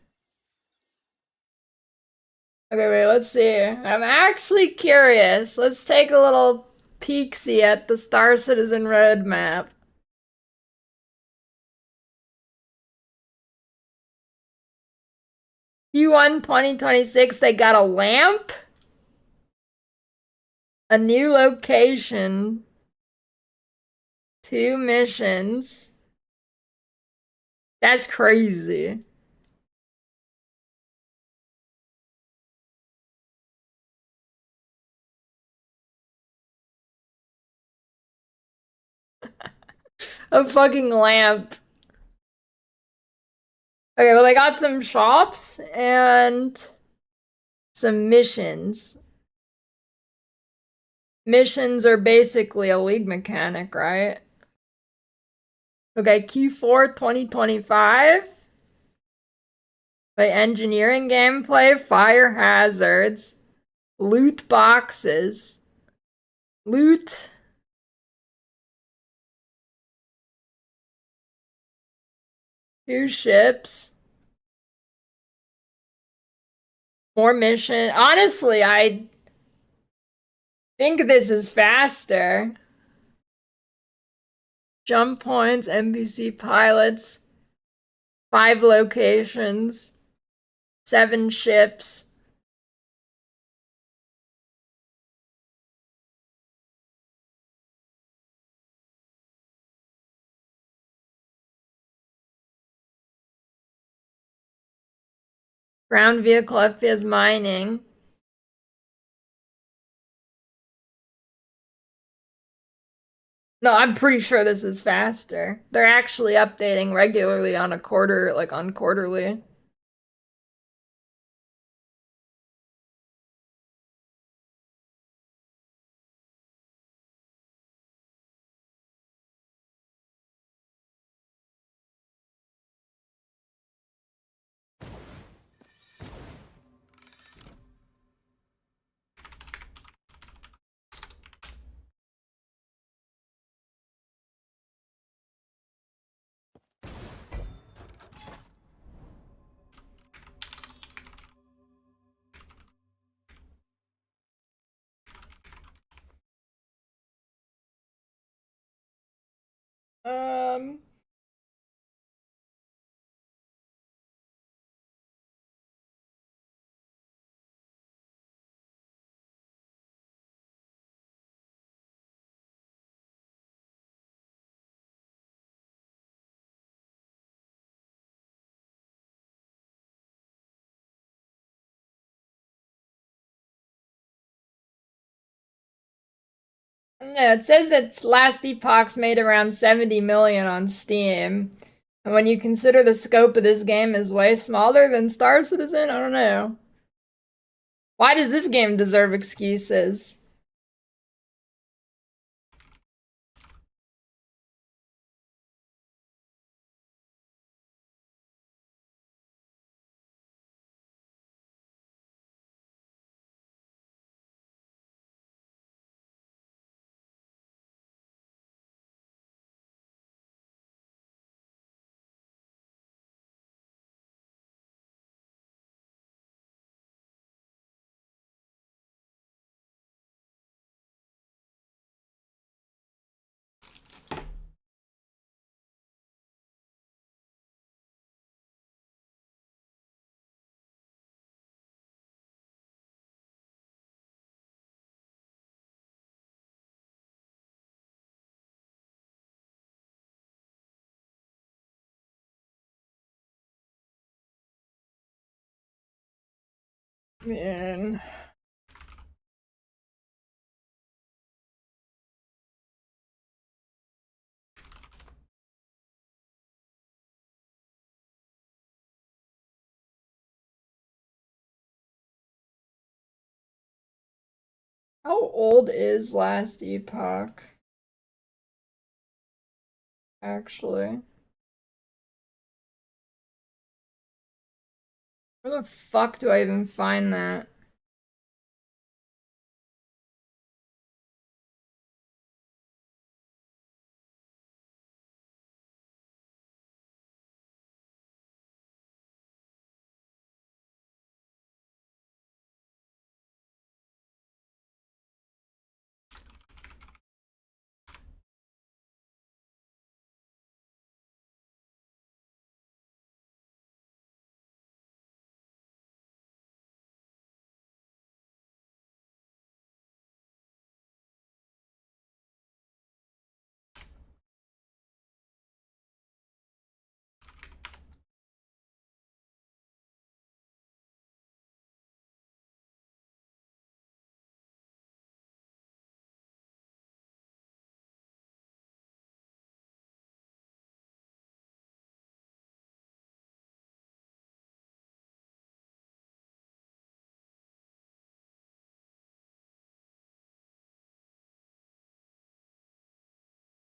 Okay, wait, let's see. I'm actually curious. Let's take a little peek-see at the Star Citizen roadmap. Q1 2026, they got a lamp? A new location. 2 missions. That's crazy. A fucking lamp. Okay, well, I got some shops and some missions. Missions are basically a league mechanic, right? Okay, Q4 2025. By engineering gameplay, fire hazards, loot boxes, loot. Two ships. More mission. Honestly, I think this is faster. Jump points, NPC pilots, 5 locations, 7 ships. Ground vehicle FPS mining. No, I'm pretty sure this is faster. They're actually updating regularly on a quarter, like on quarterly. Um, Yeah, it says that last Epoch's made around 70 million on Steam. And when you consider the scope of this game is way smaller than Star Citizen, I don't know. Why does this game deserve excuses? Man. How old is last Epoch? Actually. Where the fuck do I even find that?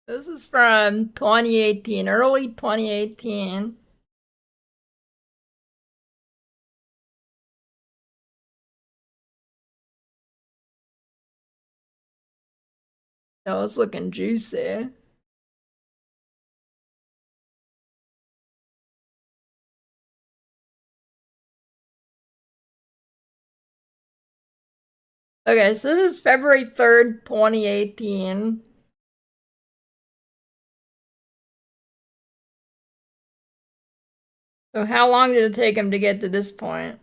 This is from 2018, early 2018. Oh, it's looking juicy. Okay, so this is February 3rd, 2018. So how long did it take him to get to this point?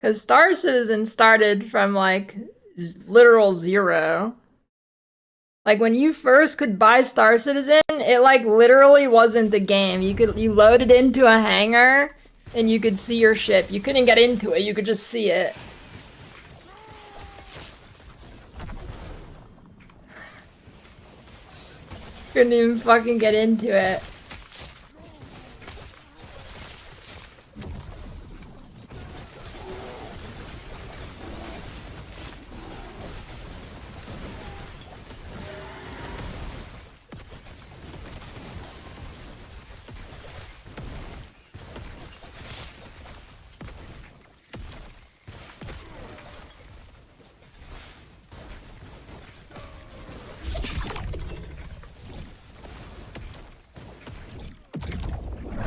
Because Star Citizen started from, like, literal zero. Like, when you first could buy Star Citizen, it, like, literally wasn't the game. You loaded into a hangar, and you could see your ship. You couldn't get into it, you could just see it. Couldn't even fucking get into it.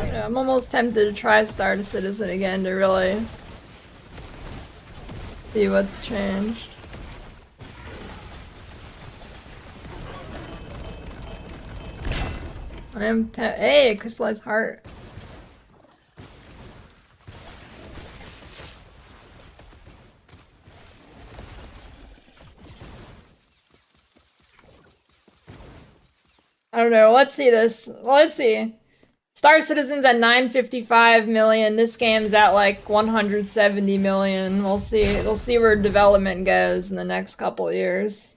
Yeah, I'm almost tempted to try Star Citizen again to really see what's changed. Hey, crystallized heart. I don't know. Let's see this. Let's see. Star Citizen's at 955 million. This game's at like 170 million. We'll see. We'll see where development goes in the next couple of years.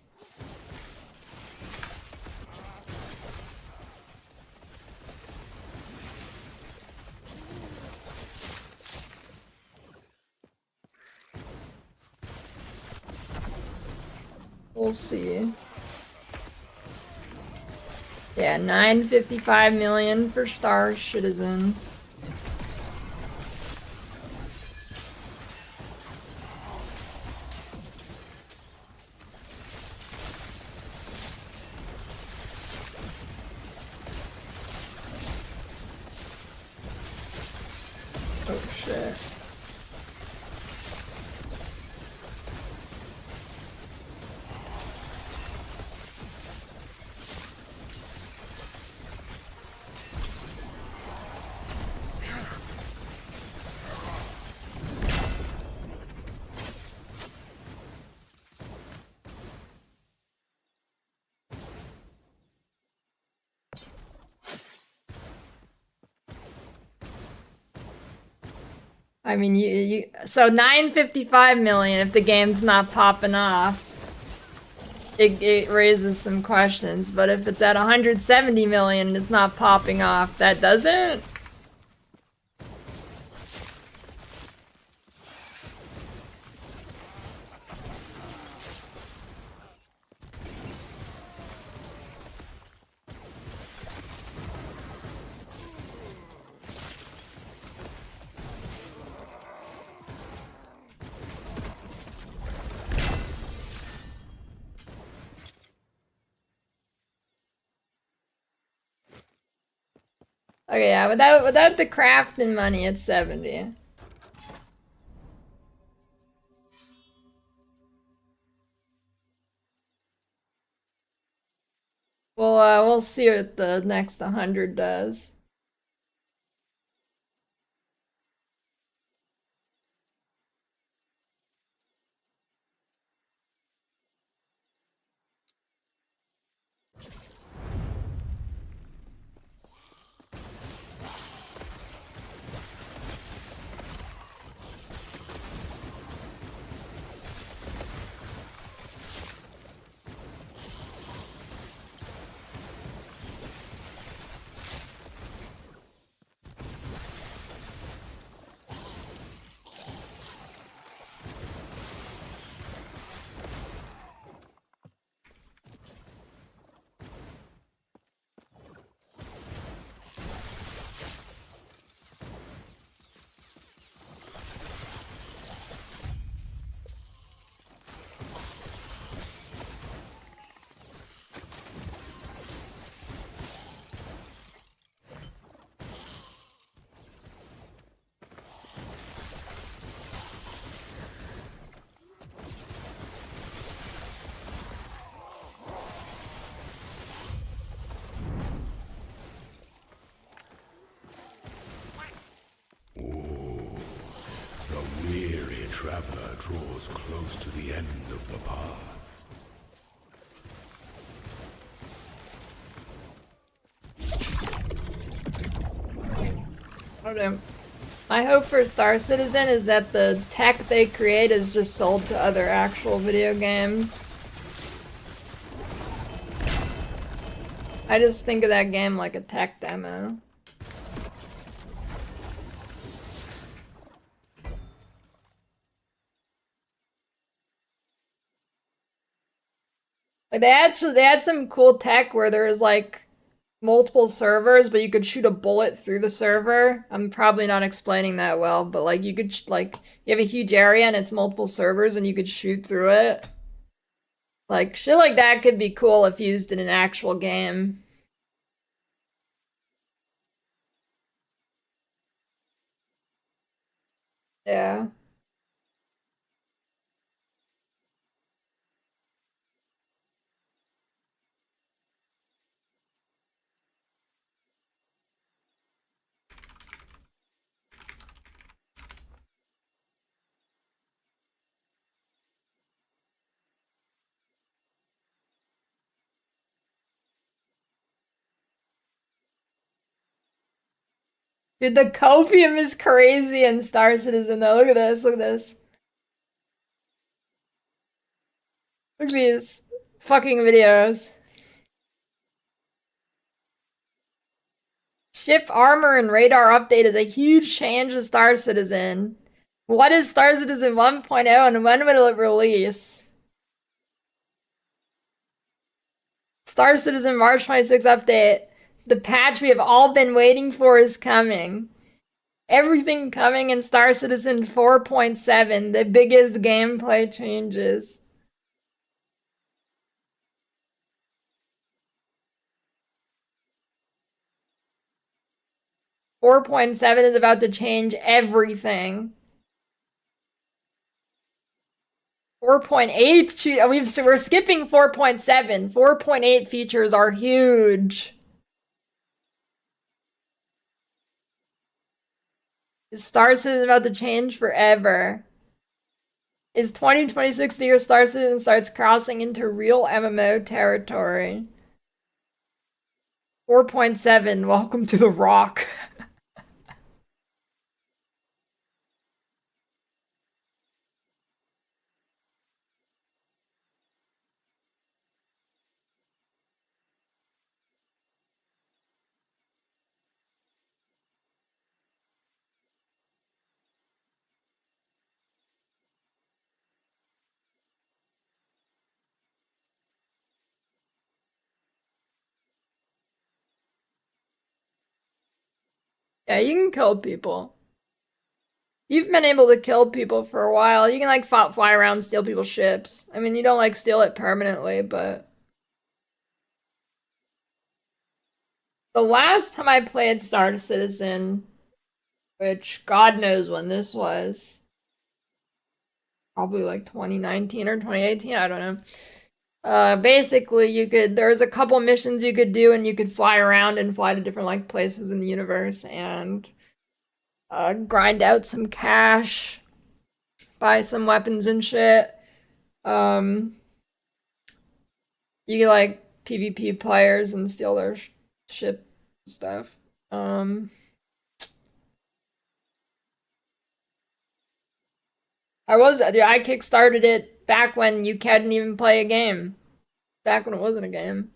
We'll see. Yeah, 955 million for Star Citizen. Oh shit. I mean, so 955 million if the game's not popping off. It raises some questions, but if it's at 170 million and it's not popping off, that doesn't? Okay, yeah, without the crafting money, it's 70. We'll see what the next 100 does. traveler draws close to the end of the path. Okay. My hope for Star Citizen is that the tech they create is just sold to other actual video games. I just think of that game like a tech demo. Like they had some cool tech where there was like multiple servers, but you could shoot a bullet through the server. I'm probably not explaining that well, but like you could like you have a huge area and it's multiple servers and you could shoot through it. Like shit like that could be cool if used in an actual game. Yeah. Dude, the copium is crazy in Star Citizen though. Look at this, look at this. Look at these fucking videos. Ship armor and radar update is a huge change to Star Citizen. What is Star Citizen 1.0 and when will it release? Star Citizen March 26 update. The patch we have all been waiting for is coming. Everything coming in Star Citizen 4.7, the biggest gameplay changes. .7 is about to change everything. 4.8, we're skipping 4.7. 4.8 features are huge. Star Citizen is about to change forever. Is 2026 the year Star Citizen starts crossing into real MMO territory? 4.7, welcome to the Rock. Yeah, you can kill people. You've been able to kill people for a while. You can like fly around, steal people's ships. I mean, you don't like steal it permanently, but... The last time I played Star Citizen, which God knows when this was, probably like 2019 or 2018, I don't know. Basically, there was a couple missions you could do, and you could fly around and fly to different like places in the universe and grind out some cash, buy some weapons and shit. You could like PvP players and steal their ship stuff. I kickstarted it back when you couldn't even play a game. Back when it wasn't a game.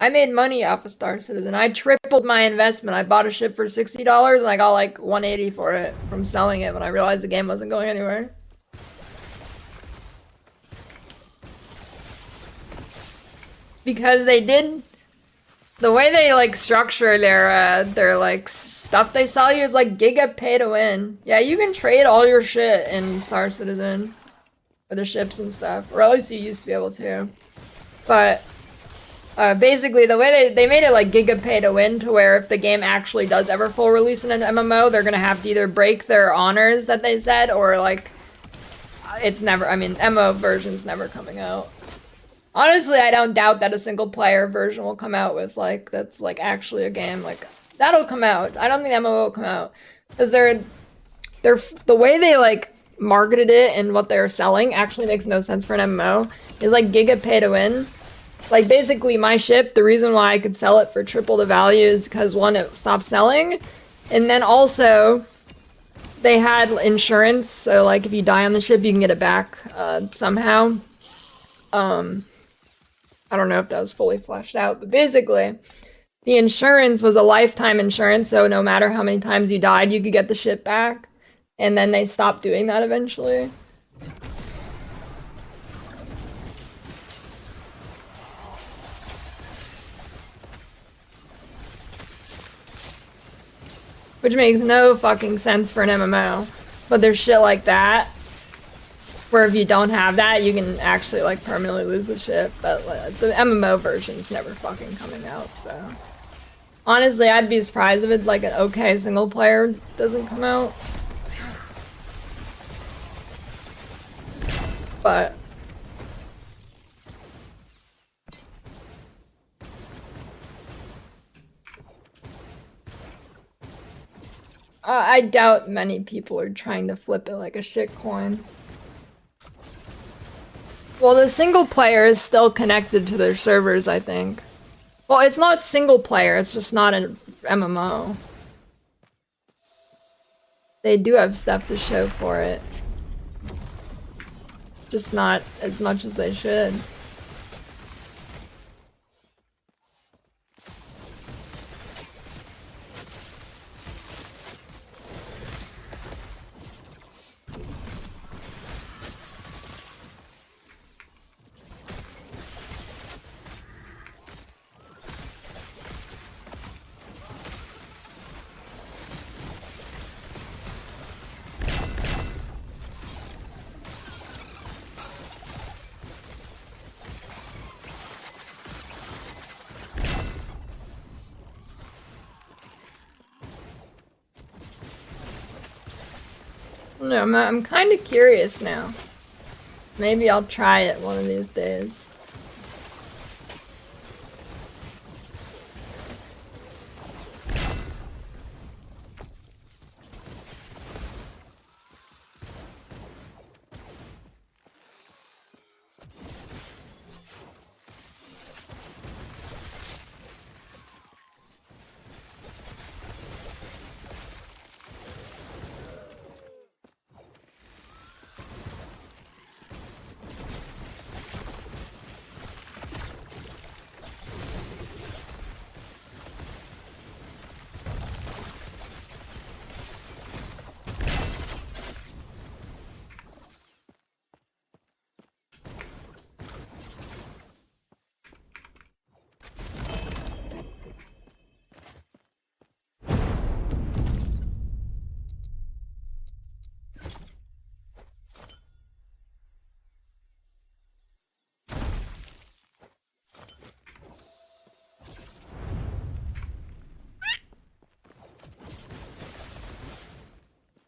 I made money off of Star Citizen. I tripled my investment. I bought a ship for $60 and I got like $180 for it from selling it when I realized the game wasn't going anywhere. Because they did... The way they like structure their like stuff they sell you is like giga pay to win. Yeah, you can trade all your shit in Star Citizen for the ships and stuff, or at least you used to be able to. But basically, the way they made it like giga pay to win, to where if the game actually does ever full release in an MMO, they're gonna have to either break their honors that they said, or like it's never. I mean, MMO version's never coming out. Honestly, I don't doubt that a single player version will come out with like that's like actually a game. Like that'll come out. I don't think the MMO will come out because they're the way they like marketed it and what they're selling actually makes no sense for an MMO. It's like giga pay to win. Like basically my ship, the reason why I could sell it for triple the value is because one, it stopped selling, and then also they had insurance, so like if you die on the ship you can get it back somehow. I don't know if that was fully fleshed out, but basically the insurance was a lifetime insurance, so no matter how many times you died, you could get the ship back. And then they stopped doing that eventually. Which makes no fucking sense for an MMO. But there's shit like that, where if you don't have that, you can actually like permanently lose the ship. But the MMO version's never fucking coming out, so. Honestly, I'd be surprised if it's like an okay single player doesn't come out. But I doubt many people are trying to flip it like a shit coin. Well, the single player is still connected to their servers, I think. Well, it's not single player, it's just not an MMO. They do have stuff to show for it. Just not as much as they should. No, I'm kind of curious now. Maybe I'll try it one of these days.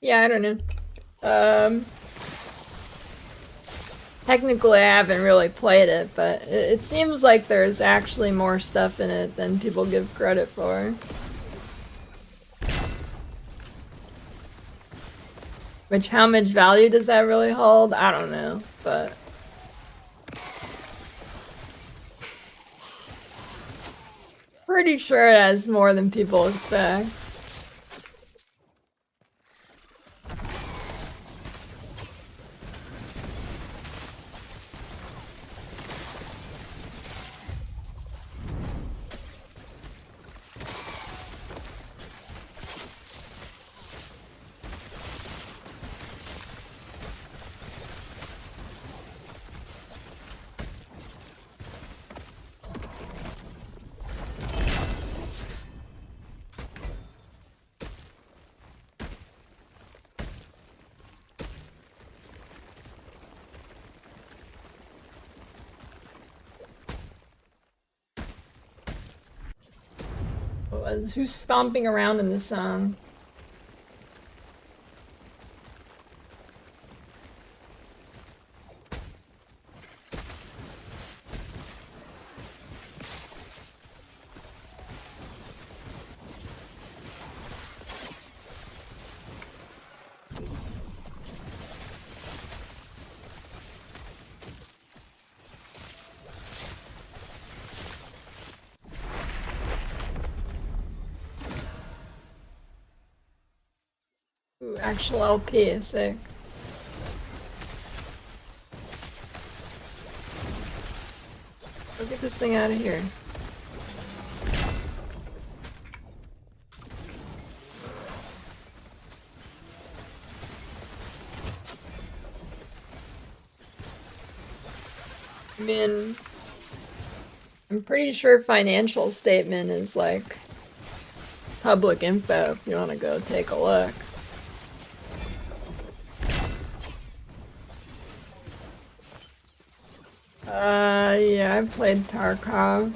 Yeah, I don't know. Technically I haven't really played it, but it seems like there's actually more stuff in it than people give credit for. Which, how much value does that really hold? I don't know, but... pretty sure it has more than people expect. Who's stomping around in this song? Ooh, actual LP, sick. Go get this thing out of here. I mean, I'm pretty sure financial statement is like public info if you want to go take a look. Yeah, I played Tarkov.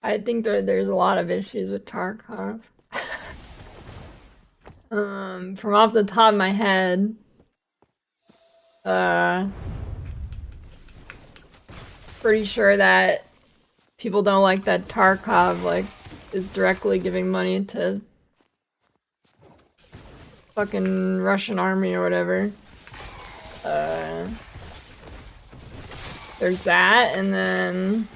I think there's a lot of issues with Tarkov. From off the top of my head, pretty sure that people don't like that Tarkov like is directly giving money to fucking Russian army or whatever. There's that, and then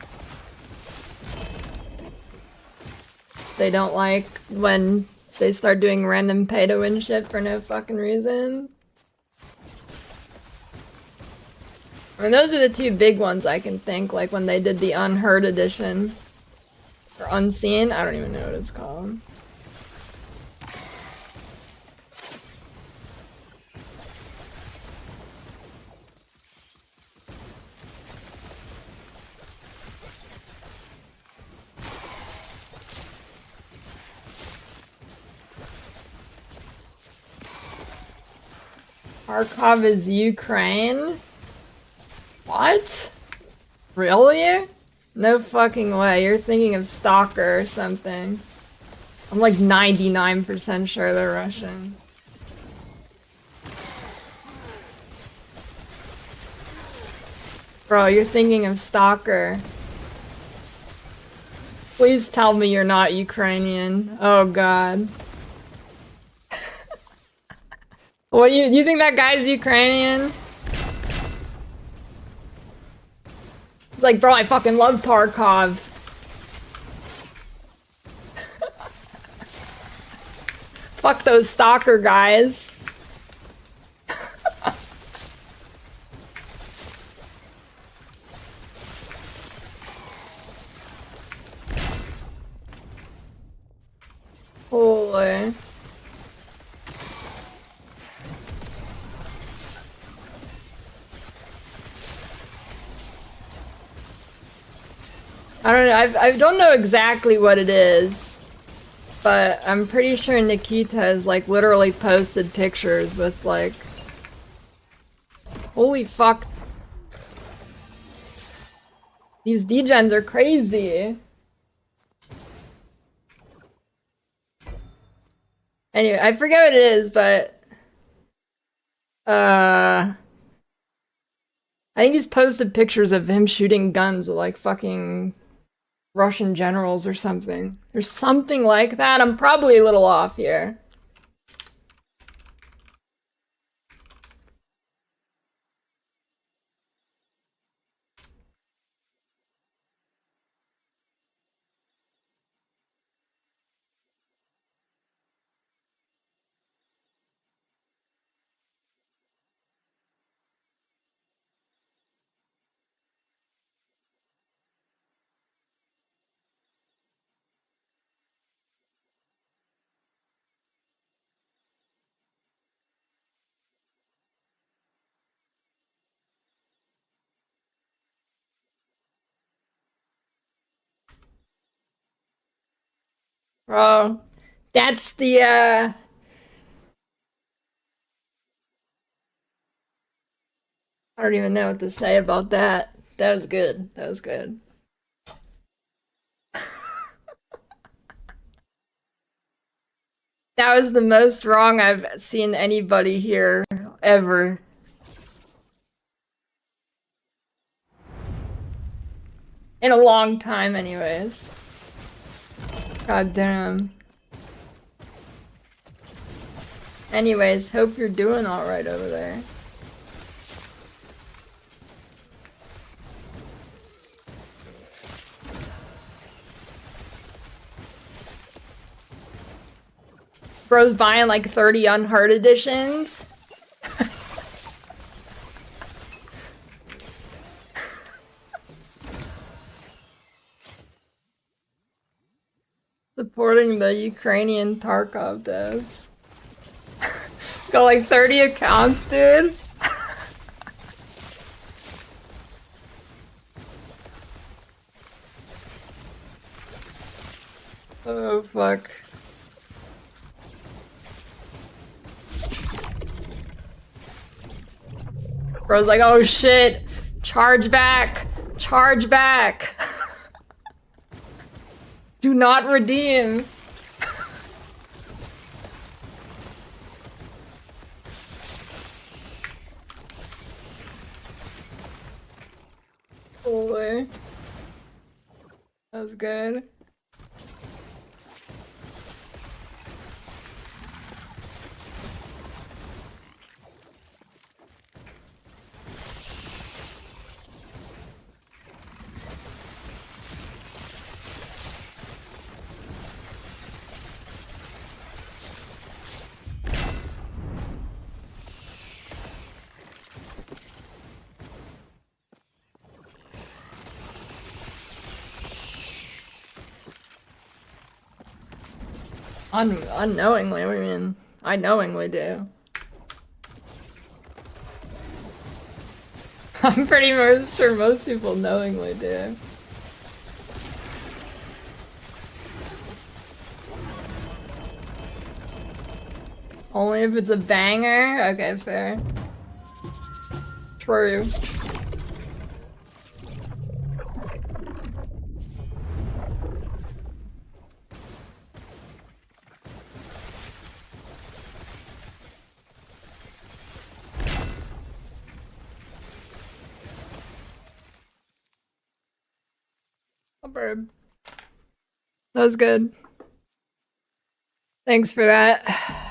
they don't like when they start doing random pay-to-win shit for no fucking reason. I mean, those are the two big ones I can think, like when they did the Unheard edition. Or Unseen, I don't even know what it's called. Kharkov is Ukraine? What? Really? No fucking way. You're thinking of Stalker or something. I'm like 99% sure they're Russian. Bro, you're thinking of Stalker. Please tell me you're not Ukrainian. Oh god. What, you think that guy's Ukrainian? It's like, bro, I fucking love Tarkov. Fuck those stalker guys. Holy. I don't know, I don't know exactly what it is, but I'm pretty sure Nikita has like literally posted pictures with like, holy fuck. These degens are crazy. Anyway, I forget what it is, but I think he's posted pictures of him shooting guns with like fucking Russian generals or something. There's something like that. I'm probably a little off here. Bro, that's the I don't even know what to say about that. That was good. That was good. That was the most wrong I've seen anybody here ever. In a long time, anyways. God damn. Anyways, hope you're doing alright over there. Bro's buying like 30 unheard editions. Supporting the Ukrainian Tarkov devs. Got like 30 accounts, dude. Oh, fuck. Bro's like, oh shit, charge back, charge back. Do not redeem. Holy. That was good. Unknowingly, what do you mean? I knowingly do. I'm pretty sure most people knowingly do. Only if it's a banger? Okay, fair. True. A bird. That was good. Thanks for that.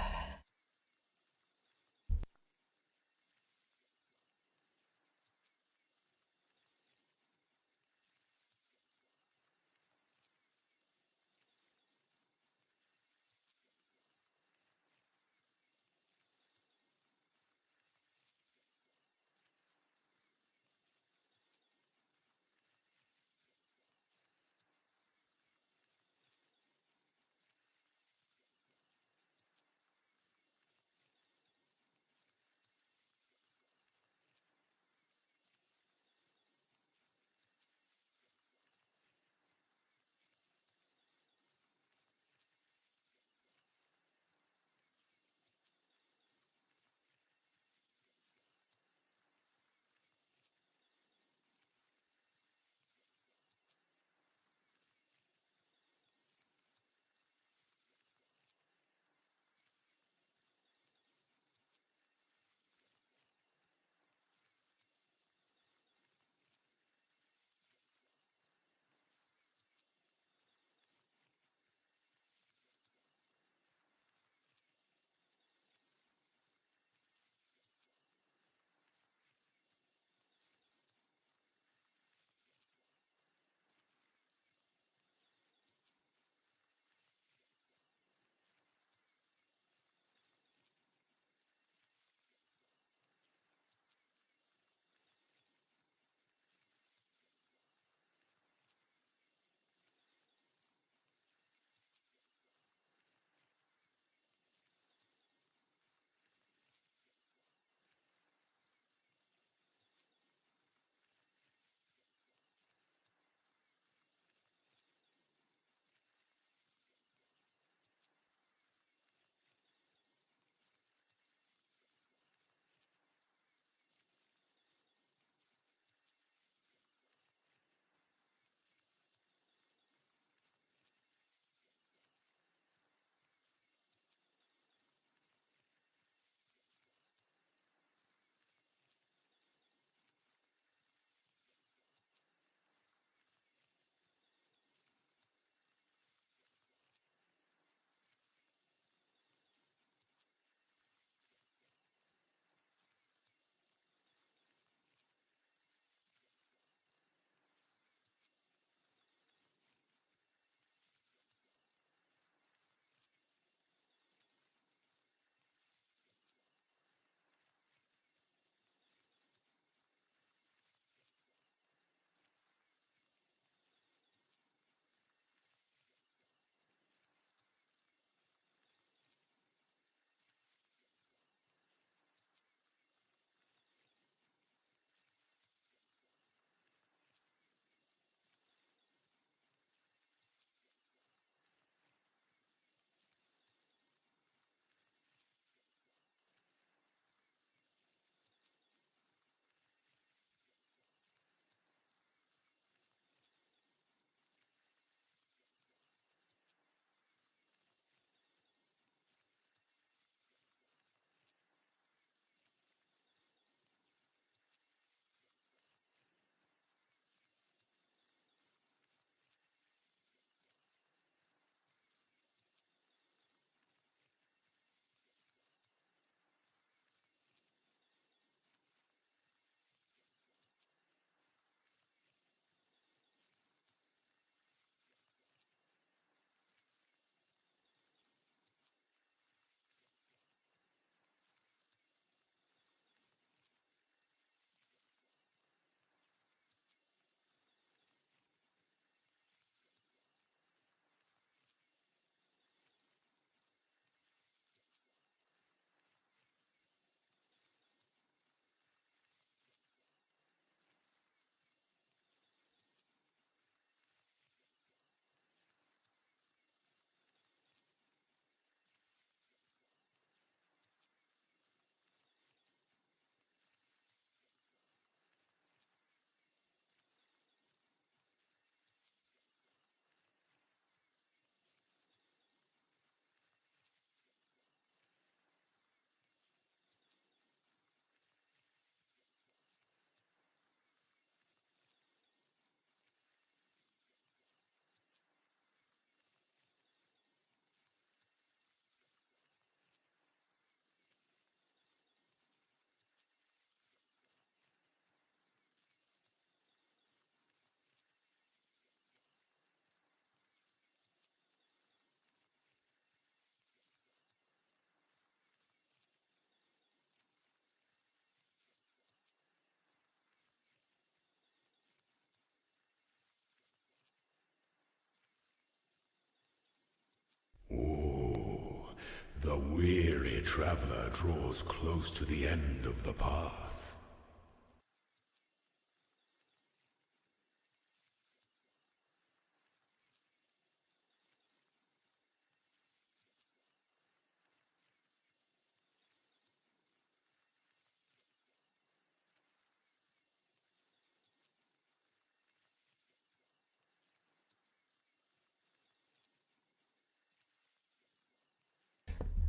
The weary traveler draws close to the end of the path.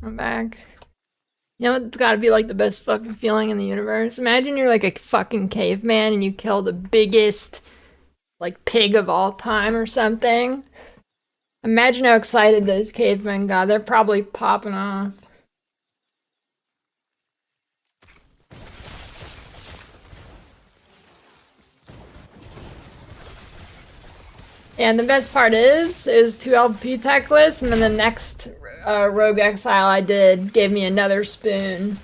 I'm back. You know, it's gotta be like the best fucking feeling in the universe. Imagine you're like a fucking caveman and you kill the biggest, like, pig of all time or something. Imagine how excited those cavemen got. They're probably popping off. And the best part is 2 LP tech lists, and then the next Rogue Exile I did gave me another spoon.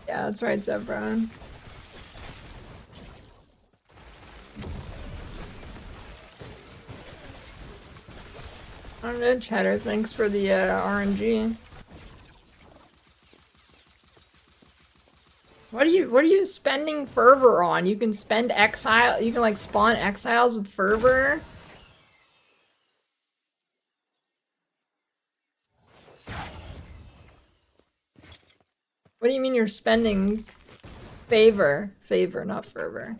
Yeah, that's right, Zebron. I don't know, Cheddar. Thanks for the RNG. What are you spending fervor on? You can spend exile. You can like spawn exiles with fervor. What do you mean you're spending favor? Favor, not fervor.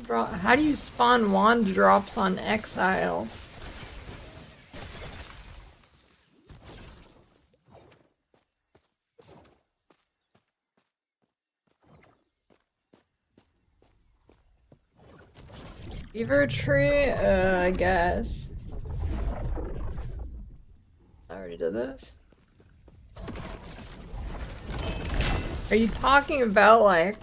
How do you spawn wand drops on exiles? Beaver tree? I guess. I already did this. Are you talking about like...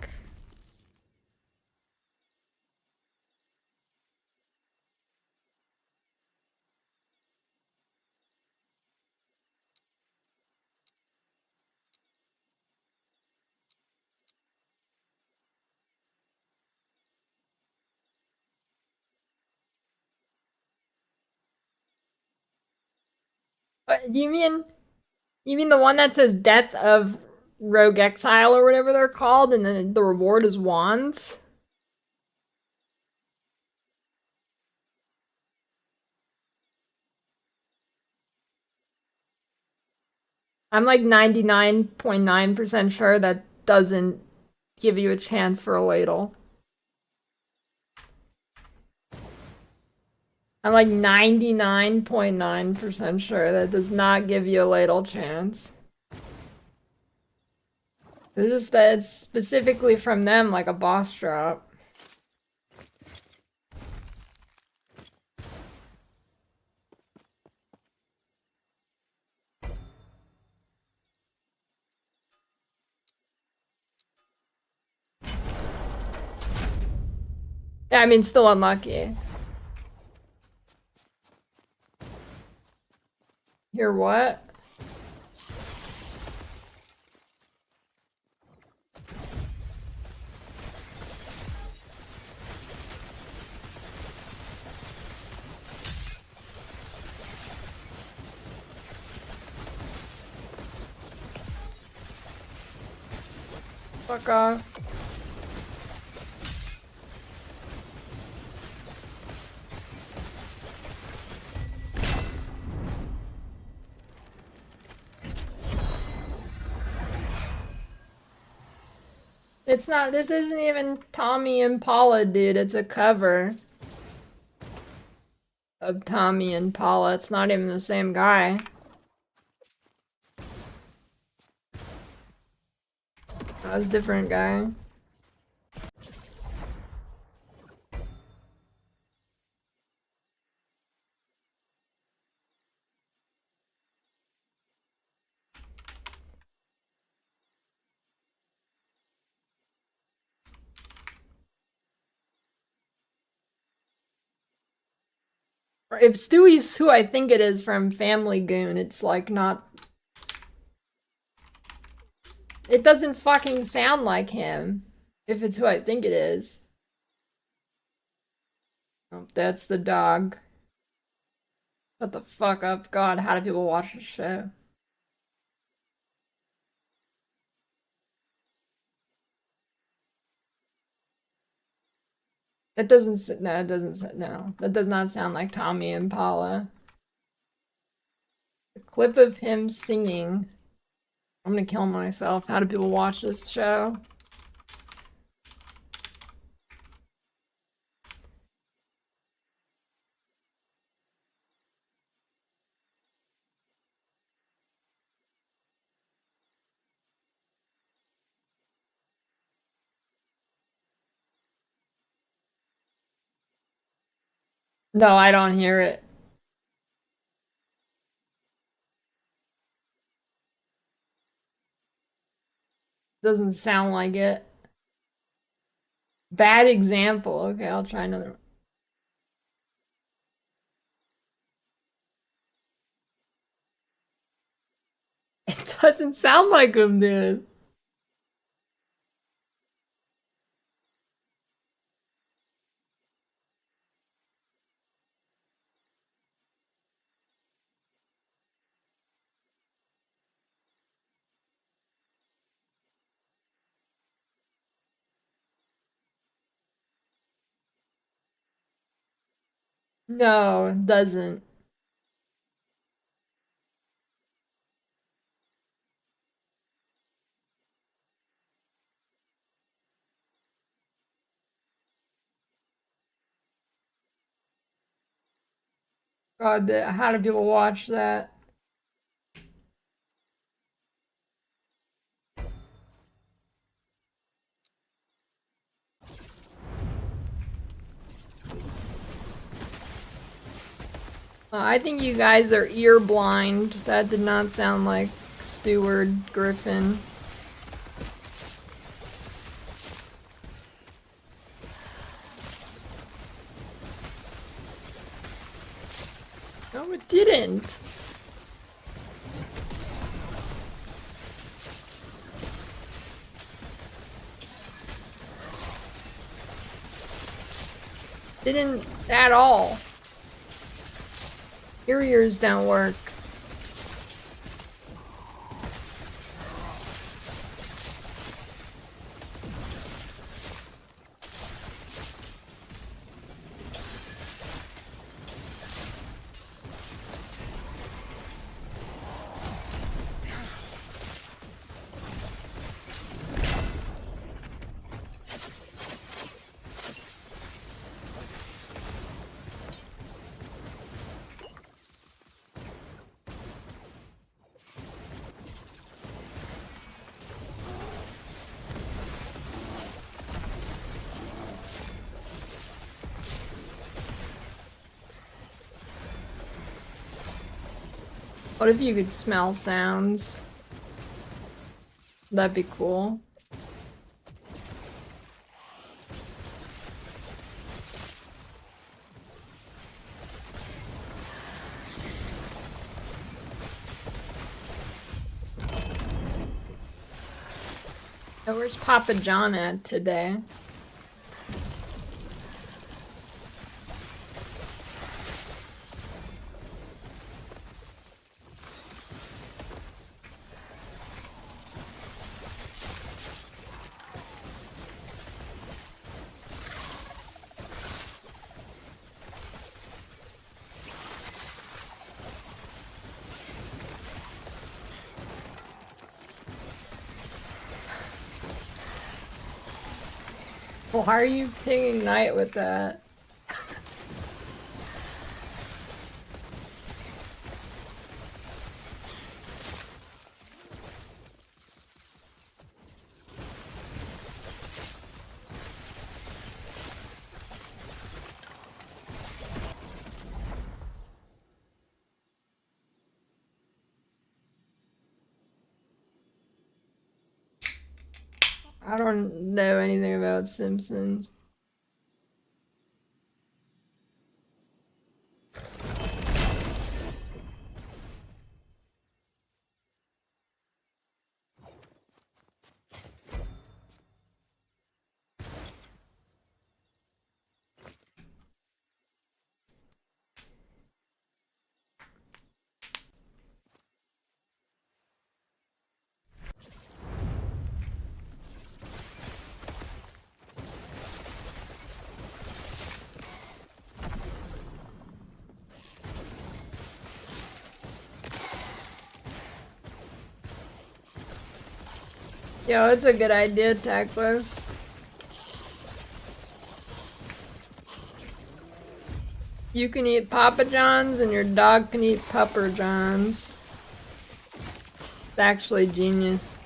What, you mean the one that says Death of Rogue Exile or whatever they're called, and then the reward is wands? I'm like 99.9% sure that doesn't give you a chance for a ladle. I'm like 99.9% sure that does not give you a ladle chance. It's just that it's specifically from them, like a boss drop. Yeah, I mean, still unlucky. Hear what? Fuck off. It's not, this isn't even Tommy Impala, dude. It's a cover of Tommy Impala. It's not even the same guy. That was a different guy. If Stewie's who I think it is from Family Goon, it's like not... It doesn't fucking sound like him, if it's who I think it is. Oh, that's the dog. Shut the fuck up. God, how do people watch this show? It doesn't, no, it doesn't, no. That does not sound like Tommy Impala. A clip of him singing. I'm gonna kill myself. How do people watch this show? No, I don't hear it. Doesn't sound like it. Bad example. Okay, I'll try another one. It doesn't sound like him, dude. No, it doesn't. God, how do people watch that? I think you guys are ear blind. That did not sound like Steward Griffin. No, it didn't. Didn't at all. Your ears don't work. What if you could smell sounds? That'd be cool. Oh, where's Papa John at today? Why are you taking night with that? I don't know anything about Simpsons. Yo, it's a good idea, Tackless. You can eat Papa John's and your dog can eat Pupper John's. It's actually genius.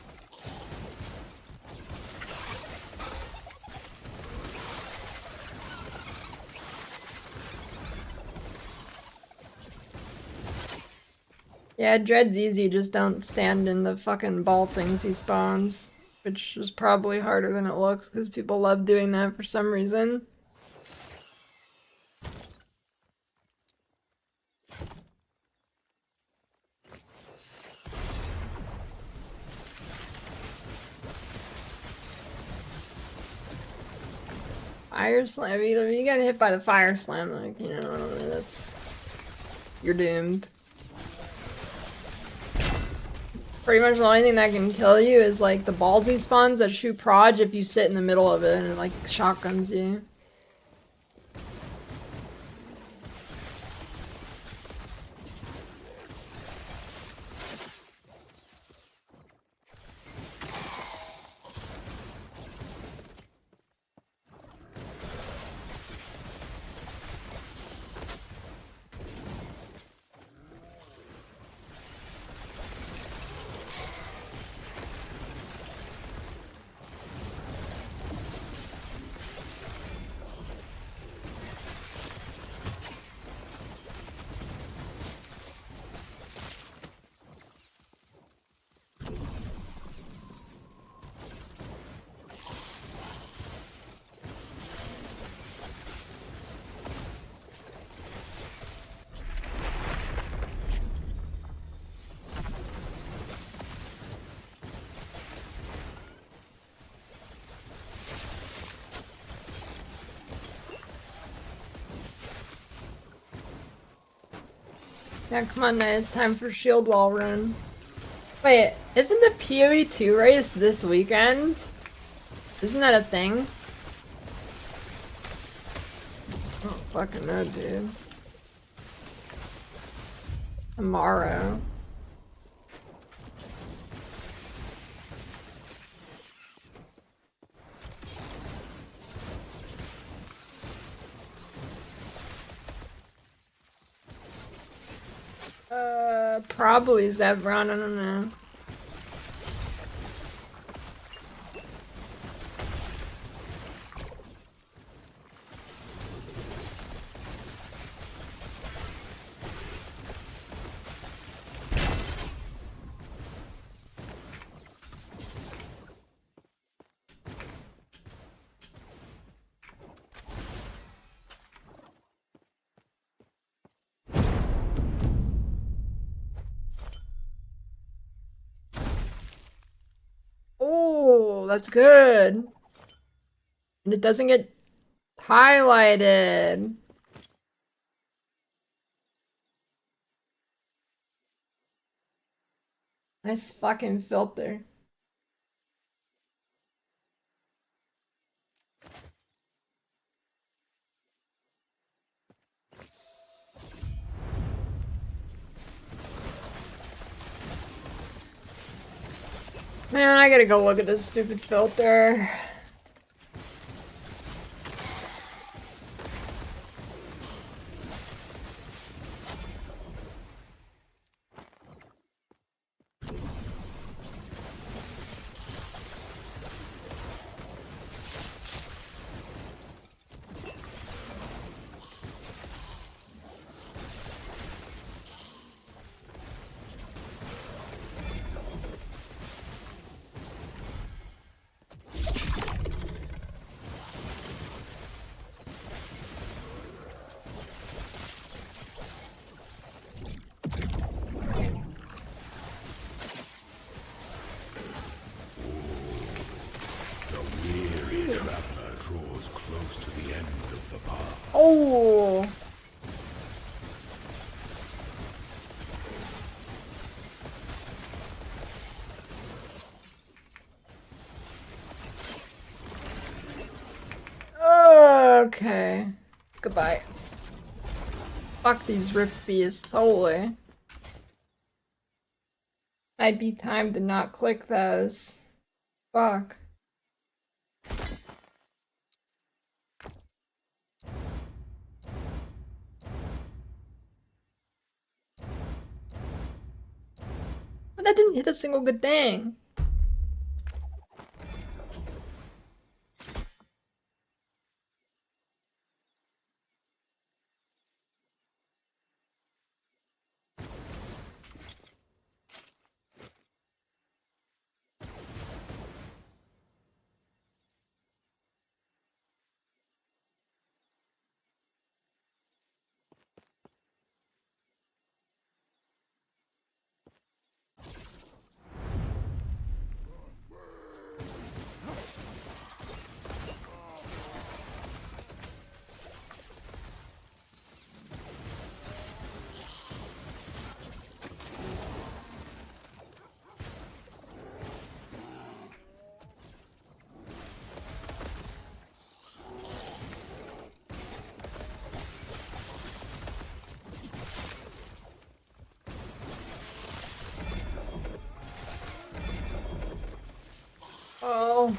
Yeah, Dread's easy, just don't stand in the fucking ball things he spawns. Which is probably harder than it looks, because people love doing that for some reason. Fire slam, if you get hit by the fire slam, like, you know, that's... You're doomed. Pretty much the only thing that can kill you is like the ballsy spawns that shoot proj if you sit in the middle of it and it like shotguns you. Yeah, come on, man, it's time for shield wall run. Wait, isn't the PoE 2 race this weekend? Isn't that a thing? Oh, fucking no, dude. Tomorrow. Probably Zevron, I don't know. Oh, that's good. And it doesn't get highlighted. Nice fucking filter. Man, I gotta go look at this stupid filter. Oh. Okay. Goodbye. Fuck these rift beasts, holy. Might be time to not click those. Fuck. But that didn't hit a single good thing. Oh.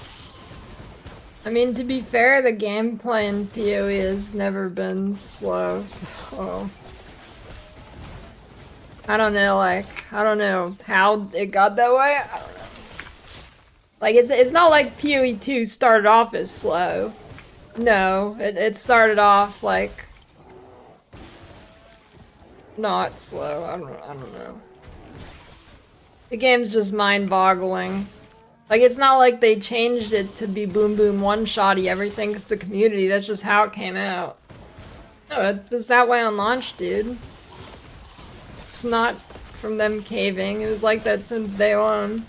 I mean, to be fair, the gameplay in PoE has never been slow, so... I don't know, like, I don't know how it got that way, I don't know. Like, it's not like PoE 2 started off as slow. No, it started off, like... not slow, I don't know. The game's just mind-boggling. Like, it's not like they changed it to be boom boom one-shotty everything because the community, that's just how it came out. No, it was that way on launch, dude. It's not from them caving, it was like that since day one.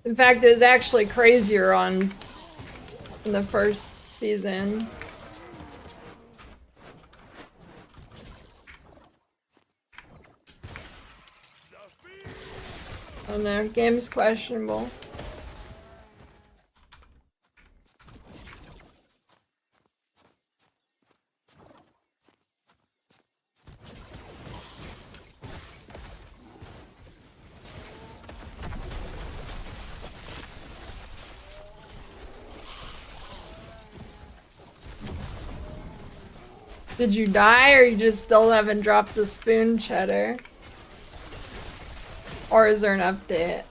In fact, it was actually crazier in the first season. Oh no, game's questionable. Did you die, or you just still haven't dropped the spoon, Cheddar? Or is there an update?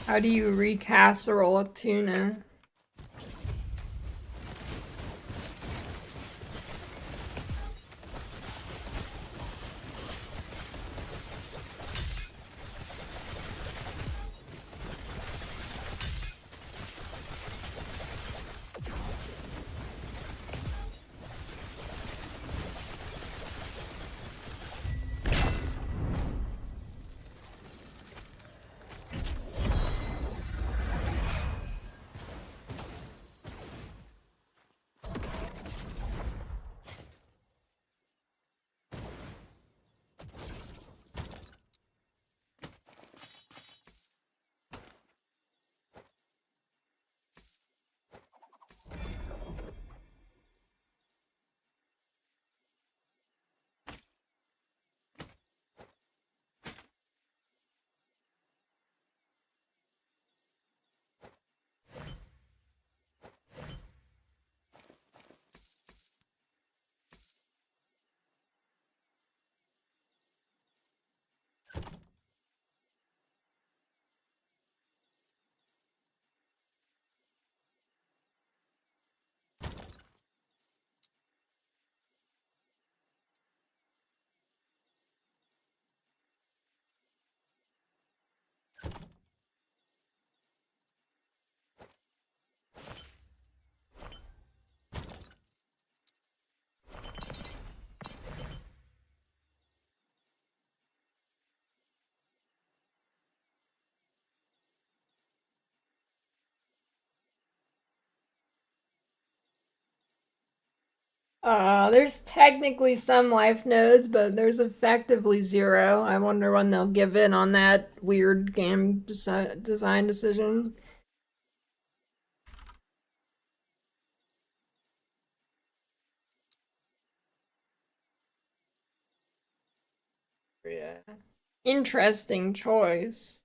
How do you recasserole a tuna? There's technically some life nodes, but there's effectively zero. I wonder when they'll give in on that weird game design decision. Yeah. Interesting choice.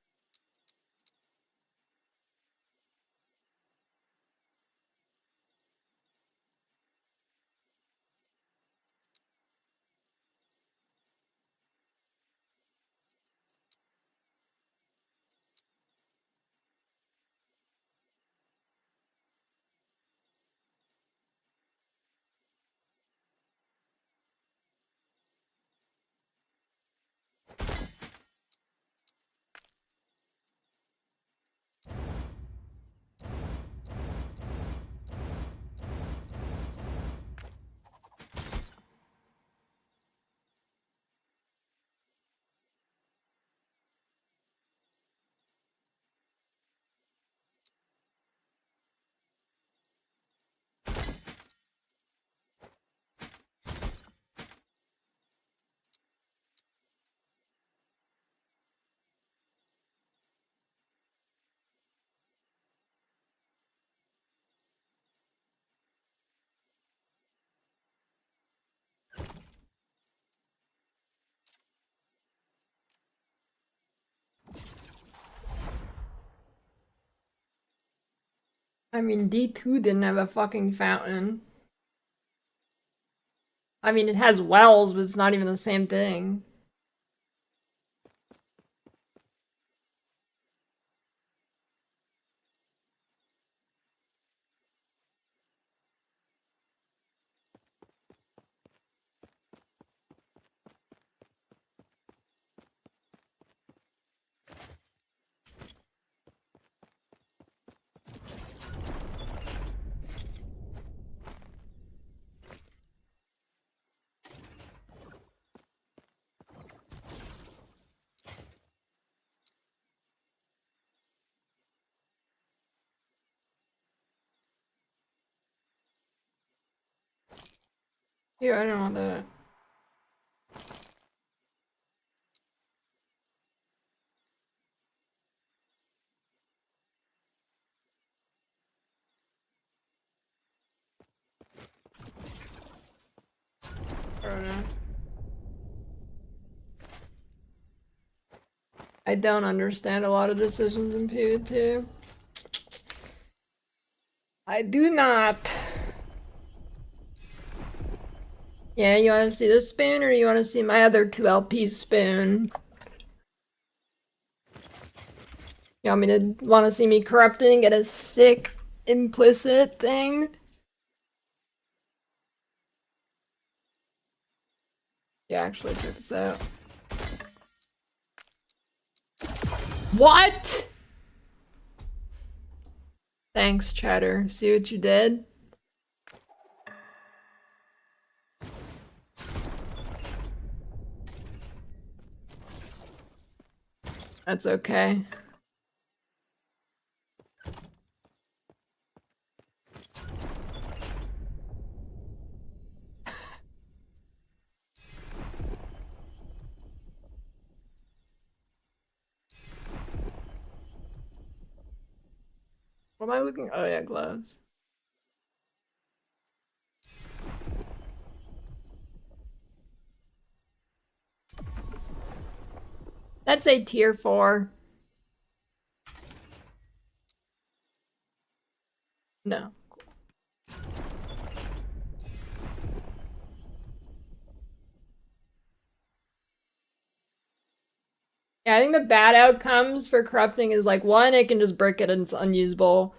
I mean, D2 didn't have a fucking fountain. I mean, it has wells, but it's not even the same thing. Here, I don't want that. I don't know. I don't understand a lot of decisions in PvP. I do not. Yeah, you want to see this spoon, or you want to see my other 2LP spoon? You want to see me corrupting, get a sick implicit thing? Yeah, actually, check this out. What? Thanks, Chatter. See what you did? That's okay. What am I looking? Oh yeah, gloves. That's a tier 4. No. Yeah, I think the bad outcomes for corrupting is like, one, it can just brick it and it's unusable.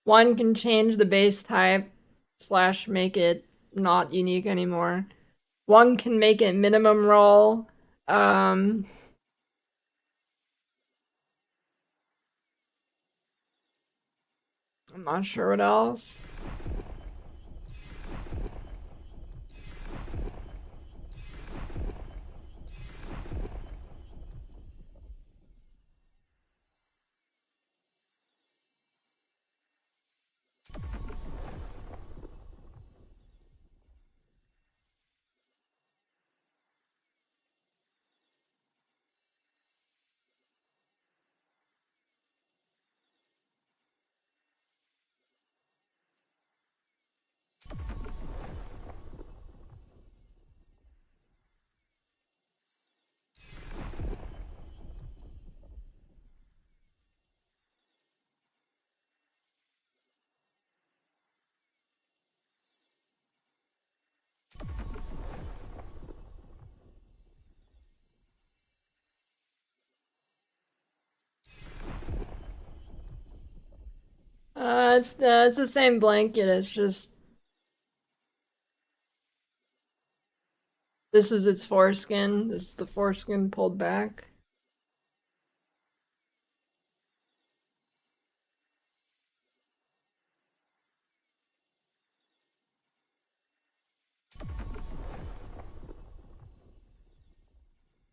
One can change the base type / make it not unique anymore. One can make it minimum roll. I'm not sure what else. it's the same blanket. It's just this is its foreskin. This is the foreskin pulled back.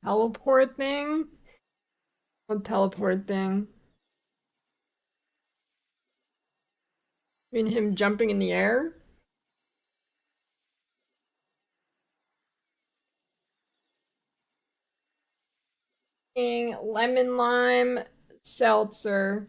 Teleport thing? What teleport thing? I mean him jumping in the air? Lemon lime seltzer.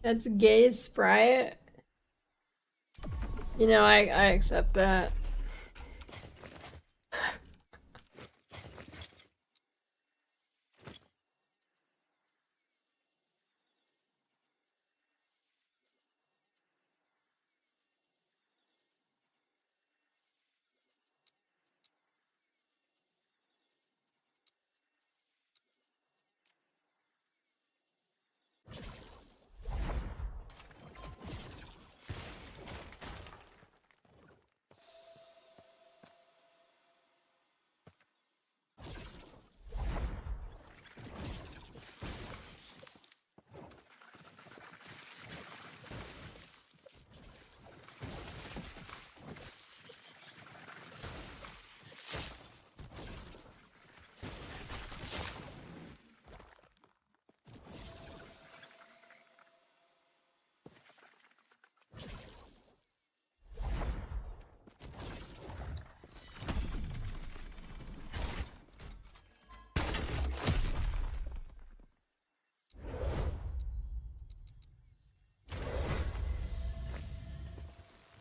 That's gay Sprite. You know, I accept that.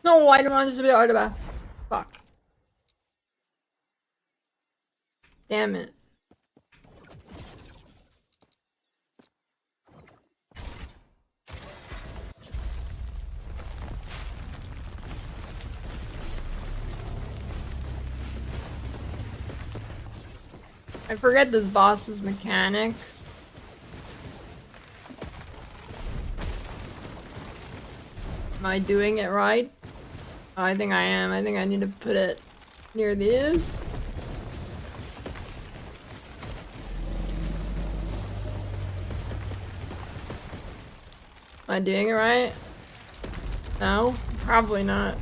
No, I don't want this to be Artaba. Fuck. Damn it. I forget this boss's mechanics. Am I doing it right? Oh, I think I am. I think I need to put it near these. Am I doing it right? No? Probably not.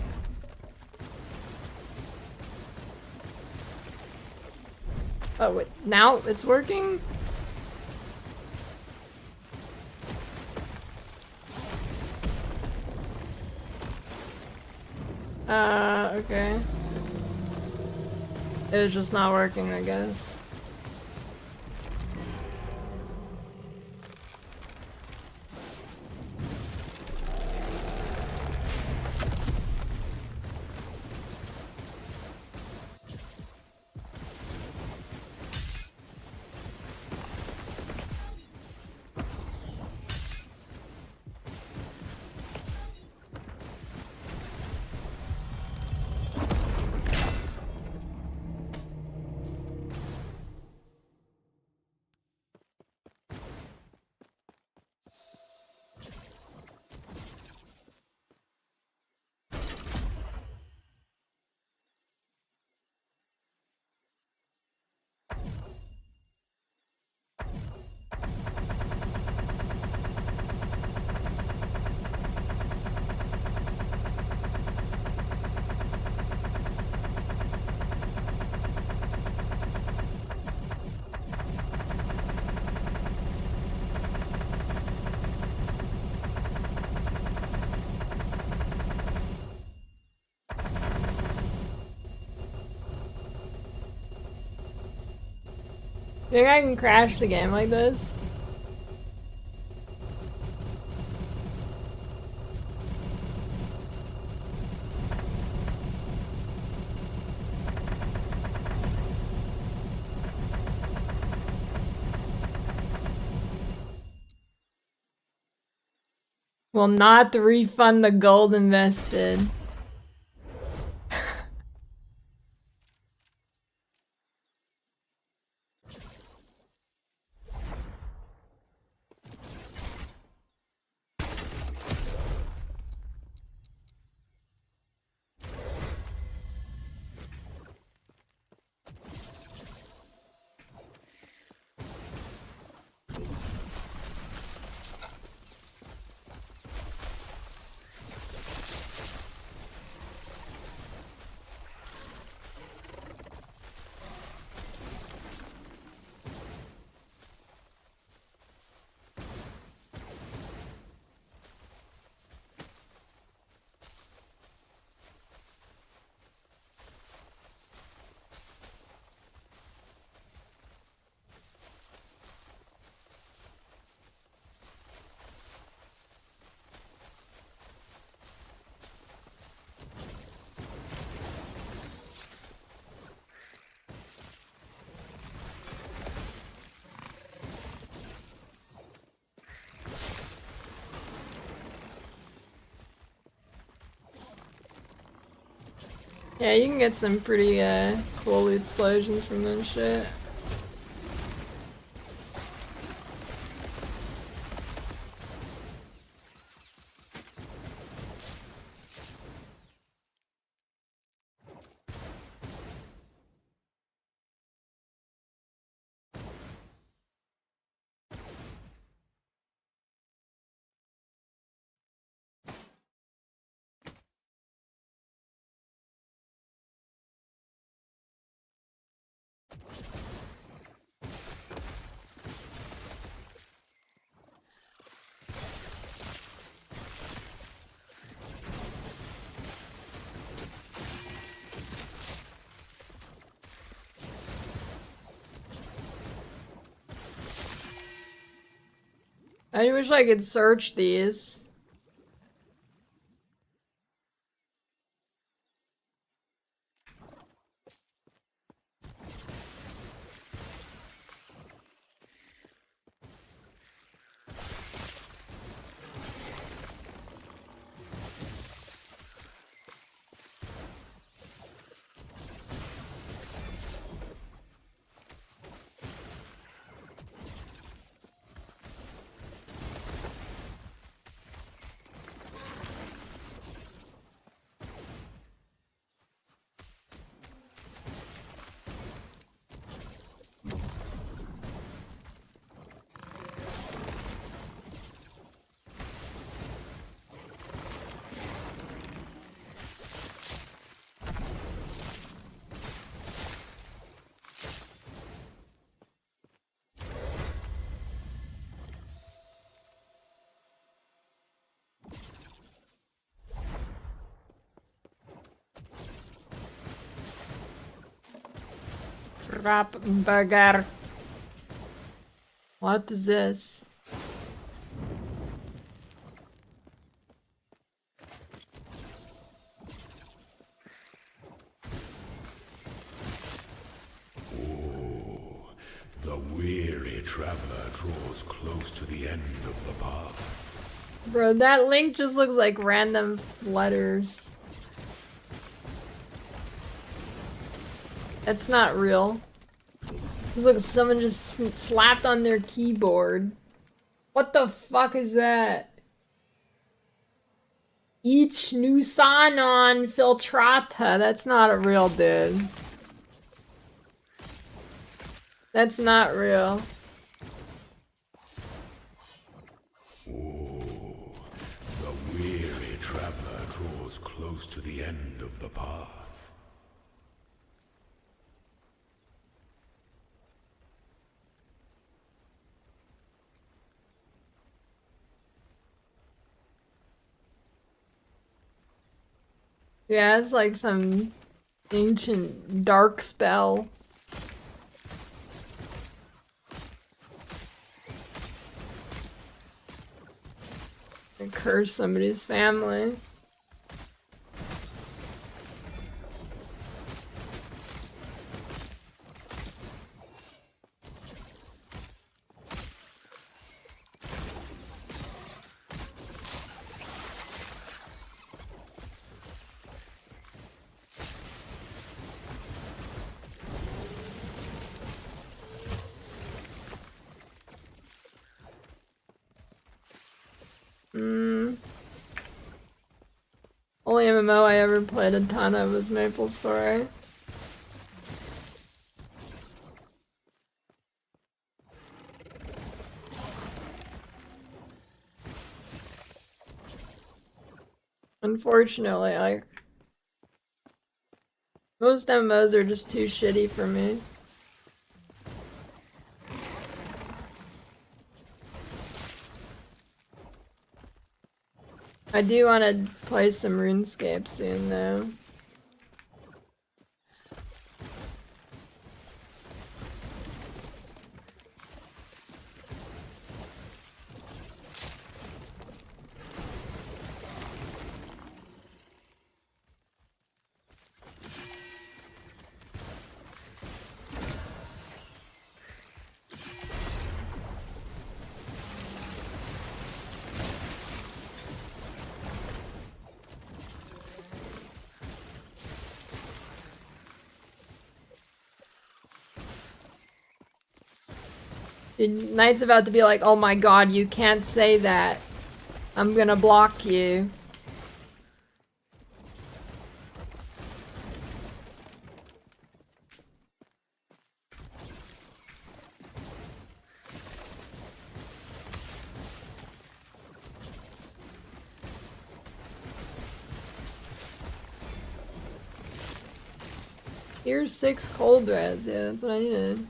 Oh wait, now it's working? Okay. It was just not working, I guess. Think I can crash the game like this? will not refund the gold invested. Yeah, you can get some pretty cool loot explosions from that shit. I wish I could search these. Crap burger. What is this? The weary traveler draws close to the end of the path. Bro, that link just looks like random letters. That's not real. Looks like someone just slapped on their keyboard. What the fuck is that? Each Nusanon filtrata. That's not a real dude. That's not real. The weary traveler draws close to the end of the path. Yeah, it's like some ancient dark spell. And curse somebody's family. MMO I ever played a ton of was MapleStory. Unfortunately, like, most MMOs are just too shitty for me. I do want to play some RuneScape soon, though. Dude, Knight's about to be like, oh my god, you can't say that. I'm gonna block you. Here's 6 cold res, yeah, that's what I needed.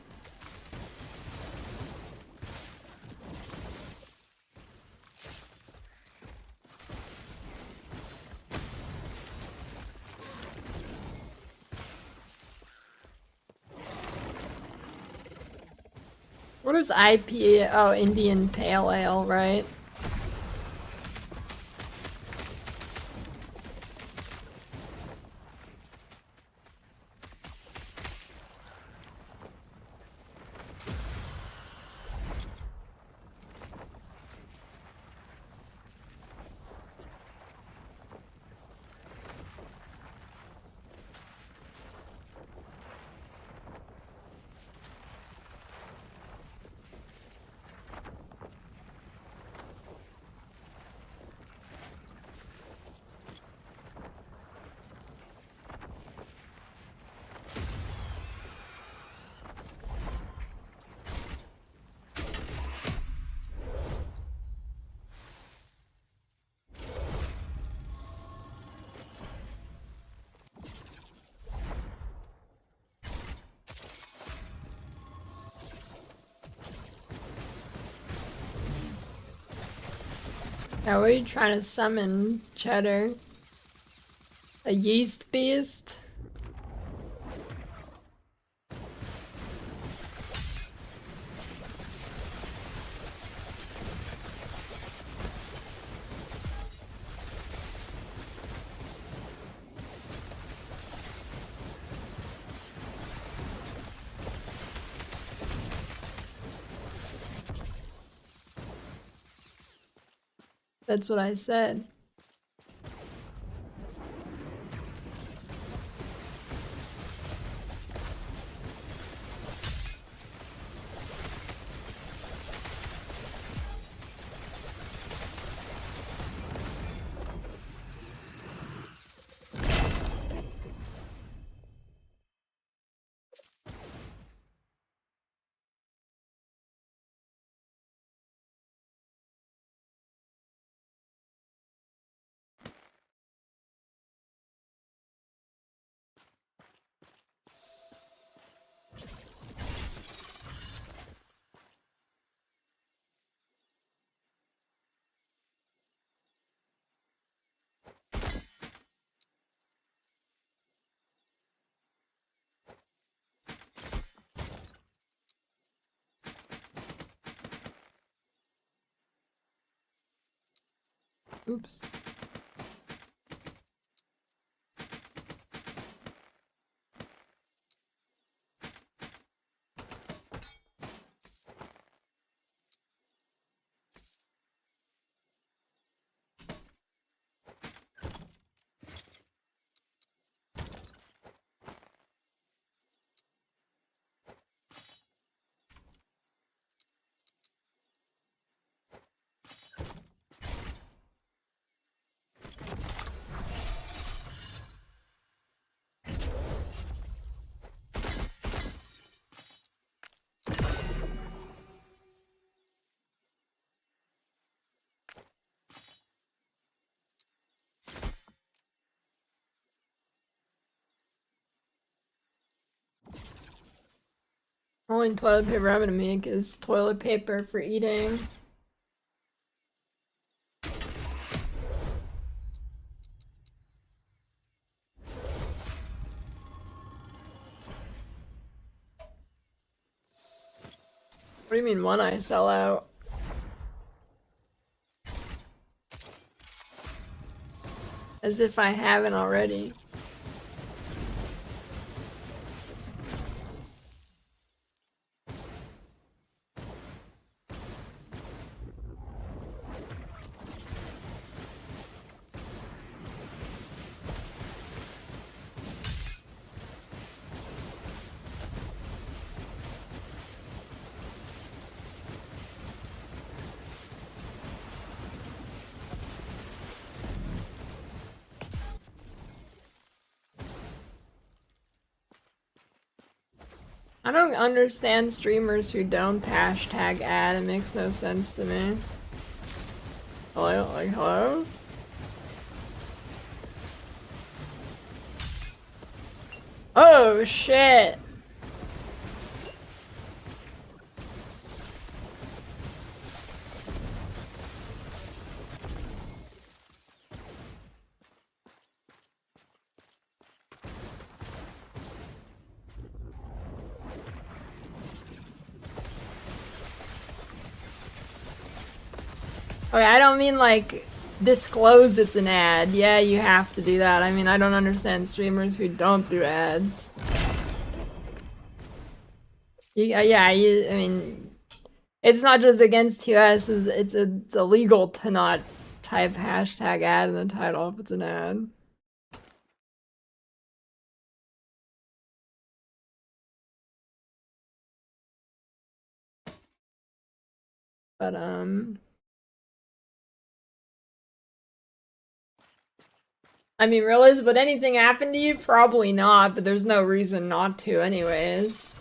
What is IPA? Oh, Indian Pale Ale, right? Now, what are you trying to summon, Cheddar? A yeast beast? That's what I said. Oops. Only toilet paper I'm gonna make is toilet paper for eating. What do you mean when I sell out? As if I haven't already. I don't understand streamers who don't hashtag ad. It makes no sense to me. Hello? Like, hello? Oh, shit! Okay, I don't mean like disclose it's an ad. Yeah, you have to do that. I mean, I don't understand streamers who don't do ads. I mean, it's not just against US, it's illegal to not type hashtag ad in the title if it's an ad. But, I mean, really, would anything happen to you? Probably not, but there's no reason not to anyways.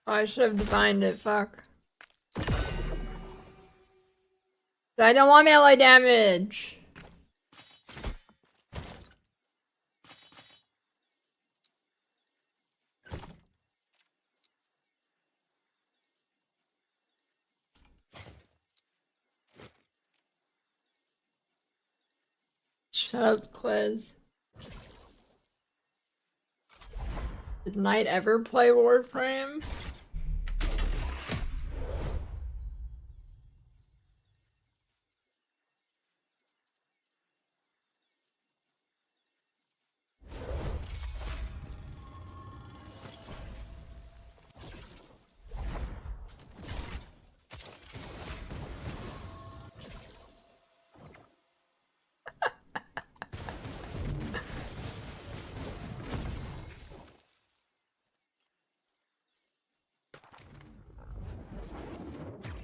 Oh, I should have defined it, fuck. I don't want melee damage! Shut up, Quiz. Did Knight ever play Warframe?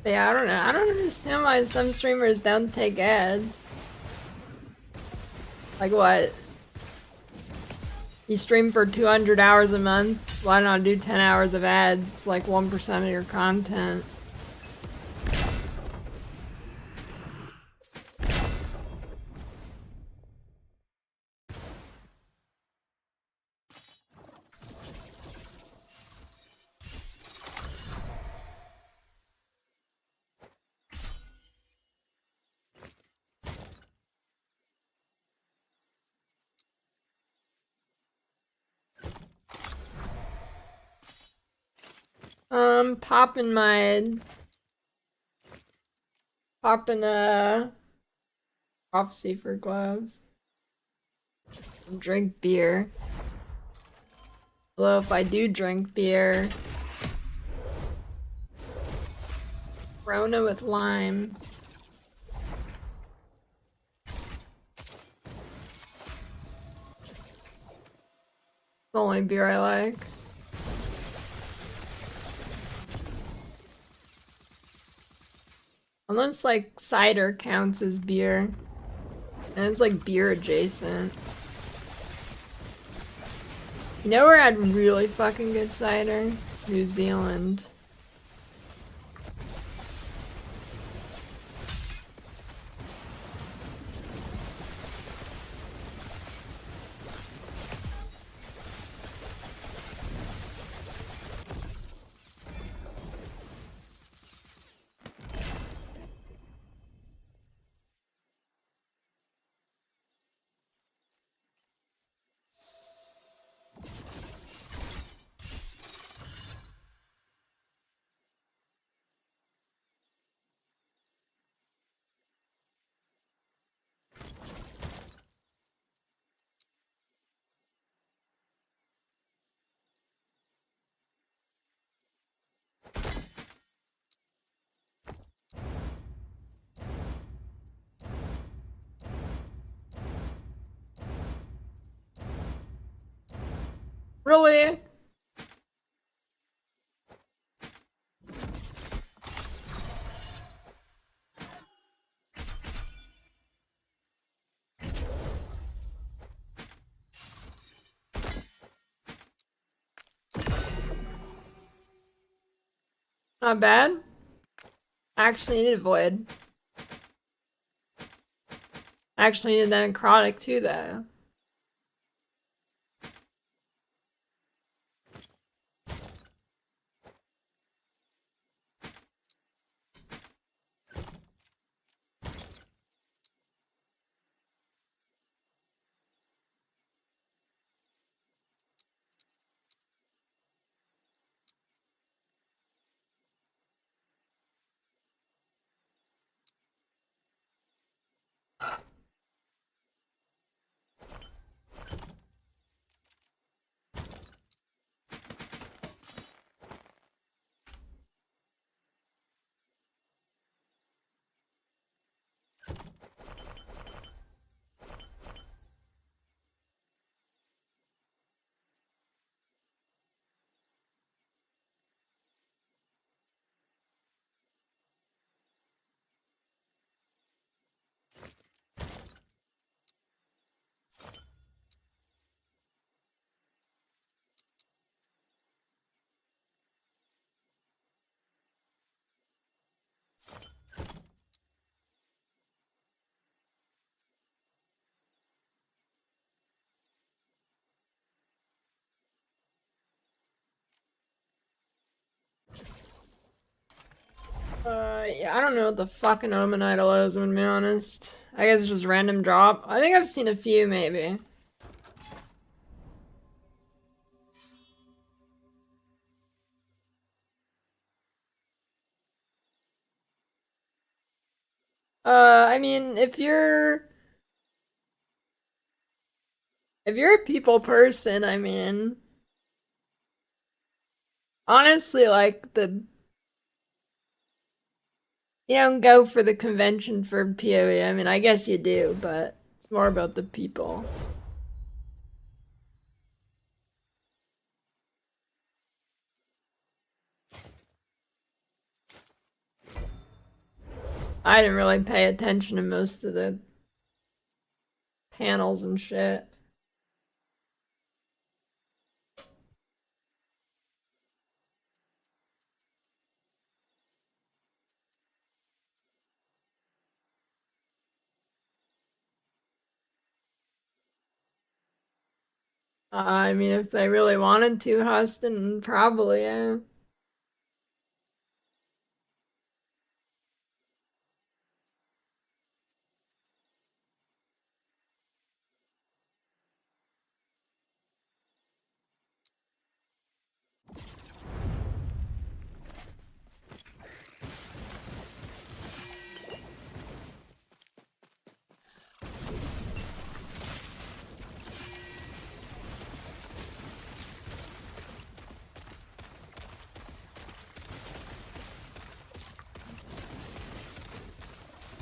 Yeah, I don't know. I don't understand why some streamers don't take ads. Like what? You stream for 200 hours a month? Why not do 10 hours of ads? It's like 1% of your content. Popping my... Popping, prophecy for gloves. Drink beer. Although if I do drink beer... Corona with lime. the only beer I like. Unless like cider counts as beer. And it's like beer adjacent. You know where I had really fucking good cider? New Zealand. Really? Not bad. Actually needed void. Actually needed that necrotic too though. Yeah, I don't know what the fucking Omen Idol is, to be honest. I guess it's just random drop. I think I've seen a few, maybe. I mean, if you're a people person, I mean, honestly, like you don't go for the convention for PoE. I mean, I guess you do, but it's more about the people. I didn't really pay attention to most of the panels and shit. I mean, if they really wanted to, Huston, probably, yeah.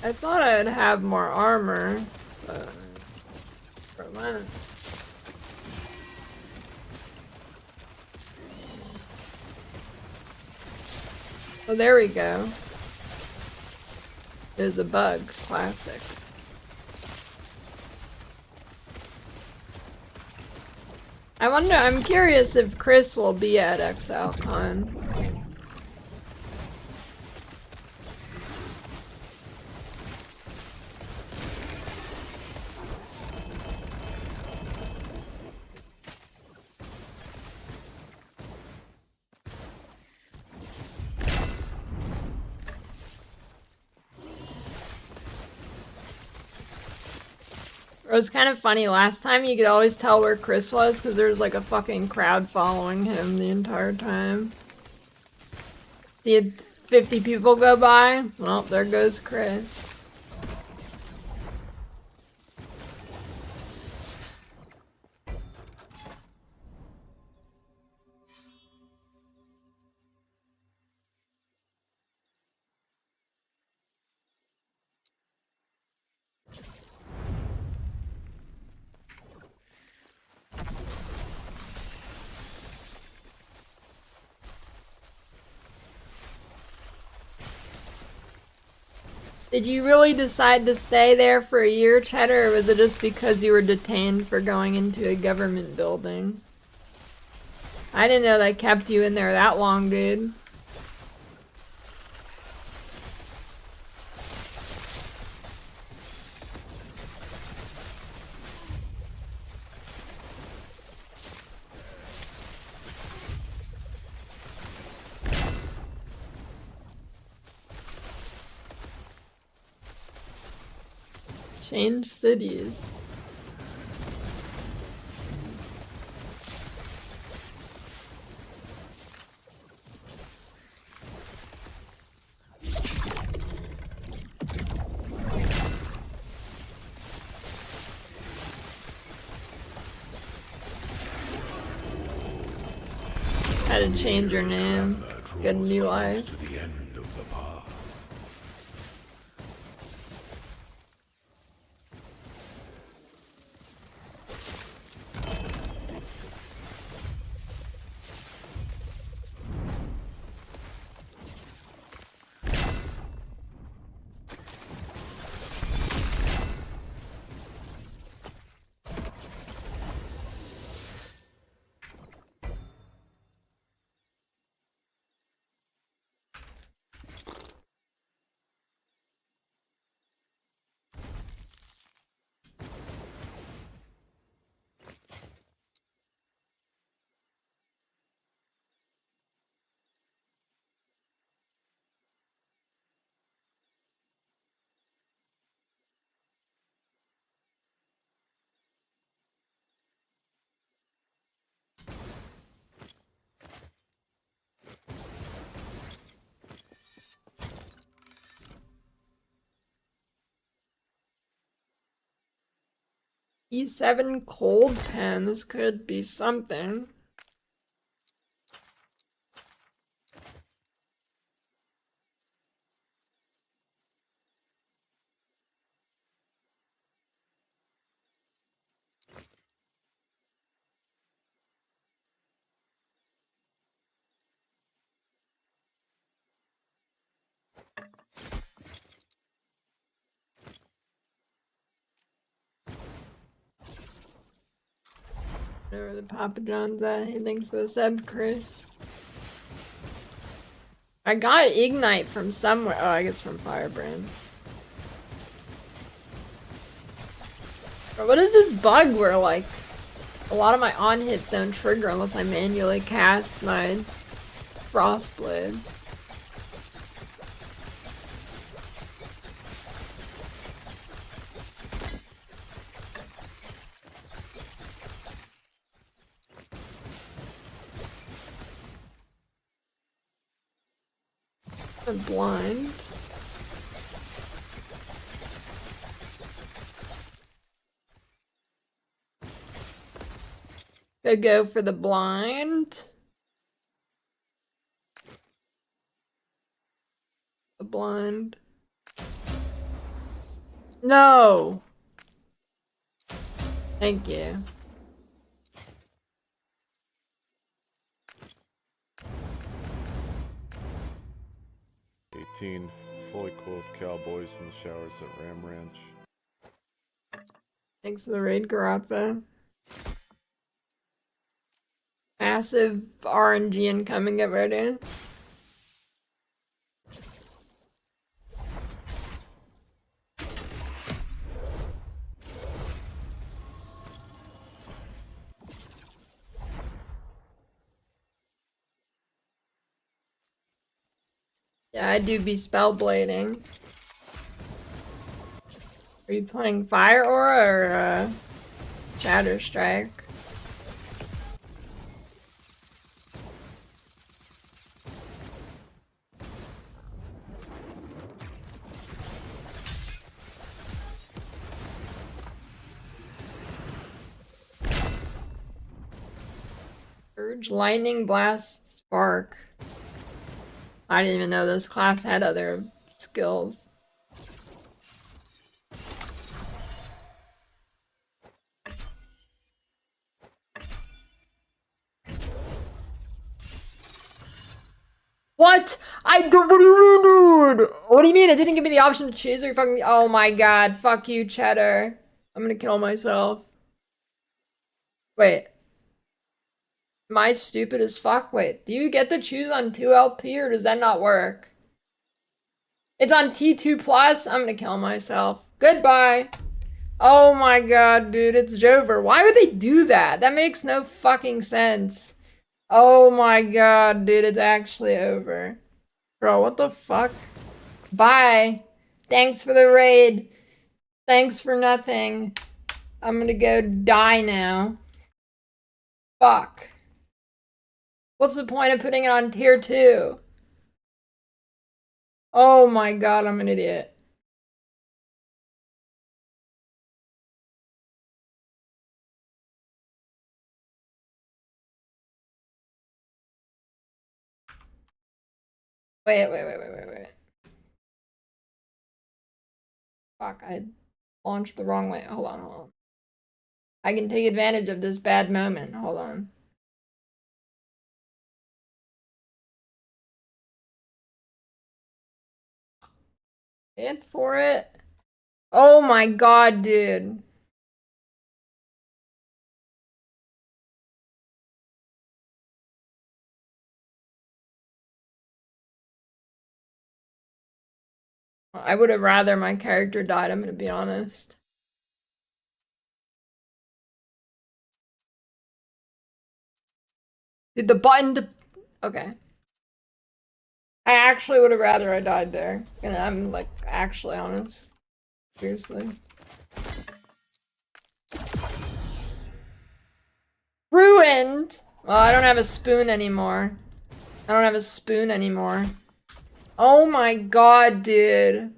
I thought I'd have more armor, but for that. Oh, there we go. There's a bug. Classic. I wonder, I'm curious if Chris will be at ExileCon. It was kind of funny, last time you could always tell where Chris was because there was like a fucking crowd following him the entire time. See 50 people go by? Well, there goes Chris. Did you really decide to stay there for a year, Cheddar, or was it just because you were detained for going into a government building? I didn't know they kept you in there that long, dude. Change cities. Had to change your name. Get a new life. E7 cold pen, this could be something. Where the Papa John's at? He thinks with Seb Chris. I got Ignite from somewhere. Oh, I guess from Firebrand. But what is this bug where, like, a lot of my on hits don't trigger unless I manually cast my Frostblades? I'm blind. Could go for the blind. The blind. No! Thank you. 18 fully clothed cowboys in the showers at Ram Ranch. Thanks for the raid, Garatha. Massive RNG incoming, get ready. Yeah, I do be spellblading. Are you playing Fire Aura or Shatter Strike? Urge, Lightning, Blast, Spark. I didn't even know this class had other skills. What? What do you mean, dude? What do you mean? It didn't give me the option to choose, or you fucking— oh my god, fuck you, Cheddar. I'm gonna kill myself. Wait. Am I stupid as fuck? Wait, do you get to choose on 2LP, or does that not work? It's on T2 plus? I'm gonna kill myself. Goodbye. Oh my god, dude, it's Jover. Why would they do that? That makes no fucking sense. Oh my god, dude, it's actually over. Bro, what the fuck? Bye. Thanks for the raid. Thanks for nothing. I'm gonna go die now. Fuck. What's the point of putting it on tier 2? Oh my god, I'm an idiot. Wait. Fuck, I launched the wrong way. Hold on. I can take advantage of this bad moment. Hold on. Hit for it. Oh my god, dude. I would have rather my character died, I'm gonna be honest. Dude, the button to— okay. I actually would have rather I died there. And I'm like actually honest. Seriously. Ruined! Well, I don't have a spoon anymore. Oh my god, dude.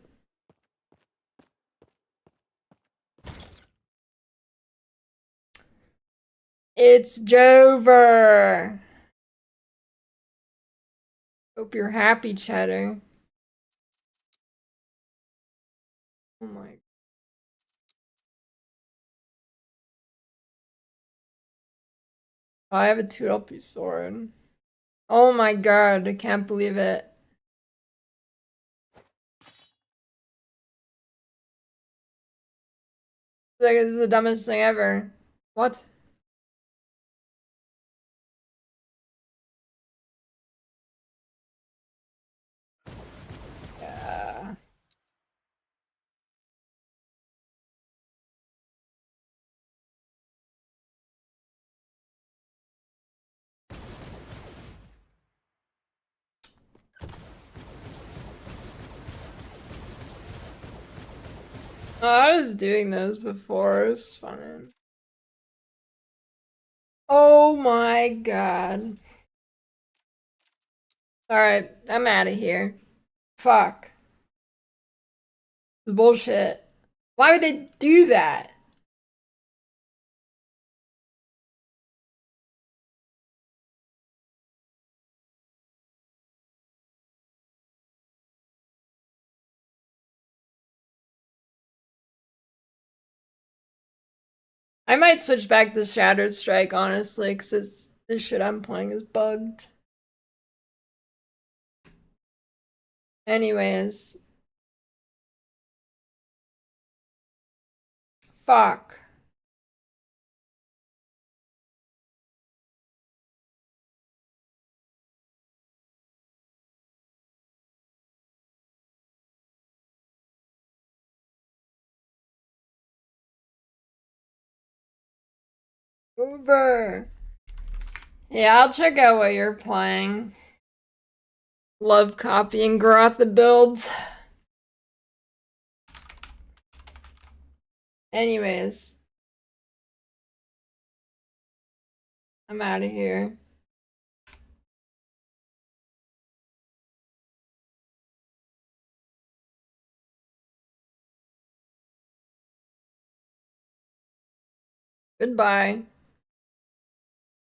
It's Jover. Hope you're happy, Cheddar. Oh my. I have a 2LP sword. Oh my god, I can't believe it. Like, this is the dumbest thing ever. What? Yeah. Oh, I was doing those before. It was fun. Oh my god. Alright, I'm out of here. Fuck. It's bullshit. Why would they do that? I might switch back to Shattered Strike, honestly, because this shit I'm playing is bugged. Anyways. Fuck. Over. Yeah, I'll check out what you're playing. Love copying Garotha builds. Anyways. I'm out of here. Goodbye.